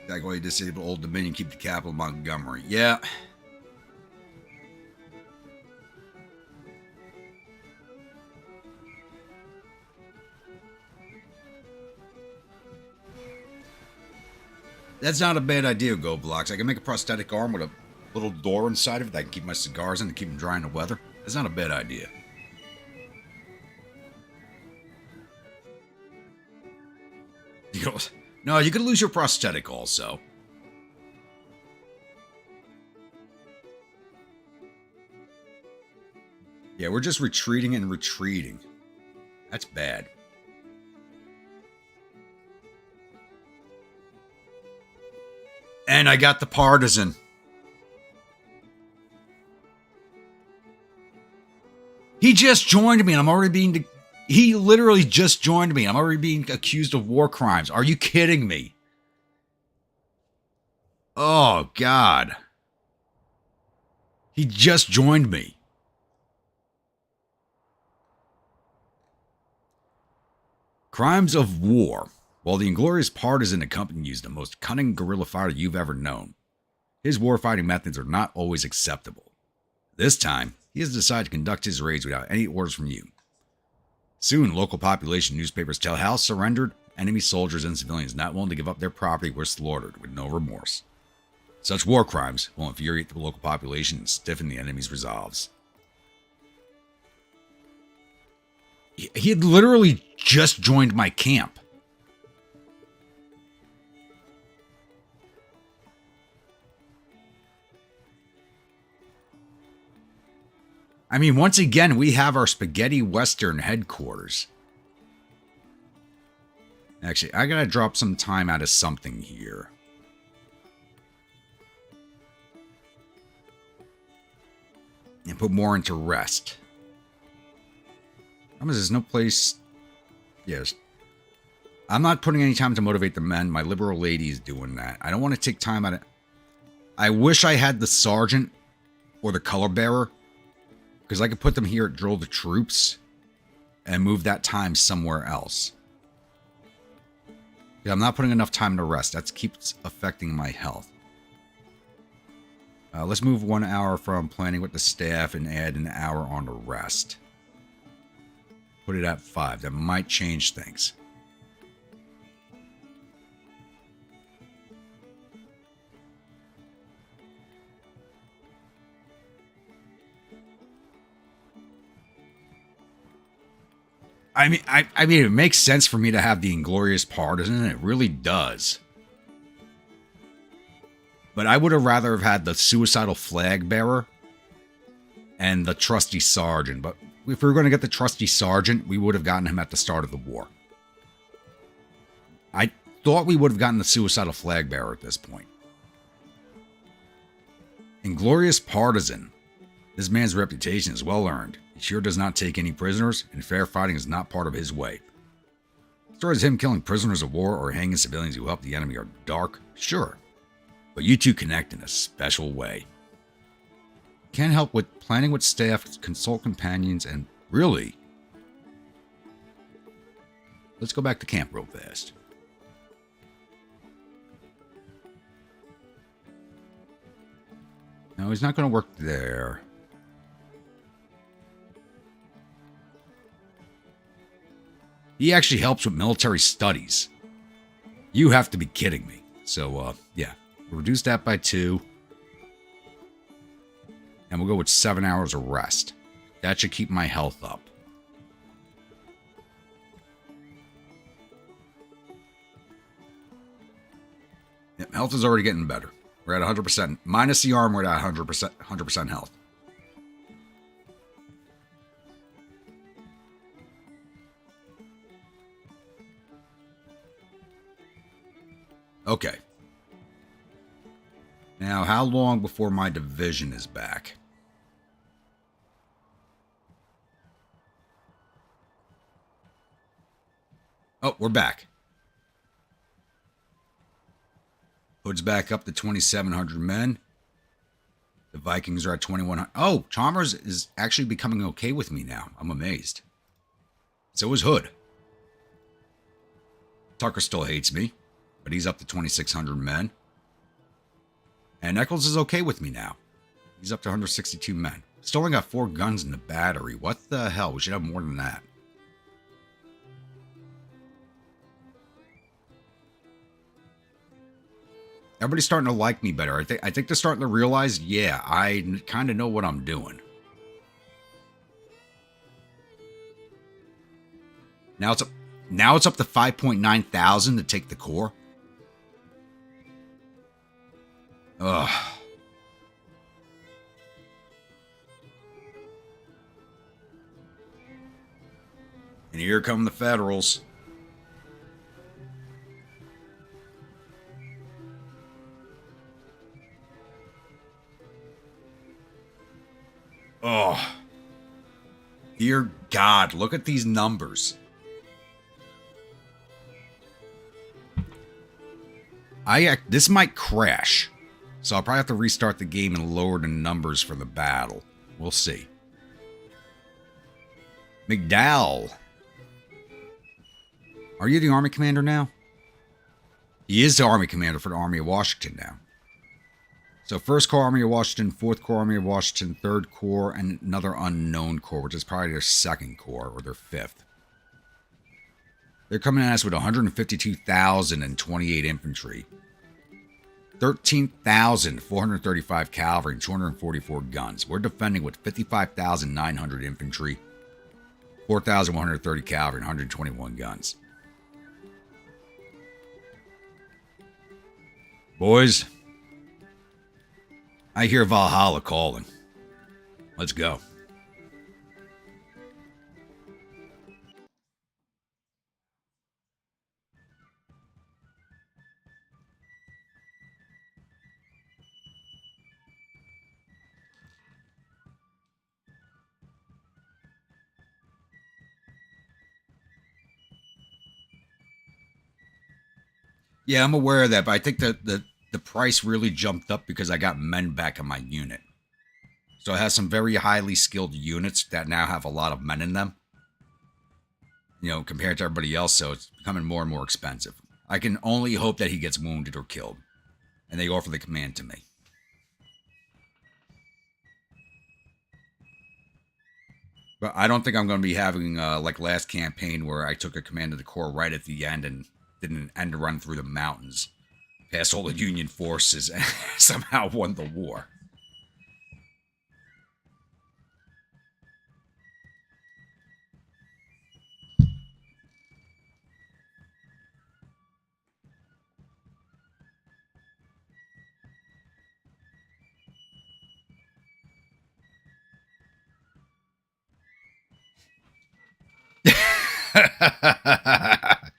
A: Like, why you disable Old Dominion, keep the capital Montgomery. Yeah. That's not a bad idea, Go Blocks. I can make a prosthetic arm with a little door inside of it that I can keep my cigars in to keep them dry in the weather. That's not a bad idea. No, you could lose your prosthetic also. Yeah, we're just retreating and retreating. That's bad. And I got the partisan. He just joined me and I'm already being... He literally just joined me. I'm already being accused of war crimes. Are you kidding me? Oh, God. He just joined me. Crimes of war. While the inglorious partisan accompanied used the most cunning guerrilla fighter you've ever known, his warfighting methods are not always acceptable. This time, he has decided to conduct his raids without any orders from you. Soon, local population newspapers tell how surrendered enemy soldiers and civilians not willing to give up their property were slaughtered with no remorse. Such war crimes will infuriate the local population and stiffen the enemy's resolves. He had literally just joined my camp. I mean, once again, we have our spaghetti western headquarters. Actually, I gotta drop some time out of something here. And put more into rest. There's no place... Yes. I'm not putting any time to motivate the men. My liberal lady is doing that. I don't want to take time out of... I wish I had the sergeant or the color bearer, because I could put them here at drill the troops and move that time somewhere else. Yeah, I'm not putting enough time to rest. That keeps affecting my health. Let's move 1 hour from planning with the staff and add an hour on to rest. Put it at 5. That might change things. I mean, it makes sense for me to have the Inglorious Partisan. It really does. But I would have rather have had the Suicidal Flag Bearer and the Trusty Sergeant. But if we were going to get the Trusty Sergeant, we would have gotten him at the start of the war. I thought we would have gotten the Suicidal Flag Bearer at this point. Inglorious Partisan. This man's reputation is well earned. He sure does not take any prisoners, and fair fighting is not part of his way. Stories of him killing prisoners of war or hanging civilians who help the enemy are dark, sure. But you two connect in a special way. Can't help with planning with staff, consult companions, and really... Let's go back to camp real fast. No, he's not going to work there. He actually helps with military studies. You have to be kidding me. So, yeah. We'll reduce that by 2. And we'll go with 7 hours of rest. That should keep my health up. Yep, health is already getting better. We're at 100%. Minus the arm, we're at 100% health. Okay. Now, how long before my division is back? Oh, we're back. Hood's back up to 2,700 men. The Vikings are at 2,100. Oh, Chalmers is actually becoming okay with me now. I'm amazed. So is Hood. Tucker still hates me, but he's up to 2,600 men. And Eccles is okay with me now. He's up to 162 men. Still only got 4 guns in the battery. What the hell? We should have more than that. Everybody's starting to like me better. I think they're starting to realize, yeah, I kind of know what I'm doing. Now it's up to 5.9 thousand to take the core. Ugh. And here come the Federals. Oh. Here God, look at these numbers. This might crash, so I'll probably have to restart the game and lower the numbers for the battle. We'll see. McDowell. Are you the Army Commander now? He is the Army Commander for the Army of Washington now. So 1st Corps Army of Washington, 4th Corps Army of Washington, 3rd Corps, and another unknown corps, which is probably their 2nd Corps or their 5th. They're coming at us with 152,028 infantry, 13,435 cavalry, and 244 guns. We're defending with 55,900 infantry, 4,130 cavalry, and 121 guns. Boys, I hear Valhalla calling. Let's go. Yeah, I'm aware of that, but I think that the price really jumped up because I got men back in my unit. So it has some very highly skilled units that now have a lot of men in them. You know, compared to everybody else, so it's becoming more and more expensive. I can only hope that he gets wounded or killed. And they offer the command to me. But I don't think I'm going to be having, like last campaign, where I took a command of the Corps right at the end and did an end run through the mountains, past all the Union forces, and somehow won the war.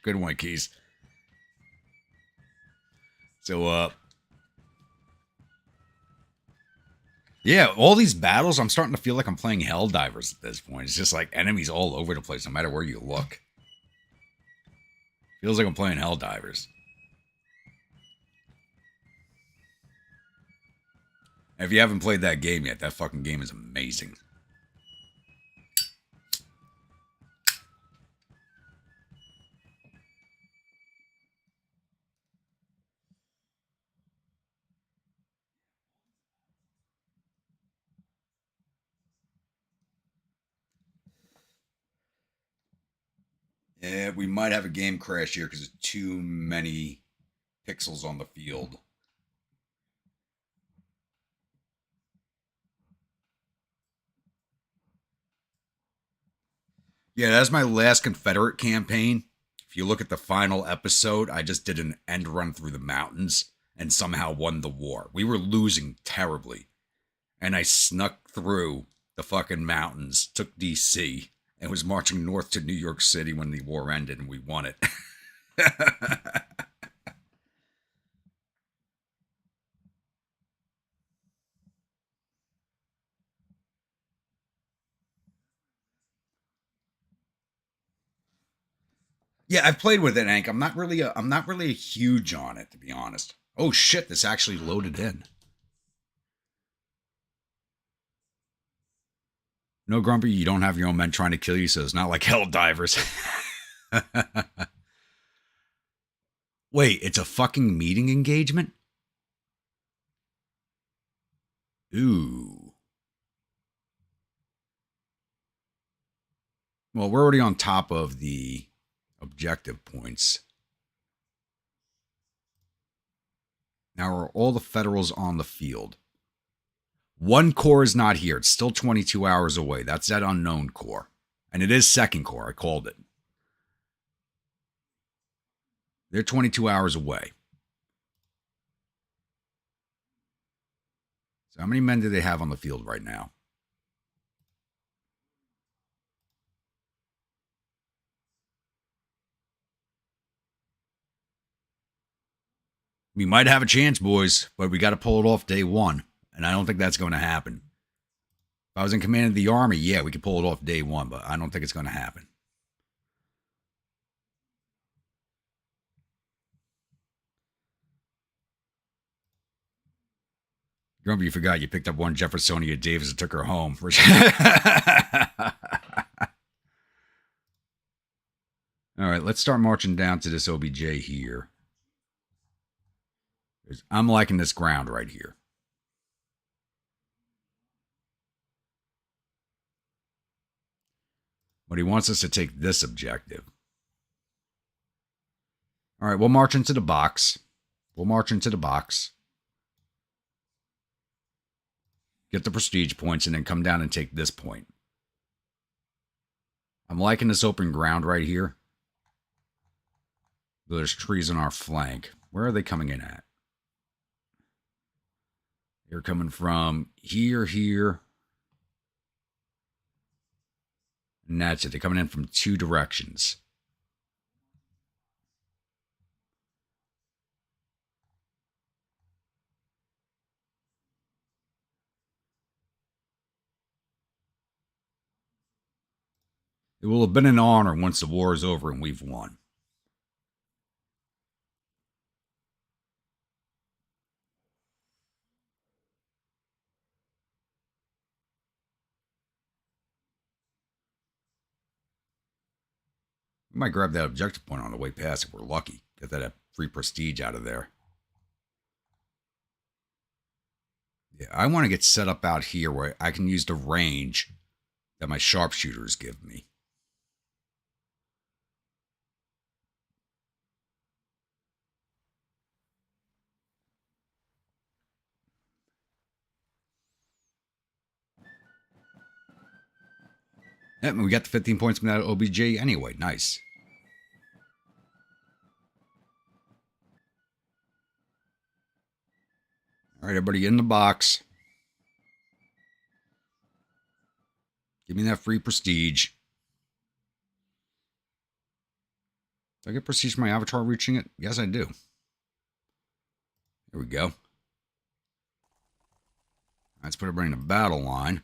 A: Good one, Keys. So, yeah, all these battles, I'm starting to feel like I'm playing Helldivers at this point. It's just like enemies all over the place, no matter where you look. Feels like I'm playing Helldivers. If you haven't played that game yet, that fucking game is amazing. Yeah, we might have a game crash here because there's too many pixels on the field. Yeah, that's my last Confederate campaign. If you look at the final episode, I just did an end run through the mountains and somehow won the war. We were losing terribly. And I snuck through the fucking mountains, took DC, and was marching north to New York City when the war ended and we won it. Yeah, I've played with it, Hank. I'm not really a huge on it, to be honest. Oh shit, this actually loaded in. No, Grumpy, you don't have your own men trying to kill you, so it's not like Helldivers. Wait, it's a fucking meeting engagement? Ooh. Well, we're already on top of the objective points. Now are all the Federals on the field? One corps is not here. It's still 22 hours away. That's that unknown corps. And it is 2nd Corps. I called it. They're 22 hours away. So how many men do they have on the field right now? We might have a chance, boys, but we got to pull it off day one. And I don't think that's going to happen. If I was in command of the army, yeah, we could pull it off day one, but I don't think it's going to happen. Remember, you forgot you picked up one Jeffersonia Davis and took her home. All right, let's start marching down to this OBJ here. I'm liking this ground right here. But he wants us to take this objective. All right, we'll march into the box. We'll march into the box. Get the prestige points, and then come down and take this point. I'm liking this open ground right here. There's trees on our flank. Where are they coming in at? They're coming from here, here. And that's it. They're coming in from two directions. It will have been an honor once the war is over and we've won. We might grab that objective point on the way past if we're lucky. Get that free prestige out of there. Yeah, I want to get set up out here where I can use the range that my sharpshooters give me. Yep, we got the 15 points from that OBJ anyway. Nice. All right, everybody in the box. Give me that free prestige. Did I get prestige from my avatar reaching it? Yes, I do. There we go. Let's put everybody in a battle line.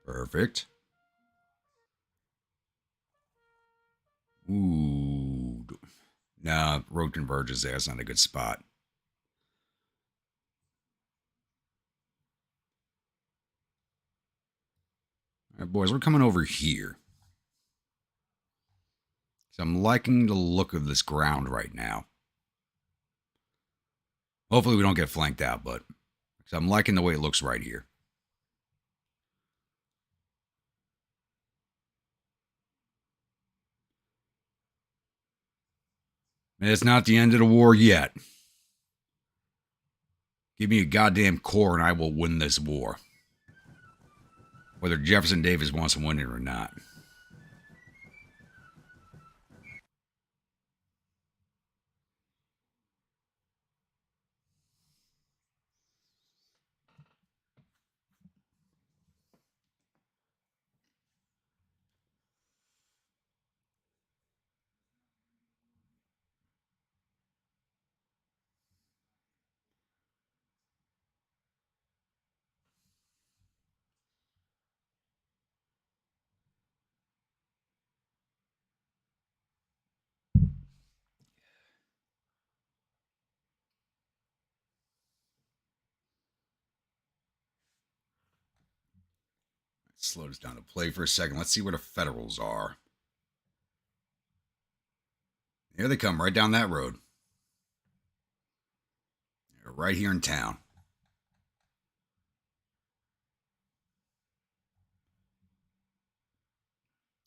A: Perfect. Ooh. Nah, road converges there. That's not a good spot. All right, boys, we're coming over here. So I'm liking the look of this ground right now. Hopefully we don't get flanked out, but I'm liking the way it looks right here. And it's not the end of the war yet. Give me a goddamn core and I will win this war. Whether Jefferson Davis wants to win it or not. Slow this down to play for a second. Let's see where the Federals are. Here they come, right down that road. They're right here in town.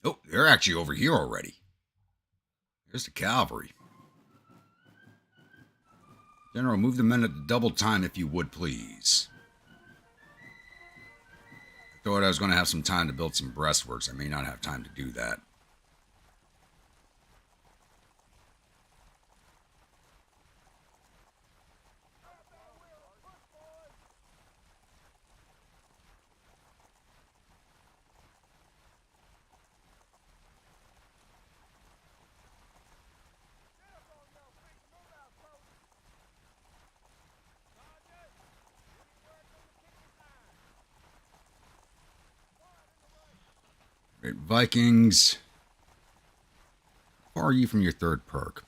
A: Oh, they're actually over here already. There's the cavalry. General, move the men at the double time if you would, please. I thought I was going to have some time to build some breastworks. I may not have time to do that. Alright, Vikings. How far are you from your third perk?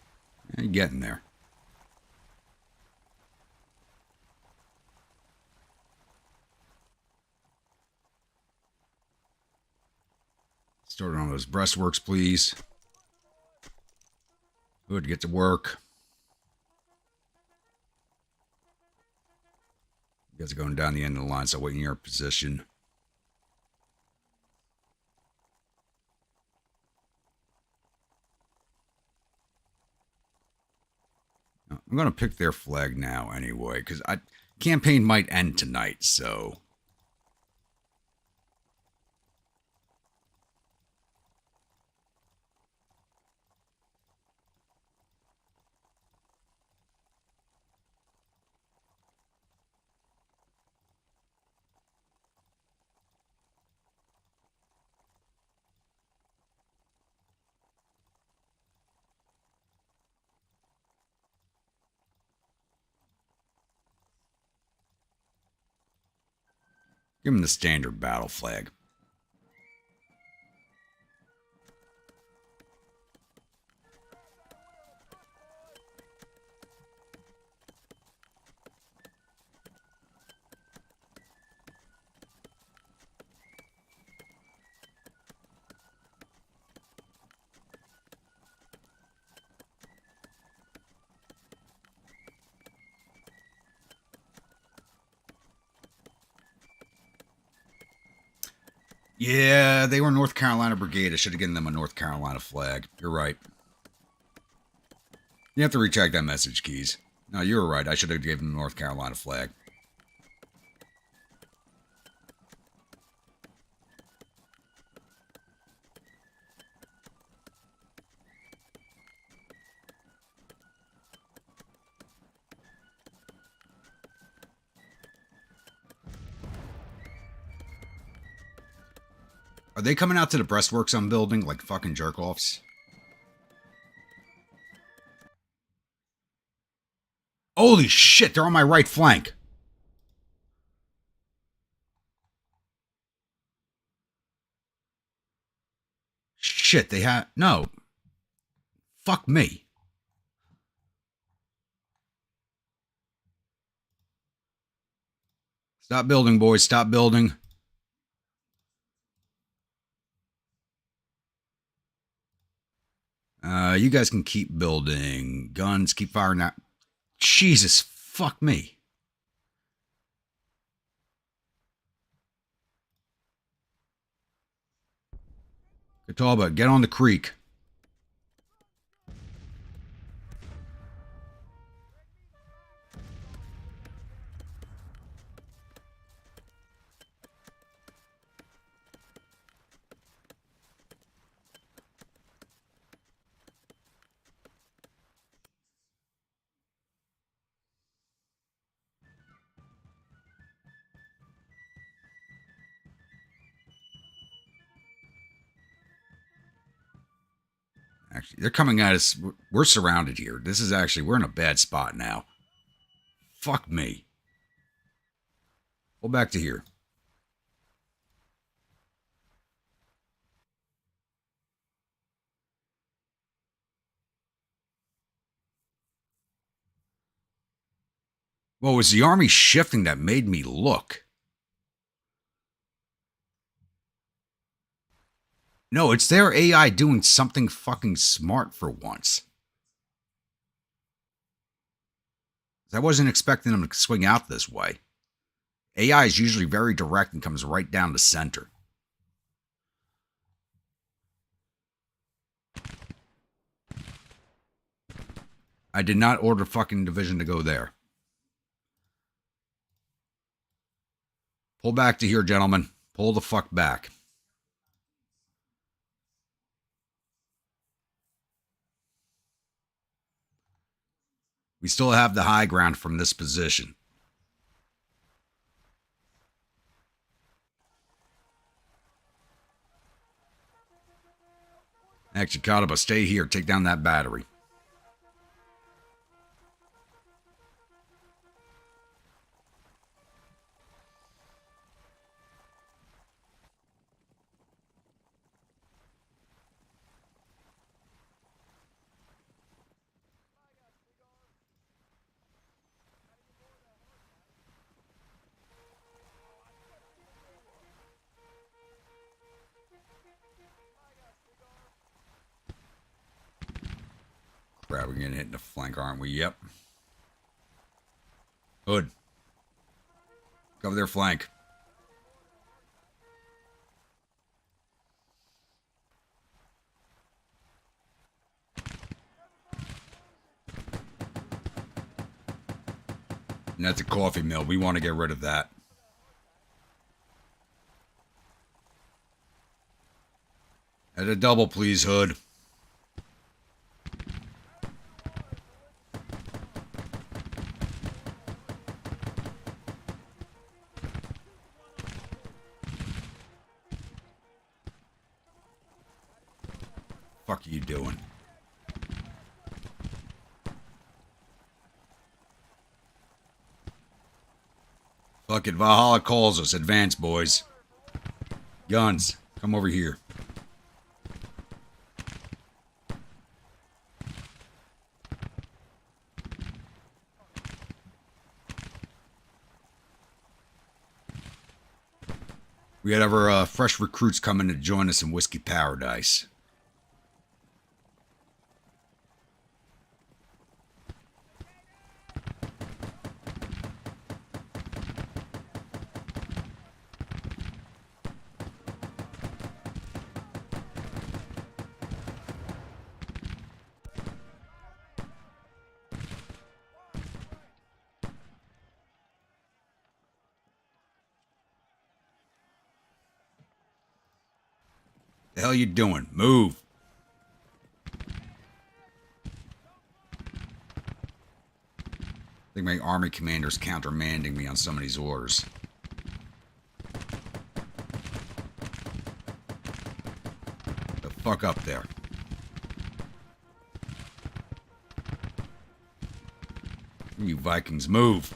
A: Yeah, you're getting there. Start on those breastworks, please. Good, get to work. You guys are going down the end of the line, so wait in your position. I'm going to pick their flag now anyway, because campaign might end tonight, so... Give them the standard battle flag. Yeah, they were North Carolina Brigade. I should have given them a North Carolina flag. You're right. You have to recheck that message, Keys. No, you were right. I should have given them the North Carolina flag. Are they coming out to the breastworks I'm building like fucking jerk-offs? Holy shit, they're on my right flank. Shit, they had... No. Fuck me. Stop building, boys. Stop building. You guys can keep building. Guns, keep firing that. Jesus, fuck me. Catalba, get on the creek. Actually, they're coming at us. We're surrounded here. This is actually, we're in a bad spot now. Fuck me. Pull back to here. Well, it was the army shifting that made me look. No, it's their AI doing something fucking smart for once. I wasn't expecting them to swing out this way. AI is usually very direct and comes right down the center. I did not order fucking division to go there. Pull back to here, gentlemen. Pull the fuck back. We still have the high ground from this position. Actually, Kataba, stay here. Take down that battery. crap, we're getting hit in the flank, aren't we? Yep. Hood. Cover their flank. And that's a coffee mill. We want to get rid of that. At a double, please, Hood. Fuck are you doing? Fuck it, Valhalla calls us. Advance, boys. Guns, come over here. We had our fresh recruits coming to join us in Whiskey Paradise. The hell you doing? Move. I think my army commander's countermanding me on some of these orders. The fuck up there. You Vikings, move.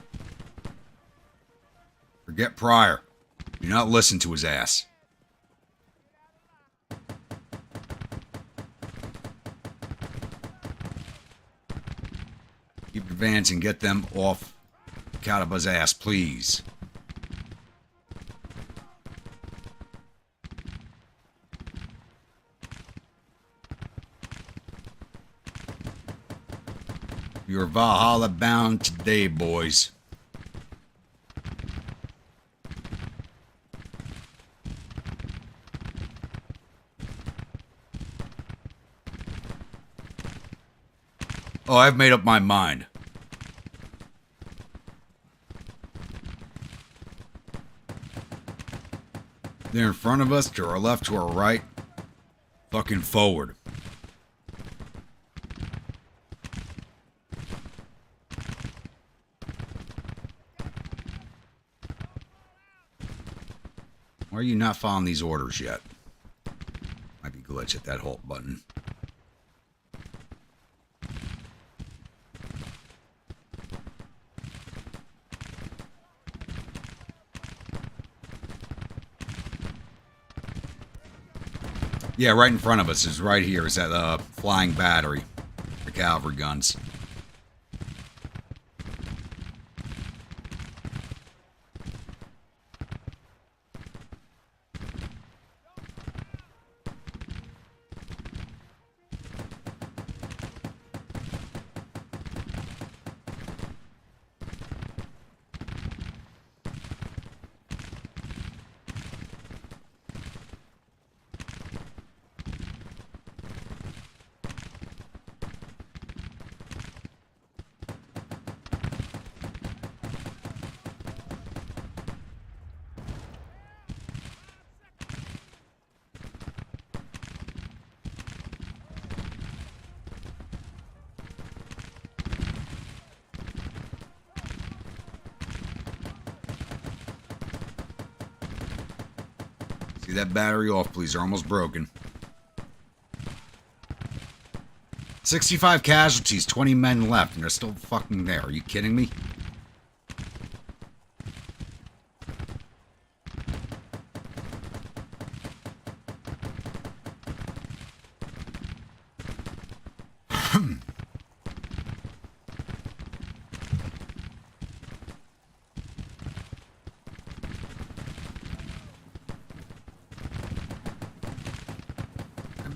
A: Forget Pryor. Do not listen to his ass. Keep advancing. Get them off Kataba's ass, please. You're Valhalla bound today, boys. Oh, I've made up my mind. They're in front of us, to our left, to our right. Fucking forward. Why are you not following these orders yet? Might be glitch at that halt button. Yeah, right in front of us is right here. Is that flying battery, the cavalry guns. See that battery off, please. They're almost broken. 65 casualties, 20 men left, and they're still fucking there. Are you kidding me?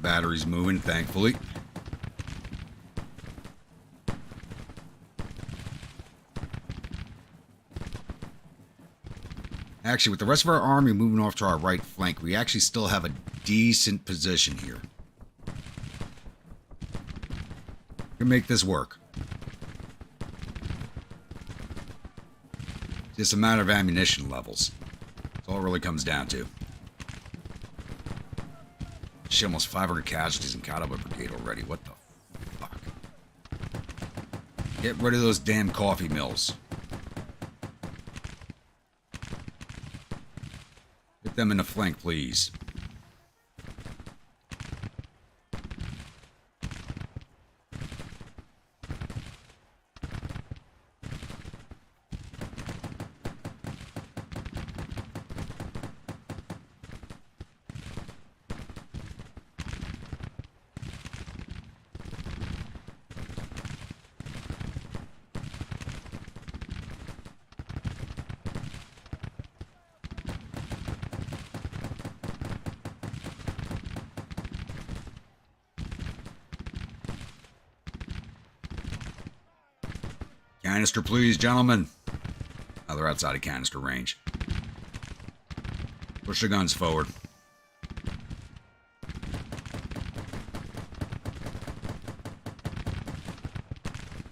A: Battery's moving, thankfully. Actually, with the rest of our army moving off to our right flank, we actually still have a decent position here. We can make this work. Just a matter of ammunition levels. That's all it really comes down to. Shit, almost 500 casualties in Cavalry Brigade already. What the fuck? Get rid of those damn coffee mills. Get them in the flank, please. Canister, please, gentlemen. Oh, they're outside of canister range. Push the guns forward.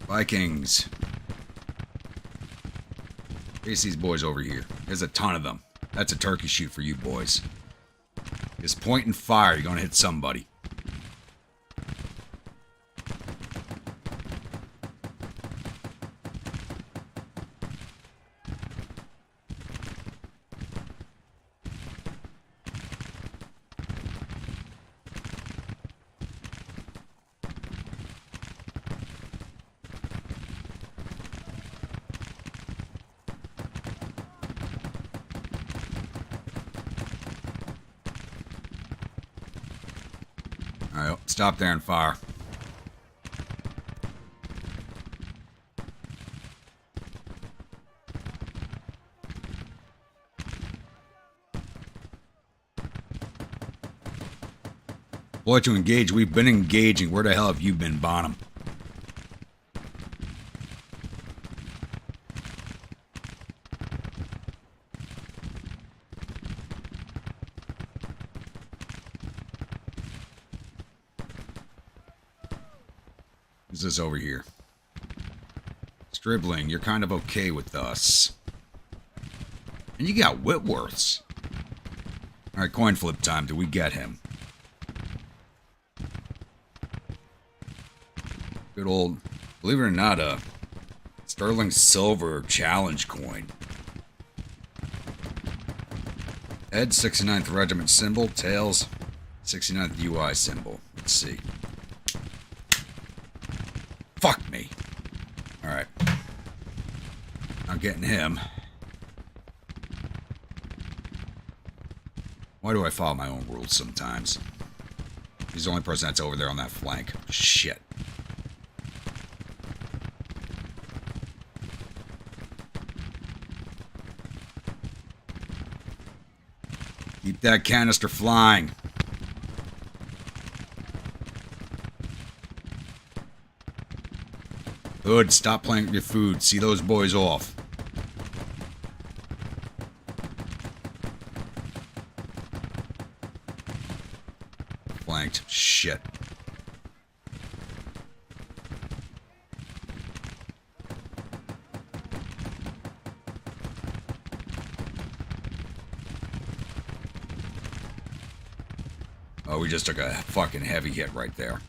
A: Vikings. Face these boys over here. There's a ton of them. That's a turkey shoot for you boys. Just point and fire. You're going to hit somebody. Alright, stop there and fire. Boy, to engage. We've been engaging. Where the hell have you been, Bonham? Who's this over here? Stribling, you're kind of okay with us. And you got Whitworths. Alright, coin flip time. Do we get him? Good old, believe it or not, a sterling silver challenge coin. Head, 69th Regiment symbol. Tails, 69th UI symbol. Let's see. Fuck me. Alright. Not getting him. Why do I follow my own rules sometimes? He's the only person that's over there on that flank. Shit. Keep that canister flying. Hood, stop playing with your food. See those boys off. Flanked. Shit. Oh, we just took a fucking heavy hit right there.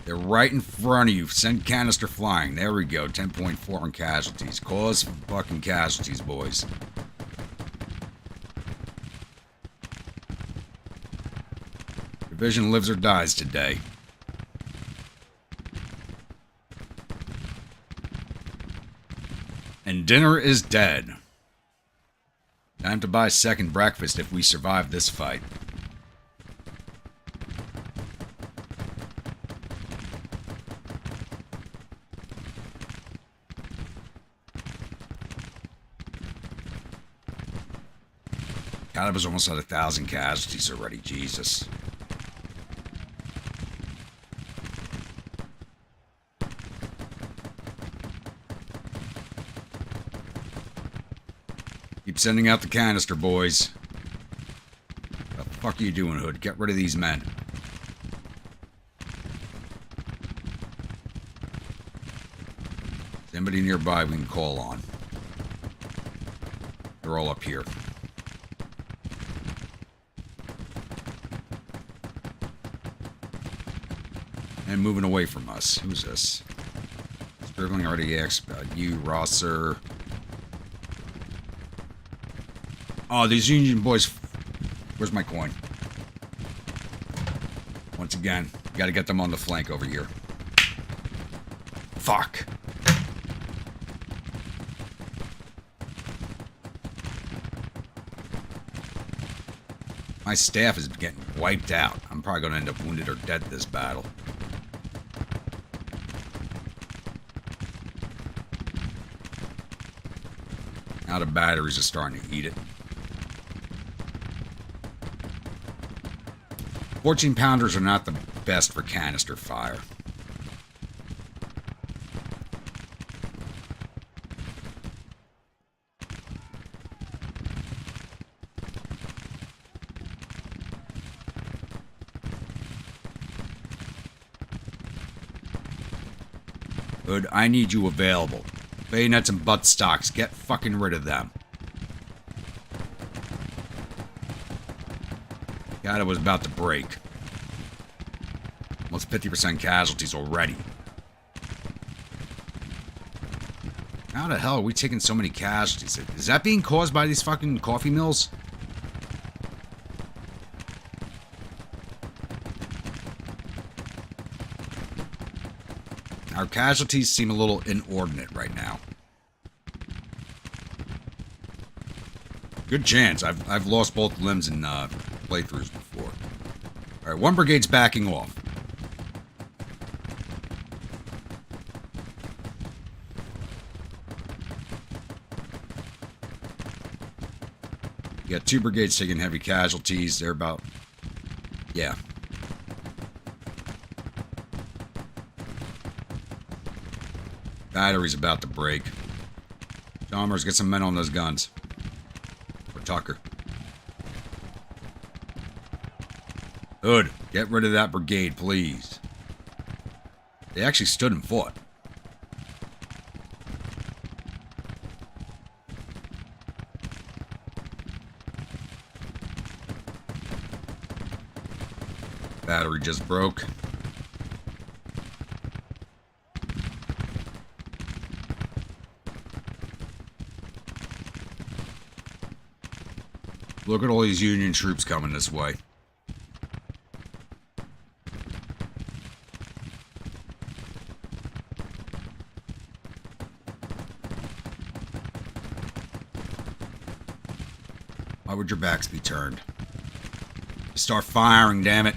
A: They're right in front of you. Send canister flying. There we go. 10.4 on casualties. Cause fucking casualties, boys. Division lives or dies today. And dinner is dead. Time to buy second breakfast if we survive this fight. Caliber's almost at 1,000 casualties already. Jesus. Keep sending out the canister, boys. What the fuck are you doing, Hood? Get rid of these men. Is anybody nearby we can call on? They're all up here. And moving away from us. Who's this? Scribbling already asked about you, Rosser. Oh, these Union boys. Where's my coin? Once again, gotta get them on the flank over here. Fuck. My staff is getting wiped out. I'm probably gonna end up wounded or dead this battle. Now the batteries are starting to eat it. 14-pounders are not the best for canister fire. Hood, I need you available. Bayonets and butt stocks, get fucking rid of them. God, it was about to break. Almost 50% casualties already. How the hell are we taking so many casualties? Is that being caused by these fucking coffee mills? Our casualties seem a little inordinate right now. Good chance. I've lost both limbs in playthroughs before. Alright, one brigade's backing off. You got 2 brigades taking heavy casualties. They're about... yeah. Battery's about to break. Chalmers, get some men on those guns. Or Tucker. Hood, get rid of that brigade, please. They actually stood and fought. Battery just broke. Look at all these Union troops coming this way. Why would your backs be turned? Start firing, damn it.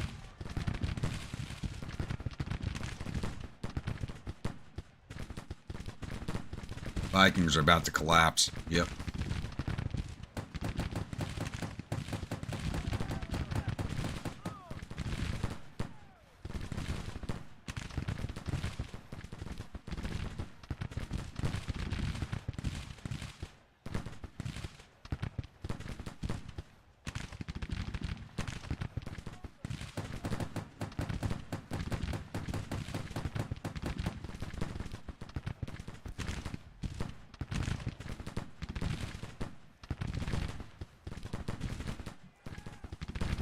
A: Vikings are about to collapse. Yep.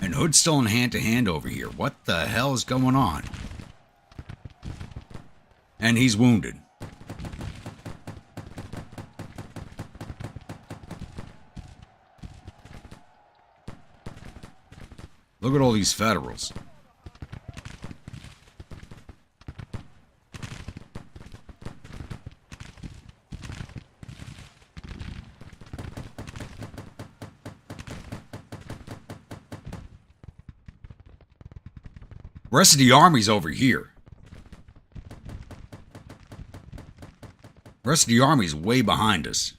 A: And Hood's still in hand-to-hand over here. What the hell is going on? And he's wounded. Look at all these Federals. The rest of the army's over here. The rest of the army's way behind us.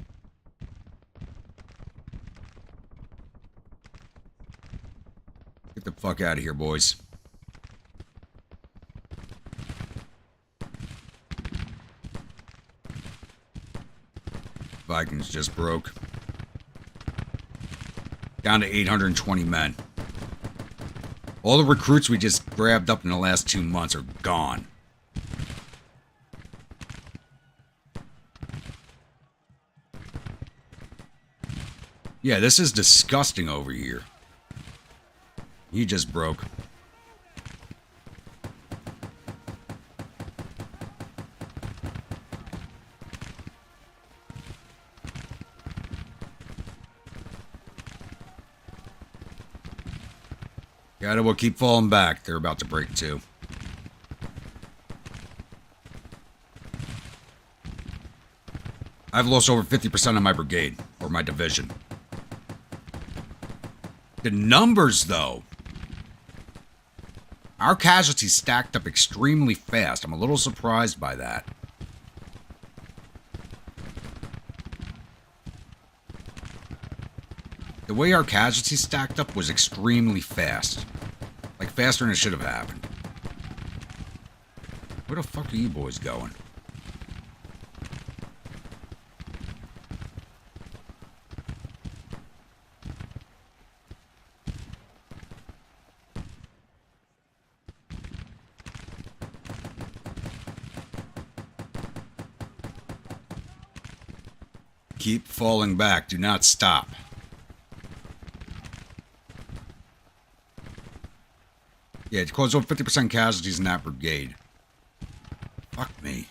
A: Get the fuck out of here, boys. Vikings just broke. Down to 820 men. All the recruits we just grabbed up in the last 2 months are gone. Yeah, this is disgusting over here. He just broke. Gotta will keep falling back. They're about to break too. I've lost over 50% of my brigade, or my division. The numbers, though. Our casualties stacked up extremely fast. I'm a little surprised by that. The way our casualties stacked up was extremely fast. Like, faster than it should have happened. Where the fuck are you boys going? Keep falling back. Do not stop. Yeah, it caused over 50% casualties in that brigade. Fuck me.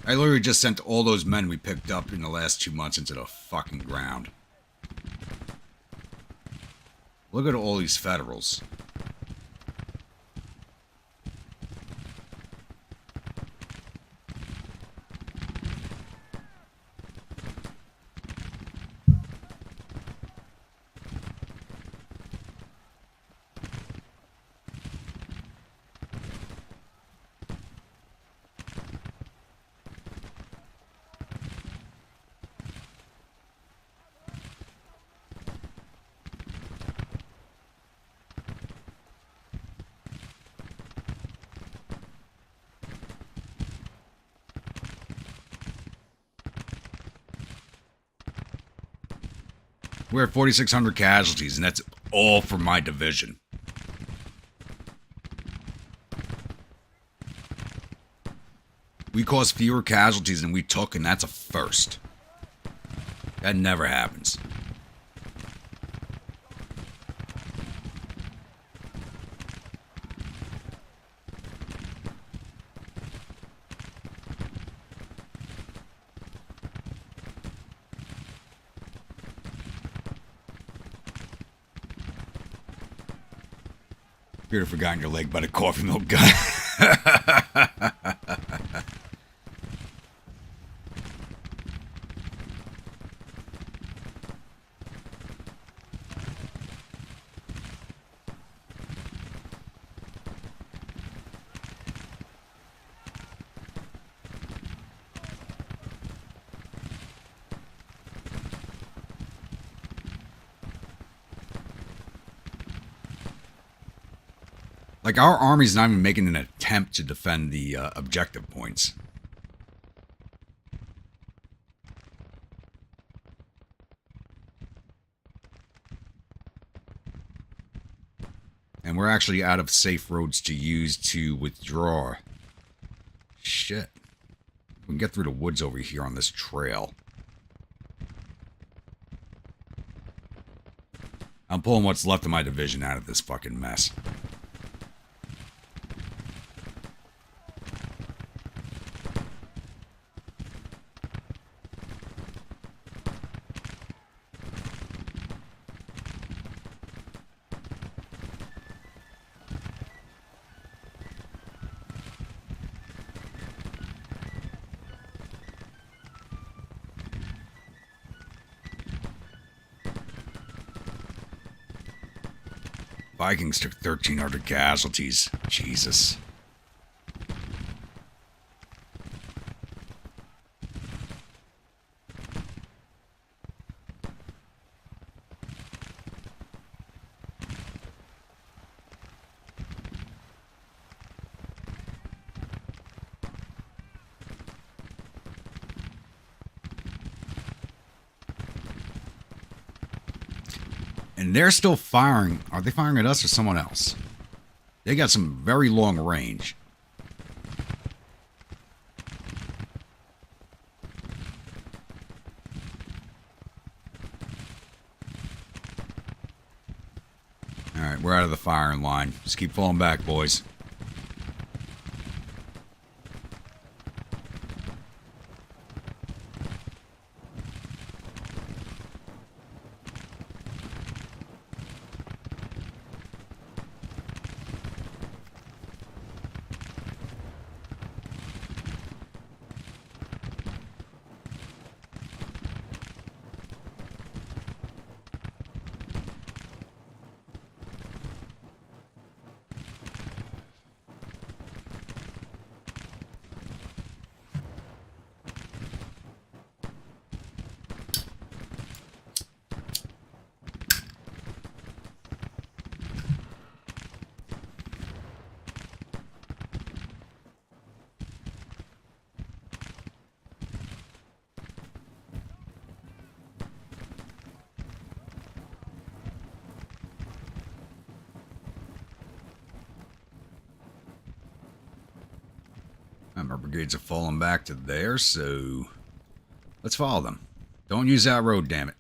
A: I literally just sent all those men we picked up in the last 2 months into the fucking ground. Look at all these Federals. We're at 4,600 casualties, and that's all for my division. We caused fewer casualties than we took, and that's a first. That never happens. You'd have forgotten your leg by the coffee milk gun. Like, our army's not even making an attempt to defend the objective points. And we're actually out of safe roads to use to withdraw. Shit. We can get through the woods over here on this trail. I'm pulling what's left of my division out of this fucking mess. Vikings took 1,300 casualties. Jesus. And they're still firing. Are they firing at us or someone else? They got some very long range. Alright, we're out of the firing line. Just keep falling back, boys. Our brigades are falling back to there, so let's follow them. Don't use that road, damn it.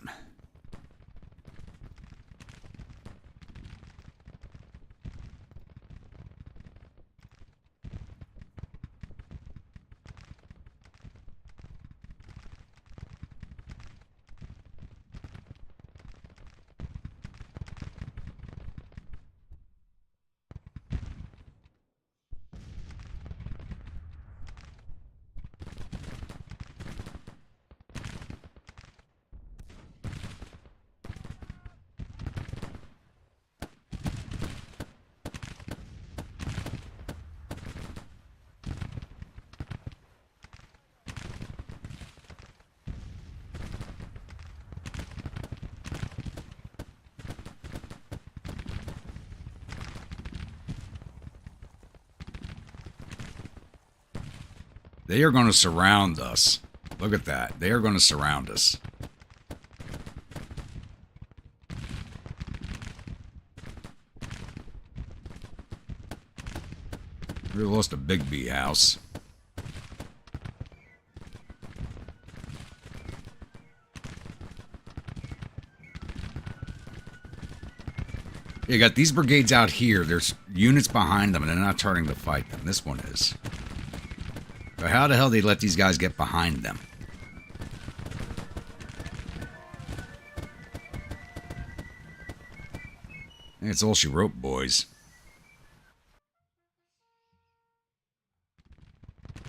A: They are going to surround us. Look at that. They are going to surround us. We lost a big B house. You got these brigades out here. There's units behind them, and they're not starting to fight them. This one is. So how the hell did they let these guys get behind them? It's all she wrote, boys.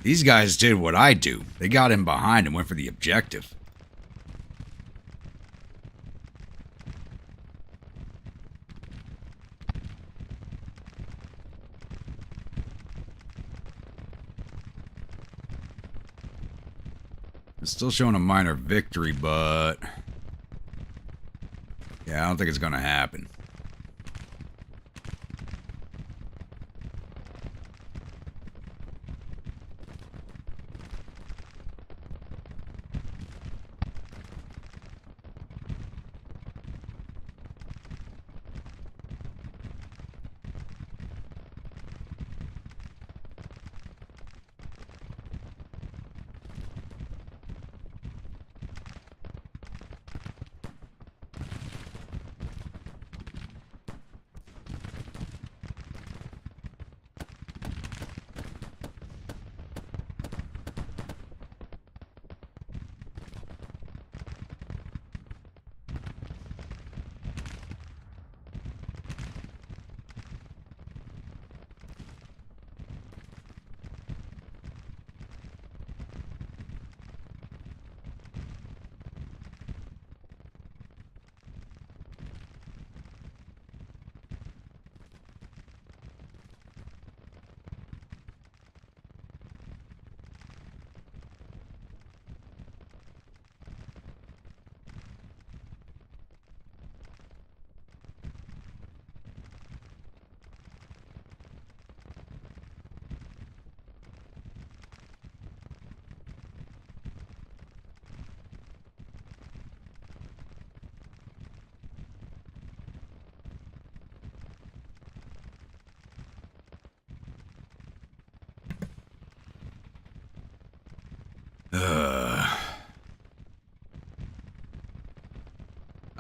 A: These guys did what I do. They got in behind and went for the objective. It's still showing a minor victory, but yeah, I don't think it's going to happen.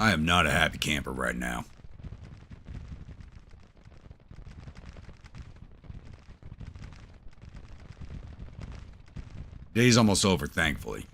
A: I am not a happy camper right now. Day's almost over, thankfully.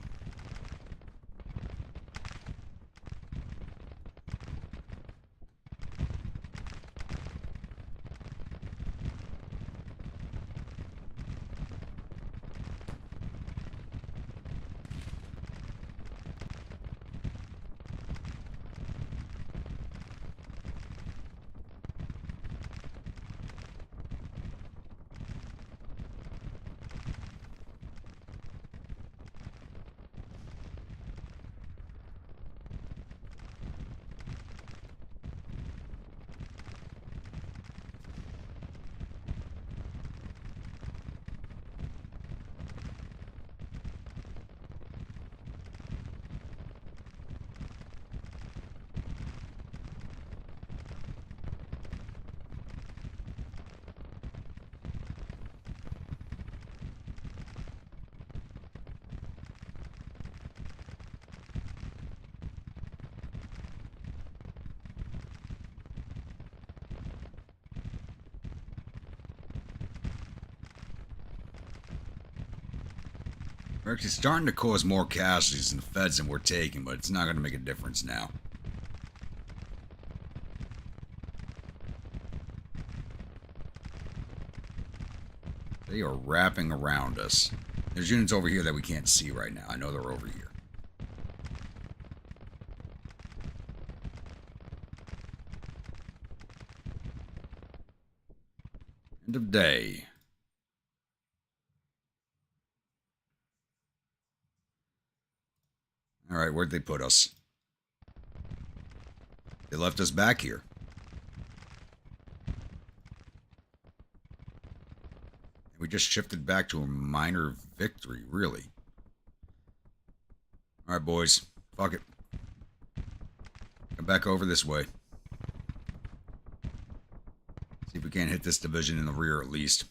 A: We're actually starting to cause more casualties in the feds than we're taking, but it's not going to make a difference now. They are wrapping around us. There's units over here that we can't see right now. I know they're over here. End of day. Alright, where'd they put us? They left us back here. We just shifted back to a minor victory, really. Alright, boys. Fuck it. Come back over this way. See if we can't hit this division in the rear at least.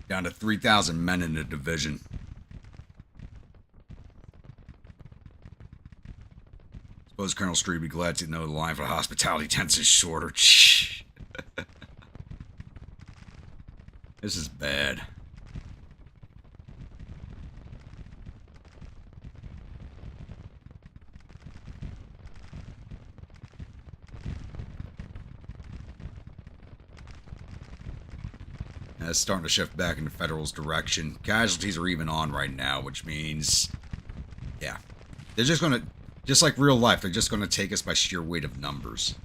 A: Down to 3,000 men in the division. Suppose Colonel Street would be glad to know the line for hospitality tents is shorter. This is bad. It's starting to shift back into Federal's direction. Casualties are even on right now, which means, yeah, they're just going to, just like real life, they're just going to take us by sheer weight of numbers.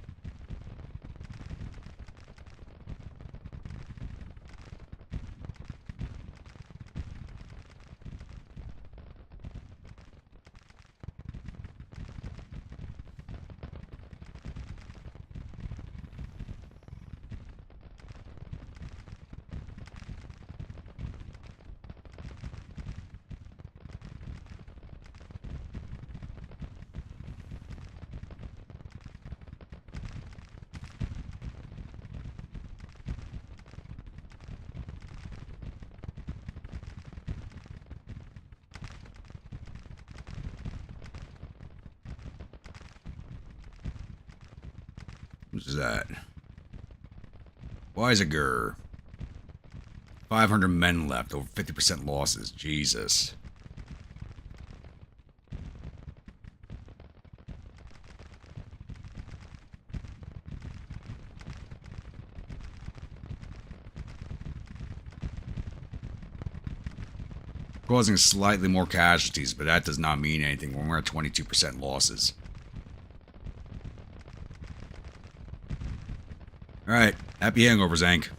A: What's that? Weisiger. 500 men left, over 50% losses. Jesus. Causing slightly more casualties, but that does not mean anything when we're at 22% losses. Alright, happy hangovers, Hank.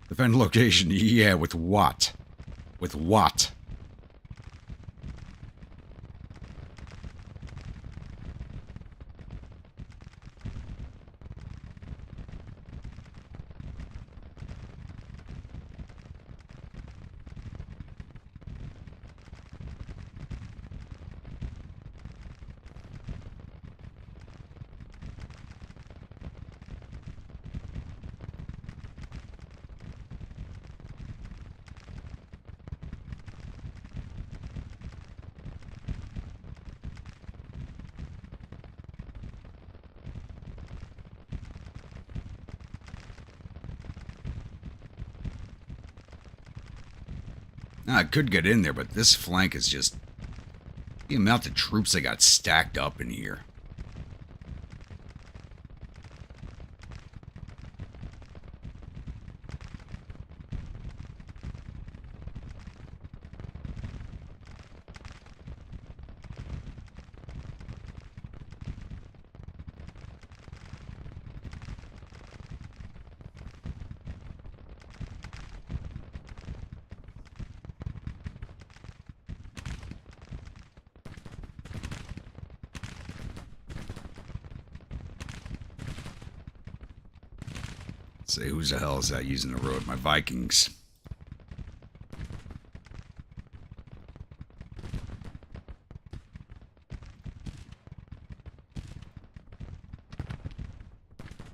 A: Defend location, yeah, with what? With what? I could get in there, but this flank is just... the amount of troops they got stacked up in here. Say, who's the hell is that using the road? My Vikings.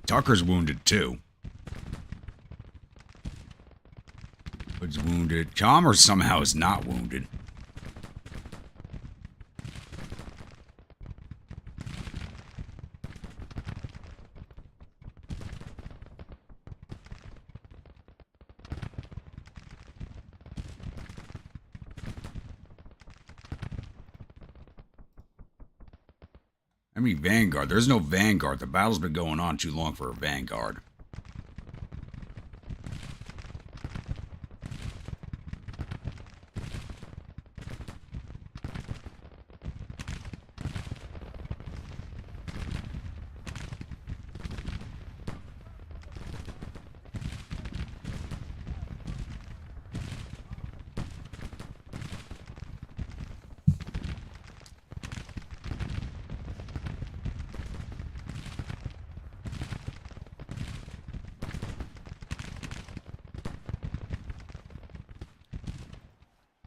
A: Tucker's wounded too. Hood's wounded. Chalmers somehow is not wounded. I mean, Vanguard. There's no Vanguard. The battle's been going on too long for a Vanguard.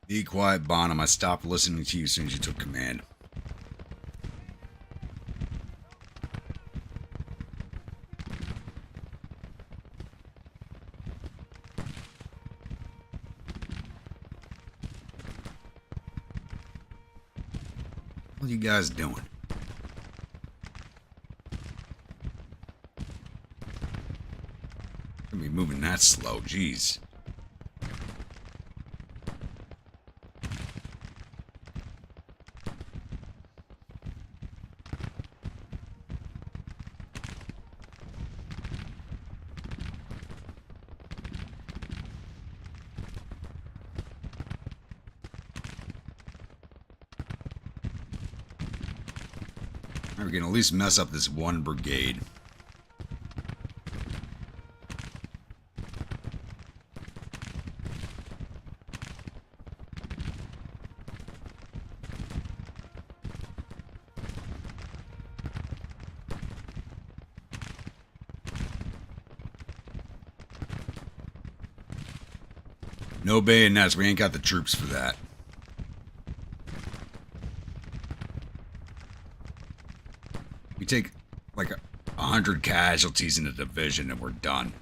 A: Be quiet, Bonham. I stopped listening to you as soon as you took command. What are you guys doing? Gonna be moving that slow, jeez. We can at least mess up this one brigade. No bayonets. We ain't got the troops for that. We take like 100 casualties in the division and we're done.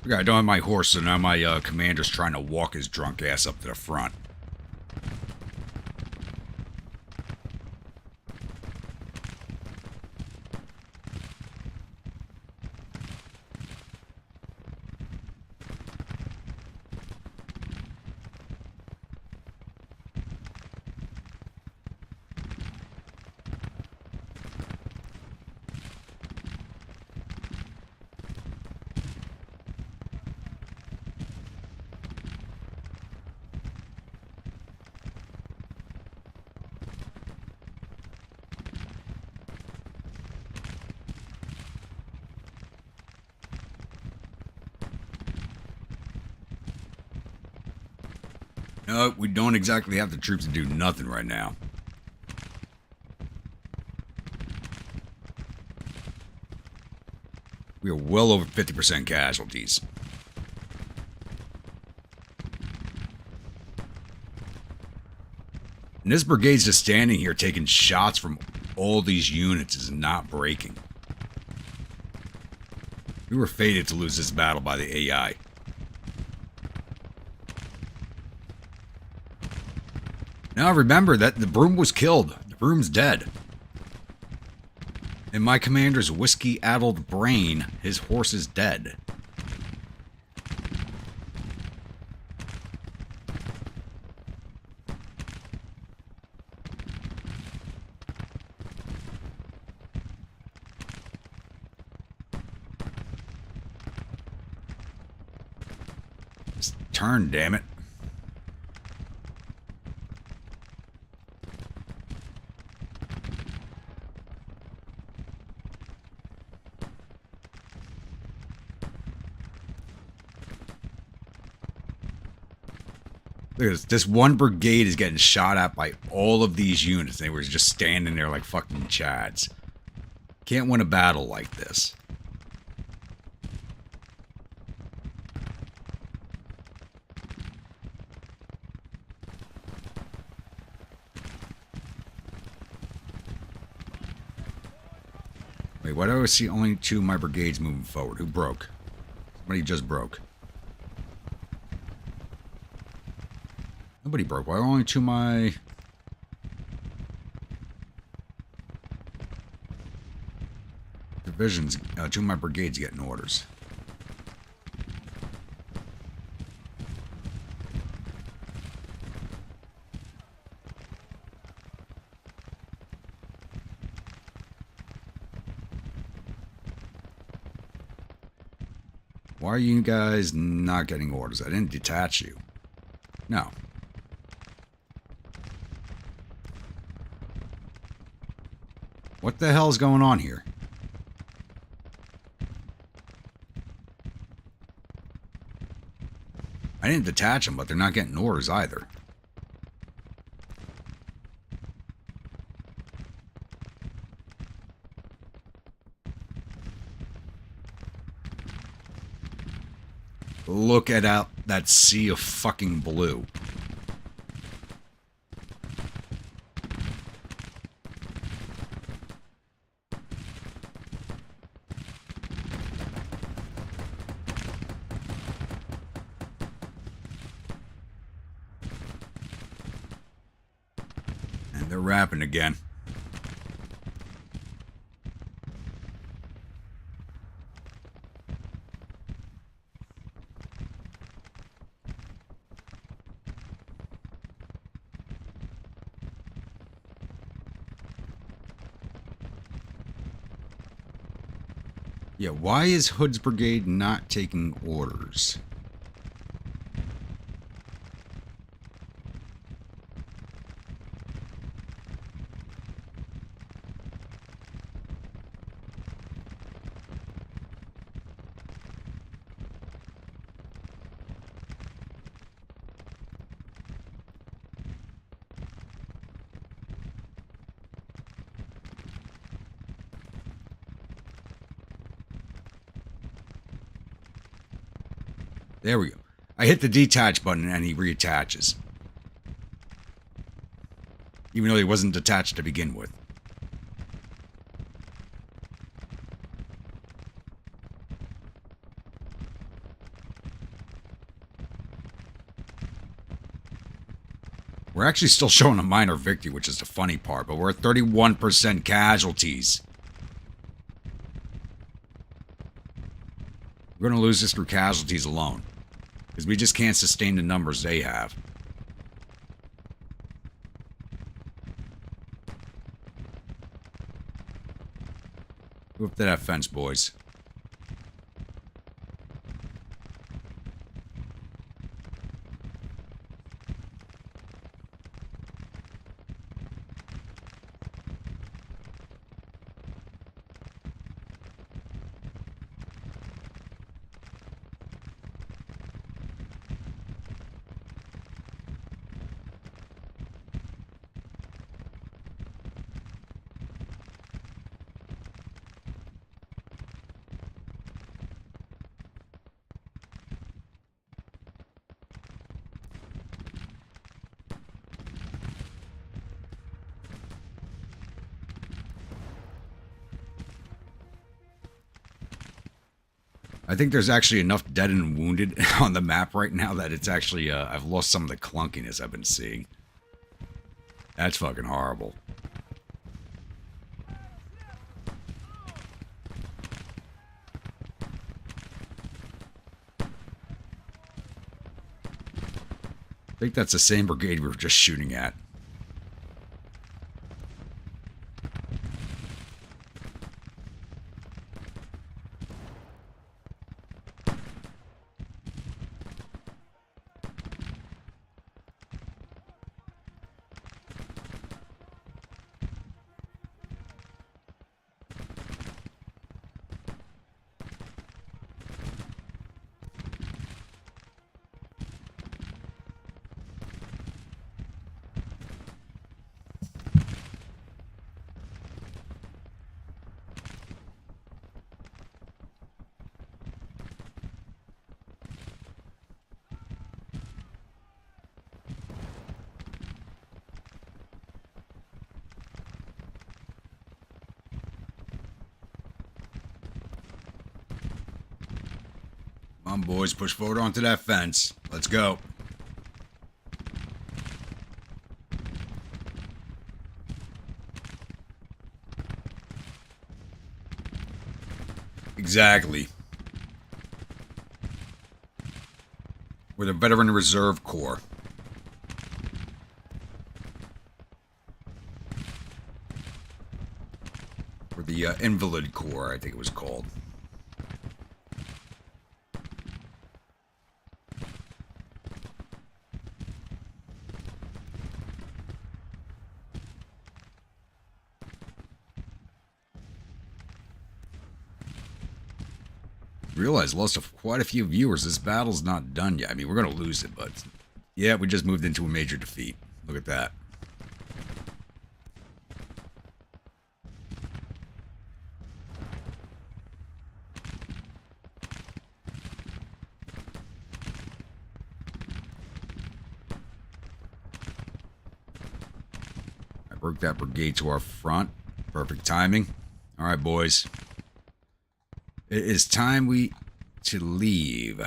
A: Okay, I don't have my horse, so now my commander's trying to walk his drunk ass up to the front. No, we don't exactly have the troops to do nothing right now. We are well over 50% casualties. And this brigade's just standing here taking shots from all these units, is not breaking. We were fated to lose this battle by the AI. Now remember that the broom was killed. The broom's dead. In my commander's whiskey-addled brain, his horse is dead. Just turn, damn it. Look at this. This one brigade is getting shot at by all of these units. They were just standing there like fucking chads. Can't win a battle like this. Wait, why do I always see only 2 of my brigades moving forward? Who broke? Somebody just broke. Nobody broke. Why are only 2 of my... divisions, 2 of my brigades getting orders? Why are you guys not getting orders? I didn't detach you. No. What the hell is going on here? I didn't detach them, but they're not getting orders either. Look at that sea of fucking blue. And they're rapping again. Yeah, why is Hood's brigade not taking orders? There we go. I hit the detach button and he reattaches. Even though he wasn't detached to begin with. We're actually still showing a minor victory, which is the funny part, but we're at 31% casualties. We're going to lose this through casualties alone. Because we just can't sustain the numbers they have. Go up to that fence, boys. I think there's actually enough dead and wounded on the map right now that it's actually, I've lost some of the clunkiness I've been seeing. That's fucking horrible. I think that's the same brigade we were just shooting at. Come on, boys, push forward onto that fence. Let's go. Exactly. We're the Veteran Reserve Corps. Or the Invalid Corps, I think it was called. Realize lost quite a few viewers. This battle's not done yet. I mean, we're going to lose it, but yeah, we just moved into a major defeat. Look at that. I broke that brigade to our front. Perfect timing. All right, boys. It is time to leave.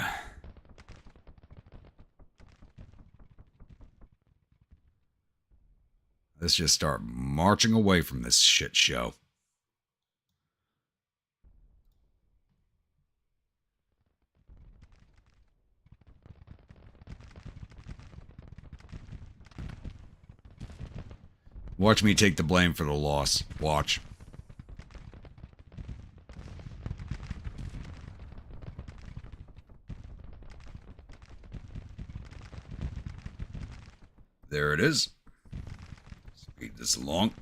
A: Let's just start marching away from this shit show. Watch me take the blame for the loss. Watch. There it is. Speed this along.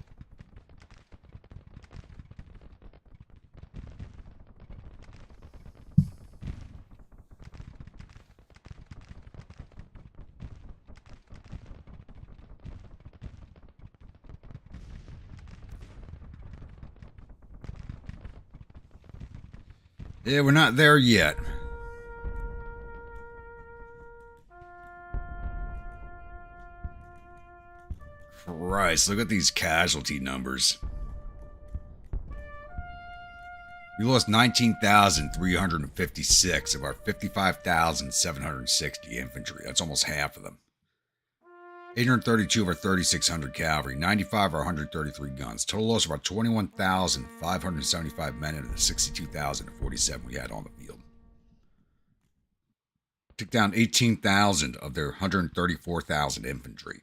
A: Yeah, we're not there yet. Christ, look at these casualty numbers. We lost 19,356 of our 55,760 infantry. That's almost half of them. 832 of our 3,600 cavalry, 95 of our 133 guns. Total loss of about 21,575 men out of the 62,047 we had on the field. Took down 18,000 of their 134,000 infantry.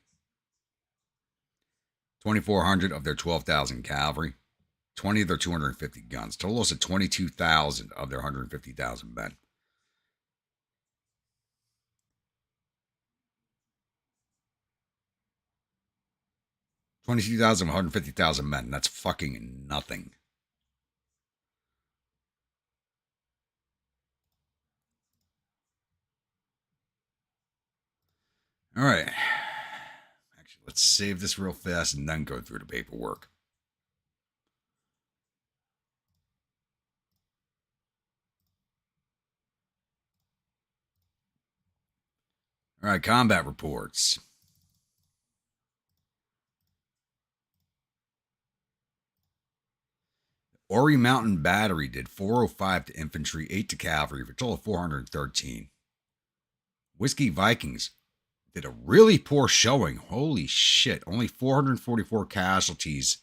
A: 2,400 of their 12,000 cavalry. 20 of their 250 guns. Total loss of 22,000 of their 150,000 men. 22,000, 150,000 men. That's fucking nothing. All right. Actually, let's save this real fast and then go through the paperwork. All right, combat reports. Ori Mountain Battery did 405 to infantry, 8 to cavalry for a total of 413. Whiskey Vikings did a really poor showing. Holy shit. Only 444 casualties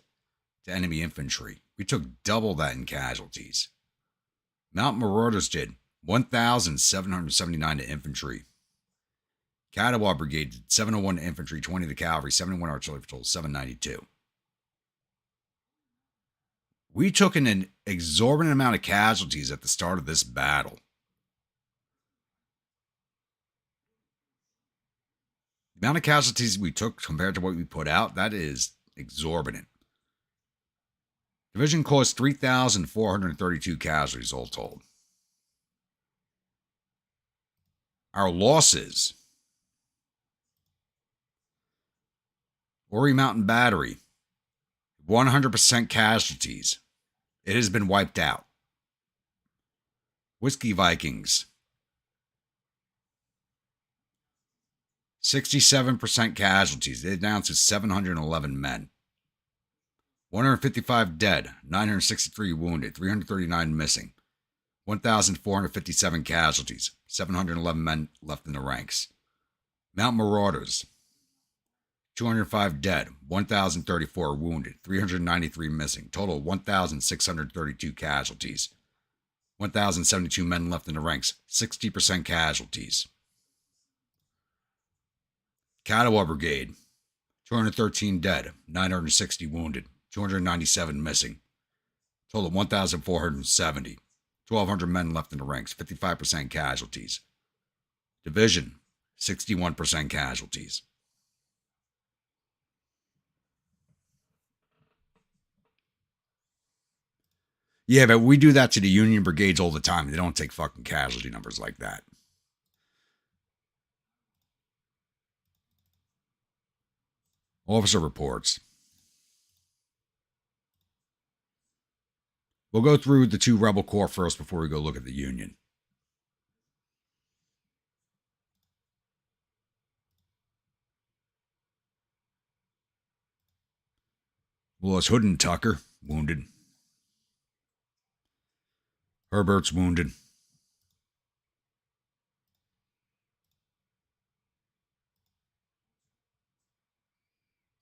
A: to enemy infantry. We took double that in casualties. Mount Marauders did 1,779 to infantry. Catawba Brigade did 701 to infantry, 20 to cavalry, 71 artillery for a total of 792. We took an exorbitant amount of casualties at the start of this battle. The amount of casualties we took compared to what we put out, that is exorbitant. Division caused 3,432 casualties all told. Our losses. Ori Mountain Battery, 100% casualties. It has been wiped out. Whiskey Vikings, 67% casualties. It down to 711 men. 155 dead, 963 wounded, 339 missing. 1,457 casualties, 711 men left in the ranks. Mount Marauders, 205 dead, 1,034 wounded, 393 missing. Total 1,632 casualties. 1,072 men left in the ranks, 60% casualties. Catawba Brigade, 213 dead, 960 wounded, 297 missing. Total 1,470. 1,200 men left in the ranks, 55% casualties. Division, 61% casualties. Yeah, but we do that to the Union brigades all the time. They don't take fucking casualty numbers like that. Officer reports. We'll go through the 2 Rebel Corps first before we go look at the Union. We lost Hood and Tucker, wounded. Herbert's wounded.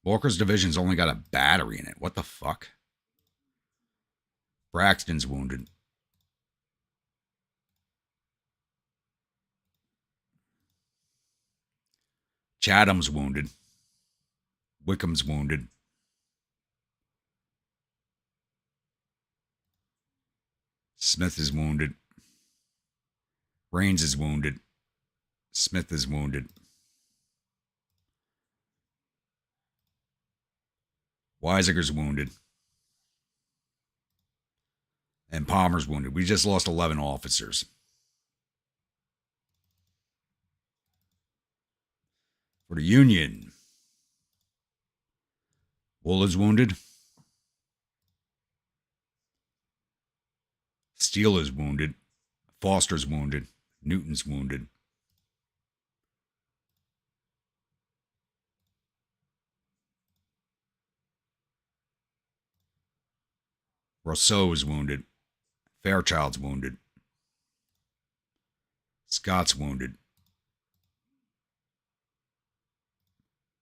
A: Walker's division's only got a battery in it. What the fuck? Braxton's wounded. Chatham's wounded. Wickham's wounded. Smith is wounded. Rains is wounded. Smith is wounded. Weisinger's wounded. And Palmer's wounded. We just lost 11 officers. For the Union, Wool is wounded. Steele is wounded. Foster's wounded. Newton's wounded. Rousseau is wounded. Fairchild's wounded. Scott's wounded.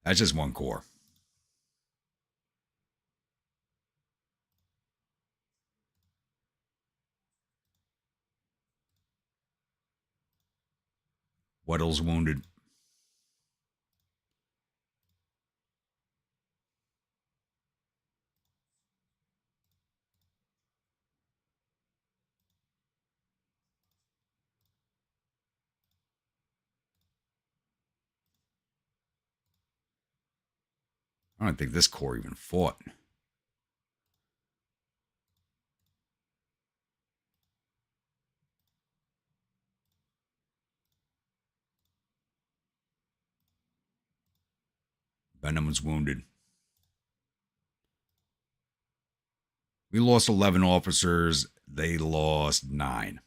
A: That's just one corps. Weddell's wounded. I don't think this corps even fought. Benham was wounded. We lost 11 officers. They lost 9.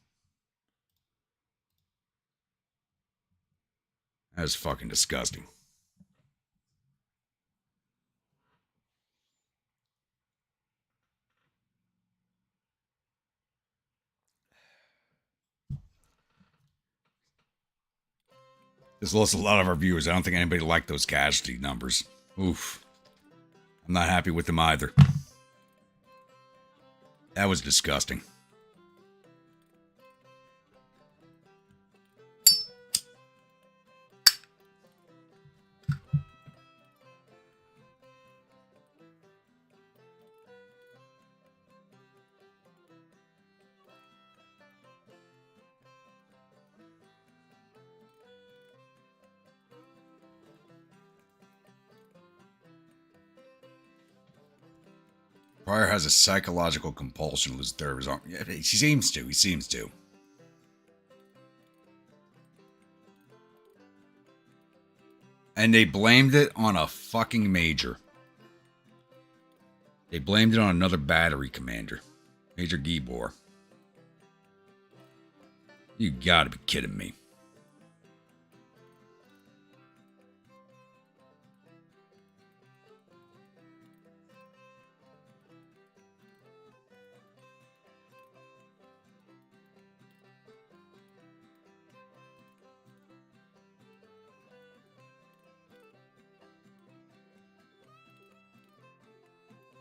A: That's fucking disgusting. This lost a lot of our viewers. I don't think anybody liked those casualty numbers. Oof. I'm not happy with them either. That was disgusting. Pryor has a psychological compulsion to lose a third of his arm. Yeah, he seems to. He seems to. And they blamed it on a fucking major. They blamed it on another battery commander. Major Gibor. You gotta be kidding me.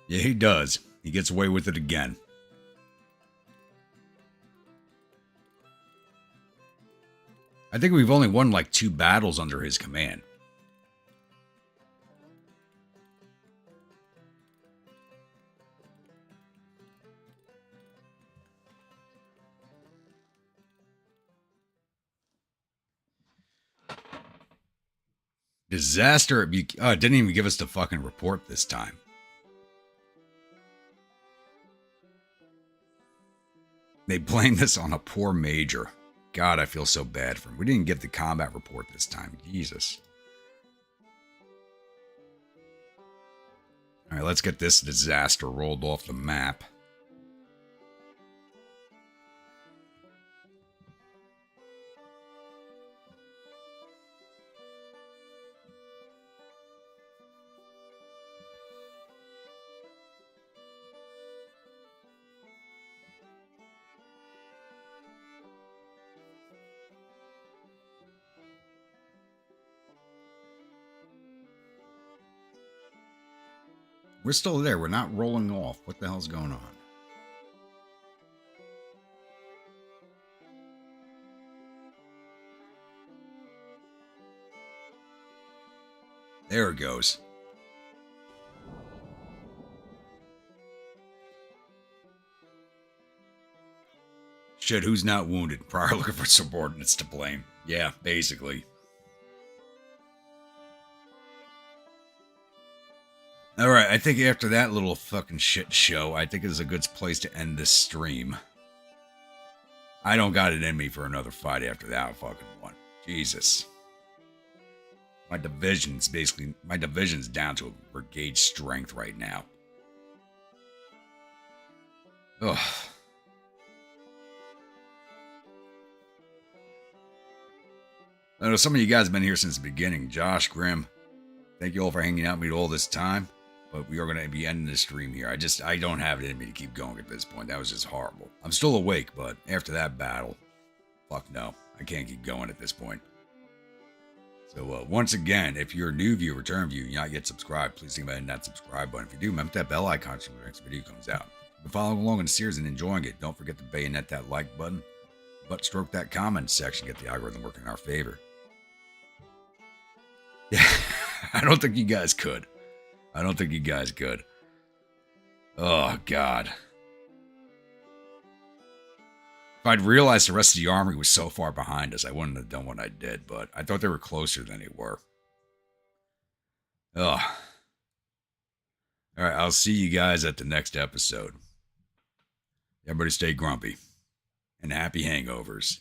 A: Yeah, he does. He gets away with it again. I think we've only won like 2 battles under his command. Disaster at it didn't even give us the fucking report this time. They blamed this on a poor major. God, I feel so bad for him. We didn't get the combat report this time. Jesus. All right, let's get this disaster rolled off the map. We're still there. We're not rolling off. What the hell's going on? There it goes. Shit, who's not wounded? Pryor looking for subordinates to blame. Yeah, basically. Alright, I think after that little fucking shit show, I think it's a good place to end this stream. I don't got it in me for another fight after that fucking one. Jesus. My division's down to a brigade strength right now. Ugh. I know some of you guys have been here since the beginning. Josh, Grimm, thank you all for hanging out with me all this time. But we are going to be ending the stream here. I don't have it in me to keep going at this point. That was just horrible. I'm still awake, but after that battle, fuck no. I can't keep going at this point. So once again, if you're a new viewer, return viewer, you're not yet subscribed, please think about hitting that subscribe button. If you do, remember that bell icon so when the next video comes out. If you're following along in the series and enjoying it, don't forget to bayonet that like button, but stroke that comment section, get the algorithm working in our favor. Yeah, I don't think you guys could. I don't think you guys could. Oh, God. If I'd realized the rest of the army was so far behind us, I wouldn't have done what I did, but I thought they were closer than they were. Ugh. Alright, I'll see you guys at the next episode. Everybody stay grumpy. And happy hangovers.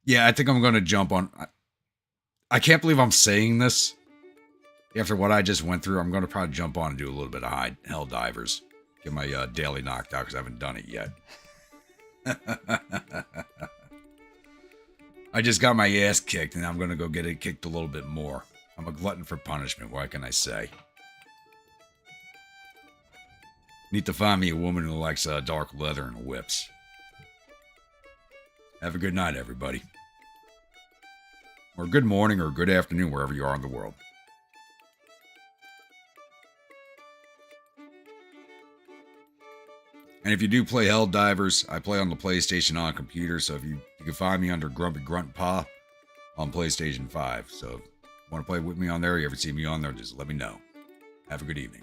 A: Yeah, I think I'm going to jump on... I can't believe I'm saying this. After what I just went through, I'm going to probably jump on and do a little bit of Hell Divers. Get my daily knocked out because I haven't done it yet. I just got my ass kicked and I'm going to go get it kicked a little bit more. I'm a glutton for punishment. What can I say? Need to find me a woman who likes dark leather and whips. Have a good night, everybody. Or good morning or good afternoon, wherever you are in the world. And if you do play Helldivers, I play on the PlayStation on computer, so you can find me under Grumpy Grunt Pa on PlayStation 5. So if you want to play with me on there, you ever see me on there, just let me know. Have a good evening.